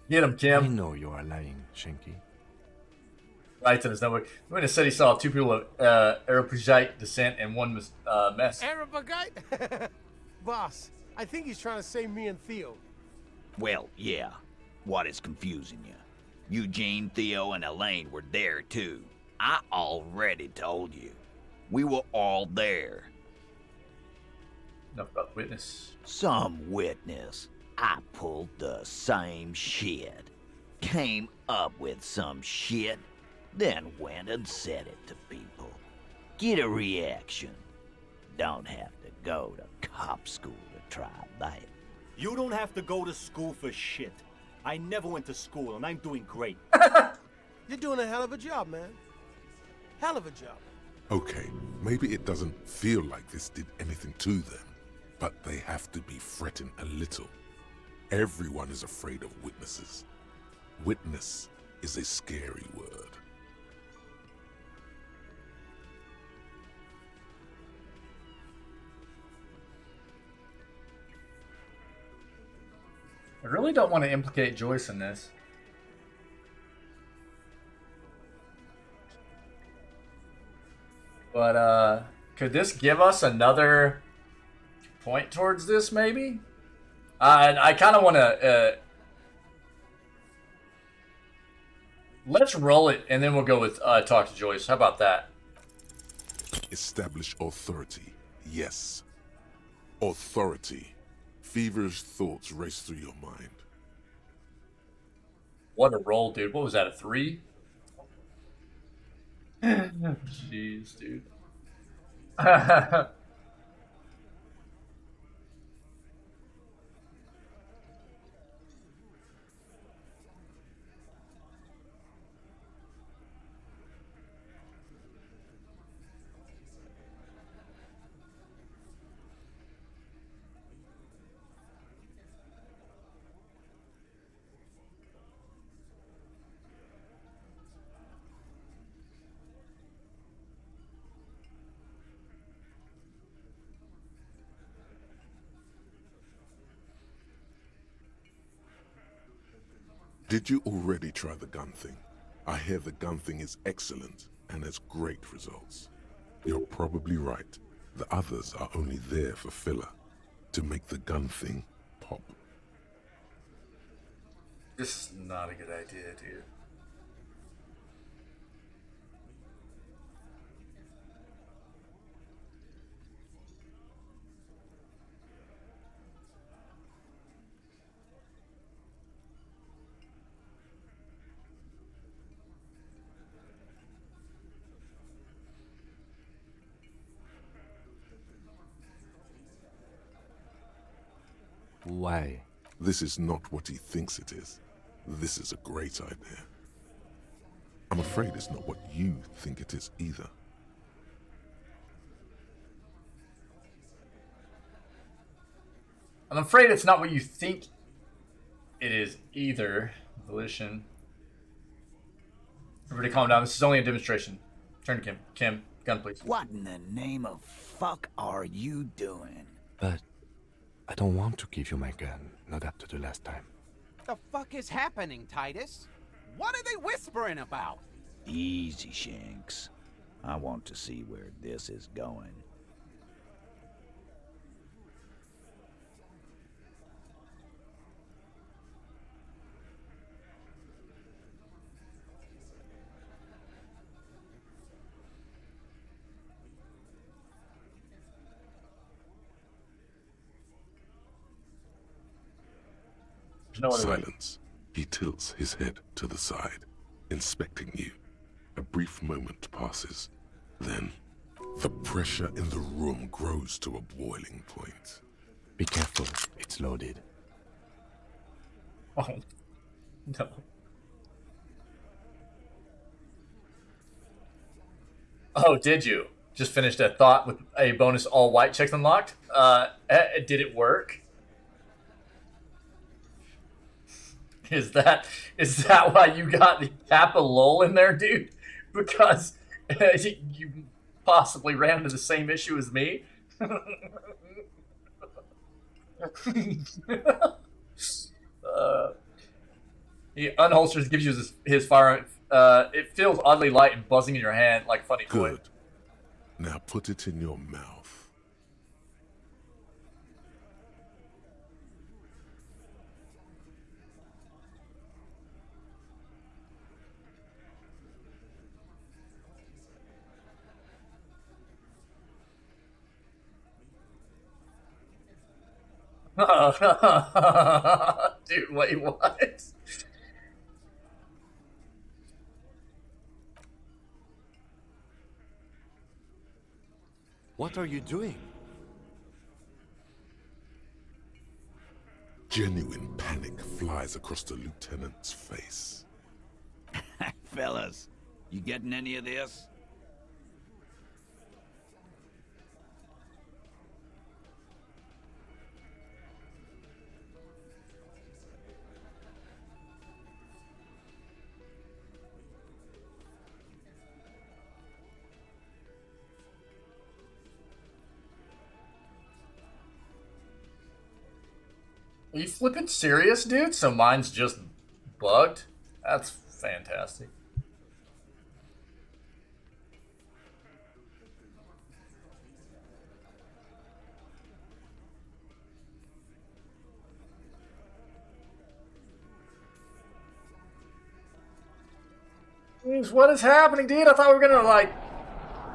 Get him, Kim. I know you are lying, Shanky. Writes in his notebook. When he said he saw 2 people of Arapagite descent and one was mess. Arapagite? Boss, I think he's trying to say me and Theo. Well, yeah. What is confusing you? Eugene, Theo, and Elaine were there too. I already told you. We were all there. Enough about the witness. Some witness. I pulled the same shit. Came up with some shit, then went and said it to people. Get a reaction. Don't have to go to cop school to try that. You don't have to go to school for shit. I never went to school, and I'm doing great. You're doing a hell of a job, man. Hell of a job. Okay, maybe it doesn't feel like this did anything to them, but they have to be fretting a little. Everyone is afraid of witnesses. Witness is a scary word. I really don't want to implicate Joyce in this. But, could this give us another point towards this, maybe? I kind of want to, let's roll it, and then we'll go with, talk to Joyce. How about that? Establish authority. Yes. Authority. Feverish thoughts race through your mind. What a roll, dude. What was that, a 3? Jeez, dude. Did you already try the gun thing? I hear the gun thing is excellent and has great results. You're probably right. The others are only there for filler, to make the gun thing pop. This is not a good idea, dude. Why? This is not what he thinks it is. This is a great idea. I'm afraid it's not what you think it is either. I'm afraid it's not what you think it is either. Volition. Everybody calm down. This is only a demonstration. Turn to Kim. Kim, gun please. What in the name of fuck are you doing? But I don't want to give you my gun, not after the last time. The fuck is happening, Titus? What are they whispering about? Easy, Shanks. I want to see where this is going. Silence. He tilts his head to the side, inspecting you. A brief moment passes. Then, the pressure in the room grows to a boiling point. Be careful, it's loaded. Oh, no. Oh, did you? Just finished a thought with a bonus all white checks unlocked. Did it work? Is that why you got the Kappa lol in there, dude? Because you possibly ran into the same issue as me? He unholsters, gives you his firearm. It feels oddly light and buzzing in your hand like a funny toy. Good. Now put it in your mouth. Dude, wait, what? What are you doing? Genuine panic flies across the lieutenant's face. Fellas, you getting any of this? Are you flipping serious, dude? So mine's just bugged? That's fantastic. Jeez, what is happening, dude? I thought we were gonna, like...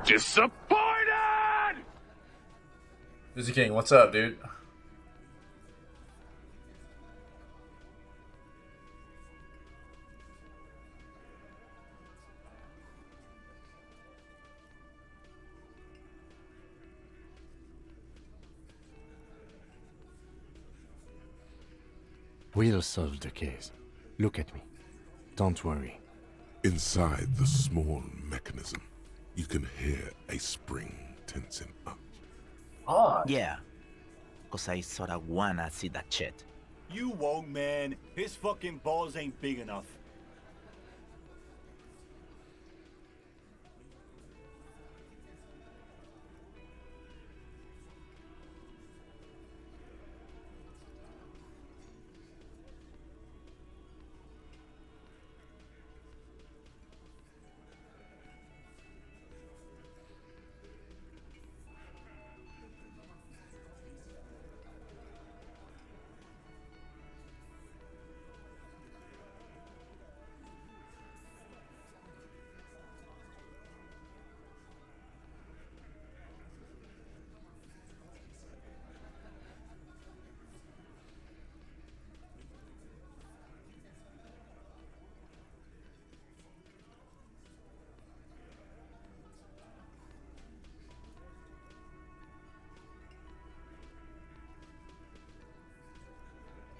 Disappointed! Busy King, what's up, dude? We'll solve the case. Look at me. Don't worry. Inside the small mechanism, you can hear a spring tensing up. Yeah. Cause I sorta wanna see that shit. You won't, man. His fucking balls ain't big enough.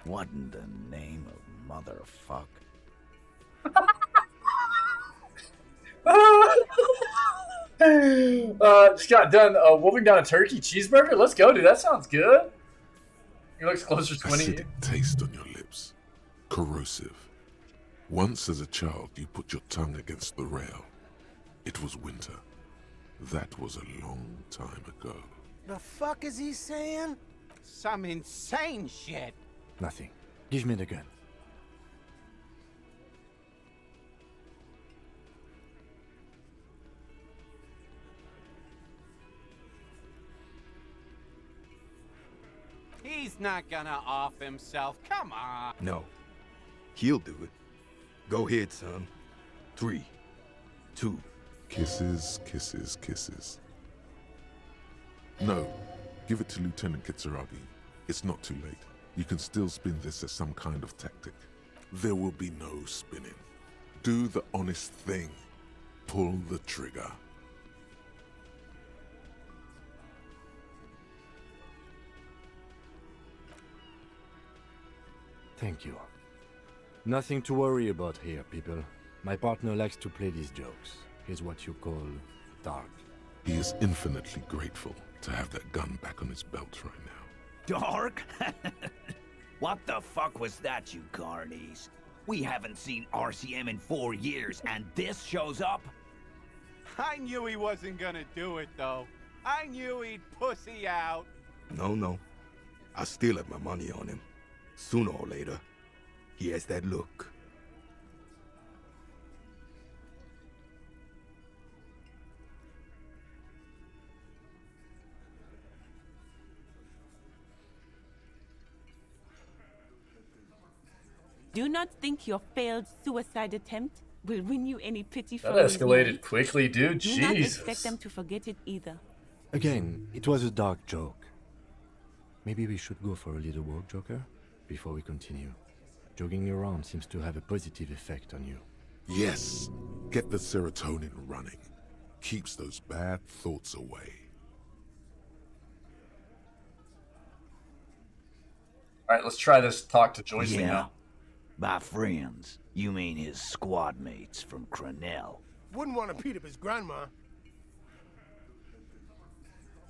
What in the name of motherfuck? Just got done wolfing down a turkey cheeseburger. Let's go, dude. That sounds good. He looks closer to 20. Acidic taste on your lips. Corrosive. Once as a child, you put your tongue against the rail. It was winter. That was a long time ago. The fuck is he saying? Some insane shit. Nothing. Give me the gun. He's not gonna off himself. Come on. No. He'll do it. Go ahead, son. 3, 2. Kisses, kisses, kisses. No. Give it to Lieutenant Kitsuragi. It's not too late. You can still spin this as some kind of tactic. There will be no spinning. Do the honest thing. Pull the trigger. Thank you. Nothing to worry about here, people. My partner likes to play these jokes. He's what you call dark. He is infinitely grateful to have that gun back on his belt right now. Dark? What the fuck was that, you carnies? We haven't seen RCM in 4 years, and this shows up? I knew he wasn't gonna do it, though. I knew he'd pussy out. No. I still have my money on him. Sooner or later, he has that look. Do not think your failed suicide attempt will win you any pity That from his escalated knight. quickly, dude. Do not Jesus. expect them to forget it either. Again, it was a dark joke. Maybe we should go for a little walk, Joker, before we continue. Jogging around seems to have a positive effect on you. Yes. Get the serotonin running. Keeps those bad thoughts away. Alright, let's try this talk to Joyce thing Yeah. now. By friends, you mean his squad mates from Crenell. Wouldn't want to beat up his grandma.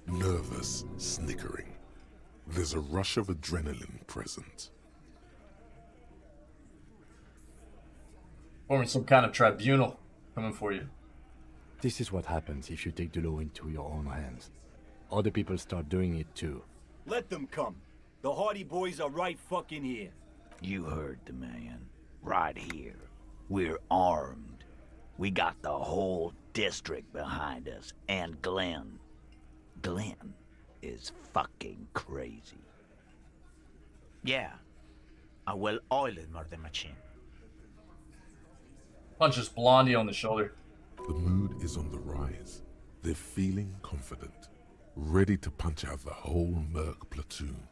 Nervous, snickering. There's a rush of adrenaline present. Forming some kind of tribunal coming for you. This is what happens if you take the law into your own hands. Other people start doing it too. Let them come. The Hardy Boys are right fucking here. You heard the man. Right here. We're armed. We got the whole district behind us. And Glenn. Glenn is fucking crazy. Yeah. A well-oiled murder machine. Punches Blondie on the shoulder. The mood is on the rise. They're feeling confident. Ready to punch out the whole Merc platoon.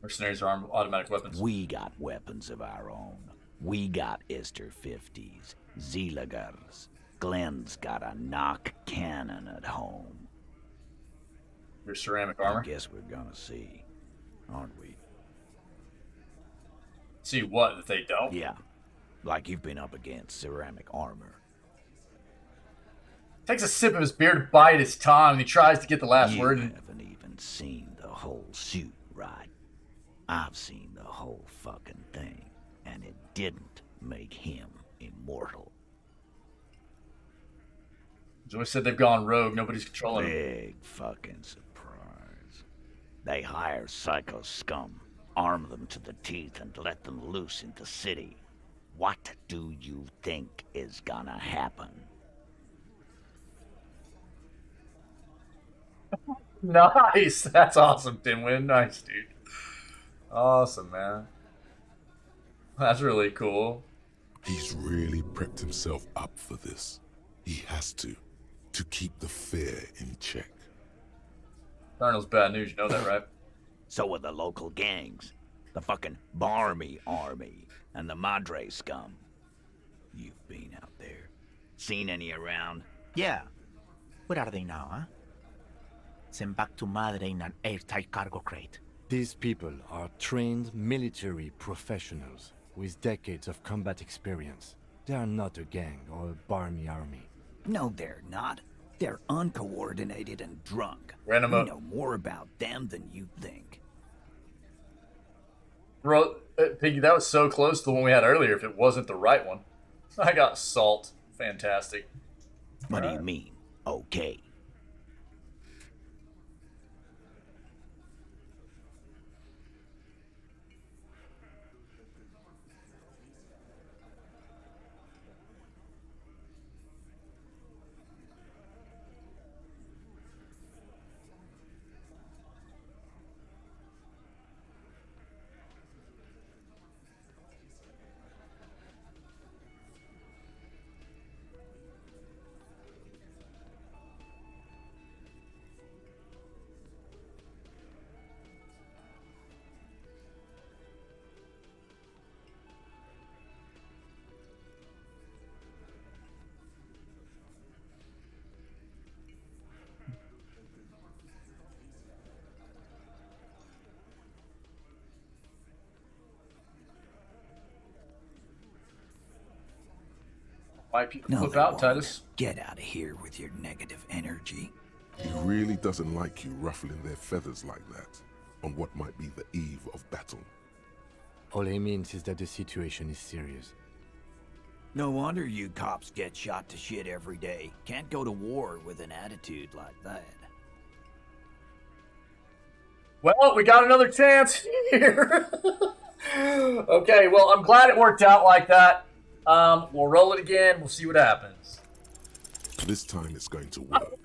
Mercenaries are automatic weapons. We got weapons of our own. We got Ister 50s, Zeelagers. Glenn's got a knock cannon at home. Your ceramic armor? I guess we're gonna see, aren't we? See what, that they don't? Yeah, like you've been up against ceramic armor. Takes a sip of his beer to bite his tongue, and he tries to get the last word. You haven't even seen the whole suit, right? I've seen the whole fucking thing, and it didn't make him immortal. Joyce said they've gone rogue. Nobody's controlling them. Big fucking surprise. They hire psycho scum, arm them to the teeth, and let them loose in the city. What do you think is gonna happen? Nice! That's awesome, Dimwin. Nice, dude. Awesome, man. That's really cool. He's really prepped himself up for this. He has to keep the fear in check. Darnell's bad news, you know that, right? So are the local gangs. The fucking Barmy Army and the Madre scum. You've been out there. Seen any around? Yeah. Where are they now, huh? Sent back to Madre in an airtight cargo crate. These people are trained military professionals with decades of combat experience. They are not a gang or a Barmy army. No, they're not. They're uncoordinated and drunk. Random We know more about them than you think. Bro, Piggy, that was so close to the one we had earlier if it wasn't the right one. I got salt. Fantastic. What do you mean? Okay. Why people No, flip they out, won't. Titus? Get out of here with your negative energy. He really doesn't like you ruffling their feathers like that on what might be the eve of battle. All he means is that the situation is serious. No wonder you cops get shot to shit every day. Can't go to war with an attitude like that. Well, we got another chance here. Okay, well, I'm glad it worked out like that. We'll roll it again. We'll see what happens. This time it's going to work.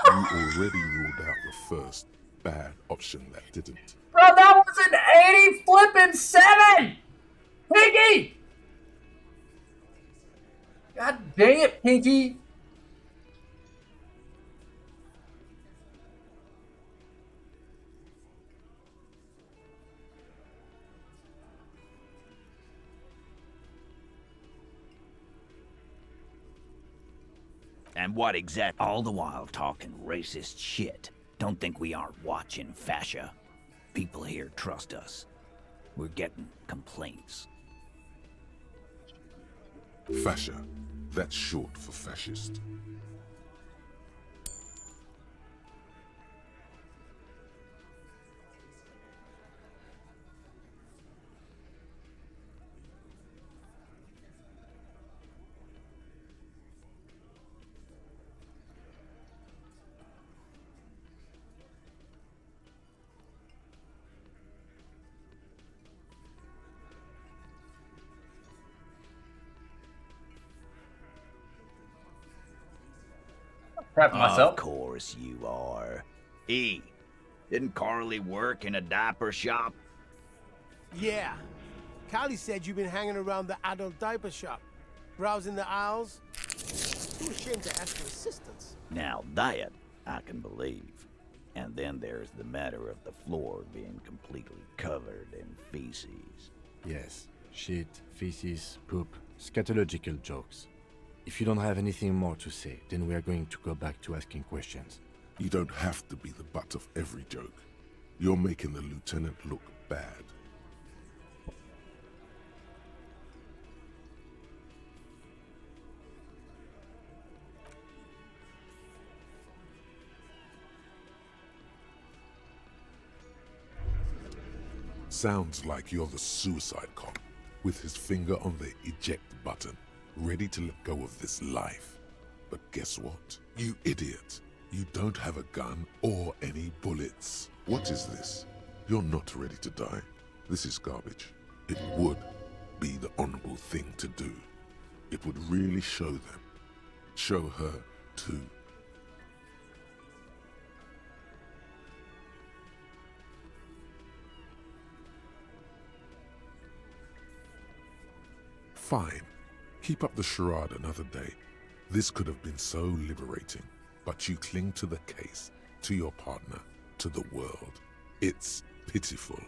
You already ruled out the first bad option that didn't. Bro, that was an 80 flipping 7! Pinky! God dang it, Pinky! And what exact? All the while talking racist shit. Don't think we aren't watching, fascia. People here trust us. We're getting complaints. Fascia. That's short for fascist. Of course you are. E, didn't Carly work in a diaper shop? Yeah. Callie said you've been hanging around the adult diaper shop, browsing the aisles. Too ashamed to ask for assistance. Now that I can believe. And then there's the matter of the floor being completely covered in feces. Yes, shit, feces, poop, scatological jokes. If you don't have anything more to say, then we are going to go back to asking questions. You don't have to be the butt of every joke. You're making the lieutenant look bad. Sounds like you're the suicide cop, with his finger on the eject button, ready to let go of this life. But guess what? You idiot. You don't have a gun or any bullets. What is this? You're not ready to die. This is garbage. It would be the honorable thing to do. It would really show them. Show her too. Fine. Keep up the charade another day. This could have been so liberating, but you cling to the case, to your partner, to the world. It's pitiful.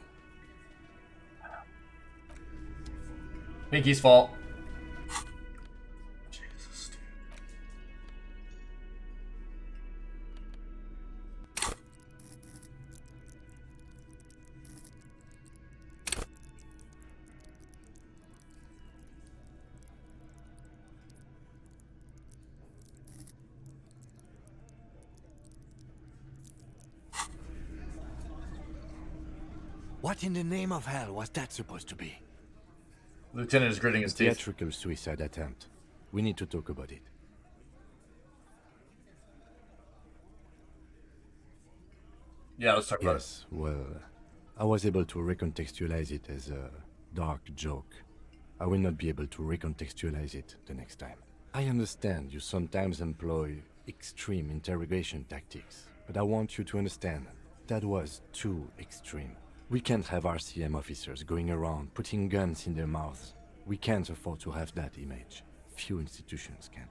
Pinky's fault. Jesus, dude. What in the name of hell was that supposed to be? Lieutenant is gritting his teeth. Theatrical suicide attempt. We need to talk about it. Yeah, let's talk about it. Yes, well, I was able to recontextualize it as a dark joke. I will not be able to recontextualize it the next time. I understand you sometimes employ extreme interrogation tactics, but I want you to understand that was too extreme. We can't have RCM officers going around putting guns in their mouths. We can't afford to have that image. Few institutions can.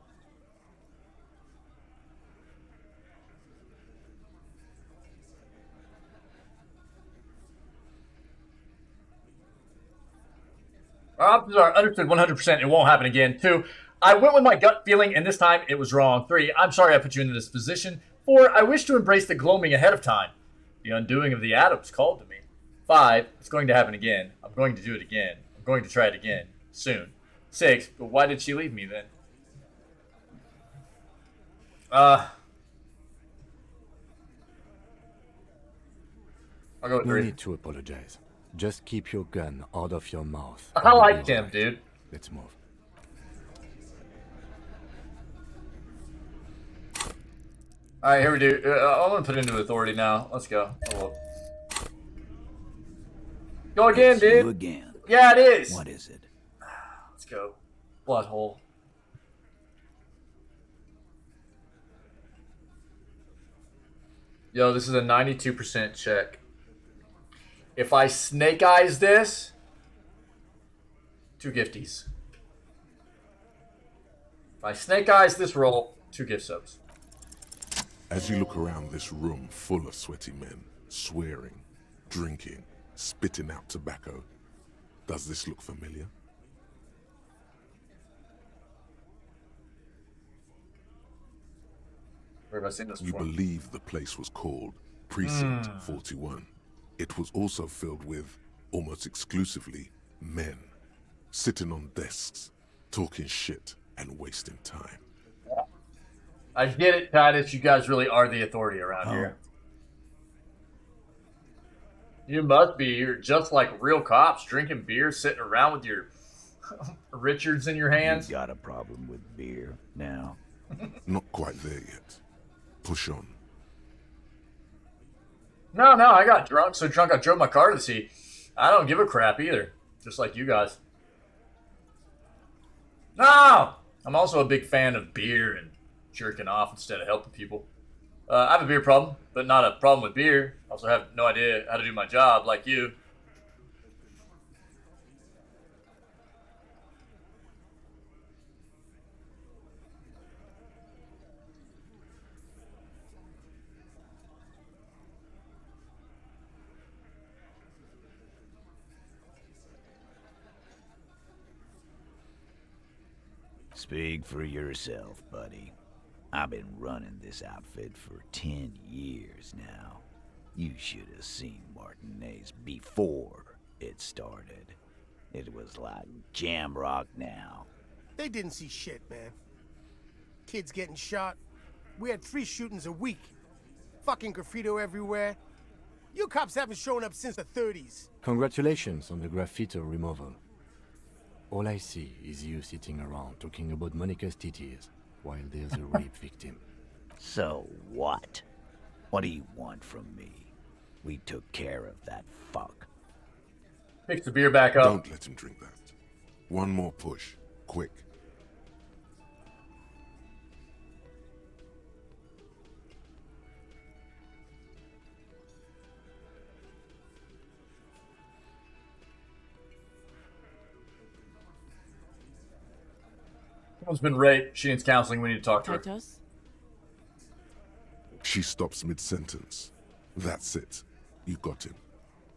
Our options are understood 100%. It won't happen again. 2, I went with my gut feeling, and this time it was wrong. 3, I'm sorry I put you into this position. 4, I wish to embrace the gloaming ahead of time. The undoing of the atoms called to me. 5, it's going to happen again. I'm going to do it again. I'm going to try it again. Soon. 6, but why did she leave me then? I'll go with 3. No need to apologize. Just keep your gun out of your mouth. I liked him, dude. Let's move. Alright, here we do. I'm going to put into authority now. Let's go. Oh, go again, It's dude. you again. Yeah, it is. What is it? Let's go. Blood hole. Yo, this is a 92% check. If I snake eyes this, 2 gifties. If I snake eyes this roll, 2 gift subs. As you look around this room full of sweaty men, swearing, drinking, spitting out tobacco, does this look familiar? Where have I seen this You before? believe the place was called Precinct 41. It was also filled with, almost exclusively, men, sitting on desks, talking shit and wasting time. I get it, Titus. You guys really are the authority around here. You must be. You're just like real cops, drinking beer, sitting around with your Richards in your hands. You got a problem with beer now? Not quite there yet. Push on. No, I got drunk. So drunk I drove my car to the sea. I don't give a crap either. Just like you guys. No! I'm also a big fan of beer and jerking off instead of helping people. I have a beer problem, but not a problem with beer. I also have no idea how to do my job like you. Speak for yourself, buddy. I've been running this outfit for 10 years now. You should have seen Martinez before it started. It was like jam rock now. They didn't see shit, man. Kids getting shot. We had 3 shootings a week. Fucking graffito everywhere. You cops haven't shown up since the 30s. Congratulations on the graffito removal. All I see is you sitting around talking about Monica's titties while there's a rape victim. So what? What do you want from me? We took care of that fuck. Pick the beer back up. Don't let him drink that. One more push. Quick. Someone's been raped. She needs counseling. We need to talk to her. Titus? She stops mid-sentence. That's it. You got him.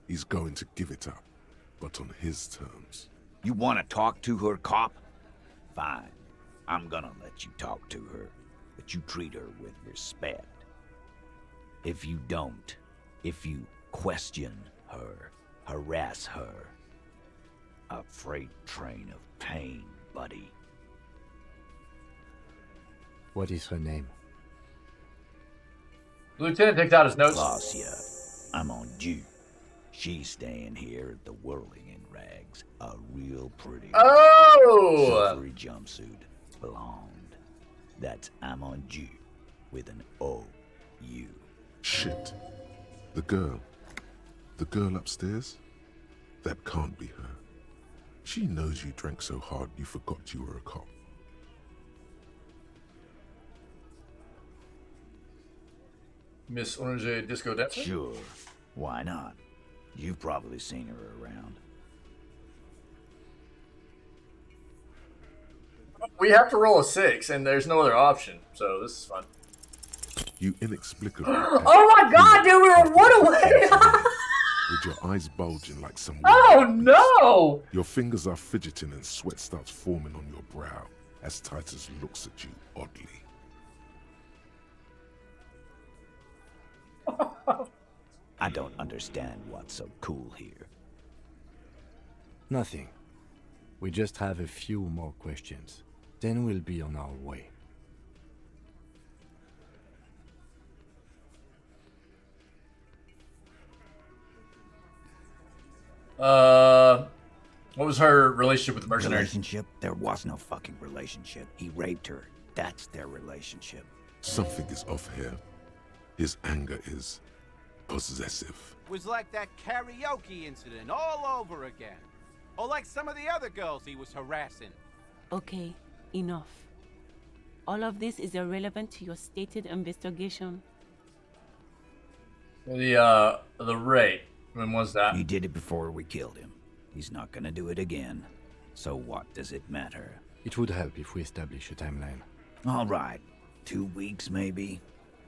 He's going to give it up, but on his terms. You want to talk to her, cop? Fine. I'm gonna let you talk to her, but you treat her with respect. If you don't, if you question her, harass her, a freight train of pain, buddy. What is her name? The lieutenant takes out his notes. Glacia. I'm on due. She's staying here at the Whirling in Rags. A real pretty silvery jumpsuit. Blonde. That's I'm on due with an O-U. Shit. The girl. The girl upstairs? That can't be her. She knows you drank so hard you forgot you were a cop. Miss Orange Disco Dancer? Sure. Why not? You've probably seen her around. We have to roll a 6, and there's no other option, so this is fun. You inexplicably... Oh my god, dude, we were 1 away! with your eyes bulging like some... Oh no! Your fingers are fidgeting and sweat starts forming on your brow as Titus looks at you oddly. I don't understand what's so cool here. Nothing. We just have a few more questions. Then we'll be on our way. What was her relationship with the mercenary? Relationship? There was no fucking relationship. He raped her. That's their relationship. Something is off here. His anger is possessive. Was like that karaoke incident all over again. Or like some of the other girls he was harassing. Okay, enough. All of this is irrelevant to your stated investigation. The rape. When was that? He did it before we killed him. He's not gonna do it again. So what does it matter? It would help if we establish a timeline. All right. 2 weeks, maybe?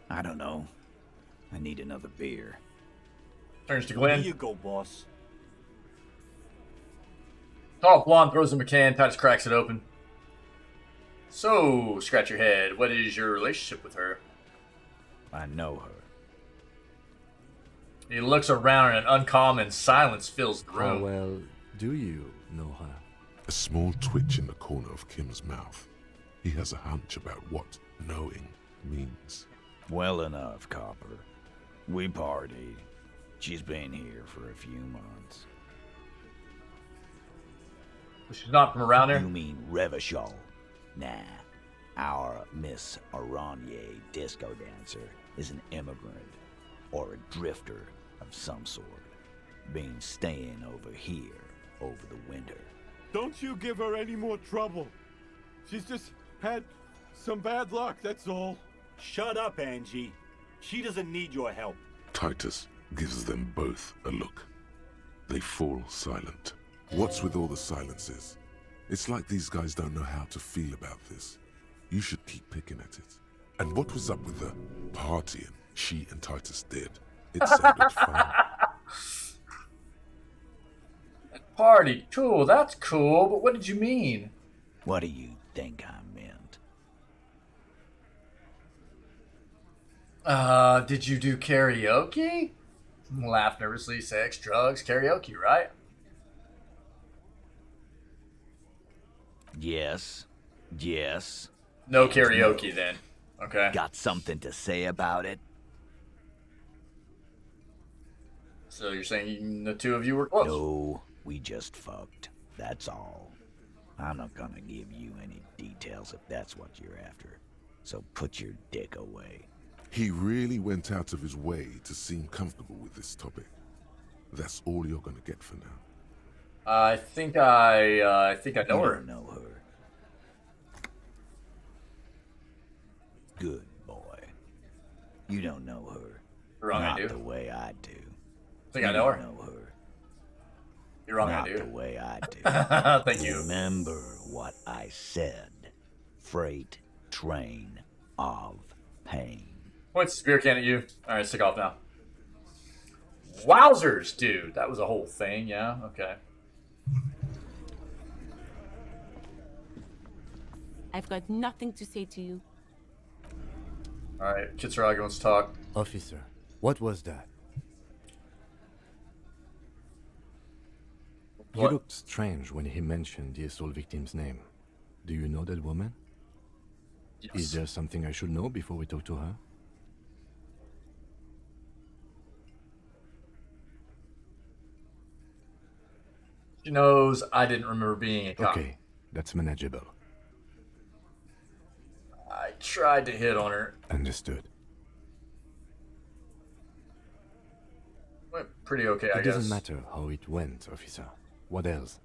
I don't know. I need another beer. Turns to Glenn. Here you go, boss. Tall blonde throws him a can. Titus cracks it open. So, scratch your head. What is your relationship with her? I know her. He looks around and an uncommon silence fills the room. How well do you know her? A small twitch in the corner of Kim's mouth. He has a hunch about what knowing means. Well enough, Copper. We partied. She's been here for a few months. She's not from around here? You mean Revachol? Nah. Our Miss Aranye disco dancer is an immigrant or a drifter of some sort. Been staying over here over the winter. Don't you give her any more trouble. She's just had some bad luck, that's all. Shut up, Angie. She doesn't need your help. Titus gives them both a look. They fall silent. What's with all the silences? It's like these guys don't know how to feel about this. You should keep picking at it. And what was up with the partying she and Titus did? It sounded fun. Party, cool, that's cool, but what did you mean? What do you think I Did you do karaoke? Laugh nervously, sex, drugs, karaoke, right? Yes. Yes. No and karaoke no. then. Okay. Got something to say about it? So you're saying the two of you were close? No, we just fucked. That's all. I'm not gonna give you any details if that's what you're after. So put your dick away. He really went out of his way to seem comfortable with this topic. That's all you're gonna get for now. I think I know her. You don't know her. Good boy. You don't know her. Wrong, Not I do. the way I do. Think I know her. You don't know her. You're wrong, Not I do. the way I do. Thank you. Remember what I said. Freight train of pain. Points the spear can at you. Alright, stick off now. Wowzers, dude. That was a whole thing, yeah? Okay. I've got nothing to say to you. Alright, Kitsuragi wants to talk. Officer, what was that? You What? looked strange when he mentioned the assault victim's name. Do you know that woman? Yes. Is there something I should know before we talk to her? She knows I didn't remember being a cop. Okay, that's manageable. I tried to hit on her. Understood. Went pretty okay, I It guess. doesn't matter how it went, officer. What else?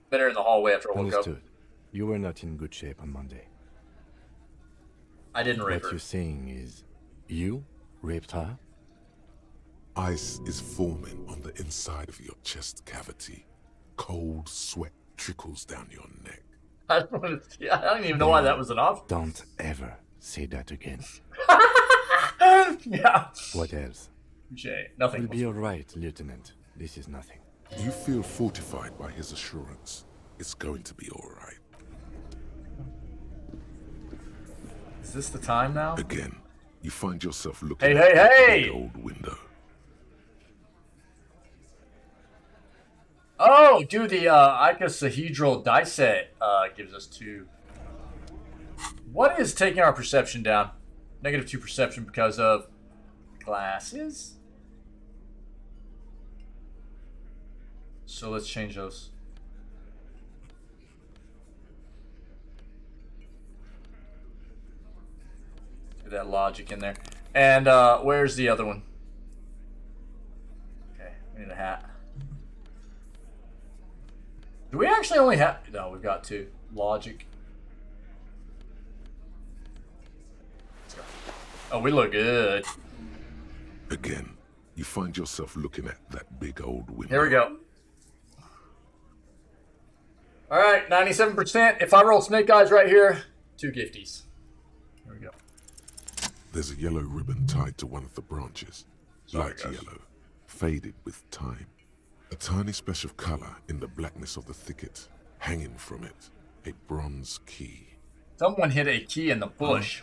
Met her in the hallway after I woke up. Understood. You were not in good shape on Monday. I didn't rape What her. you're saying is, you raped her? Ice is forming on the inside of your chest cavity. Cold sweat trickles down your neck. I don't even know why that was an option. Don't ever say that again. Yeah. What else? Touche. Nothing. We'll be alright, Lieutenant. This is nothing. You feel fortified by his assurance. It's going to be alright. Is this the time now? Again, you find yourself looking Hey, at hey, the hey! big old window. Oh, dude, the icosahedral die set gives us 2. What is taking our perception down? -2 perception because of glasses? So let's change those. Get that logic in there. And where's the other one? Okay, we need a hat. Do we actually only have... No, we've got 2. Logic. Let's go. Oh, we look good. Again, you find yourself looking at that big old window. Here we go. Alright, 97%. If I roll snake eyes right here, 2 gifties. Here we go. There's a yellow ribbon tied to one of the branches. Sorry, Light guys. yellow, faded with time. A tiny splash of color in the blackness of the thicket. Hanging from it, a bronze key. Someone hit a key in the bush.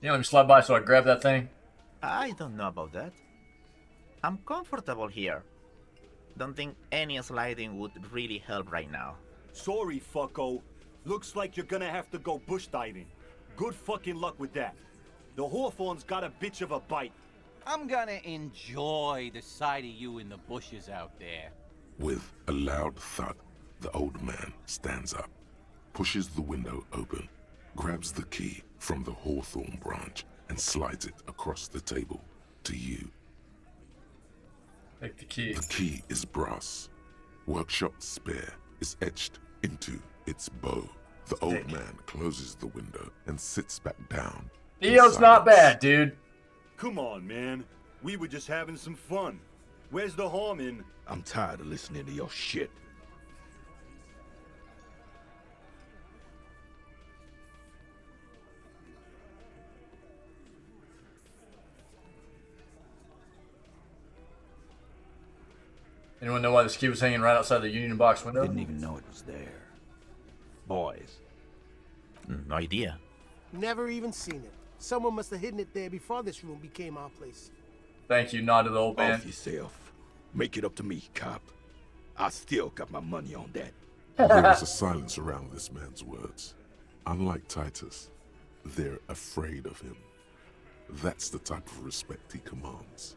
Yeah, let me slide by so I grab that thing. I don't know about that. I'm comfortable here. Don't think any sliding would really help right now. Sorry, fucko. Looks like you're gonna have to go bush diving. Good fucking luck with that. The Hawthorne's got a bitch of a bite. I'm gonna enjoy the sight of you in the bushes out there. With a loud thud, the old man stands up, pushes the window open, grabs the key from the hawthorn branch, and slides it across the table to you. Take the key. The key is brass. Workshop spear is etched into its bow. The old man closes the window and sits back down. Neo's not bad, dude. Come on, man. We were just having some fun. Where's the harm in... I'm tired of listening to your shit. Anyone know why this key was hanging right outside the Union Box window? Didn't even know it was there. Boys. No idea. Never even seen it. Someone must have hidden it there before this room became our place. Thank you, nod to the old man. Off yourself. Make it up to me, cop. I still got my money on that. There is a silence around this man's words. Unlike Titus, they're afraid of him. That's the type of respect he commands.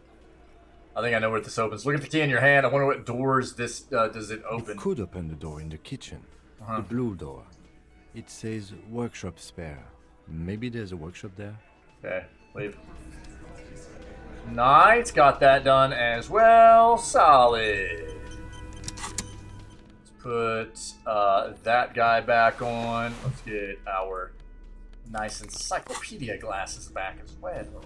I think I know where this opens. Look at the key in your hand. I wonder what doors this does it open. You could open the door in the kitchen. The blue door. It says workshop spare. Maybe there's a workshop there. Okay, leave. Nice, got that done as well. Solid. Let's put that guy back on. Let's get our nice encyclopedia glasses back as well.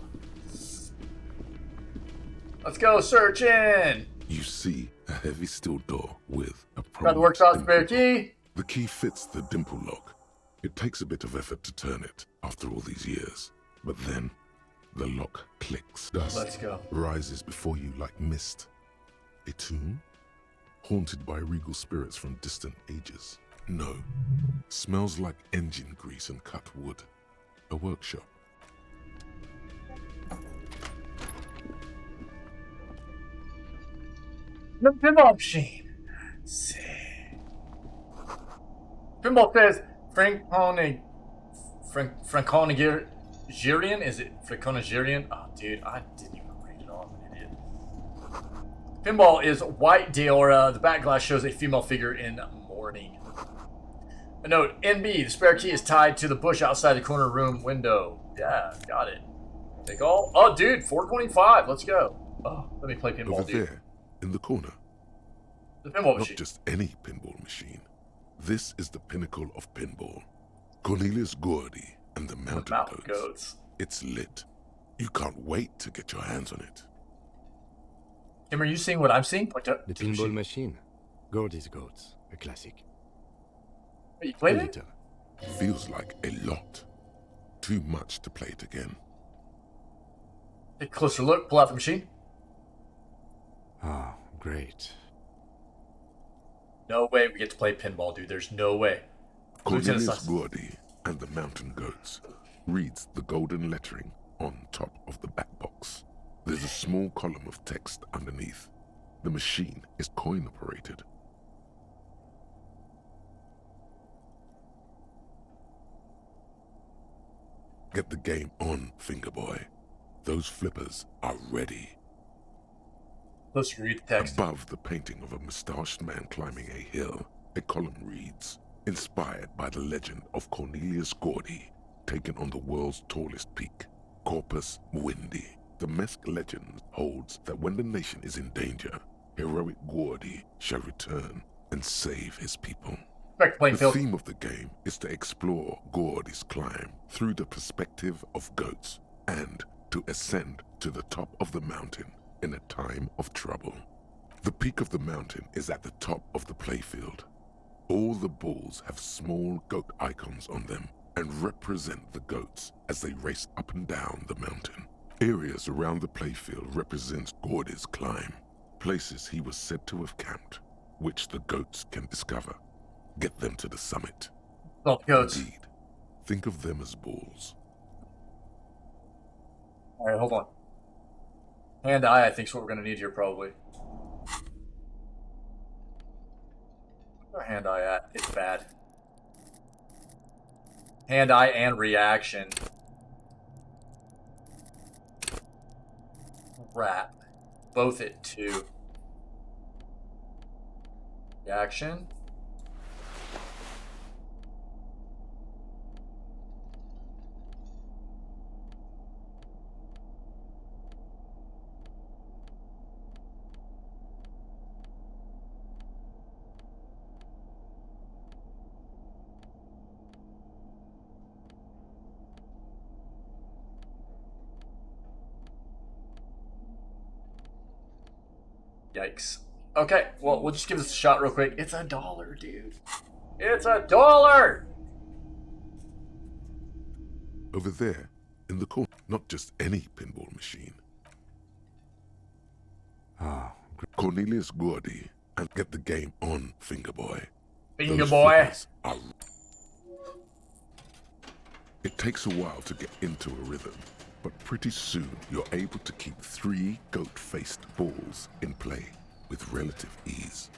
Let's go searching. You see a heavy steel door with a Got the workshop spare key. The key fits the dimple lock. It takes a bit of effort to turn it after all these years, but then the lock clicks. Dust Let's go. rises before you like mist. A tomb? Haunted by regal spirits from distant ages? No. Smells like engine grease and cut wood. A workshop. The pinball machine. Pinball says Franconigerian? Is it Franconigerian? Oh, dude, I didn't even read it all. I'm an idiot. Pinball is white Diora. The back glass shows a female figure in mourning. A note, NB, the spare key is tied to the bush outside the corner room window. Yeah, got it. Take all. Oh, dude, 425. Let's go. Oh, let me play pinball, Over dude. there, in the corner. The pinball Not machine. just any pinball machine. This is the pinnacle of pinball. Cornelius Gordy and the Mountain Goats. It's lit. You can't wait to get your hands on it. Tim, are you seeing what I'm seeing? The pinball machine. Gordy's Goats. A classic. You played it? Feels like a lot. Too much to play it again. Take a closer look. Pull out the machine. Ah, great. No way we get to play pinball, dude. There's no way. Lieutenant Cornelius Sus- Gordy and the Mountain Goats reads the golden lettering on top of the back box. There's a small column of text underneath. The machine is coin operated. Get the game on, Fingerboy. Those flippers are ready. Let's read the text. Above the painting of a mustached man climbing a hill, a column reads, inspired by the legend of Cornelius Gordy, taken on the world's tallest peak, Corpus Muindi. The Mesk legend holds that when the nation is in danger, heroic Gordy shall return and save his people. The theme of the game is to explore Gordy's climb through the perspective of goats and to ascend to the top of the mountain in a time of trouble. The peak of the mountain is at the top of the playfield. All the balls have small goat icons on them and represent the goats as they race up and down the mountain. Areas around the playfield represent Gordy's climb, places he was said to have camped, which the goats can discover. Get them to the summit. Oh, goats. Indeed. Think of them as balls. Alright, hold on. Hand eye, I think, is what we're going to need here, probably. Where's our hand eye at? It's bad. Hand eye and reaction. Rat. Both at 2. Reaction. Yikes. Okay, well, we'll just give this a shot real quick. It's $1, dude. It's $1! Over there, in the corner, not just any pinball machine. Ah, Cornelius Gordy and get the game on, Finger Boy. Finger Boy. It takes a while to get into a rhythm, but pretty soon you're able to keep 3 goat-faced balls in play with relative ease.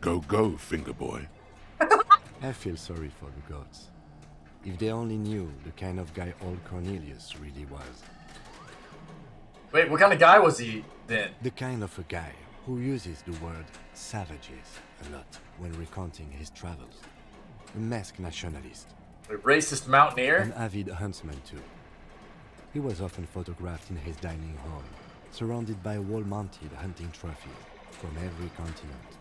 Go, go, Finger Boy. I feel sorry for the goats. If they only knew the kind of guy old Cornelius really was. Wait, what kind of guy was he then? The kind of a guy who uses the word savages a lot when recounting his travels. A masked nationalist. A racist mountaineer? An avid huntsman too. He was often photographed in his dining hall, surrounded by wall-mounted hunting trophies from every continent.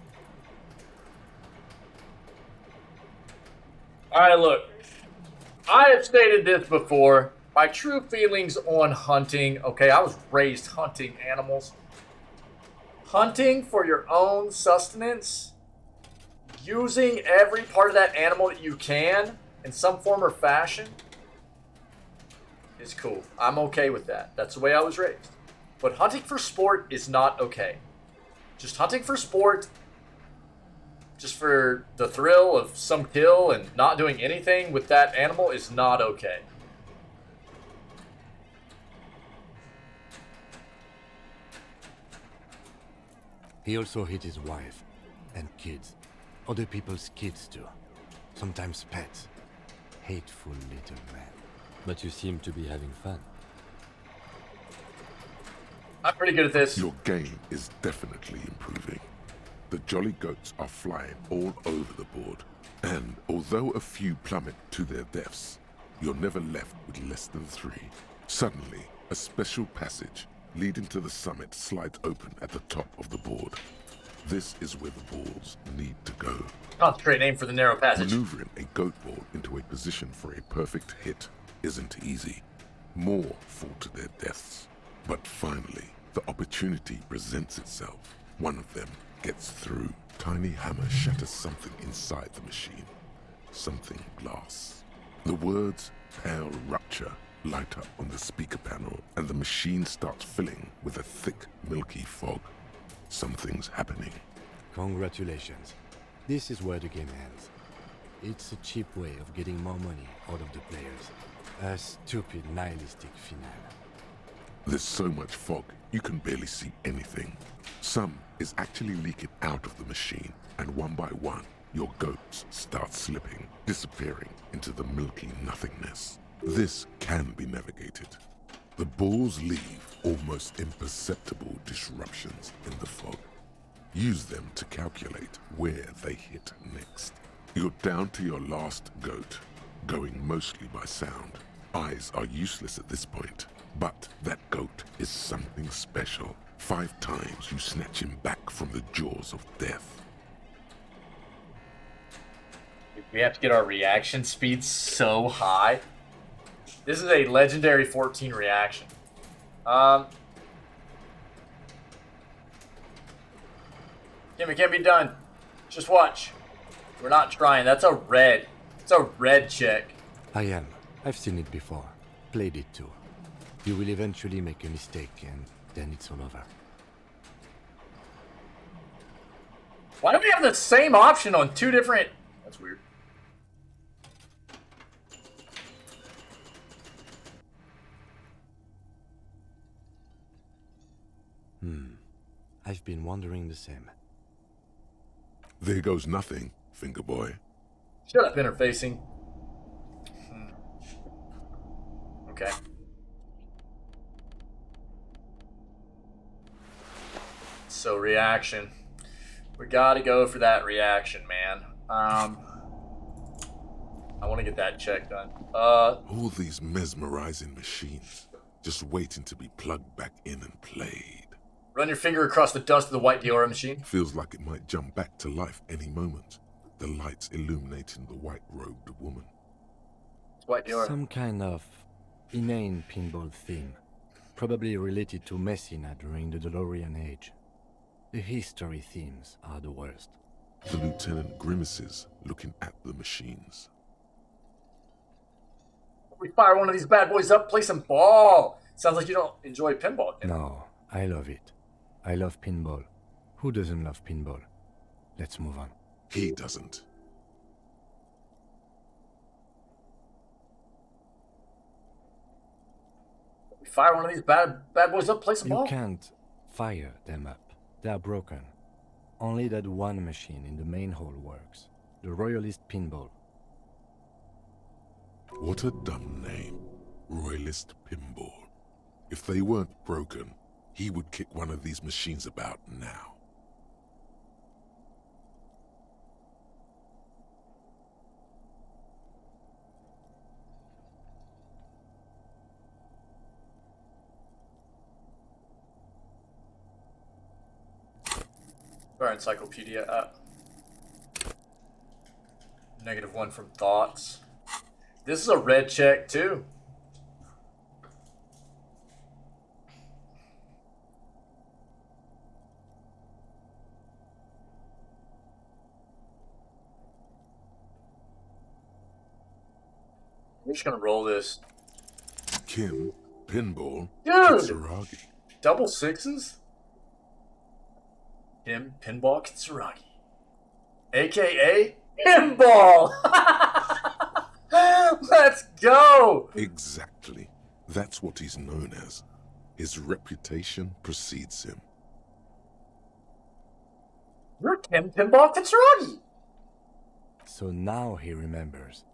Alright, look. I have stated this before. My true feelings on hunting. Okay, I was raised hunting animals. Hunting for your own sustenance. Using every part of that animal that you can in some form or fashion is cool. I'm okay with that. That's the way I was raised. But hunting for sport is not okay. Just hunting for sport, just for the thrill of some kill and not doing anything with that animal is not okay. He also hit his wife and kids. Other people's kids too. Sometimes pets. Hateful little man. But you seem to be having fun. I'm pretty good at this. Your game is definitely improving. The jolly goats are flying all over the board. And although a few plummet to their deaths, you're never left with less than 3. Suddenly, a special passage leading to the summit slides open at the top of the board. This is where the balls need to go. Concentrate, aim for the narrow passage. Maneuvering a goat ball into a position for a perfect hit isn't easy. More fall to their deaths. But finally, the opportunity presents itself. One of them gets through. Tiny hammer shatters something inside the machine. Something glass. The words "pale rupture" light up on the speaker panel, and the machine starts filling with a thick, milky fog. Something's happening. Congratulations. This is where the game ends. It's a cheap way of getting more money out of the players. A stupid, nihilistic finale. There's so much fog, you can barely see anything. Some is actually leaking out of the machine, and one by one, your goats start slipping, disappearing into the milky nothingness. This can be navigated. The balls leave almost imperceptible disruptions in the fog. Use them to calculate where they hit next. You're down to your last goat, going mostly by sound. Eyes are useless at this point, but that goat is something special. 5 times you snatch him back from the jaws of death. We have to get our reaction speed so high. This is a legendary 14 reaction. It can't be done. Just watch. We're not trying. That's a red. It's a red check. I am. I've seen it before. Played it too. You will eventually make a mistake and then it's all over. Why do we have the same option on 2 different... That's weird. I've been wondering the same. There goes nothing, Finger Boy. Shut up, interfacing. Okay. So reaction. We gotta go for that reaction, man. I want to get that check done. All these mesmerizing machines, just waiting to be plugged back in and played. Run your finger across the dust of the white Diora machine. Feels like it might jump back to life any moment. The lights illuminating the white-robed woman. White Diora. Some kind of inane pinball theme. Probably related to Messina during the DeLorean age. The history themes are the worst. The lieutenant grimaces, looking at the machines. We fire one of these bad boys up, play some ball. Sounds like you don't enjoy pinball. No, I love it. I love pinball. Who doesn't love pinball? Let's move on. He doesn't. We fire one of these bad boys up, play some ball. You can't fire them up. They are broken. Only that one machine in the main hall works. The Royalist Pinball. What a dumb name. Royalist Pinball. If they weren't broken, he would kick one of these machines about now. Our encyclopedia app. -1 from thoughts. This is a red check too. We're just gonna roll this. Kim, Pinball, Dude! Kitsuragi. Double sixes? Kim, Pinball, Kitsuragi. AKA Pinball! Let's go! Exactly. That's what he's known as. His reputation precedes him. You're Kim, Pinball, Kitsuragi! So now he remembers.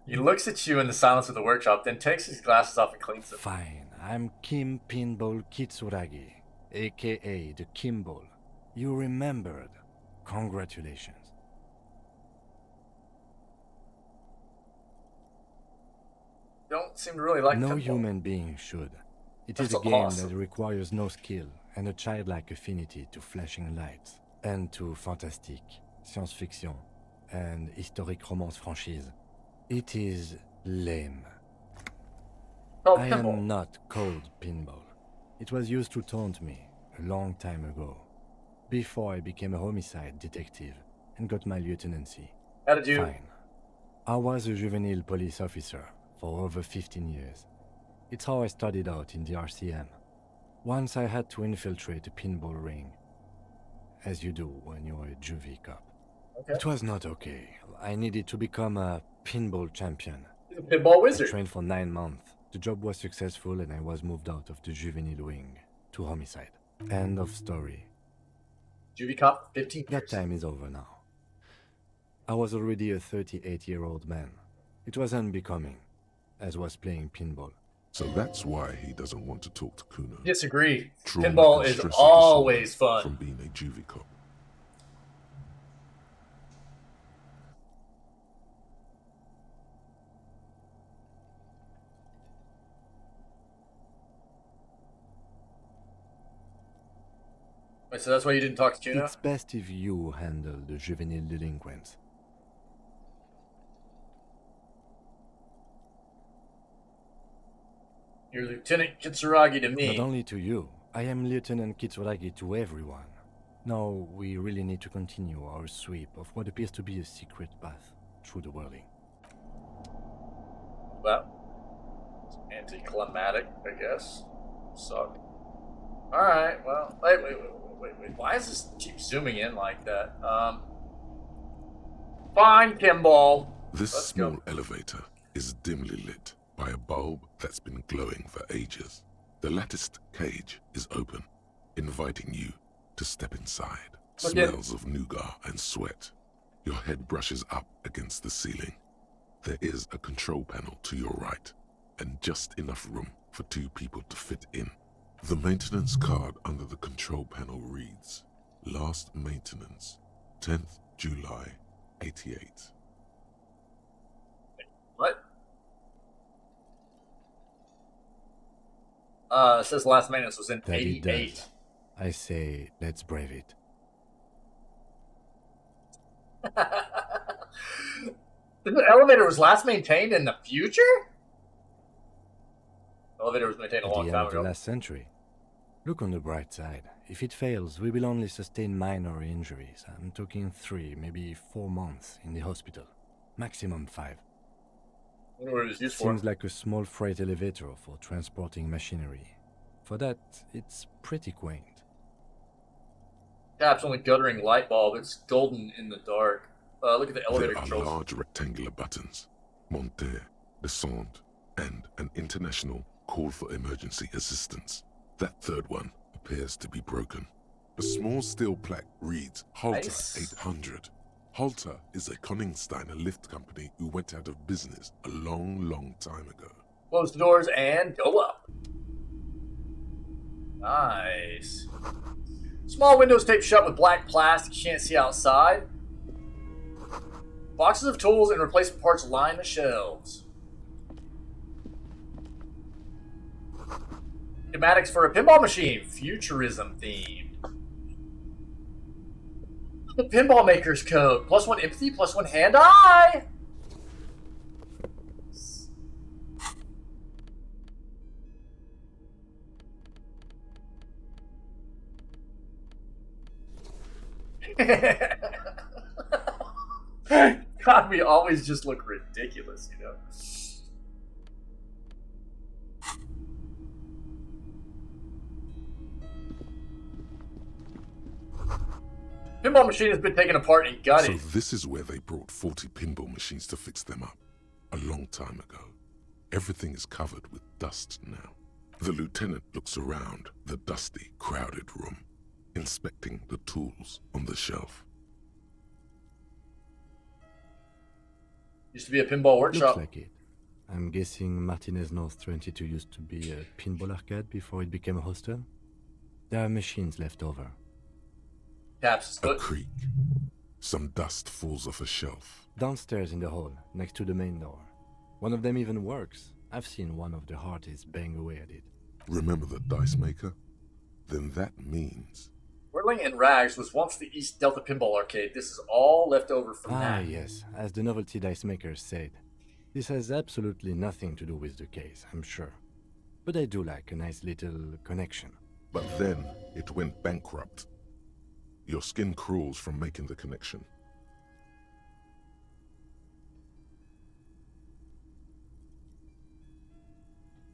He looks at you in the silence of the workshop, then takes his glasses off and cleans them. Fine, I'm Kim Pinball Kitsuragi, aka the Kimball. You remembered. Congratulations. Don't seem to really like No pinball. human being should. It That's is a game awesome. that requires no skill and a childlike affinity to flashing lights and to fantastique, science fiction, and historic romance franchise. It is lame. Oh, I pinball. am not called Pinball. It was used to taunt me a long time ago, before I became a homicide detective and got my lieutenancy. How did you? Fine. I was a juvenile police officer for over 15 years. It's how I started out in the RCM. Once I had to infiltrate a pinball ring, as you do when you're a juvie cop. Okay. It was not okay. I needed to become a pinball champion. He's a pinball wizard. I trained for 9 months. The job was successful and I was moved out of the juvenile wing to homicide. End of story. Juvie cop, 15 years. That time is over now. I was already a 38-year-old man. It was unbecoming, as was playing pinball. So that's why he doesn't want to talk to Kuno. Disagree. Trauma Pinball and is stress always from fun. being a juvie cop. Wait, so that's why you didn't talk to Juno? It's best if you handle the juvenile delinquents. You're Lieutenant Kitsuragi to me. Not only to you, I am Lieutenant Kitsuragi to everyone. Now, we really need to continue our sweep of what appears to be a secret path through the whirling. Well, it's anticlimactic, I guess. Suck. Alright, well, wait. Why does this keep zooming in like that? Fine, Kimball. This Let's small go. elevator is dimly lit by a bulb that's been glowing for ages. The latticed cage is open, inviting you to step inside. Okay. Smells of nougat and sweat. Your head brushes up against the ceiling. There is a control panel to your right, and just enough room for 2 people to fit in. The maintenance card under the control panel reads, Last maintenance, 10th July, 88. What? It says last maintenance was in That it 88. does. I say, let's brave it. The elevator was last maintained in the future? The elevator was maintained a At the long end time of the ago. last century. Look on the bright side. If it fails, we will only sustain minor injuries. I'm talking 3, maybe 4 months in the hospital. Maximum 5. I wonder what it was used for. Seems like a small freight elevator for transporting machinery. For that, it's pretty quaint. Cap's only guttering light bulb. It's golden in the dark. Look at the elevator There are controls. large rectangular buttons, monter, descente, and an international call for emergency assistance. That third one appears to be broken. A small steel plaque reads Halter Nice. 800. Halter is a Koningsteiner lift company who went out of business a long time ago. Close the doors and go up. Nice. Small windows taped shut with black plastic. You can't see outside. Boxes of tools and replacement parts line the shelves. Schematics for a pinball machine. Futurism themed. The pinball maker's code. +1 empathy, +1 hand-eye. God, we always just look ridiculous, you know. Pinball machine has been taken apart and gutted. So this is where they brought 40 pinball machines to fix them up. A long time ago. Everything is covered with dust now. The lieutenant looks around the dusty, crowded room, inspecting the tools on the shelf. Used to be a pinball workshop. Looks like it. I'm guessing Martinez North 22 used to be a pinball arcade before it became a hostel. There are machines left over. Caps. A creak. Some dust falls off a shelf. Downstairs in the hall, next to the main door. One of them even works. I've seen one of the artists bang away at it. Remember the dice maker? Then that means... Whirling in Rags was once the East Delta Pinball Arcade. This is all left over from that. Yes, as the novelty dice makers said. This has absolutely nothing to do with the case, I'm sure. But I do like a nice little connection. But then it went bankrupt. Your skin crawls from making the connection.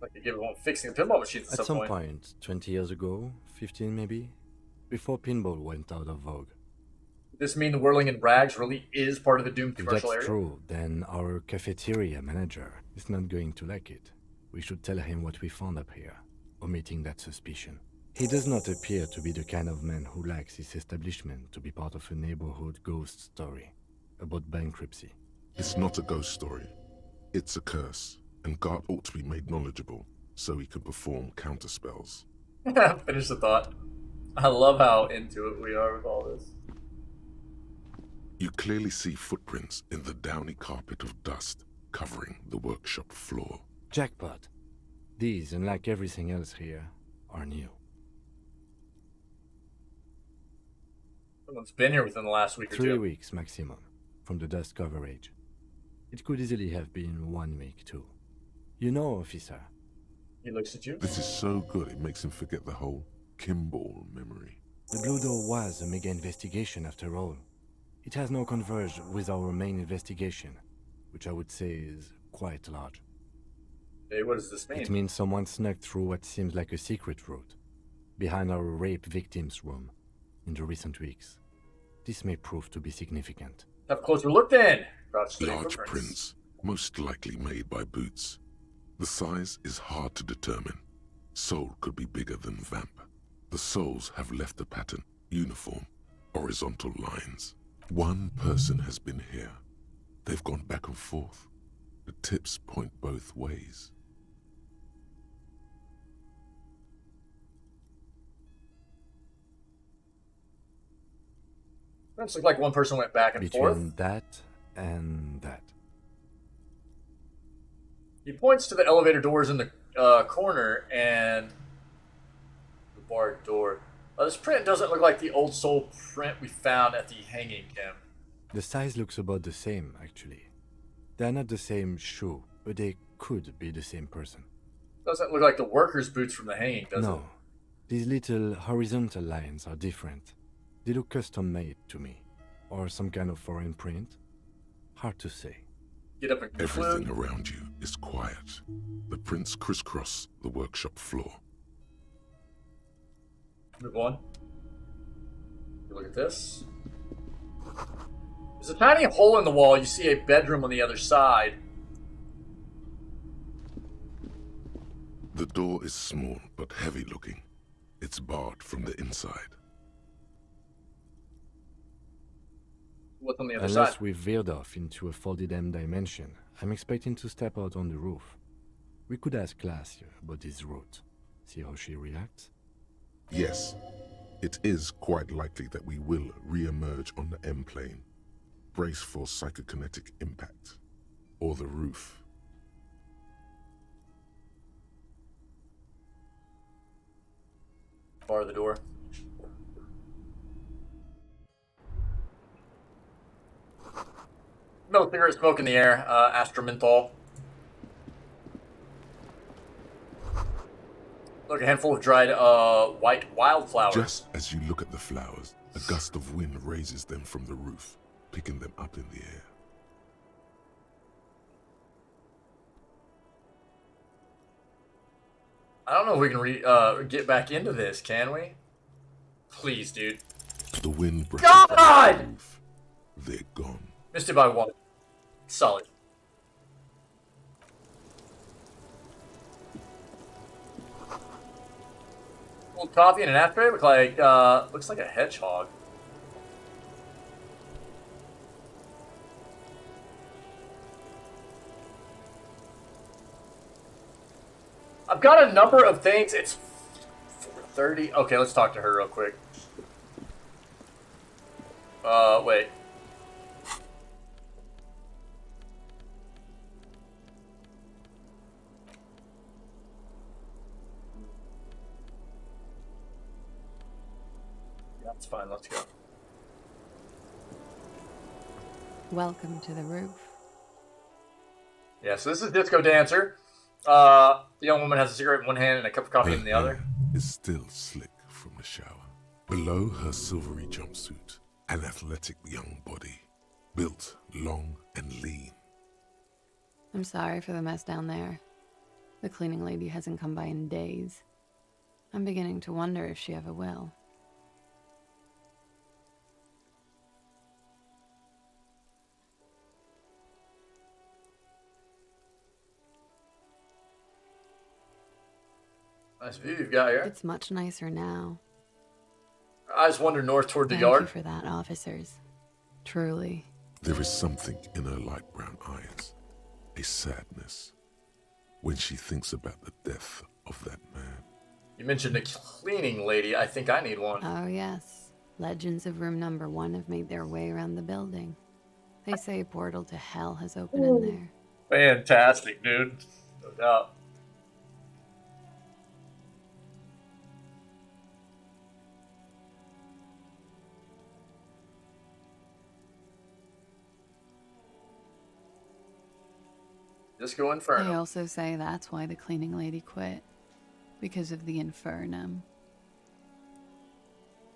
Like you give one fixing the pinball machines at some point, 20 years ago, 15 maybe, before pinball went out of vogue. Does this mean the Whirling in Rags really is part of the Doom If commercial that's area? true, then our cafeteria manager is not going to like it. We should tell him what we found up here, omitting that suspicion. He does not appear to be the kind of man who likes his establishment to be part of a neighborhood ghost story about bankruptcy. It's not a ghost story. It's a curse, and God ought to be made knowledgeable so he can perform counterspells. Finish the thought. I love how into it we are with all this. You clearly see footprints in the downy carpet of dust covering the workshop floor. Jackpot. These, unlike everything else here, are new. Someone's been here within the last week or 3 two. weeks maximum, from the dust coverage. It could easily have been 1 week too. You know, officer. He looks at you. This is so good it makes him forget the whole Kimball memory. The Blue Door was a mega investigation after all. It has now converged with our main investigation, which I would say is quite large. Hey, what does this mean? It means someone snuck through what seems like a secret route, behind our rape victim's room, in the recent weeks. This may prove to be significant. Have a closer look then. Large prints, most likely made by boots. The size is hard to determine. Sole could be bigger than vamp. The soles have left a pattern, uniform, horizontal lines. One person has been here. They've gone back and forth. The tips point both ways. Looks like one person went back and Between forth. that and that. He points to the elevator doors in the corner and the barred door. This print doesn't look like the old soul print we found at the hanging camp. The size looks about the same, actually. They're not the same shoe, but they could be the same person. Doesn't look like the worker's boots from the hanging, does it? No. These little horizontal lines are different. They look custom-made to me. Or some kind of foreign print. Hard to say. Get up and Everything around you is quiet. The prints crisscross the workshop floor. Move on. Look at this. There's a tiny hole in the wall. You see a bedroom on the other side. The door is small but heavy looking. It's barred from the inside. What's on the other Unless side? we've veered off into a folded M dimension, I'm expecting to step out on the roof. We could ask Glacia about this route. See how she reacts? Yes, it is quite likely that we will re-emerge on the M plane. Brace for psychokinetic impact. Or the roof. Bar the door. No cigarette smoke in the air. Astromenthol. Look, a handful of dried white wildflowers. Just as you look at the flowers, a gust of wind raises them from the roof, picking them up in the air. I don't know if we can get back into this, can we? Please, dude. The wind brushes God! past the roof. They're gone. Missed it by one. Solid. Cold coffee and an ashtray looks like a hedgehog. I've got a number of things. It's 4:30. Okay, let's talk to her real quick. Wait. Yeah, that's fine. Let's go. Welcome to the roof. Yeah, so this is Disco Dancer. The young woman has a cigarette in one hand and a cup of coffee in the other. Is still slick from the shower. Below her silvery jumpsuit, an athletic young body, built long and lean. I'm sorry for the mess down there. The cleaning lady hasn't come by in days. I'm beginning to wonder if she ever will. Nice view you've got here. It's much nicer now. Eyes wander north toward the Thank yard. you for that, officers. Truly. There is something in her light brown eyes, a sadness, when she thinks about the death of that man. You mentioned a cleaning lady. I think I need one. Oh, yes. Legends of room number 1 have made their way around the building. They say a portal to hell has opened in there. Fantastic, dude. No doubt. Disco Inferno. They also say that's why the cleaning lady quit. Because of the Infernum.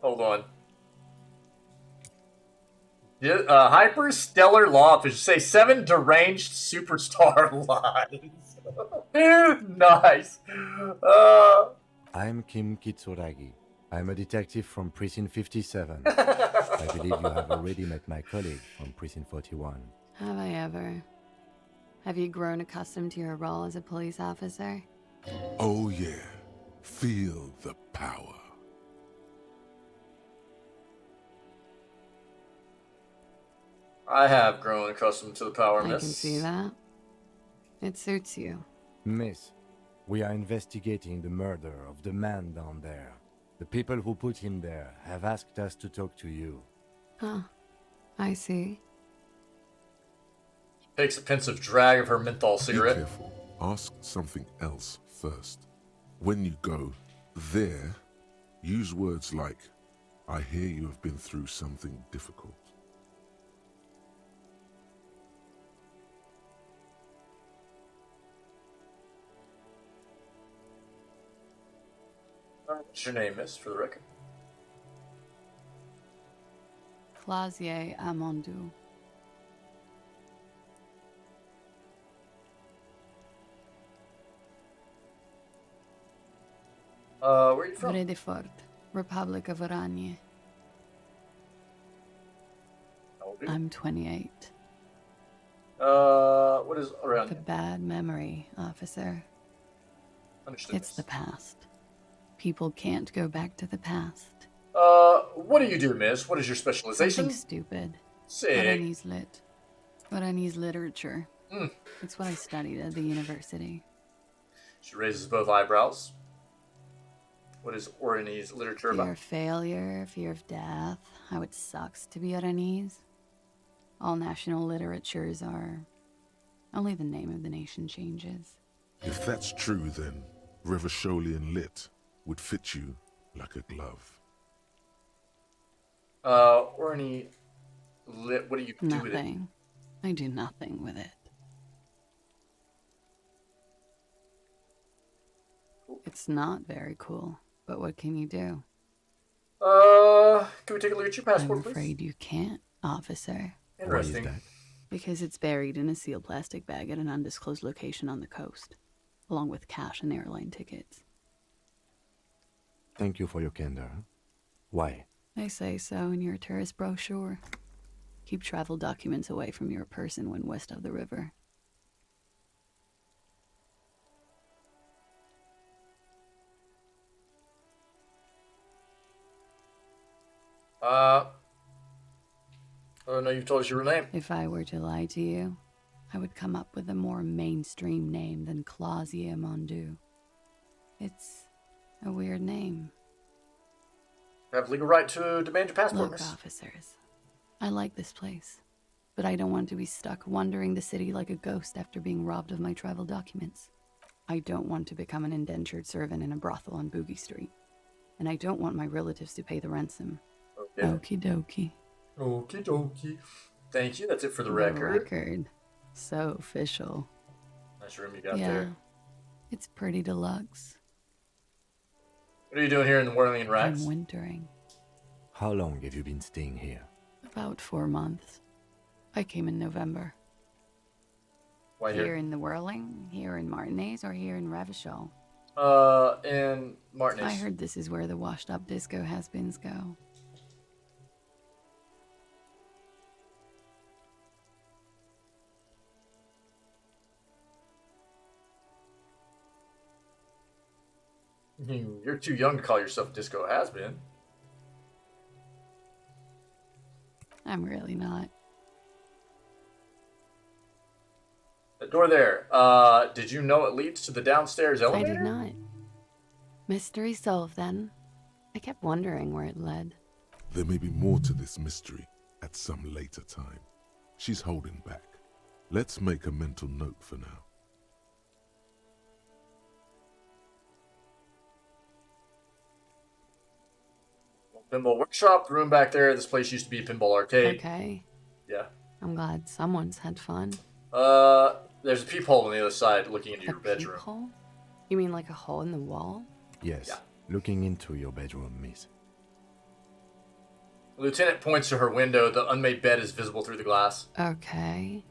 Hold on. Hyperstellar Lawfish. Say 7 deranged superstar lines. Nice. I'm Kim Kitsuragi. I'm a detective from Precinct 57. I believe you have already met my colleague from Precinct 41. Have I ever? Have you grown accustomed to your role as a police officer? Oh yeah, feel the power. I have grown accustomed to the power, I miss. can see that. It suits you. Miss, we are investigating the murder of the man down there. The people who put him there have asked us to talk to you. Huh. I see. Takes a pensive drag of her menthol cigarette. Be careful. Ask something else first. When you go there, use words like, I hear you have been through something difficult. What's your name, miss, for the record? Clausier Amondou. Where are you from? Vredefort, Republic of Oranje. I'm 28. What is Oranje? The bad memory, officer. Understood. It's the past. People can't go back to the past. What do you do, miss? What is your specialization? Something stupid. Sick. Oranese lit. Oranese literature. It's what I studied at the university. She raises both eyebrows. What is Oranese literature Fear about? of failure, fear of death, how it sucks to be Oranese. All national literatures are... Only the name of the nation changes. If that's true, then Revacholian lit would fit you like a glove. Oranese lit, what do you do with it? Nothing. I do nothing with it. It's not very cool, but what can you do? Can we take a look at your passport, I'm please? afraid you can't, officer. Interesting. Why is that? Because it's buried in a sealed plastic bag at an undisclosed location on the coast, along with cash and airline tickets. Thank you for your candor. Why? They say so in your tourist brochure. Keep travel documents away from your person when west of the river. Oh no, you've told us your real name. If I were to lie to you, I would come up with a more mainstream name than Clausia Mondu. It's a weird name. You have legal right to demand your passport, Look, miss. officers, I like this place, but I don't want to be stuck wandering the city like a ghost after being robbed of my travel documents. I don't want to become an indentured servant in a brothel on Boogie Street. And I don't want my relatives to pay the ransom. Okay. Okie dokie. Okie dokie. Thank you. That's it for the The record. record. So official. Nice room you got Yeah. there. It's pretty deluxe. What are you doing here in the Whirling Rats? I'm wintering. How long have you been staying here? About 4 months. I came in November. Why Here here? in the Whirling, here in Martinez, or here in Revachol? In Martinez. I heard this is where the washed up disco has-beens go. You're too young to call yourself disco has-been. I'm really not. The door there. Did you know it leads to the downstairs elevator? I did not. Mystery solved then. I kept wondering where it led. There may be more to this mystery at some later time. She's holding back. Let's make a mental note for now. Pinball workshop, the room back there. This place used to be a pinball arcade. Okay. Yeah. I'm glad someone's had fun. There's a peephole on the other side looking into your bedroom. Peephole? You mean like a hole in the wall? Yes, Yeah. looking into your bedroom, miss. The lieutenant points to her window. The unmade bed is visible through the glass. Okay.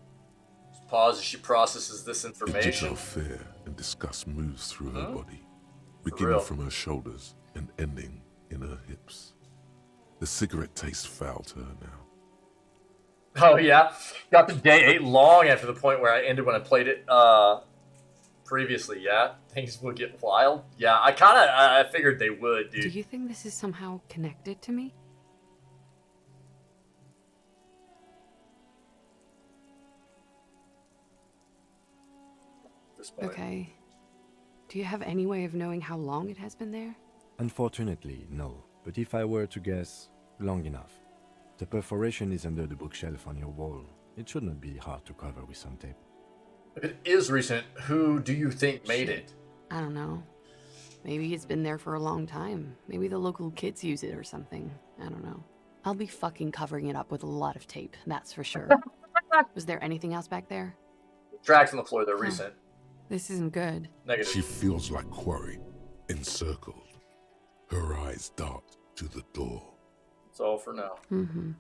Just pause as she processes this A information. jigsaw fear and disgust moves through her body, real. beginning from her shoulders and ending in her hips. The cigarette tastes foul to her now. Oh yeah, got to day 8 long after the point where I ended when I played it previously. Yeah, things would get wild. Yeah, I figured they would, dude. Do you think this is somehow connected to me? This point. Okay. Do you have any way of knowing how long it has been there? Unfortunately, no. But if I were to guess, long enough. The perforation is under the bookshelf on your wall. It should not be hard to cover with some tape. If it is recent, who do you think made it? I don't know. Maybe it's been there for a long time. Maybe the local kids use it or something. I don't know. I'll be fucking covering it up with a lot of tape, that's for sure. Was there anything else back there? Tracks on the floor, they're recent. This isn't good. Negative. She feels like quarry, encircled. Her eyes dart to the door. That's all for now. Mm-hmm.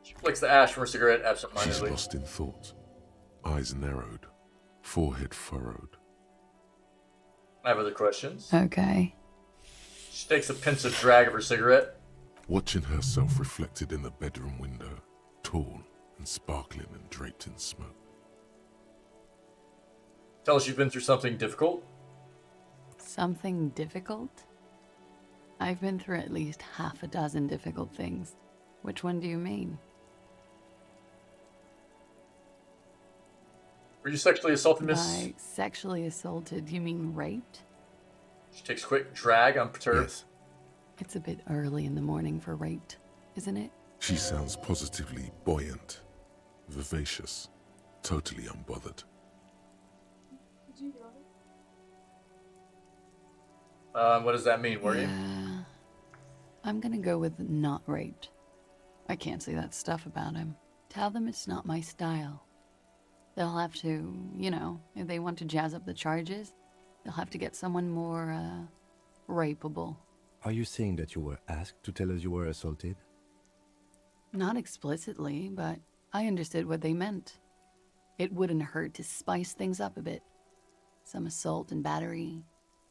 She flicks the ash from her cigarette She's absentmindedly. lost in thought. Eyes narrowed, forehead furrowed. I have other questions. Okay. She takes a pensive drag of her cigarette. Watching herself reflected in the bedroom window, tall and sparkling and draped in smoke. Tell us you've been through something difficult. Something difficult? I've been through at least half a dozen difficult things. Which one do you mean? Were you sexually assaulted, Miss? By sexually assaulted, you mean raped? She takes a quick drag, unperturbed. Yes. It's a bit early in the morning for raped, isn't it? She sounds positively buoyant, vivacious, totally unbothered. What does that mean? Were you? I'm gonna go with not raped. I can't say that stuff about him. Tell them it's not my style. They'll have to, you know, if they want to jazz up the charges, they'll have to get someone more, rapeable. Are you saying that you were asked to tell us you were assaulted? Not explicitly, but I understood what they meant. It wouldn't hurt to spice things up a bit. Some assault and battery.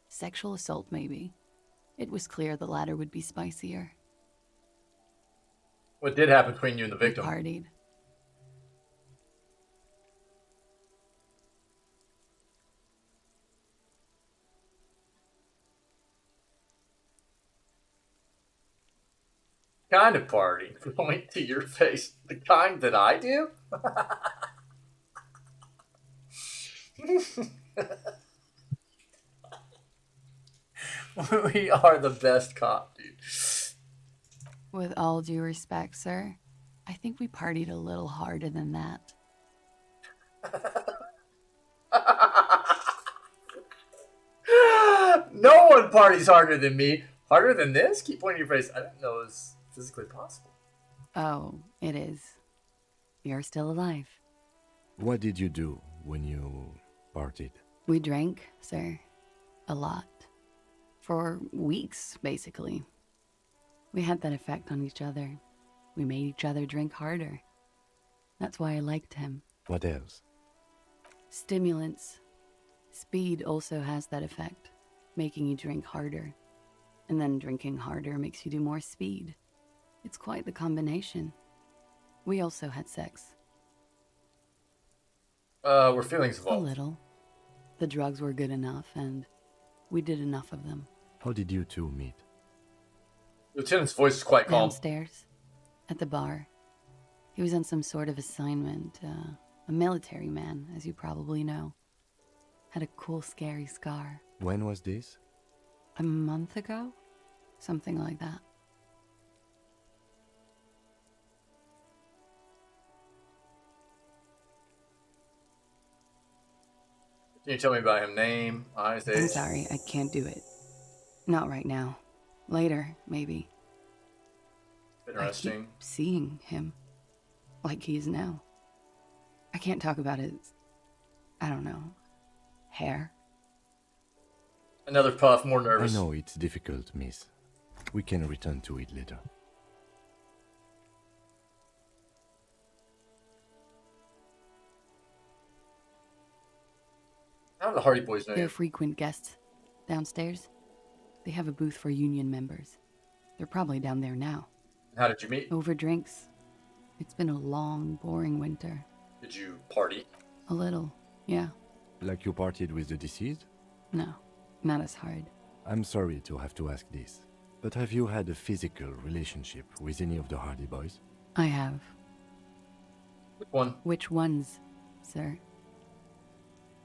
Sexual assault, maybe. It was clear the latter would be spicier. What did happen between you and the We victim? partied. Kind of party. Point to your face. The kind that I do? We are the best cop, dude. With all due respect, sir, I think we partied a little harder than that. No one parties harder than me. Harder than this? Keep pointing your face. I didn't know it was physically possible. Oh, it is. You're still alive. What did you do when you partied? We drank, sir. A lot. For weeks, basically. We had that effect on each other. We made each other drink harder. That's why I liked him. What else? Stimulants. Speed also has that effect, making you drink harder. And then drinking harder makes you do more speed. It's quite the combination. We also had sex. Were feelings A involved? little. The drugs were good enough, and we did enough of them. How did you two meet? Lieutenant's voice is quite calm. Downstairs, at the bar. He was on some sort of assignment. A military man, as you probably know. Had a cool, scary scar. When was this? A month ago? Something like that. Can you tell me about him? Name, eyes, age? I'm sorry, I can't do it. Not right now. Later, maybe. Interesting. I keep seeing him. Like he is now. I can't talk about his, I don't know, hair. Another puff, more I nervous. know it's difficult, miss. We can return to it later. How do the Hardy Boys know They're you? frequent guests downstairs. They have a booth for union members. They're probably down there now. How did you meet? Over drinks. It's been a long, boring winter. Did you party? A little, yeah. Like you partied with the deceased? No, not as hard. I'm sorry to have to ask this, but have you had a physical relationship with any of the Hardy Boys? I have. Which one? Which ones, sir?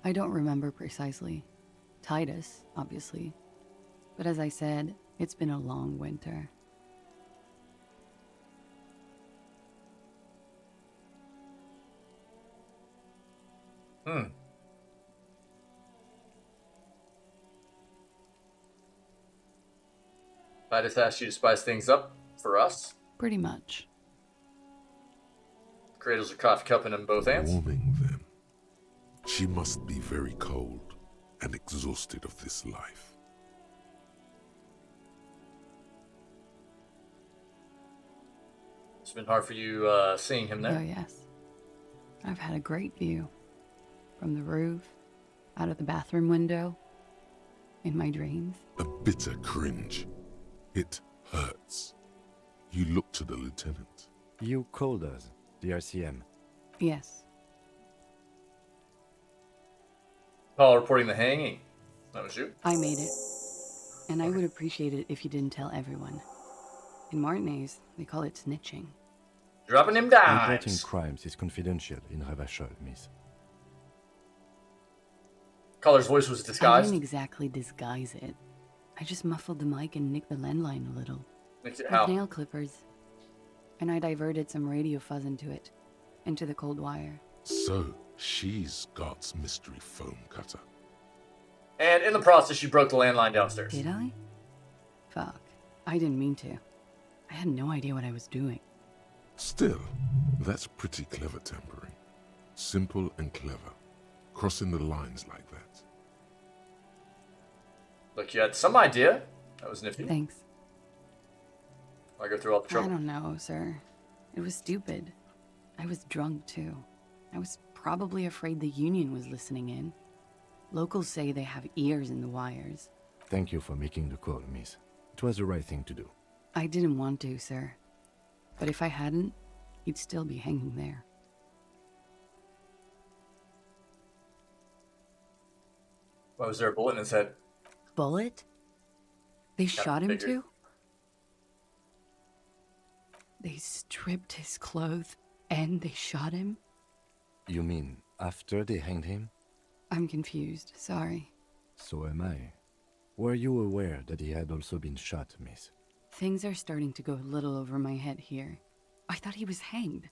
I don't remember precisely. Titus, obviously. But as I said, it's been a long winter. I just asked you to spice things up for us. Pretty much. Cradles a coffee cup in both hands. Warming then. She must be very cold and exhausted of this life. It's been hard for you seeing him there. Oh, yes. I've had a great view. From the roof, out of the bathroom window, in my dreams. A bitter cringe It hurts. You look to the lieutenant. You called us, the RCM. Yes. Call reporting the hanging. That was you? I made it. And I would appreciate it if you didn't tell everyone. In Martinez, they call it snitching. Dropping him Reporting dimes. crimes is confidential in Ravachol, miss. Caller's voice was I disguised. didn't exactly disguise it. I just muffled the mic and nicked the landline a little. Nicked it With how? nail clippers. And I diverted some radio fuzz into it. Into the cold wire. So, she's God's mystery foam cutter. And in the process, you broke the landline downstairs. Did I? Fuck. I didn't mean to. I had no idea what I was doing. Still, that's pretty clever tampering. Simple and clever. Crossing the lines like that. Look, you had some idea. That was nifty. Thanks. I go through all the I trouble. don't know, sir. It was stupid. I was drunk, too. I was probably afraid the Union was listening in. Locals say they have ears in the wires. Thank you for making the call, miss. It was the right thing to do. I didn't want to, sir. But if I hadn't, he'd still be hanging there. Why was there a bullet in his head? Bullet? They shot him figured. too? They stripped his clothes and they shot him? You mean after they hanged him? I'm confused, sorry. So am I. Were you aware that he had also been shot, miss? Things are starting to go a little over my head here. I thought he was hanged.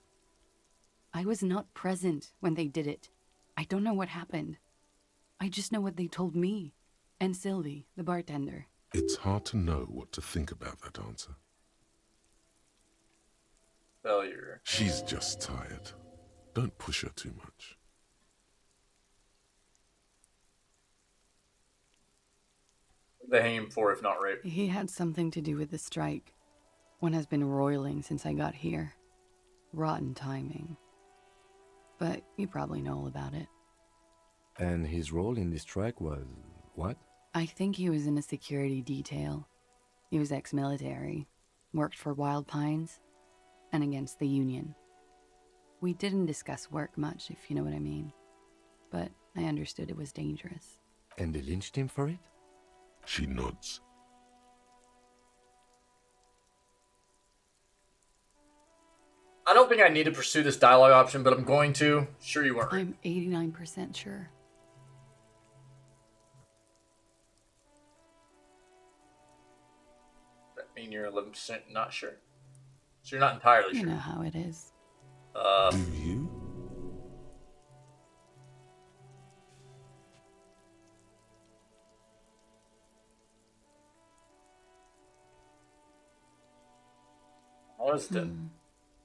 I was not present when they did it. I don't know what happened. I just know what they told me. And Sylvie, the bartender. It's hard to know what to think about that answer. Failure. She's just tired. Don't push her too much. What did they hang him for if not rape? He had something to do with the strike. One has been roiling since I got here. Rotten timing. But you probably know all about it. And his role in this strike was what? I think he was in a security detail. He was ex-military, worked for Wild Pines, and against the Union. We didn't discuss work much, if you know what I mean. But I understood it was dangerous. And they lynched him for it? She nods. I don't think I need to pursue this dialogue option, but I'm going to. Sure you weren't. I'm 89% sure. Does that mean you're 11% not sure? So you're not entirely You sure. know how it is. Do you?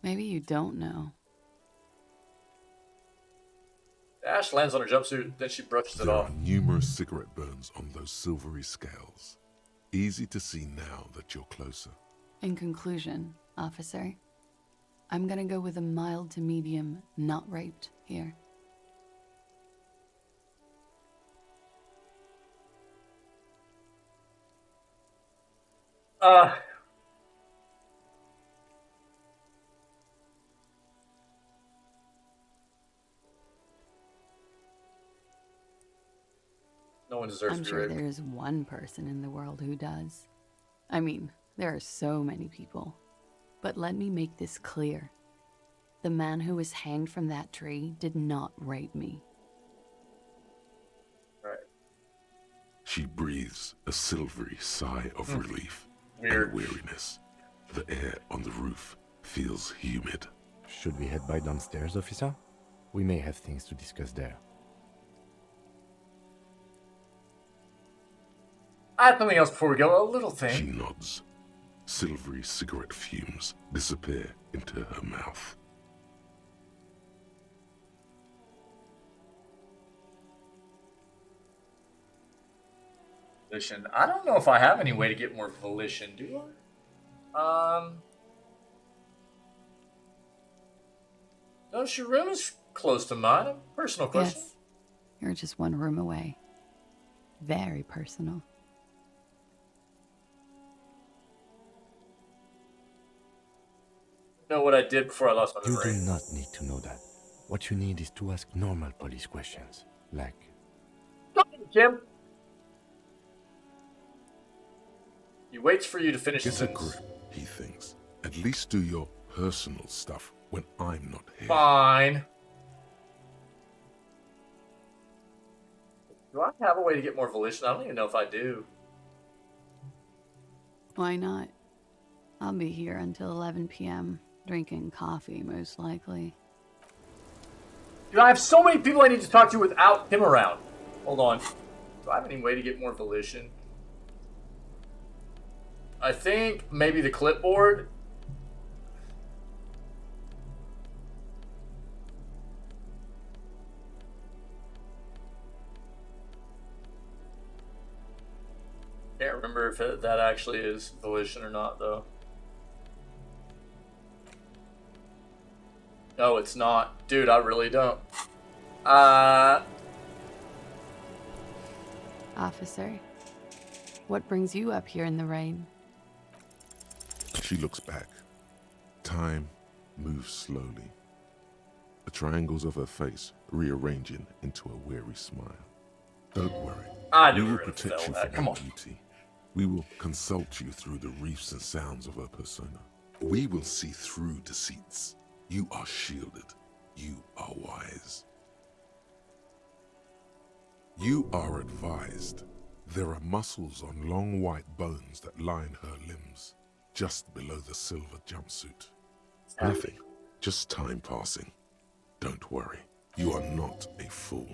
Maybe you don't know. Ash lands on her jumpsuit, then she brushes it There off. are numerous cigarette burns on those silvery scales. Easy to see now that you're closer. In conclusion, officer, I'm gonna go with a mild to medium not raped here. No one deserves I'm to be sure raped. there is one person in the world who does. I mean, there are so many people. But let me make this clear. The man who was hanged from that tree did not rape me. Right. She breathes a silvery sigh of relief Weird. and weariness. The air on the roof feels humid. Should we head by downstairs, officer? We may have things to discuss there. I have something else before we go. A little thing. She nods. Silvery cigarette fumes disappear into her mouth. Volition. I don't know if I have any way to get more volition, do I? Notice your room is close to mine. A personal question. Yes, you're just one room away. Very personal. know what I did before I lost my You memory. do not need to know that. What you need is to ask normal police questions, like... Jim. He waits for you to finish Get a his grip, he thinks. At least do your personal stuff when I'm not here. Fine. Do I have a way to get more volition? I don't even know if I do. Why not? I'll be here until 11 p.m. drinking coffee, most likely. Dude, I have so many people I need to talk to without him around. Hold on. Do I have any way to get more volition? I think maybe the clipboard. Can't remember if that actually is volition or not, though. No, it's not. Dude, I really don't. Officer, what brings you up here in the rain? She looks back. Time moves slowly. The triangles of her face rearranging into a weary smile. Don't worry. I knew we we will were gonna protect fail you that. from Come her on. beauty. We will consult you through the reefs and sounds of her persona. We will see through deceits. You are shielded. You are wise. You are advised. There are muscles on long white bones that line her limbs, just below the silver jumpsuit. Nothing, just time passing. Don't worry, you are not a fool.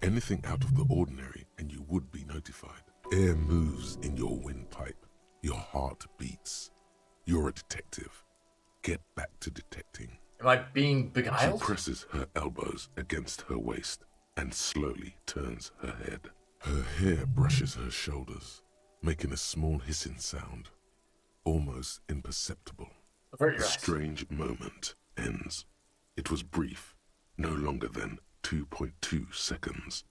Anything out of the ordinary and you would be notified. Air moves in your windpipe. Your heart beats. You're a detective. Get back to detecting. Am I being beguiled? She presses her elbows against her waist and slowly turns her head. Her hair brushes her shoulders, making a small hissing sound, almost imperceptible. Avert The your eyes. strange moment ends. It was brief, no longer than 2.2 seconds.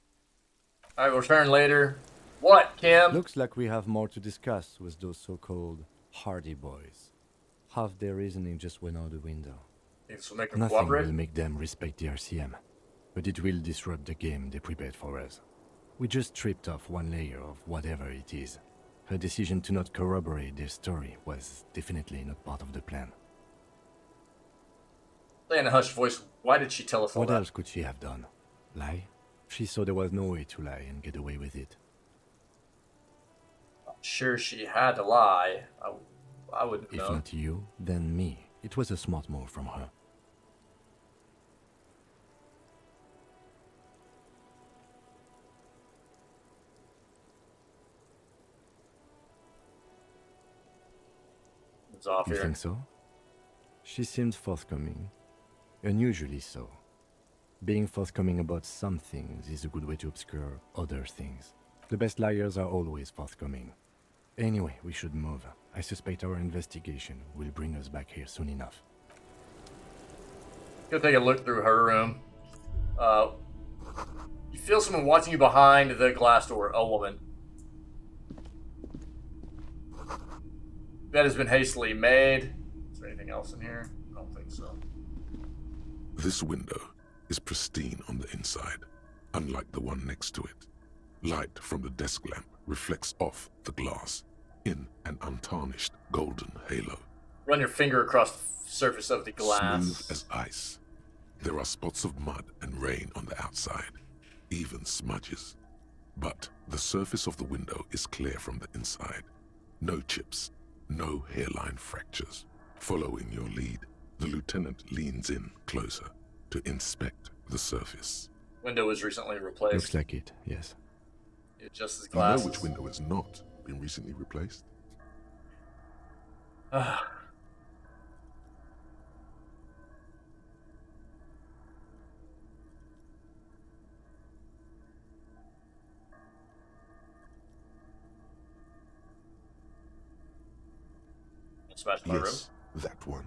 Alright, we'll return later. What, Kim? Looks like we have more to discuss with those so-called Hardy Boys. Half their reasoning just went out the window. This will make them Nothing cooperate? will make them respect the RCM, but it will disrupt the game they prepared for us. We just stripped off one layer of whatever it is. Her decision to not corroborate their story was definitely not part of the plan. Say in a hushed voice, why did she tell us all What that? else could she have done? Lie? She saw there was no way to lie and get away with it. I'm sure she had to lie. I wouldn't If know. not you, then me. It was a smart move from her. It's off You here. think so? She seemed forthcoming. Unusually so. Being forthcoming about some things is a good way to obscure other things. The best liars are always forthcoming. Anyway, we should move. I suspect our investigation will bring us back here soon enough. Go take a look through her room. You feel someone watching you behind the glass door. A woman. Bed has been hastily made. Is there anything else in here? I don't think so. This window is pristine on the inside, unlike the one next to it. Light from the desk lamp reflects off the glass in an untarnished golden halo. Run your finger across the surface of the glass. Smooth as ice. There are spots of mud and rain on the outside, even smudges. But the surface of the window is clear from the inside. No chips, no hairline fractures. Following your lead, the lieutenant leans in closer to inspect the surface. Window was recently replaced. Looks like it, yes. It adjusts his You know glasses. which window has not been recently replaced? Smashed my room. Yes, that one.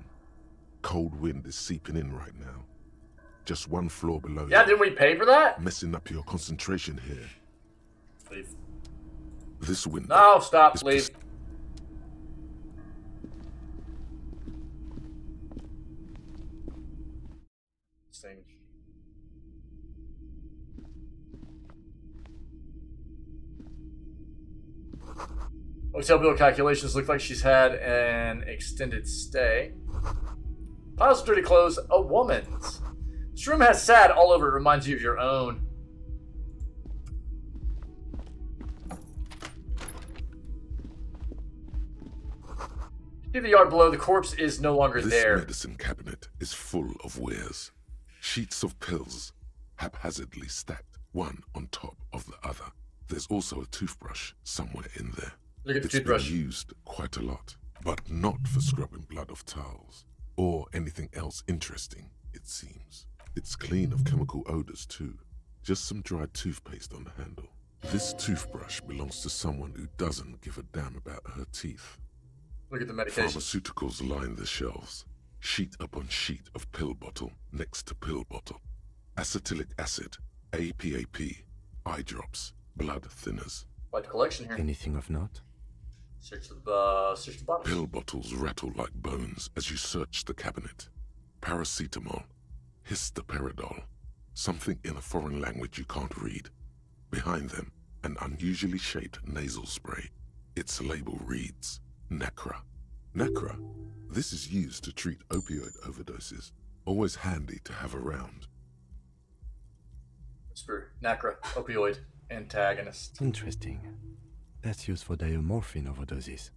Cold wind is seeping in right now. Just one floor below Yeah, you. didn't we pay for that? Messing up your concentration here. Leave. This window. No, stop, is leave. Hotel bill calculations look like she's had an extended stay. Piles of dirty clothes, a woman's. This room has sand all over it, reminds you of your own. See the yard below, the corpse is no longer there. This medicine cabinet is full of wares. Sheets of pills, haphazardly stacked, one on top of the other. There's also a toothbrush somewhere in there. Look at the It's toothbrush. been used quite a lot, but not for scrubbing blood off towels, or anything else interesting, it seems. It's clean of chemical odors too. Just some dried toothpaste on the handle. This toothbrush belongs to someone who doesn't give a damn about her teeth. Look at the medication. Pharmaceuticals line the shelves. Sheet upon sheet of pill bottle next to pill bottle. Acetylic acid, APAP, eye drops, blood thinners. Quite the collection here. Anything of note? Search the bottles. Pill bottles rattle like bones as you search the cabinet. Paracetamol, histoparidol, something in a foreign language you can't read. Behind them, an unusually shaped nasal spray. Its label reads, Nacra. Nacra. This is used to treat opioid overdoses. Always handy to have around. Whisper. Nacra. Opioid antagonist. Interesting. That's used for diamorphine overdoses.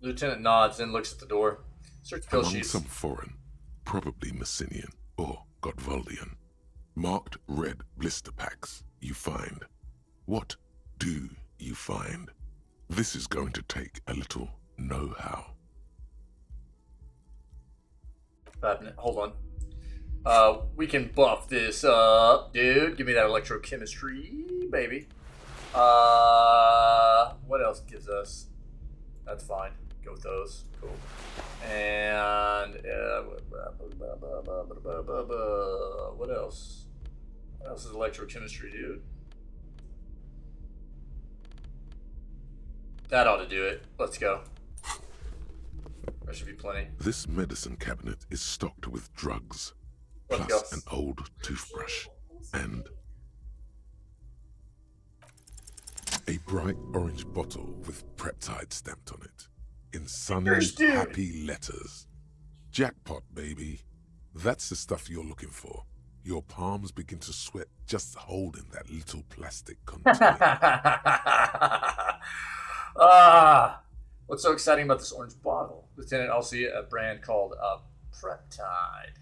Lieutenant nods and looks at the door. Search pill Among sheets. some foreign, probably Messinian or Gotvaldian, marked red blister packs you find. What do you find? This is going to take a little know-how. Hold on. We can buff this up, dude. Give me that electrochemistry, baby. What else gives us? That's fine. Go with those. Cool. And what else? What else is electrochemistry, dude? That ought to do it. Let's go. There should be plenty. This medicine cabinet is stocked with drugs, Let's plus go. an old toothbrush, and a bright orange bottle with Preptide stamped on it, in sunny, happy letters. Jackpot, baby. That's the stuff you're looking for. Your palms begin to sweat just holding that little plastic container. What's so exciting about this orange bottle? Lieutenant, I'll see a brand called Preptide.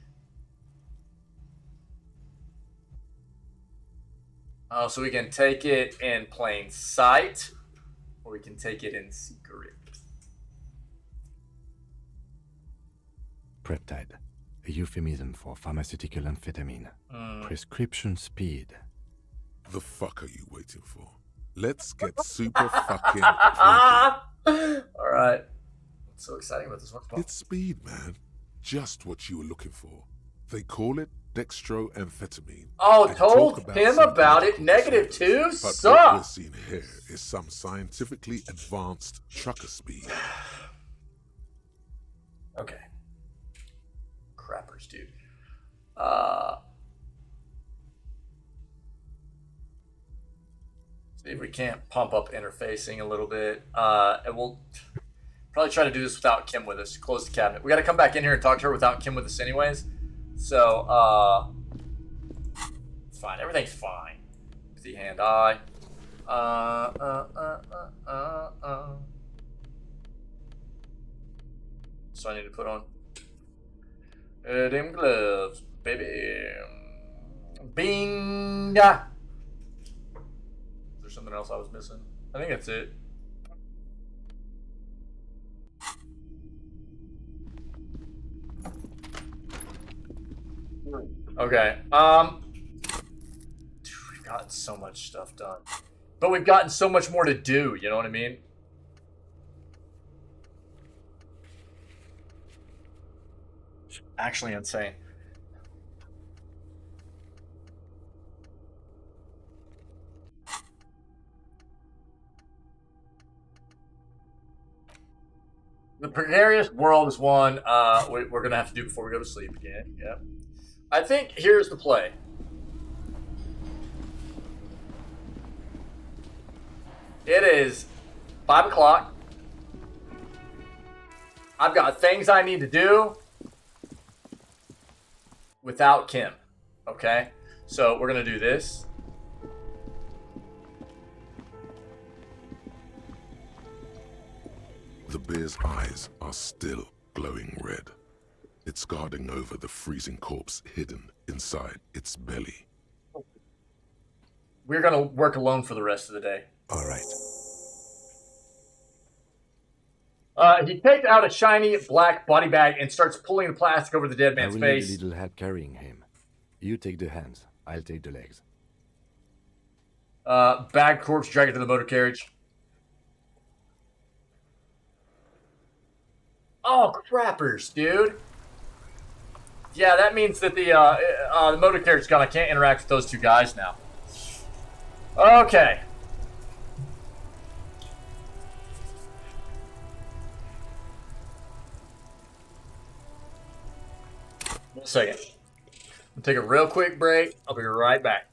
Oh, so we can take it in plain sight, or we can take it in secret. Preptide, a euphemism for pharmaceutical amphetamine. Prescription speed. The fuck are you waiting for? Let's get super fucking All right. What's so exciting about this one? It's speed, man. Just what you were looking for. They call it dextroamphetamine. Oh, and told talk him some about it. chemical -2 disorders. But suck. what we're seeing here is some scientifically advanced trucker speed. Okay. Crappers, dude. See if we can't pump up interfacing a little bit. And we'll probably try to do this without Kim with us. Close the cabinet. We got to come back in here and talk to her without Kim with us anyways. So, it's fine. Everything's fine. The hand eye. So I need to put on them gloves, baby. Bing! Is there something else I was missing? I think that's it. Okay. Dude, we've gotten so much stuff done. But we've gotten so much more to do, you know what I mean? Actually insane. The precarious world is one we're gonna have to do before we go to sleep again. Yeah. I think here's the play. It is 5 o'clock. I've got things I need to do without Kim. Okay? So we're going to do this. The bear's eyes are still glowing red. It's guarding over the freezing corpse hidden inside its belly. We're going to work alone for the rest of the day. All right. He takes out a shiny black body bag and starts pulling the plastic over the dead man's I will face. need a little help carrying him. You take the hands. I'll take the legs. Bag corpse, drag it to the motor carriage. Oh, crappers, dude. Yeah, that means that the motor carriage gun, I can't interact with those two guys now. Okay. One second. I'll take a real quick break. I'll be right back.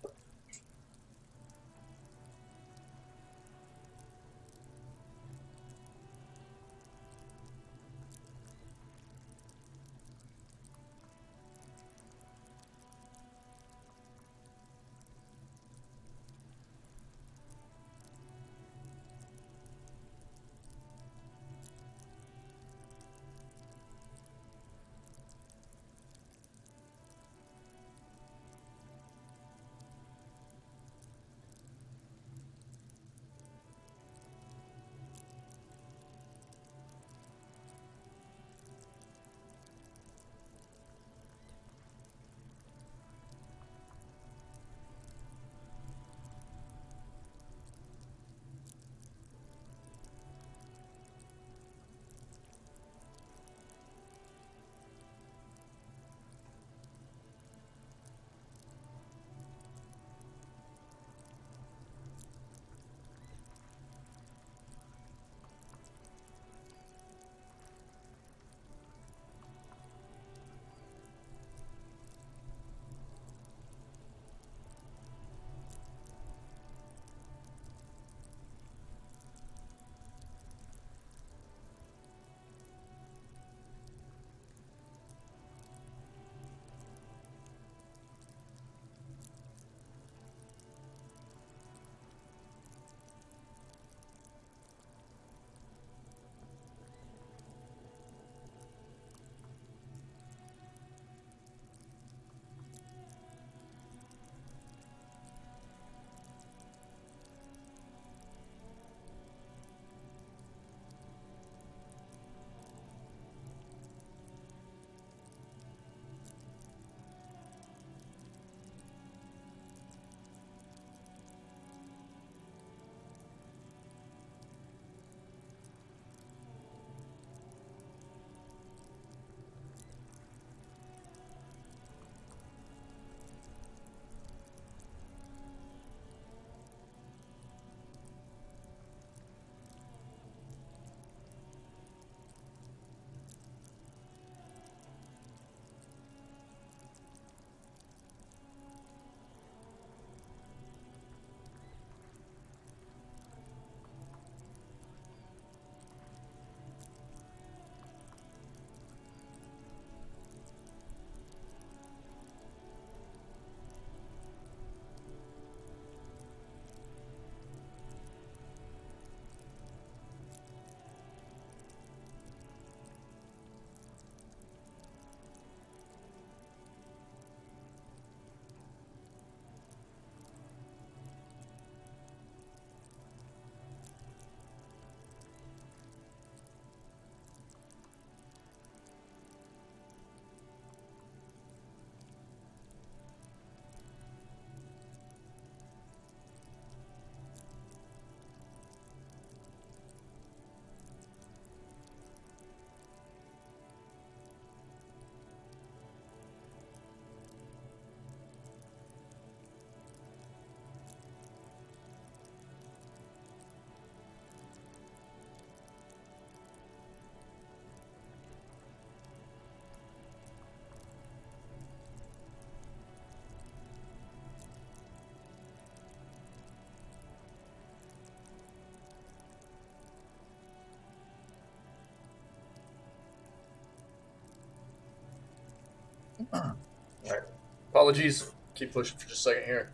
Alright. Apologies. Keep pushing for just a second here.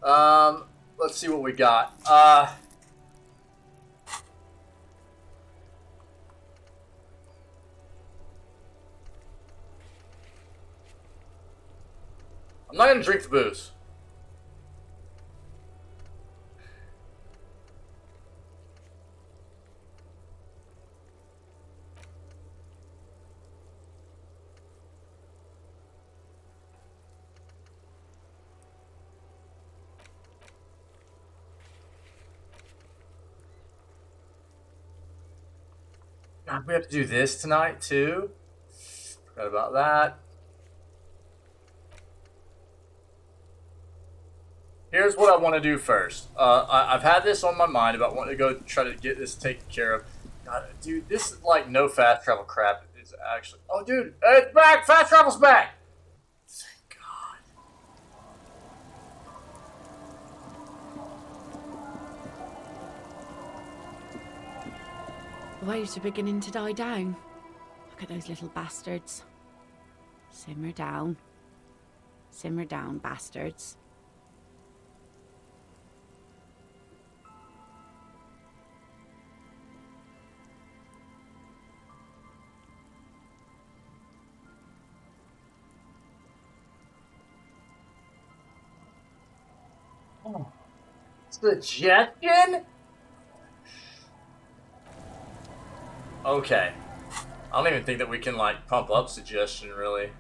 Let's see what we got. I'm not gonna drink the booze. God, we have to do this tonight too. Forgot about that. Here's what I want to do first. I've had this on my mind about wanting to go try to get this taken care of. God, dude, this like no fast travel crap is actually. Oh, dude, it's back! Fast travel's back! Thank The waves are beginning to die down. Look at those little bastards. Simmer down. Simmer down, bastards. Oh. Suggestion? Okay. I don't even think that we can, like, pump up suggestion, really.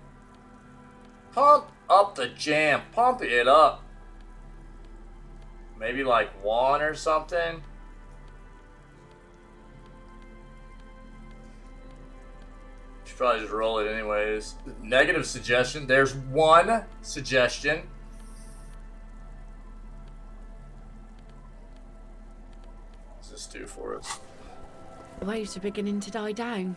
Pump up the jam. Pump it up. Maybe, like, 1 or something. Should probably just roll it anyways. Negative suggestion. There's 1 suggestion. What's this do for us? The waves are beginning to die down.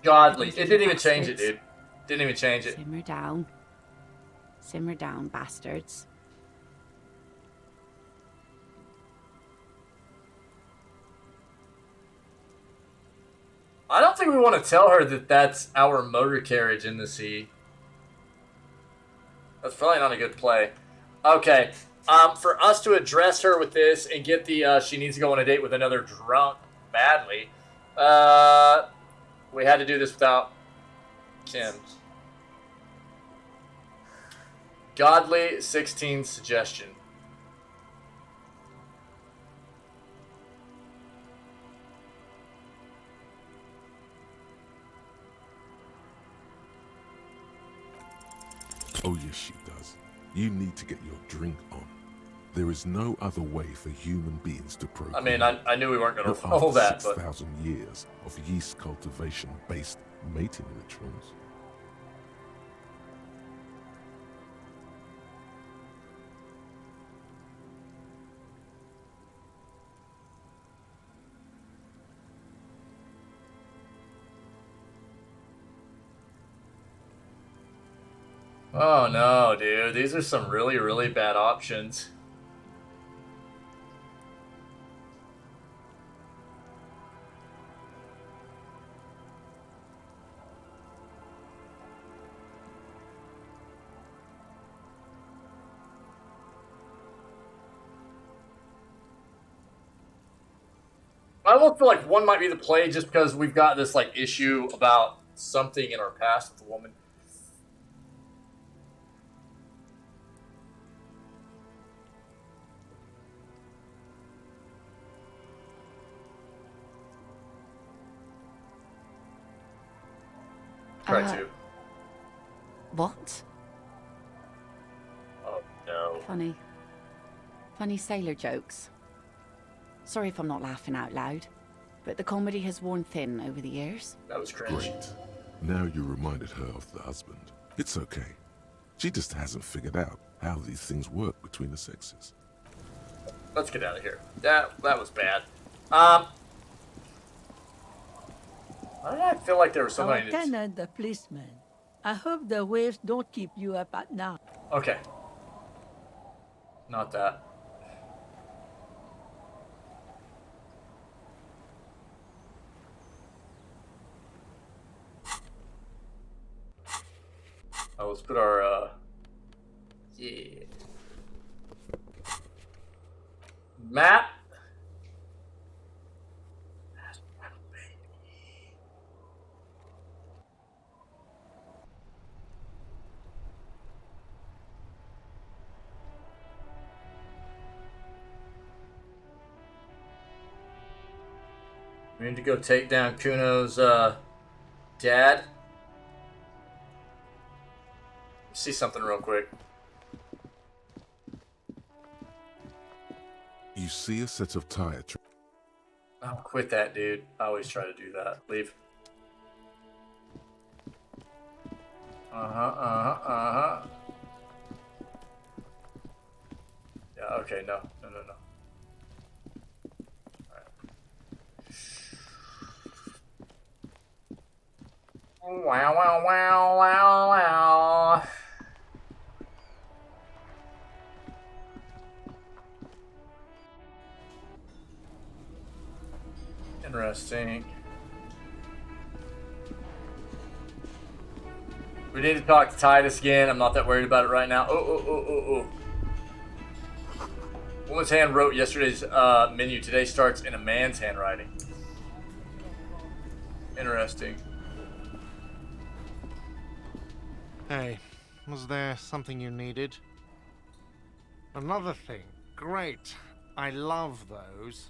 Godly. It didn't even change it, dude. Didn't even change it. Simmer down. Simmer down, bastards. I don't think we want to tell her that that's our motor carriage in the sea. That's probably not a good play. Okay. For us to address her with this and get the she needs to go on a date with another drunk badly, we had to do this without Kim. Godly 16 suggestion. Oh yes, she does. You need to get your drink on. There is no other way for human beings to procreate. I mean, I knew we weren't going to Not follow after that, but 6,000 years of yeast cultivation-based mating rituals. oh no, dude. These are some really, really bad options. I almost feel like 1 might be the play just because we've got this like issue about something in our past with the woman. Try to. What? Oh no. Funny. Funny sailor jokes. Sorry if I'm not laughing out loud, but the comedy has worn thin over the years. That was cringe. Great. Now you reminded her of the husband. It's okay. She just hasn't figured out how these things work between the sexes. Let's get out of here. That was bad. Why did I feel like there was somebody? Lieutenant, the policeman. I hope the waves don't keep you up at night. Okay. Not that. let's put our, yeah. Map. We need to go take down Kuno's dad. See something real quick. You see a set of tire tracks. Oh, quit that, dude. I always try to do that. Leave. Yeah, okay, no. Wow, wow, wow, wow, wow. Interesting. We need to talk to Titus again. I'm not that worried about it right now. Oh. Woman's hand wrote yesterday's menu. Today starts in a man's handwriting. Interesting. Hey, was there something you needed? Another thing. Great. I love those.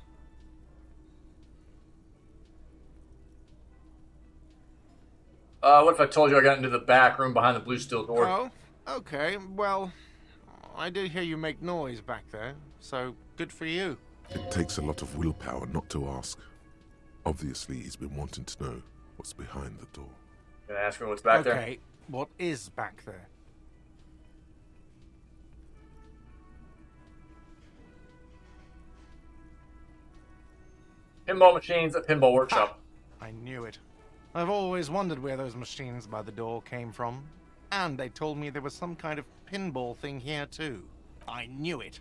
What if I told you I got into the back room behind the blue steel door? Oh, okay. Well, I did hear you make noise back there, so good for you. It takes a lot of willpower not to ask. Obviously, he's been wanting to know what's behind the door. Can I ask her what's back there? Okay, what is back there? Pinball machines at Pinball Workshop. I knew it. I've always wondered where those machines by the door came from. And they told me there was some kind of pinball thing here too. I knew it.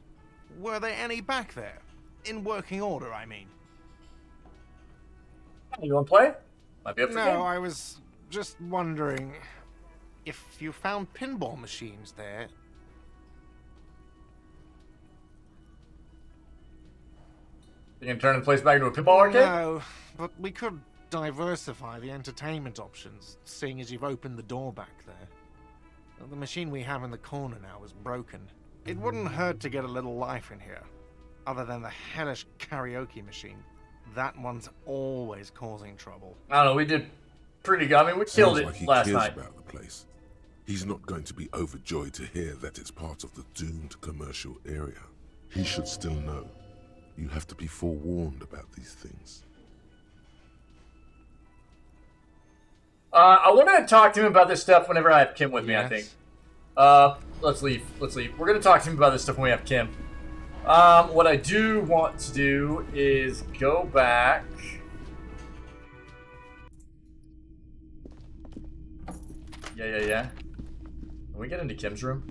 Were there any back there? In working order, I mean. You want to play? Might be up for game. No, I was just wondering if you found pinball machines there. You can turn the place back into a pinball arcade? No, but we could diversify the entertainment options, seeing as you've opened the door back there. The machine we have in the corner now is broken. It wouldn't hurt to get a little life in here. Other than the hellish karaoke machine. That one's always causing trouble. I don't know, we did pretty good. I mean, we killed it like he last cares night. about the place. He's not going to be overjoyed to hear that it's part of the doomed commercial area. He should still know. You have to be forewarned about these things. I want to talk to him about this stuff whenever I have Kim with me, I think. Let's leave. We're going to talk to him about this stuff when we have Kim. What I do want to do is go back. Yeah. Can we get into Kim's room?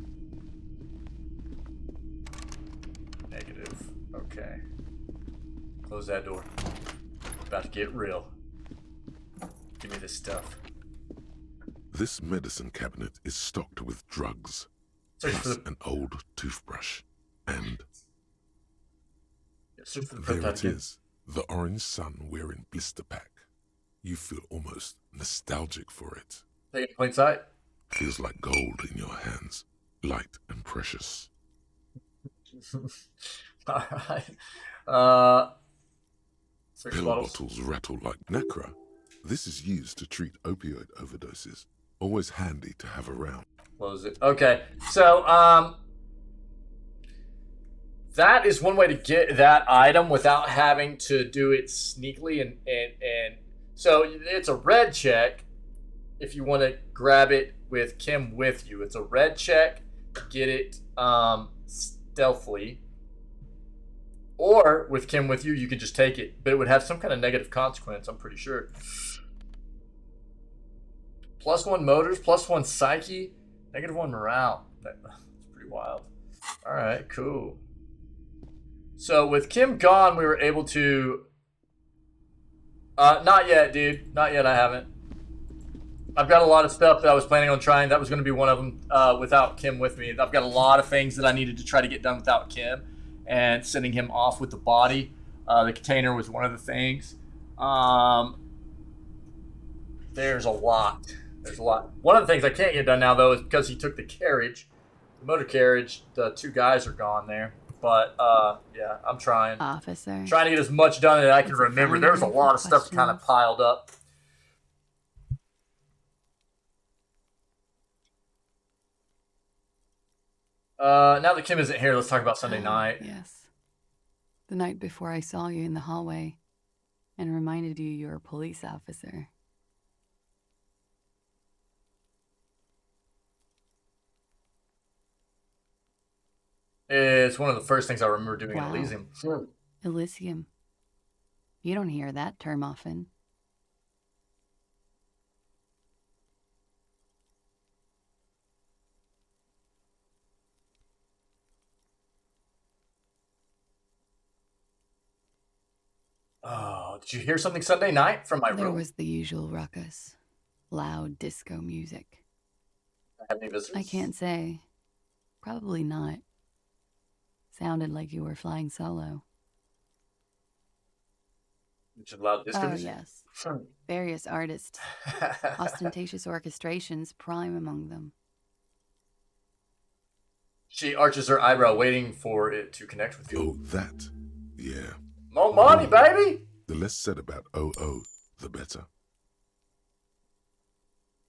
Negative. Okay. Close that door. About to get real. Give me this stuff. This medicine cabinet is stocked with drugs, plus an old toothbrush, and there it is, the orange sun wearing blister pack. You feel almost nostalgic for it. Take it in plain sight. Feels like gold in your hands, light and precious. Alright. Pill bottles rattle like Necra. This is used to treat opioid overdoses. Always handy to have around. Close it. Okay, so, that is one way to get that item without having to do it sneakily, and so it's a red check if you want to grab it with Kim with you. It's a red check to get it stealthily, or with Kim with you, you could just take it, but it would have some kind of negative consequence, I'm pretty sure. +1 motors, +1 psyche, -1 morale. That's pretty wild. Alright, cool. So with Kim gone, we were able to... not yet, dude. Not yet, I haven't. I've got a lot of stuff that I was planning on trying. That was going to be one of them without Kim with me. I've got a lot of things that I needed to try to get done without Kim, and sending him off with the body. The container was one of the things. There's a lot. There's a lot. One of the things I can't get done now, though, is because he took the carriage, the motor carriage. The 2 guys are gone there. But, yeah, I'm trying. Officer. Trying to get as much done as I can remember. There's a lot of stuff kind of piled up. Now that Kim isn't here, let's talk about Sunday night. Yes. The night before I saw you in the hallway and reminded you you're a police officer. It's one of the first things I remember doing in Elysium. Elysium. You don't hear that term often. Oh, did you hear something Sunday night from my room? There was the usual ruckus. Loud disco music. Have any visitors? I can't say. Probably not. Sounded like you were flying solo. Loud disco Oh, music? yes. Various artists. Ostentatious orchestrations prime among them. She arches her eyebrow, waiting for it to connect with you. Oh, that. Yeah. More money, baby! The less said about OO, the better.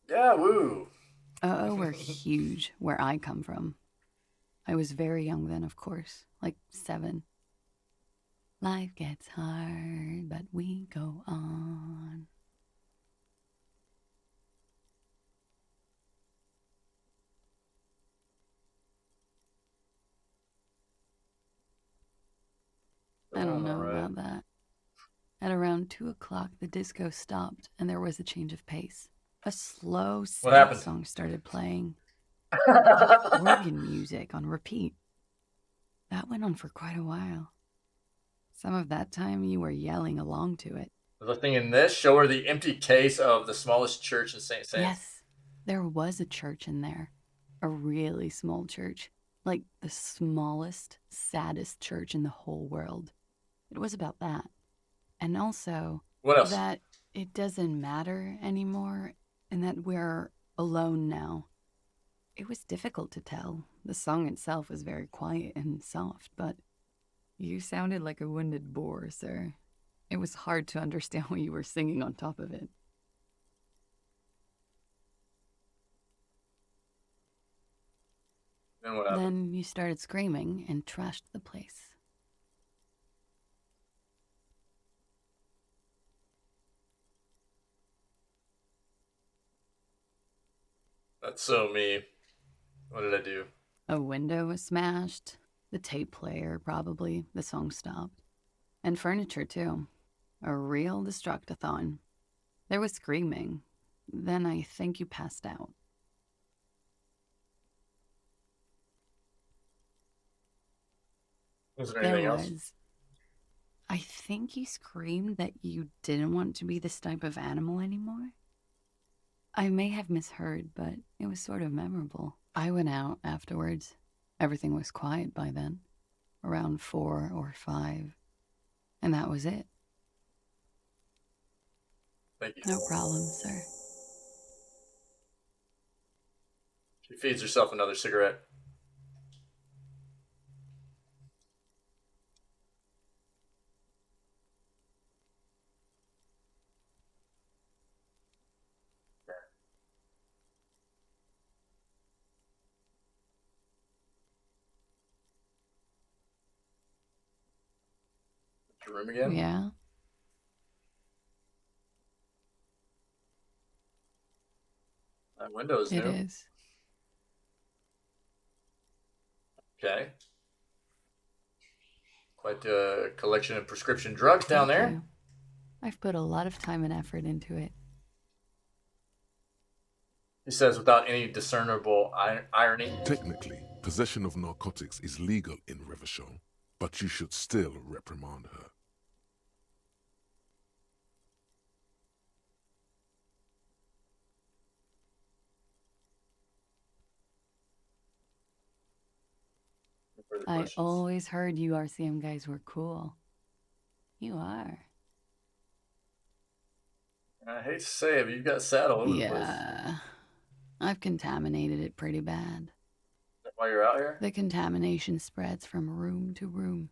Yeah, woo. OO were huge where I come from. I was very young then, of course, like 7. Life gets hard, but we go on. I don't know about that. At around 2 o'clock, the disco stopped, and there was a change of pace. A slow, sad song started playing. Organ music on repeat. That went on for quite a while. Some of that time, you were yelling along to it. The thing in this, show her the empty case of the smallest church in St. Saint. Yes, there was a church in there. A really small church. Like the smallest, saddest church in the whole world. It was about that. And also, what else? That it doesn't matter anymore, and that we're alone now. It was difficult to tell. The song itself was very quiet and soft, but you sounded like a wounded boar, sir. It was hard to understand what you were singing on top of it. Then what happened? Then you started screaming and trashed the place. That's so me. What did I do? A window was smashed. The tape player, probably. The song stopped. And furniture, too. A real destructathon. There was screaming. Then I think you passed out. Was there anything else? I think you screamed that you didn't want to be this type of animal anymore. I may have misheard, but it was sort of memorable. I went out afterwards. Everything was quiet by then. Around 4 or 5. And that was it. Thank you. No problem, sir. She feeds herself another cigarette. Your room again? Yeah. That window is new. It is. Okay. Quite a collection of prescription drugs down Thank there. you. I've put a lot of time and effort into it. He says without any discernible irony. Technically, possession of narcotics is legal in Revachol, but you should still reprimand her. I always heard you RCM guys were cool. You are. I hate to say it, but you've got sad all over the place. Yeah. I've contaminated it pretty bad. While you're out here? The contamination spreads from room to room.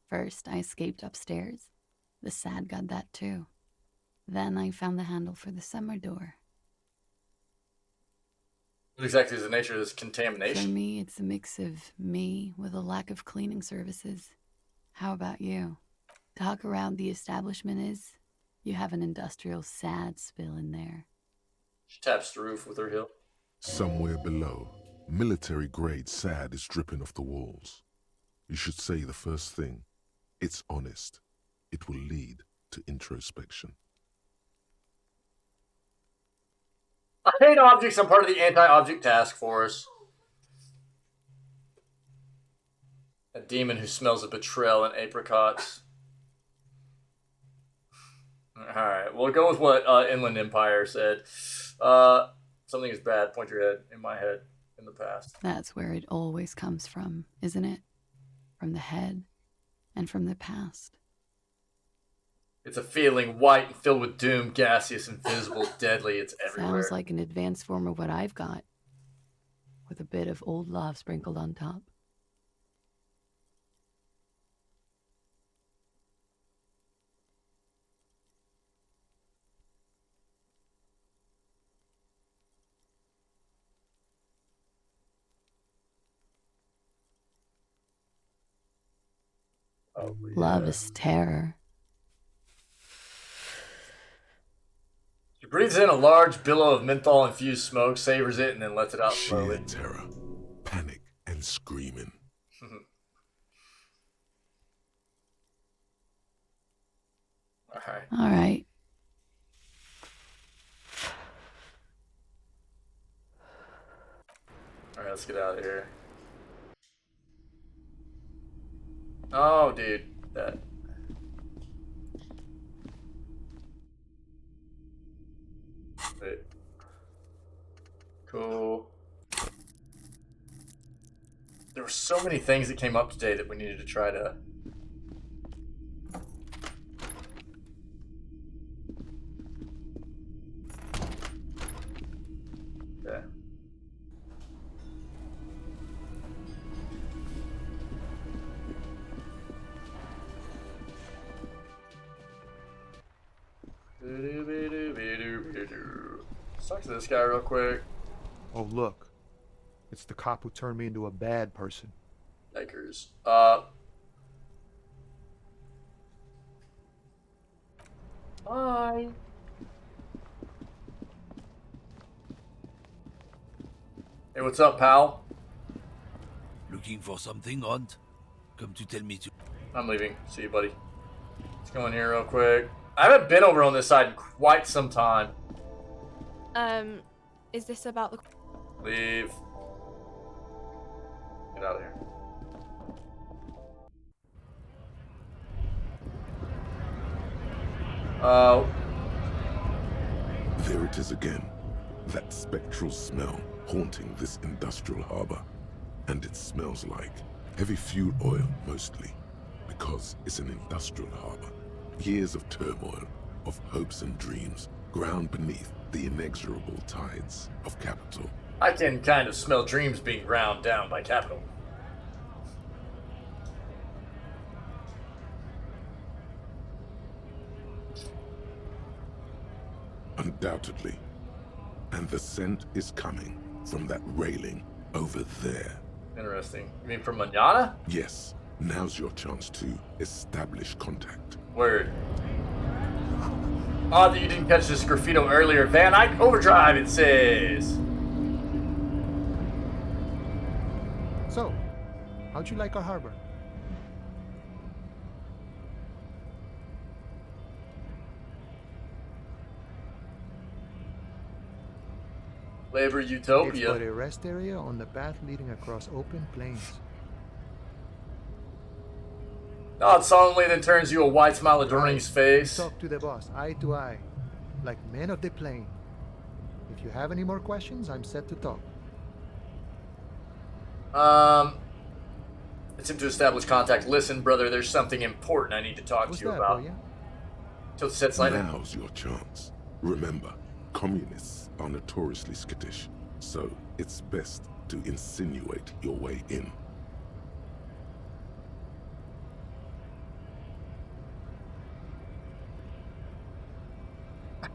First, I escaped upstairs. The sad got that too. Then I found the handle for the summer door. What exactly is the nature of this For contamination? me, it's a mix of me with a lack of cleaning services. How about you? Talk around the establishment is, you have an industrial sad spill in there. She taps the roof with her heel. Somewhere below, military-grade SAD is dripping off the walls. You should say the first thing. It's honest. It will lead to introspection. I hate objects. I'm part of the anti-object task force. A demon who smells of betrayal and apricots. Alright, we'll go with what Inland Empire said. Something is bad, point your head, in my head, in the past. That's where it always comes from, isn't it? From the head and from the past. It's a feeling, white and filled with doom, gaseous, invisible, deadly. It's everywhere. Sounds like an advanced form of what I've got. With a bit of old love sprinkled on top. Oh, yeah. Love is terror. She breathes in a large billow of menthol-infused smoke, savors it, and then lets it out Sheer slowly. terror, panic, and screaming. Alright. All right. Alright, let's get out of here. Oh, dude. That. Wait. Cool. There were so many things that came up today that we needed to try to... Yeah. Let's talk to this guy real quick. Oh, look. It's the cop who turned me into a bad person. Yikers. Hi. Hey, what's up, pal? Looking for something, Hunt? Come to tell me to... I'm leaving. See you, buddy. Let's go in here real quick. I haven't been over on this side in quite some time. Is this about the... Leave. Get out of here. There it is again. That spectral smell haunting this industrial harbor. And it smells like heavy fuel oil, mostly. Because it's an industrial harbor. Years of turmoil, of hopes and dreams, ground beneath the inexorable tides of capital. I can kind of smell dreams being ground down by capital. Undoubtedly. And the scent is coming from that railing over there. Interesting. You mean from Manana? Yes. Now's your chance to establish contact. Word. Odd that you didn't catch this graffito earlier. Van Eyck Overdrive, it says. So, how'd you like our harbor? Labor It's Utopia. but a rest area on the path leading across open plains. Nod solemnly, then turns you a wide smile adorning his face. Talk to the boss, eye to eye, like men of the plain. If you have any more questions, I'm set to talk. Attempt to establish contact. Listen, brother, there's something important I need to talk to you about. Till the set's light. Now's your chance. Remember, communists are notoriously skittish, so it's best to insinuate your way in.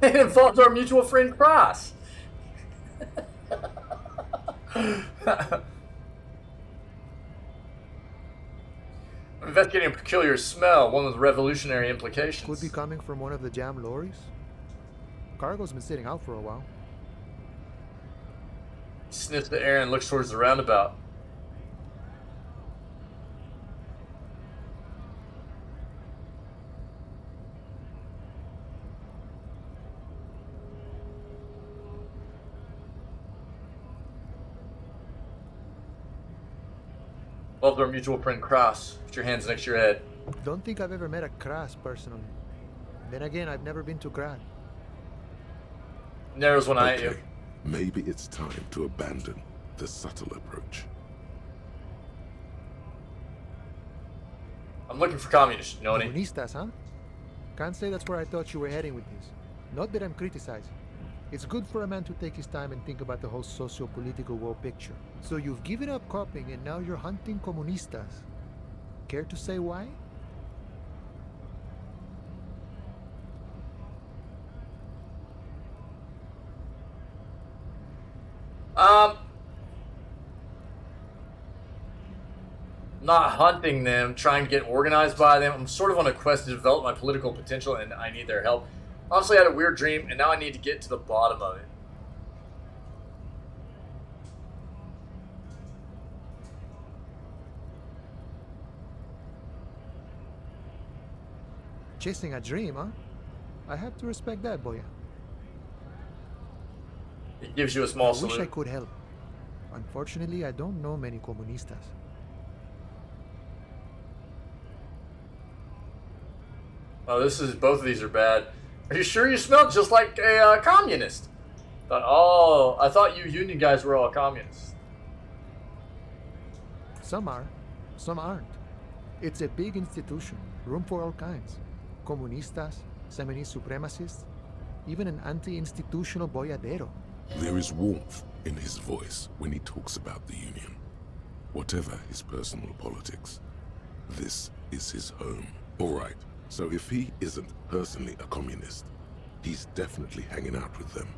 It involves our mutual friend Cross. I'm investigating a peculiar smell, one with revolutionary implications. Could be coming from one of the jam lorries. Cargo's been sitting out for a while. Sniffs the air and looks towards the roundabout. Love our mutual friend Cross. Put your hands next to your head. Don't think I've ever met a Kras personally. Then again, I've never been to Grad. Narrows one eye at you. Maybe it's time to abandon the subtle approach. I'm looking for communists, you know any? Comunistas, huh? Can't say that's where I thought you were heading with this. Not that I'm criticizing. It's good for a man to take his time and think about the whole socio-political world picture. So you've given up copying and now you're hunting comunistas. Care to say why? Not hunting them, trying to get organized by them. I'm sort of on a quest to develop my political potential and I need their help. Honestly, I had a weird dream and now I need to get to the bottom of it. Chasing a dream, huh? I have to respect that, boy. It gives you a small I salute. wish I could help. Unfortunately, I don't know many comunistas. Oh, both of these are bad. Are you sure you smell just like a communist? I thought you union guys were all communists. Some are, some aren't. It's a big institution, room for all kinds. Comunistas, feminist supremacists, even an anti-institutional boyadero. There is warmth in his voice when he talks about the Union. Whatever his personal politics, this is his home. All right, so if he isn't personally a communist, he's definitely hanging out with them.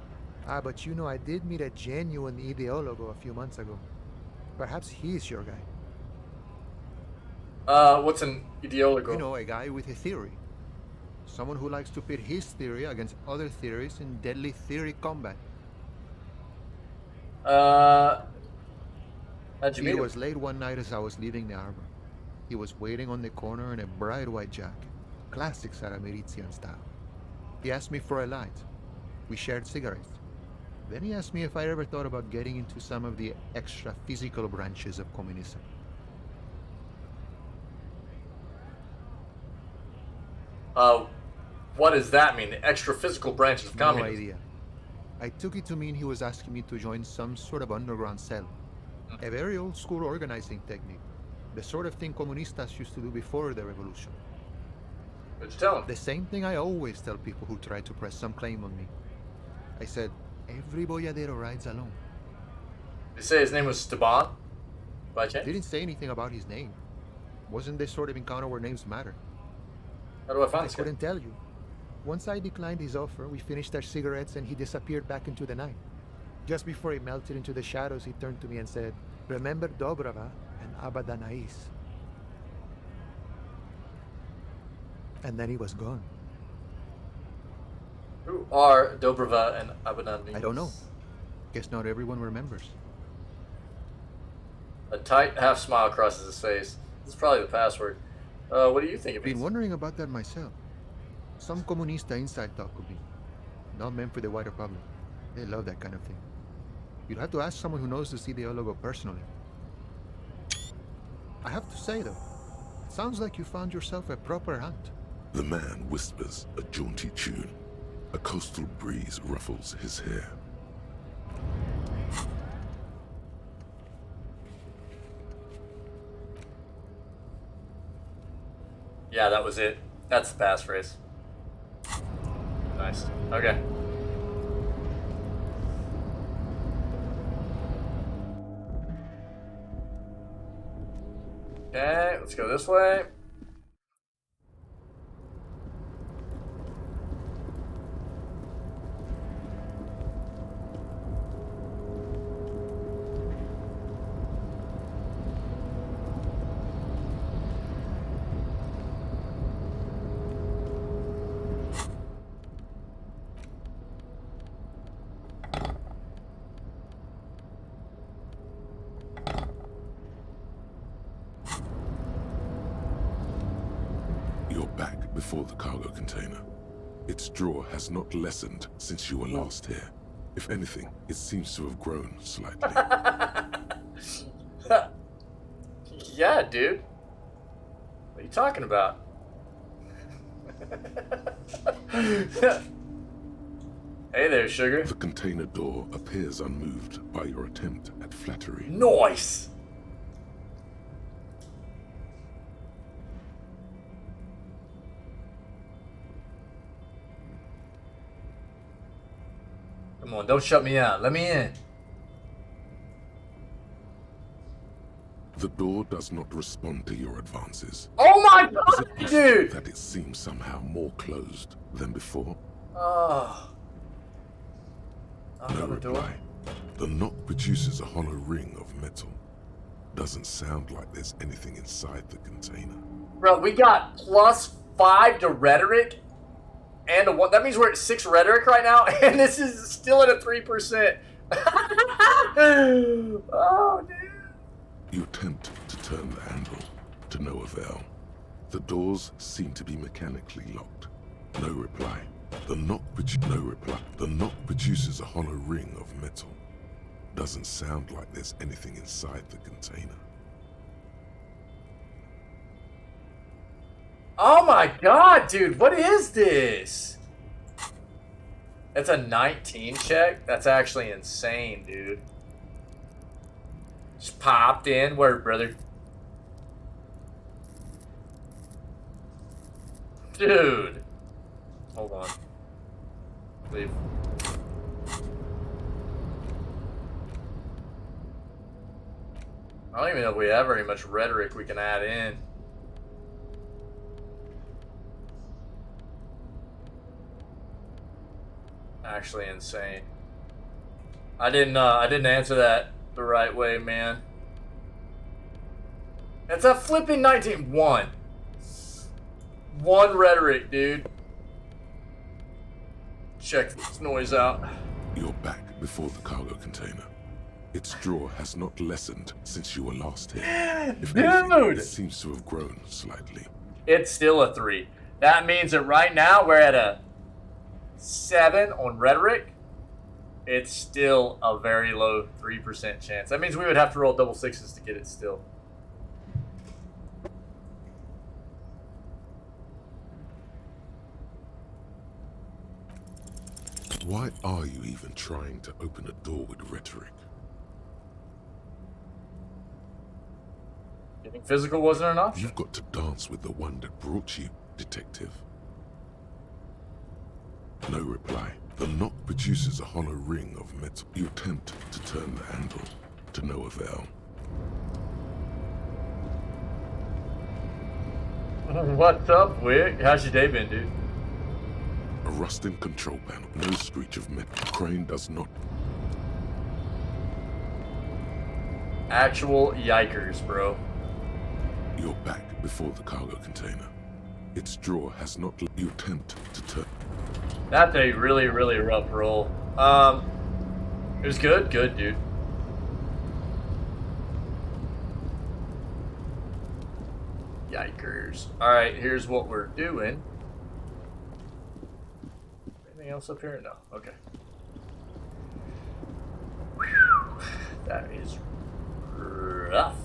Ah, but you know, I did meet a genuine ideologo a few months ago. Perhaps he's your guy. What's an ideologo? You know, a guy with a theory. Someone who likes to pit his theory against other theories in deadly theory combat. How'd you meet It him? was late one night as I was leaving the arbor. He was waiting on the corner in a bright white jacket. Classic Saramirizian style. He asked me for a light. We shared cigarettes. Then he asked me if I ever thought about getting into some of the extra physical branches of communism. What does that mean? The extra physical branches of communism? No idea. I took it to mean he was asking me to join some sort of underground cell. A very old school organizing technique. The sort of thing comunistas used to do before the revolution. What'd you tell him? The same thing I always tell people who try to press some claim on me. I said, every boyadero rides alone. They say his name was Esteban, by chance? Didn't say anything about his name. Wasn't this sort of encounter where names matter? How do I find I this guy? couldn't tell you. Once I declined his offer, we finished our cigarettes and he disappeared back into the night. Just before he melted into the shadows, he turned to me and said, "Remember Dobrava and Abadanais." And then he was gone. Who are Dobrava and Abadan? I don't know. Guess not everyone remembers. A tight half smile crosses his face. This is probably the password. What do you think it means? Been wondering about that myself. Some comunista inside talk could be. Not meant for the wider public. They love that kind of thing. You'd have to ask someone who knows this ideologo personally. I have to say though, it sounds like you found yourself a proper hunt. The man whispers a jaunty tune. A coastal breeze ruffles his hair. Yeah, that was it. That's the passphrase. Nice. Okay. Okay, let's go this way. You're back before the cargo container. Its drawer has not lessened since you were last here. If anything, it seems to have grown slightly. Yeah, dude. What are you talking about? Hey there, sugar. The container door appears unmoved by your attempt at flattery. Nice! Come on, don't shut me out. Let me in. The door does not respond to your advances. Oh my Is god, it possible dude! that it seems somehow more closed than before? Oh. No reply. The knock produces a hollow ring of metal. Doesn't sound like there's anything inside the container. Bro, we got +5 to rhetoric and a 1. That means we're at 6 rhetoric right now, and this is still at a 3%. Oh, dude. You attempt to turn the handle, to no avail. The doors seem to be mechanically locked. No reply. The knock produces a hollow ring of metal. Doesn't sound like there's anything inside the container. Oh my god, dude, what is this? That's a 19 check? That's actually insane, dude. Just popped in. Word, brother. Dude. Hold on. Leave. I don't even know if we have very much rhetoric we can add in. Actually insane. I didn't answer that the right way, man. It's a flipping 19. One rhetoric, dude. Check this noise out. You're back before the cargo container. Its drawer has not lessened since you were last here. If anything, Dude! it seems to have grown slightly. It's still a 3. That means that right now we're at a 7 on rhetoric. It's still a very low 3% chance. That means we would have to roll double 6s to get it still. Why are you even trying to open a door with rhetoric? You think physical wasn't an option? You've got to dance with the one that brought you, detective. No reply. The knock produces a hollow ring of metal. You attempt to turn the handle, to no avail. What's up, Wick? How's your day been, dude? A rusting control panel, no screech of metal. The crane does not. Actual yikers, bro. You're back before the cargo container. Its drawer has not. You attempt to turn. That's a really, really rough roll. It was good, dude. Yikers. Alright, here's what we're doing. Anything else up here? No. Okay. Whew. That is rough.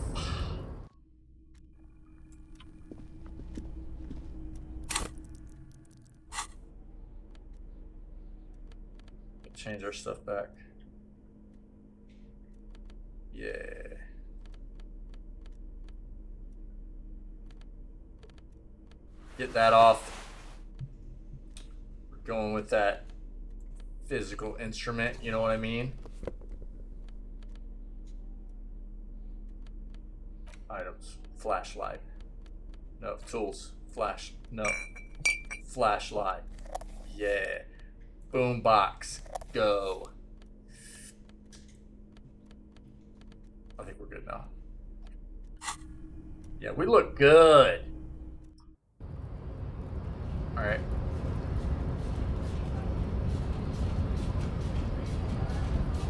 Change our stuff back. Yeah. Get that off. We're going with that physical instrument, you know what I mean? Items. Flashlight. No. Tools. Flash. No. Flashlight. Yeah. Boombox. Go. I think we're good now. Yeah, we look good. Alright.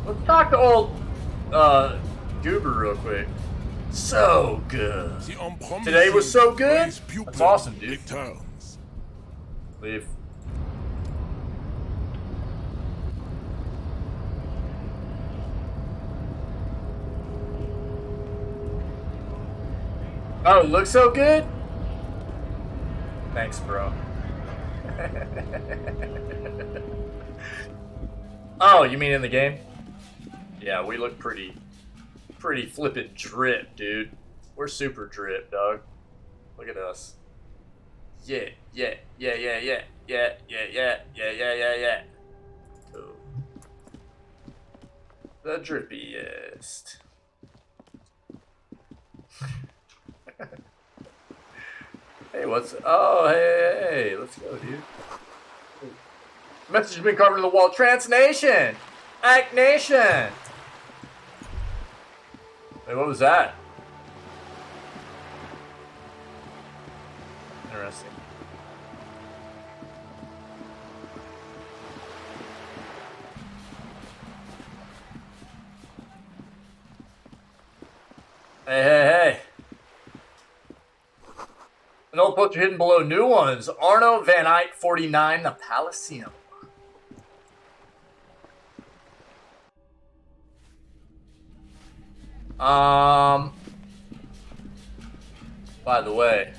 Let's talk to old Goober real quick. So good. Today was so good. That's awesome, dude. Leave. Oh, it looks so good? Thanks, bro. Oh, you mean in the game? Yeah, we look pretty flippin' drip, dude. We're super drip, dog. Look at us. Yeah. Cool. The drippiest. Hey, what's... Oh, hey, let's go, dude. Message has been covered in the wall. Trans Nation! Act Nation! Wait, what was that? Interesting. Hey. An old poster hidden below new ones. Arno Van Eyck 49, the Elysium. By the way,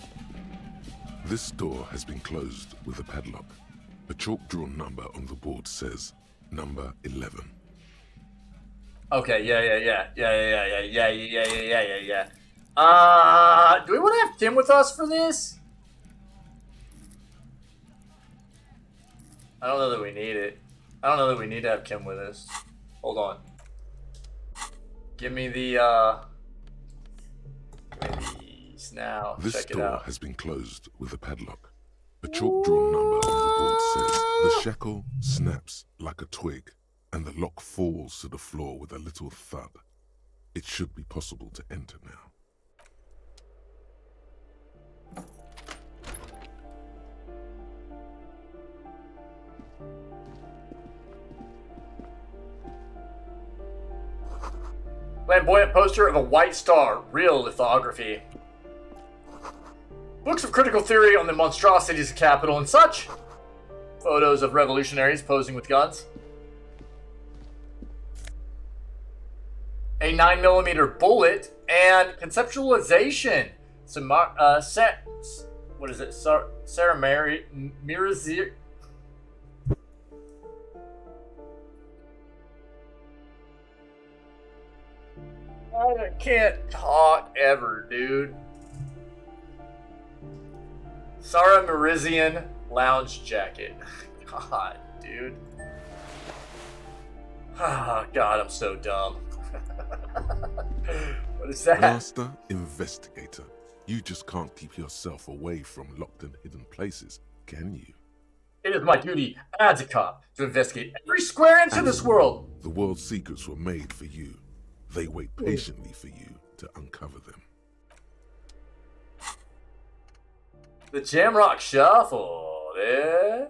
this door has been closed with a padlock. A chalk-drawn number on the board says number 11. Okay, yeah. Do we want to have Tim with us for this? I don't know that we need it. I don't know that we need to have Kim with us. Hold on. Give me the these now. This Check it door out. has been closed with a padlock. A chalk-drawn number on the board says the shackle snaps like a twig and the lock falls to the floor with a little thud. It should be possible to enter now. Flamboyant poster of a white star, real lithography. Books of critical theory on the monstrosities of capital and such. Photos of revolutionaries posing with guns. A 9mm bullet and conceptualization. What is it? Sarah Mirazir. I can't talk ever, dude. Sarah Merizian lounge jacket. God, dude. Oh, God, I'm so dumb. What is that? Master Investigator, you just can't keep yourself away from locked and hidden places, can you? It is my duty as a cop to investigate every square inch of this world. The world's secrets were made for you. They wait patiently for you to uncover them. The Jamrock Shuffle, eh?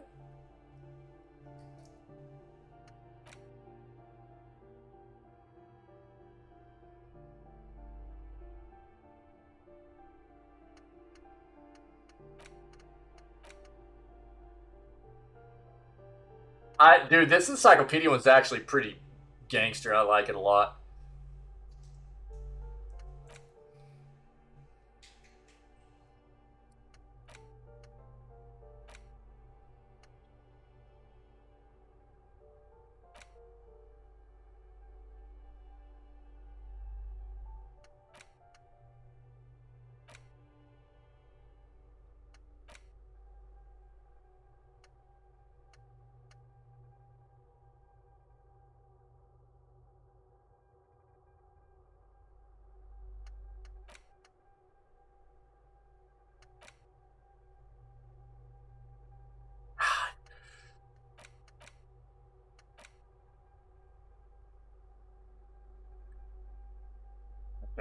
Dude, this encyclopedia one's actually pretty gangster. I like it a lot.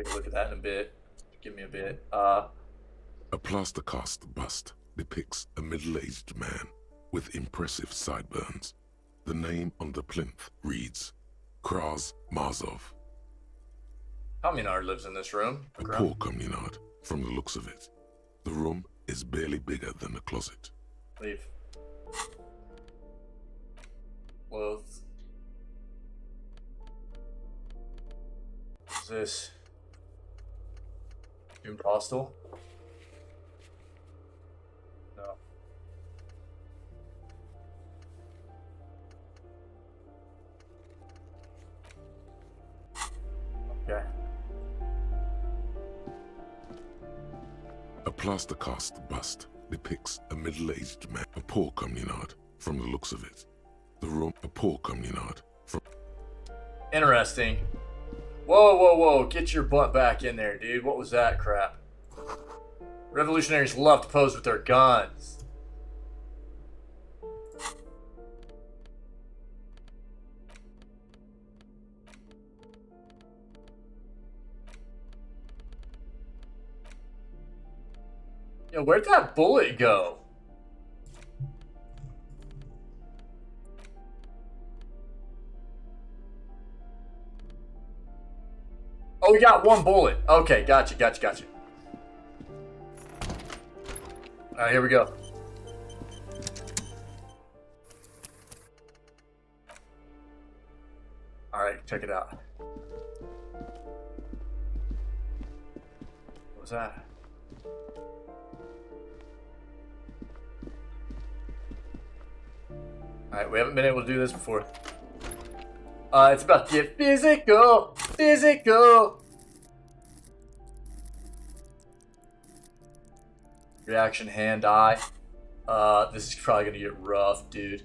Take a look at that in a bit. Give me a bit. A plaster cast bust depicts a middle-aged man with impressive sideburns. The name on the plinth reads Kraz Marzov. Communard lives in this room. A poor communard, from the looks of it. The room is barely bigger than a closet. Leave. Clothes. What's this? Doomed Hostel? No. Okay. A plaster cast bust depicts a middle-aged man, a poor communard, from the looks of it. The room, a poor communard, from... Interesting. Whoa, whoa, whoa. Get your butt back in there, dude. What was that crap? Revolutionaries love to pose with their guns. Yo, where'd that bullet go? Oh, we got one bullet. Okay, gotcha. Alright, here we go. Alright, check it out. What was that? Alright, we haven't been able to do this before. It's about to get physical. Reaction hand eye. This is probably gonna get rough, dude.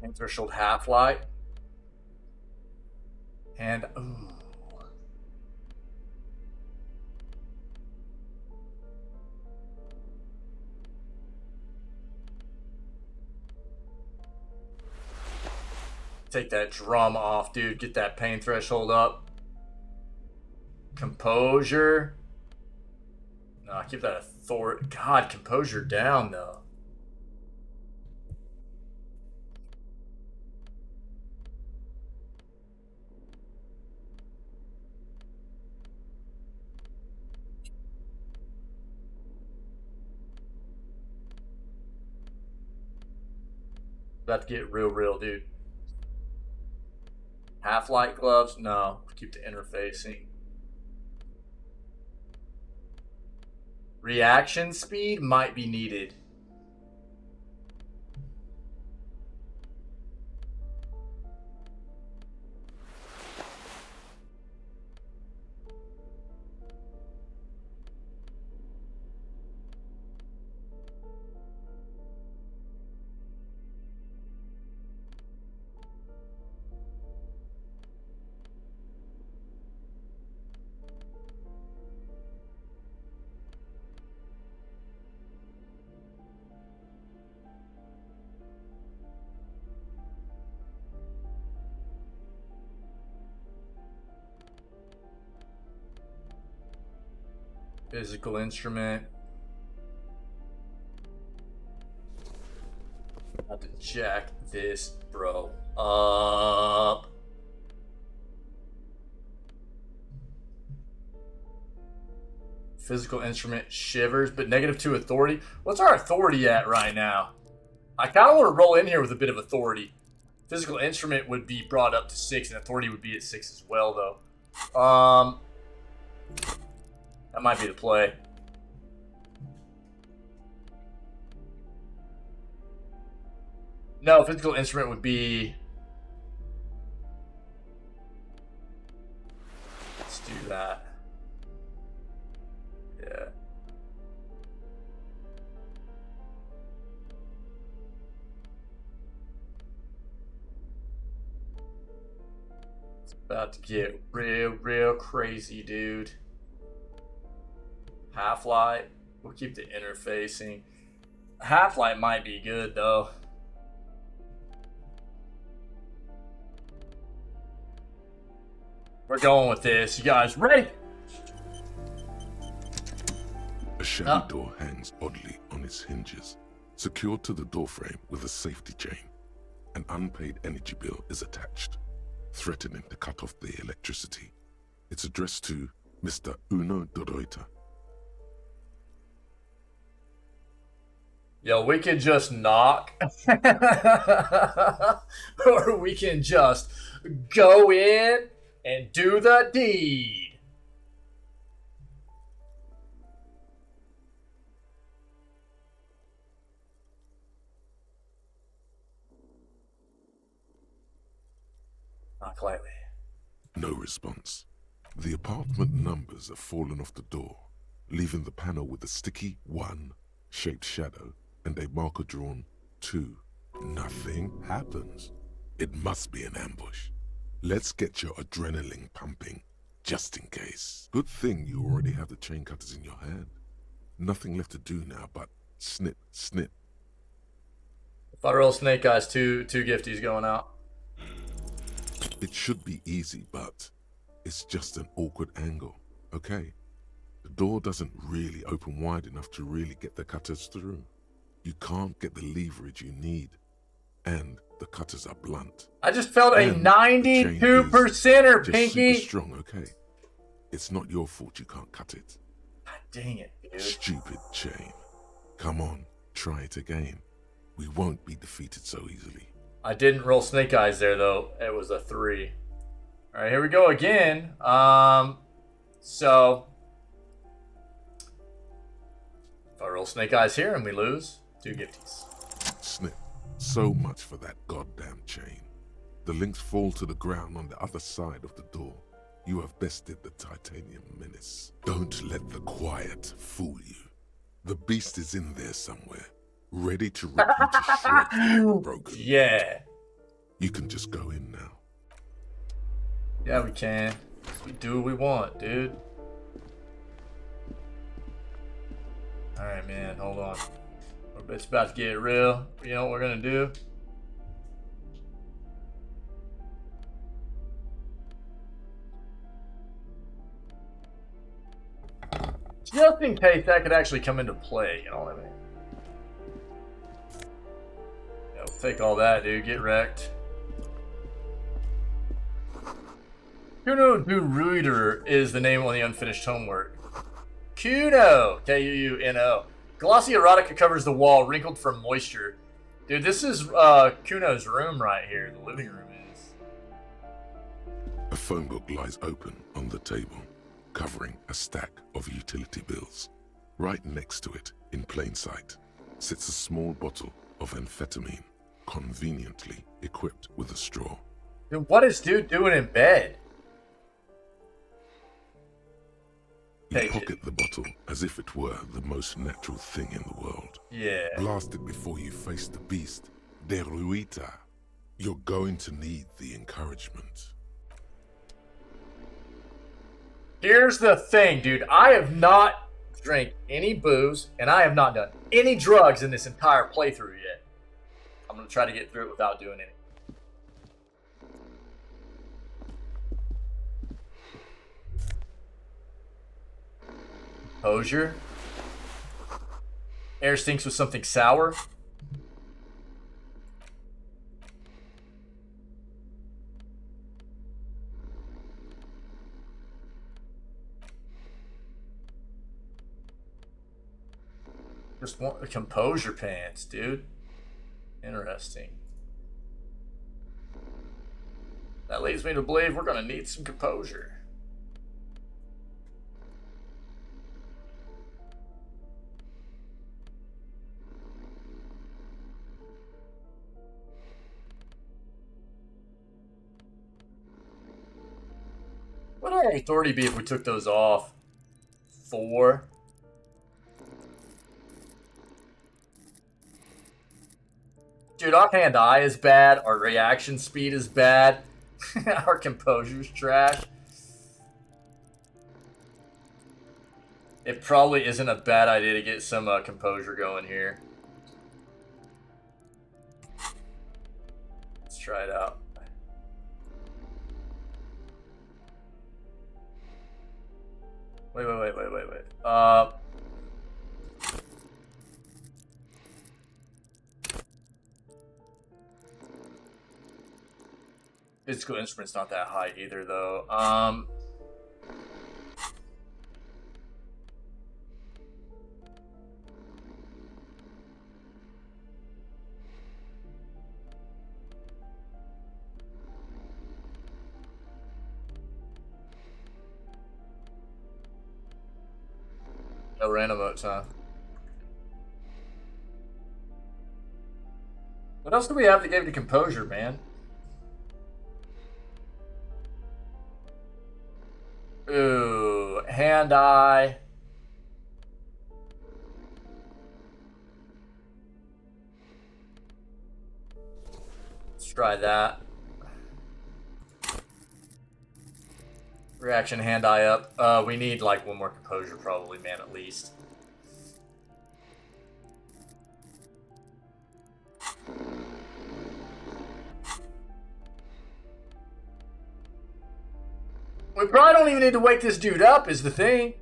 Hand threshold half light. And ooh. Take that drum off, dude. Get that pain threshold up. Composure. No, keep that authority. God, composure down, though. About to get real, dude. Half-light gloves? No. Keep the interfacing. Reaction speed might be needed. Physical instrument. Have to jack this bro up. Physical instrument shivers, but -2 authority. What's our authority at right now? I kind of want to roll in here with a bit of authority. Physical instrument would be brought up to 6, and authority would be at 6 as well, though. That might be the play. No, physical instrument would be... Let's do that. Yeah. It's about to get real crazy, dude. Half-light. We'll keep the interfacing. Half-light might be good, though. We're going with this. You guys ready? A shabby door hangs oddly on its hinges, secured to the doorframe with a safety chain. An unpaid energy bill is attached, threatening to cut off the electricity. It's addressed to Mr. Uno de Reuter. Yo, we can just knock. Or we can just go in and do the deed. Knock lightly. No response. The apartment numbers have fallen off the door, leaving the panel with a sticky 1-shaped shadow and a marker drawn 2. Nothing happens. It must be an ambush. Let's get your adrenaline pumping, just in case. Good thing you already have the chain cutters in your hand. Nothing left to do now but snip, snip. If I roll Snake Eyes, two gifties going out. It should be easy, but it's just an awkward angle, okay? The door doesn't really open wide enough to really get the cutters through. You can't get the leverage you need, and the cutters are blunt. I just felt a 92%er, Pinky. Super strong, okay? It's not your fault you can't cut it. God dang it, dude. Stupid chain. Come on, try it again. We won't be defeated so easily. I didn't roll Snake Eyes there, though. It was a 3. All right, here we go again. So if I roll Snake Eyes here and we lose, 2 gifties. Snip. So much for that goddamn chain. The links fall to the ground on the other side of the door. You have bested the titanium menace. Don't let the quiet fool you. The beast is in there somewhere, ready to rip you to shreds. Broken. Yeah. You can just go in now. Yeah, we can. We do what we want, dude. Alright, man, hold on. It's about to get real. You know what we're gonna do? Just in case that could actually come into play, you know what I mean? Yeah, we'll take all that, dude. Get wrecked. Kuno du Reuter is the name on the unfinished homework. Kuno! K-U-U-N-O. Glossy erotica covers the wall, wrinkled from moisture. Dude, this is Kuno's room right here. The living room is. A phone book lies open on the table, covering a stack of utility bills. Right next to it, in plain sight, sits a small bottle of amphetamine, conveniently equipped with a straw. Dude, what is dude doing in bed? You pocket the bottle as if it were the most natural thing in the world. Yeah. Blast it before you face the beast, De Reuter. You're going to need the encouragement. Here's the thing, dude. I have not drank any booze, and I have not done any drugs in this entire playthrough yet. I'm going to try to get through it without doing any. Composure. Air stinks with something sour. Just want the composure pants, dude. Interesting. That leads me to believe we're gonna need some composure. What would our authority be if we took those off? 4. Dude, offhand eye is bad. Our reaction speed is bad. Our composure's trash. It probably isn't a bad idea to get some composure going here. Let's try it out. Wait. Physical instrument's not that high either, though. No random emotes, huh? What else do we have that gave you composure, man? Ooh, hand-eye. Let's try that. Reaction, hand-eye up. We need like one more composure probably, man, at least. We probably don't even need to wake this dude up, is the thing.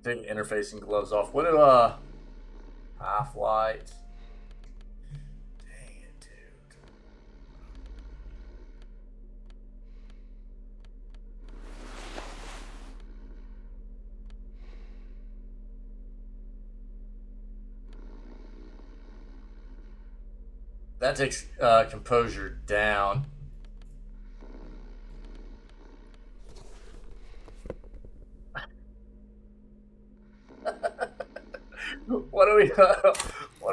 Take interfacing gloves off. What do half-light? That takes composure down. What are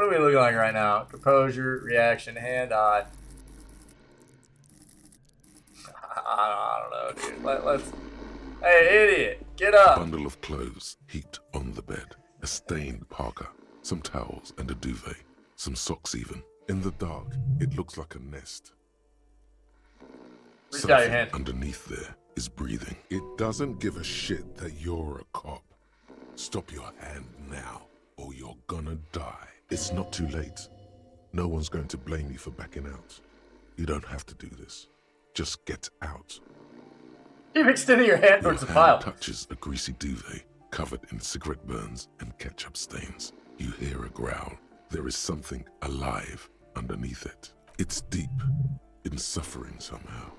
we looking like right now? Composure, reaction, hand-eye. I don't know, dude. Let's. Hey, idiot, get up! A bundle of clothes heaped on the bed. A stained parka, some towels and a duvet, some socks even. In the dark, it looks like a nest. Reach out your Something hand. underneath there is breathing. It doesn't give a shit that you're a cop. Stop your hand now, or you're gonna die. It's not too late. No one's going to blame you for backing out. You don't have to do this. Just get out. Keep extending your hand towards the pile. Touches a greasy duvet covered in cigarette burns and ketchup stains. You hear a growl. There is something alive underneath it. It's deep in suffering somehow.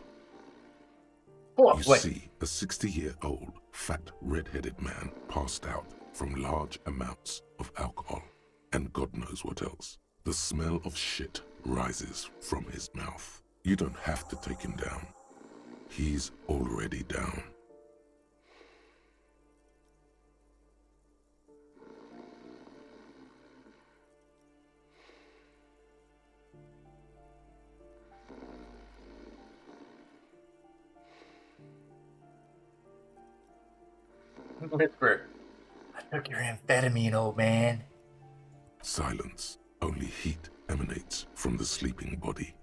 You see a 60-year-old, fat, red-headed man passed out from large amounts of alcohol and God knows what else. The smell of shit rises from his mouth. You don't have to take him down. He's already down. Whisper. I took your amphetamine, old man. Silence. Only heat emanates from the sleeping body.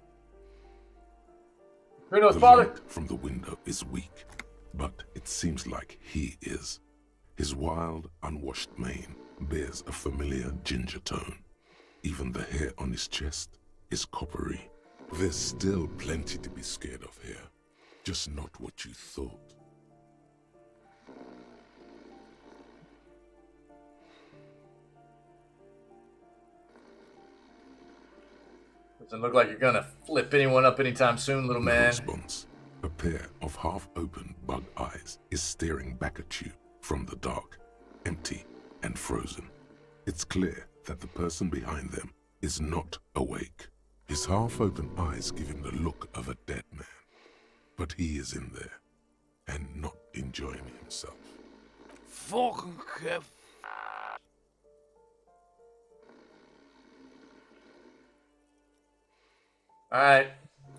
Bruno's The father. light from the window is weak, but it seems like he is. His wild, unwashed mane bears a familiar ginger tone. Even the hair on his chest is coppery. There's still plenty to be scared of here. Just not what you thought. Doesn't look like you're gonna flip anyone up anytime soon, little No man. response. A pair of half-open bug eyes is staring back at you from the dark, empty and frozen. It's clear that the person behind them is not awake. His half-open eyes give him the look of a dead man. But he is in there and not enjoying himself. Fucking Kev. Alright.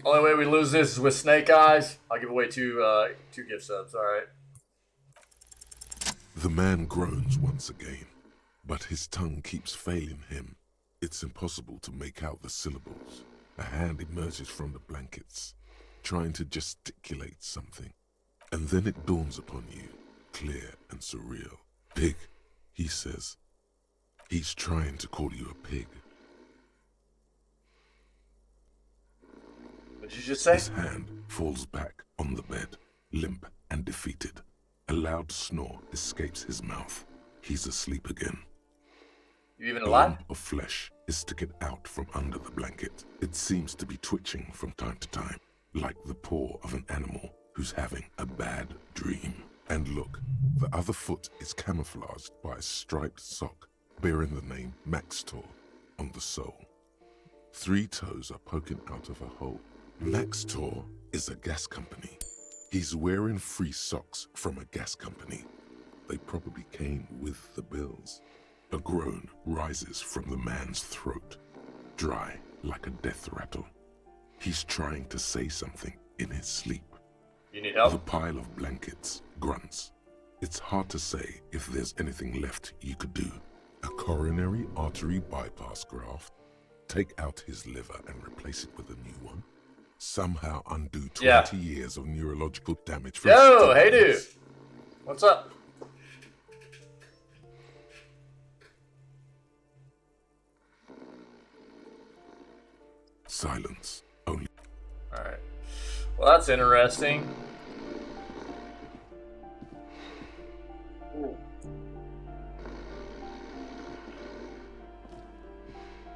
Only way we lose this is with Snake Eyes. I'll give away two gift subs, alright. The man groans once again, but his tongue keeps failing him. It's impossible to make out the syllables. A hand emerges from the blankets. trying to gesticulate something. And then it dawns upon you, clear and surreal. Pig, he says. He's trying to call you a pig. What did you just say? His hand falls back on the bed, limp and defeated. A loud snore escapes his mouth. He's asleep again. You even A alive? lump of flesh is sticking out from under the blanket. It seems to be twitching from time to time, like the paw of an animal who's having a bad dream. And look, the other foot is camouflaged by a striped sock bearing the name Maxtor on the sole. 3 toes are poking out of a hole. Maxtor is a gas company. He's wearing free socks from a gas company. They probably came with the bills. A groan rises from the man's throat, dry like a death rattle. He's trying to say something in his sleep. You need help? The pile of blankets grunts. It's hard to say if there's anything left you could do. A coronary artery bypass graft, take out his liver and replace it with a new one. Somehow undo 20 years of neurological damage. Yo, hey dude. What's up? Silence. Only. Alright. Well, that's interesting. Ooh.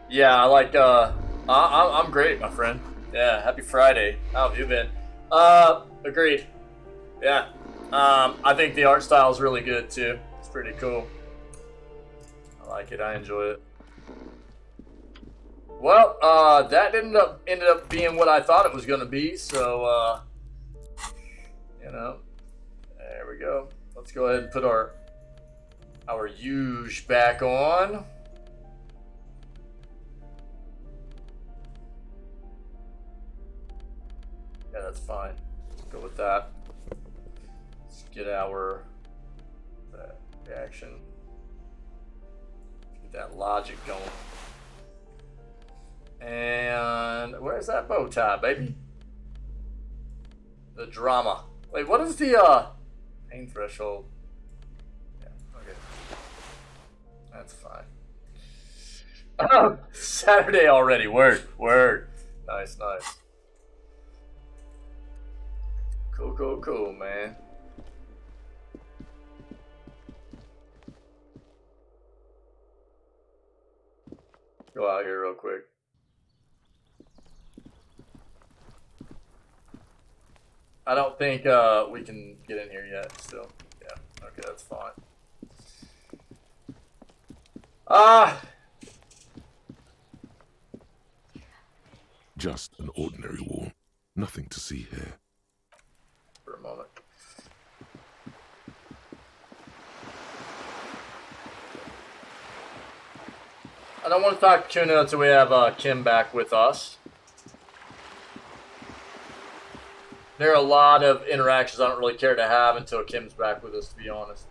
Yeah, I like, I'm great, my friend. Yeah, happy Friday. How have you been? Agreed. Yeah. I think the art style is really good, too. It's pretty cool. I like it. I enjoy it. Well, that ended up being what I thought it was going to be, so, you know, there we go. Let's go ahead and put our huge back on. Yeah, that's fine. Let's go with that. Let's get our reaction. Get that logic going. And where's that bow tie, baby? The drama. Wait, what is the pain threshold? Yeah, okay. That's fine. Oh, Saturday already. Word. Nice. Cool, man. Go out here real quick. I don't think we can get in here yet still. Yeah, okay, that's fine. Just an ordinary wall. Nothing to see here. For a moment. I don't want to talk to Kuno until we have Kim back with us. There are a lot of interactions I don't really care to have until Kim's back with us, to be honest.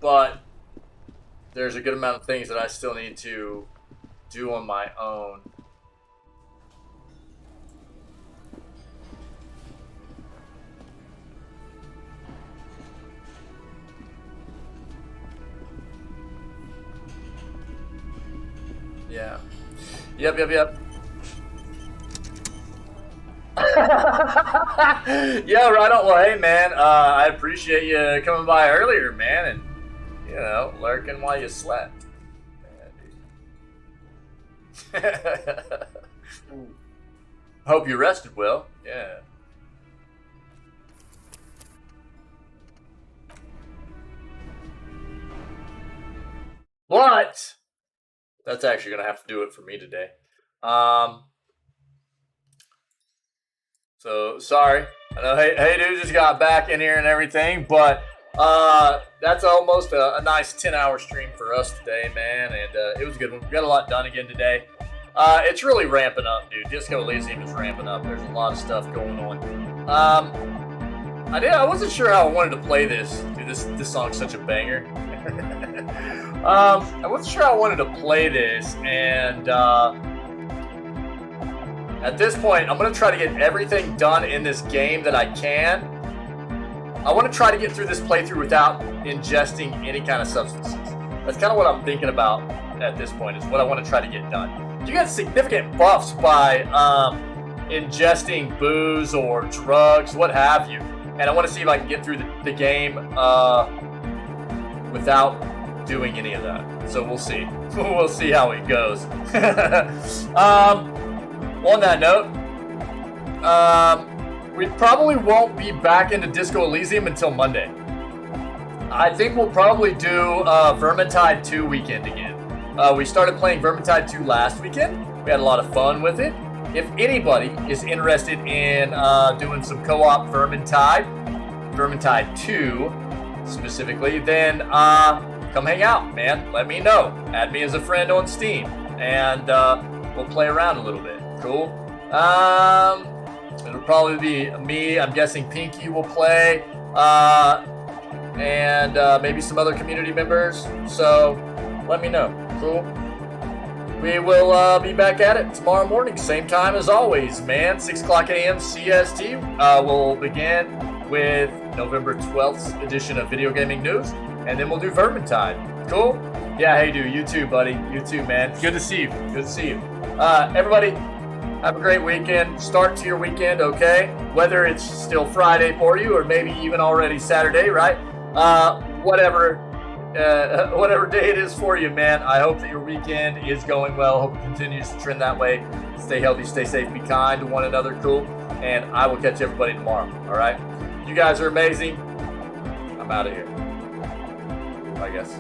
But there's a good amount of things that I still need to do on my own. Yeah. Yep. Yeah, right on. Well, hey, man, I appreciate you coming by earlier, man, and, you know, lurking while you slept. Hope you rested well. Yeah. But that's actually going to have to do it for me today. So, sorry. I know Hey Dude just got back in here and everything, but that's almost a nice 10-hour stream for us today, man, and it was a good one. We got a lot done again today. It's really ramping up, dude. Disco Elysium is ramping up. There's a lot of stuff going on. I wasn't sure how I wanted to play this. Dude, this song's such a banger. I wasn't sure how I wanted to play this, and At this point, I'm going to try to get everything done in this game that I can. I want to try to get through this playthrough without ingesting any kind of substances. That's kind of what I'm thinking about at this point, is what I want to try to get done. You get significant buffs by ingesting booze or drugs, what have you. And I want to see if I can get through the game without doing any of that. So we'll see. We'll see how it goes. On that note, we probably won't be back into Disco Elysium until Monday. I think we'll probably do Vermintide 2 weekend again. We started playing Vermintide 2 last weekend. We had a lot of fun with it. If anybody is interested in doing some co-op Vermintide 2 specifically, then come hang out, man. Let me know. Add me as a friend on Steam, and we'll play around a little bit. Cool. It'll probably be me. I'm guessing Pinky will play, and maybe some other community members. So let me know. Cool. We will be back at it tomorrow morning, same time as always, man. 6 o'clock a.m. CST. We'll begin with November 12th edition of Video Gaming News, and then we'll do Vermintide. Cool? Yeah, hey, dude. You too, buddy. You too, man. Good to see you. Good to see you. Everybody, have a great weekend. Start to your weekend, okay? Whether it's still Friday for you or maybe even already Saturday, right? Whatever day it is for you, man. I hope that your weekend is going well. Hope it continues to trend that way. Stay healthy, stay safe, be kind to one another, cool? And I will catch everybody tomorrow, all right? You guys are amazing. I'm out of here, I guess.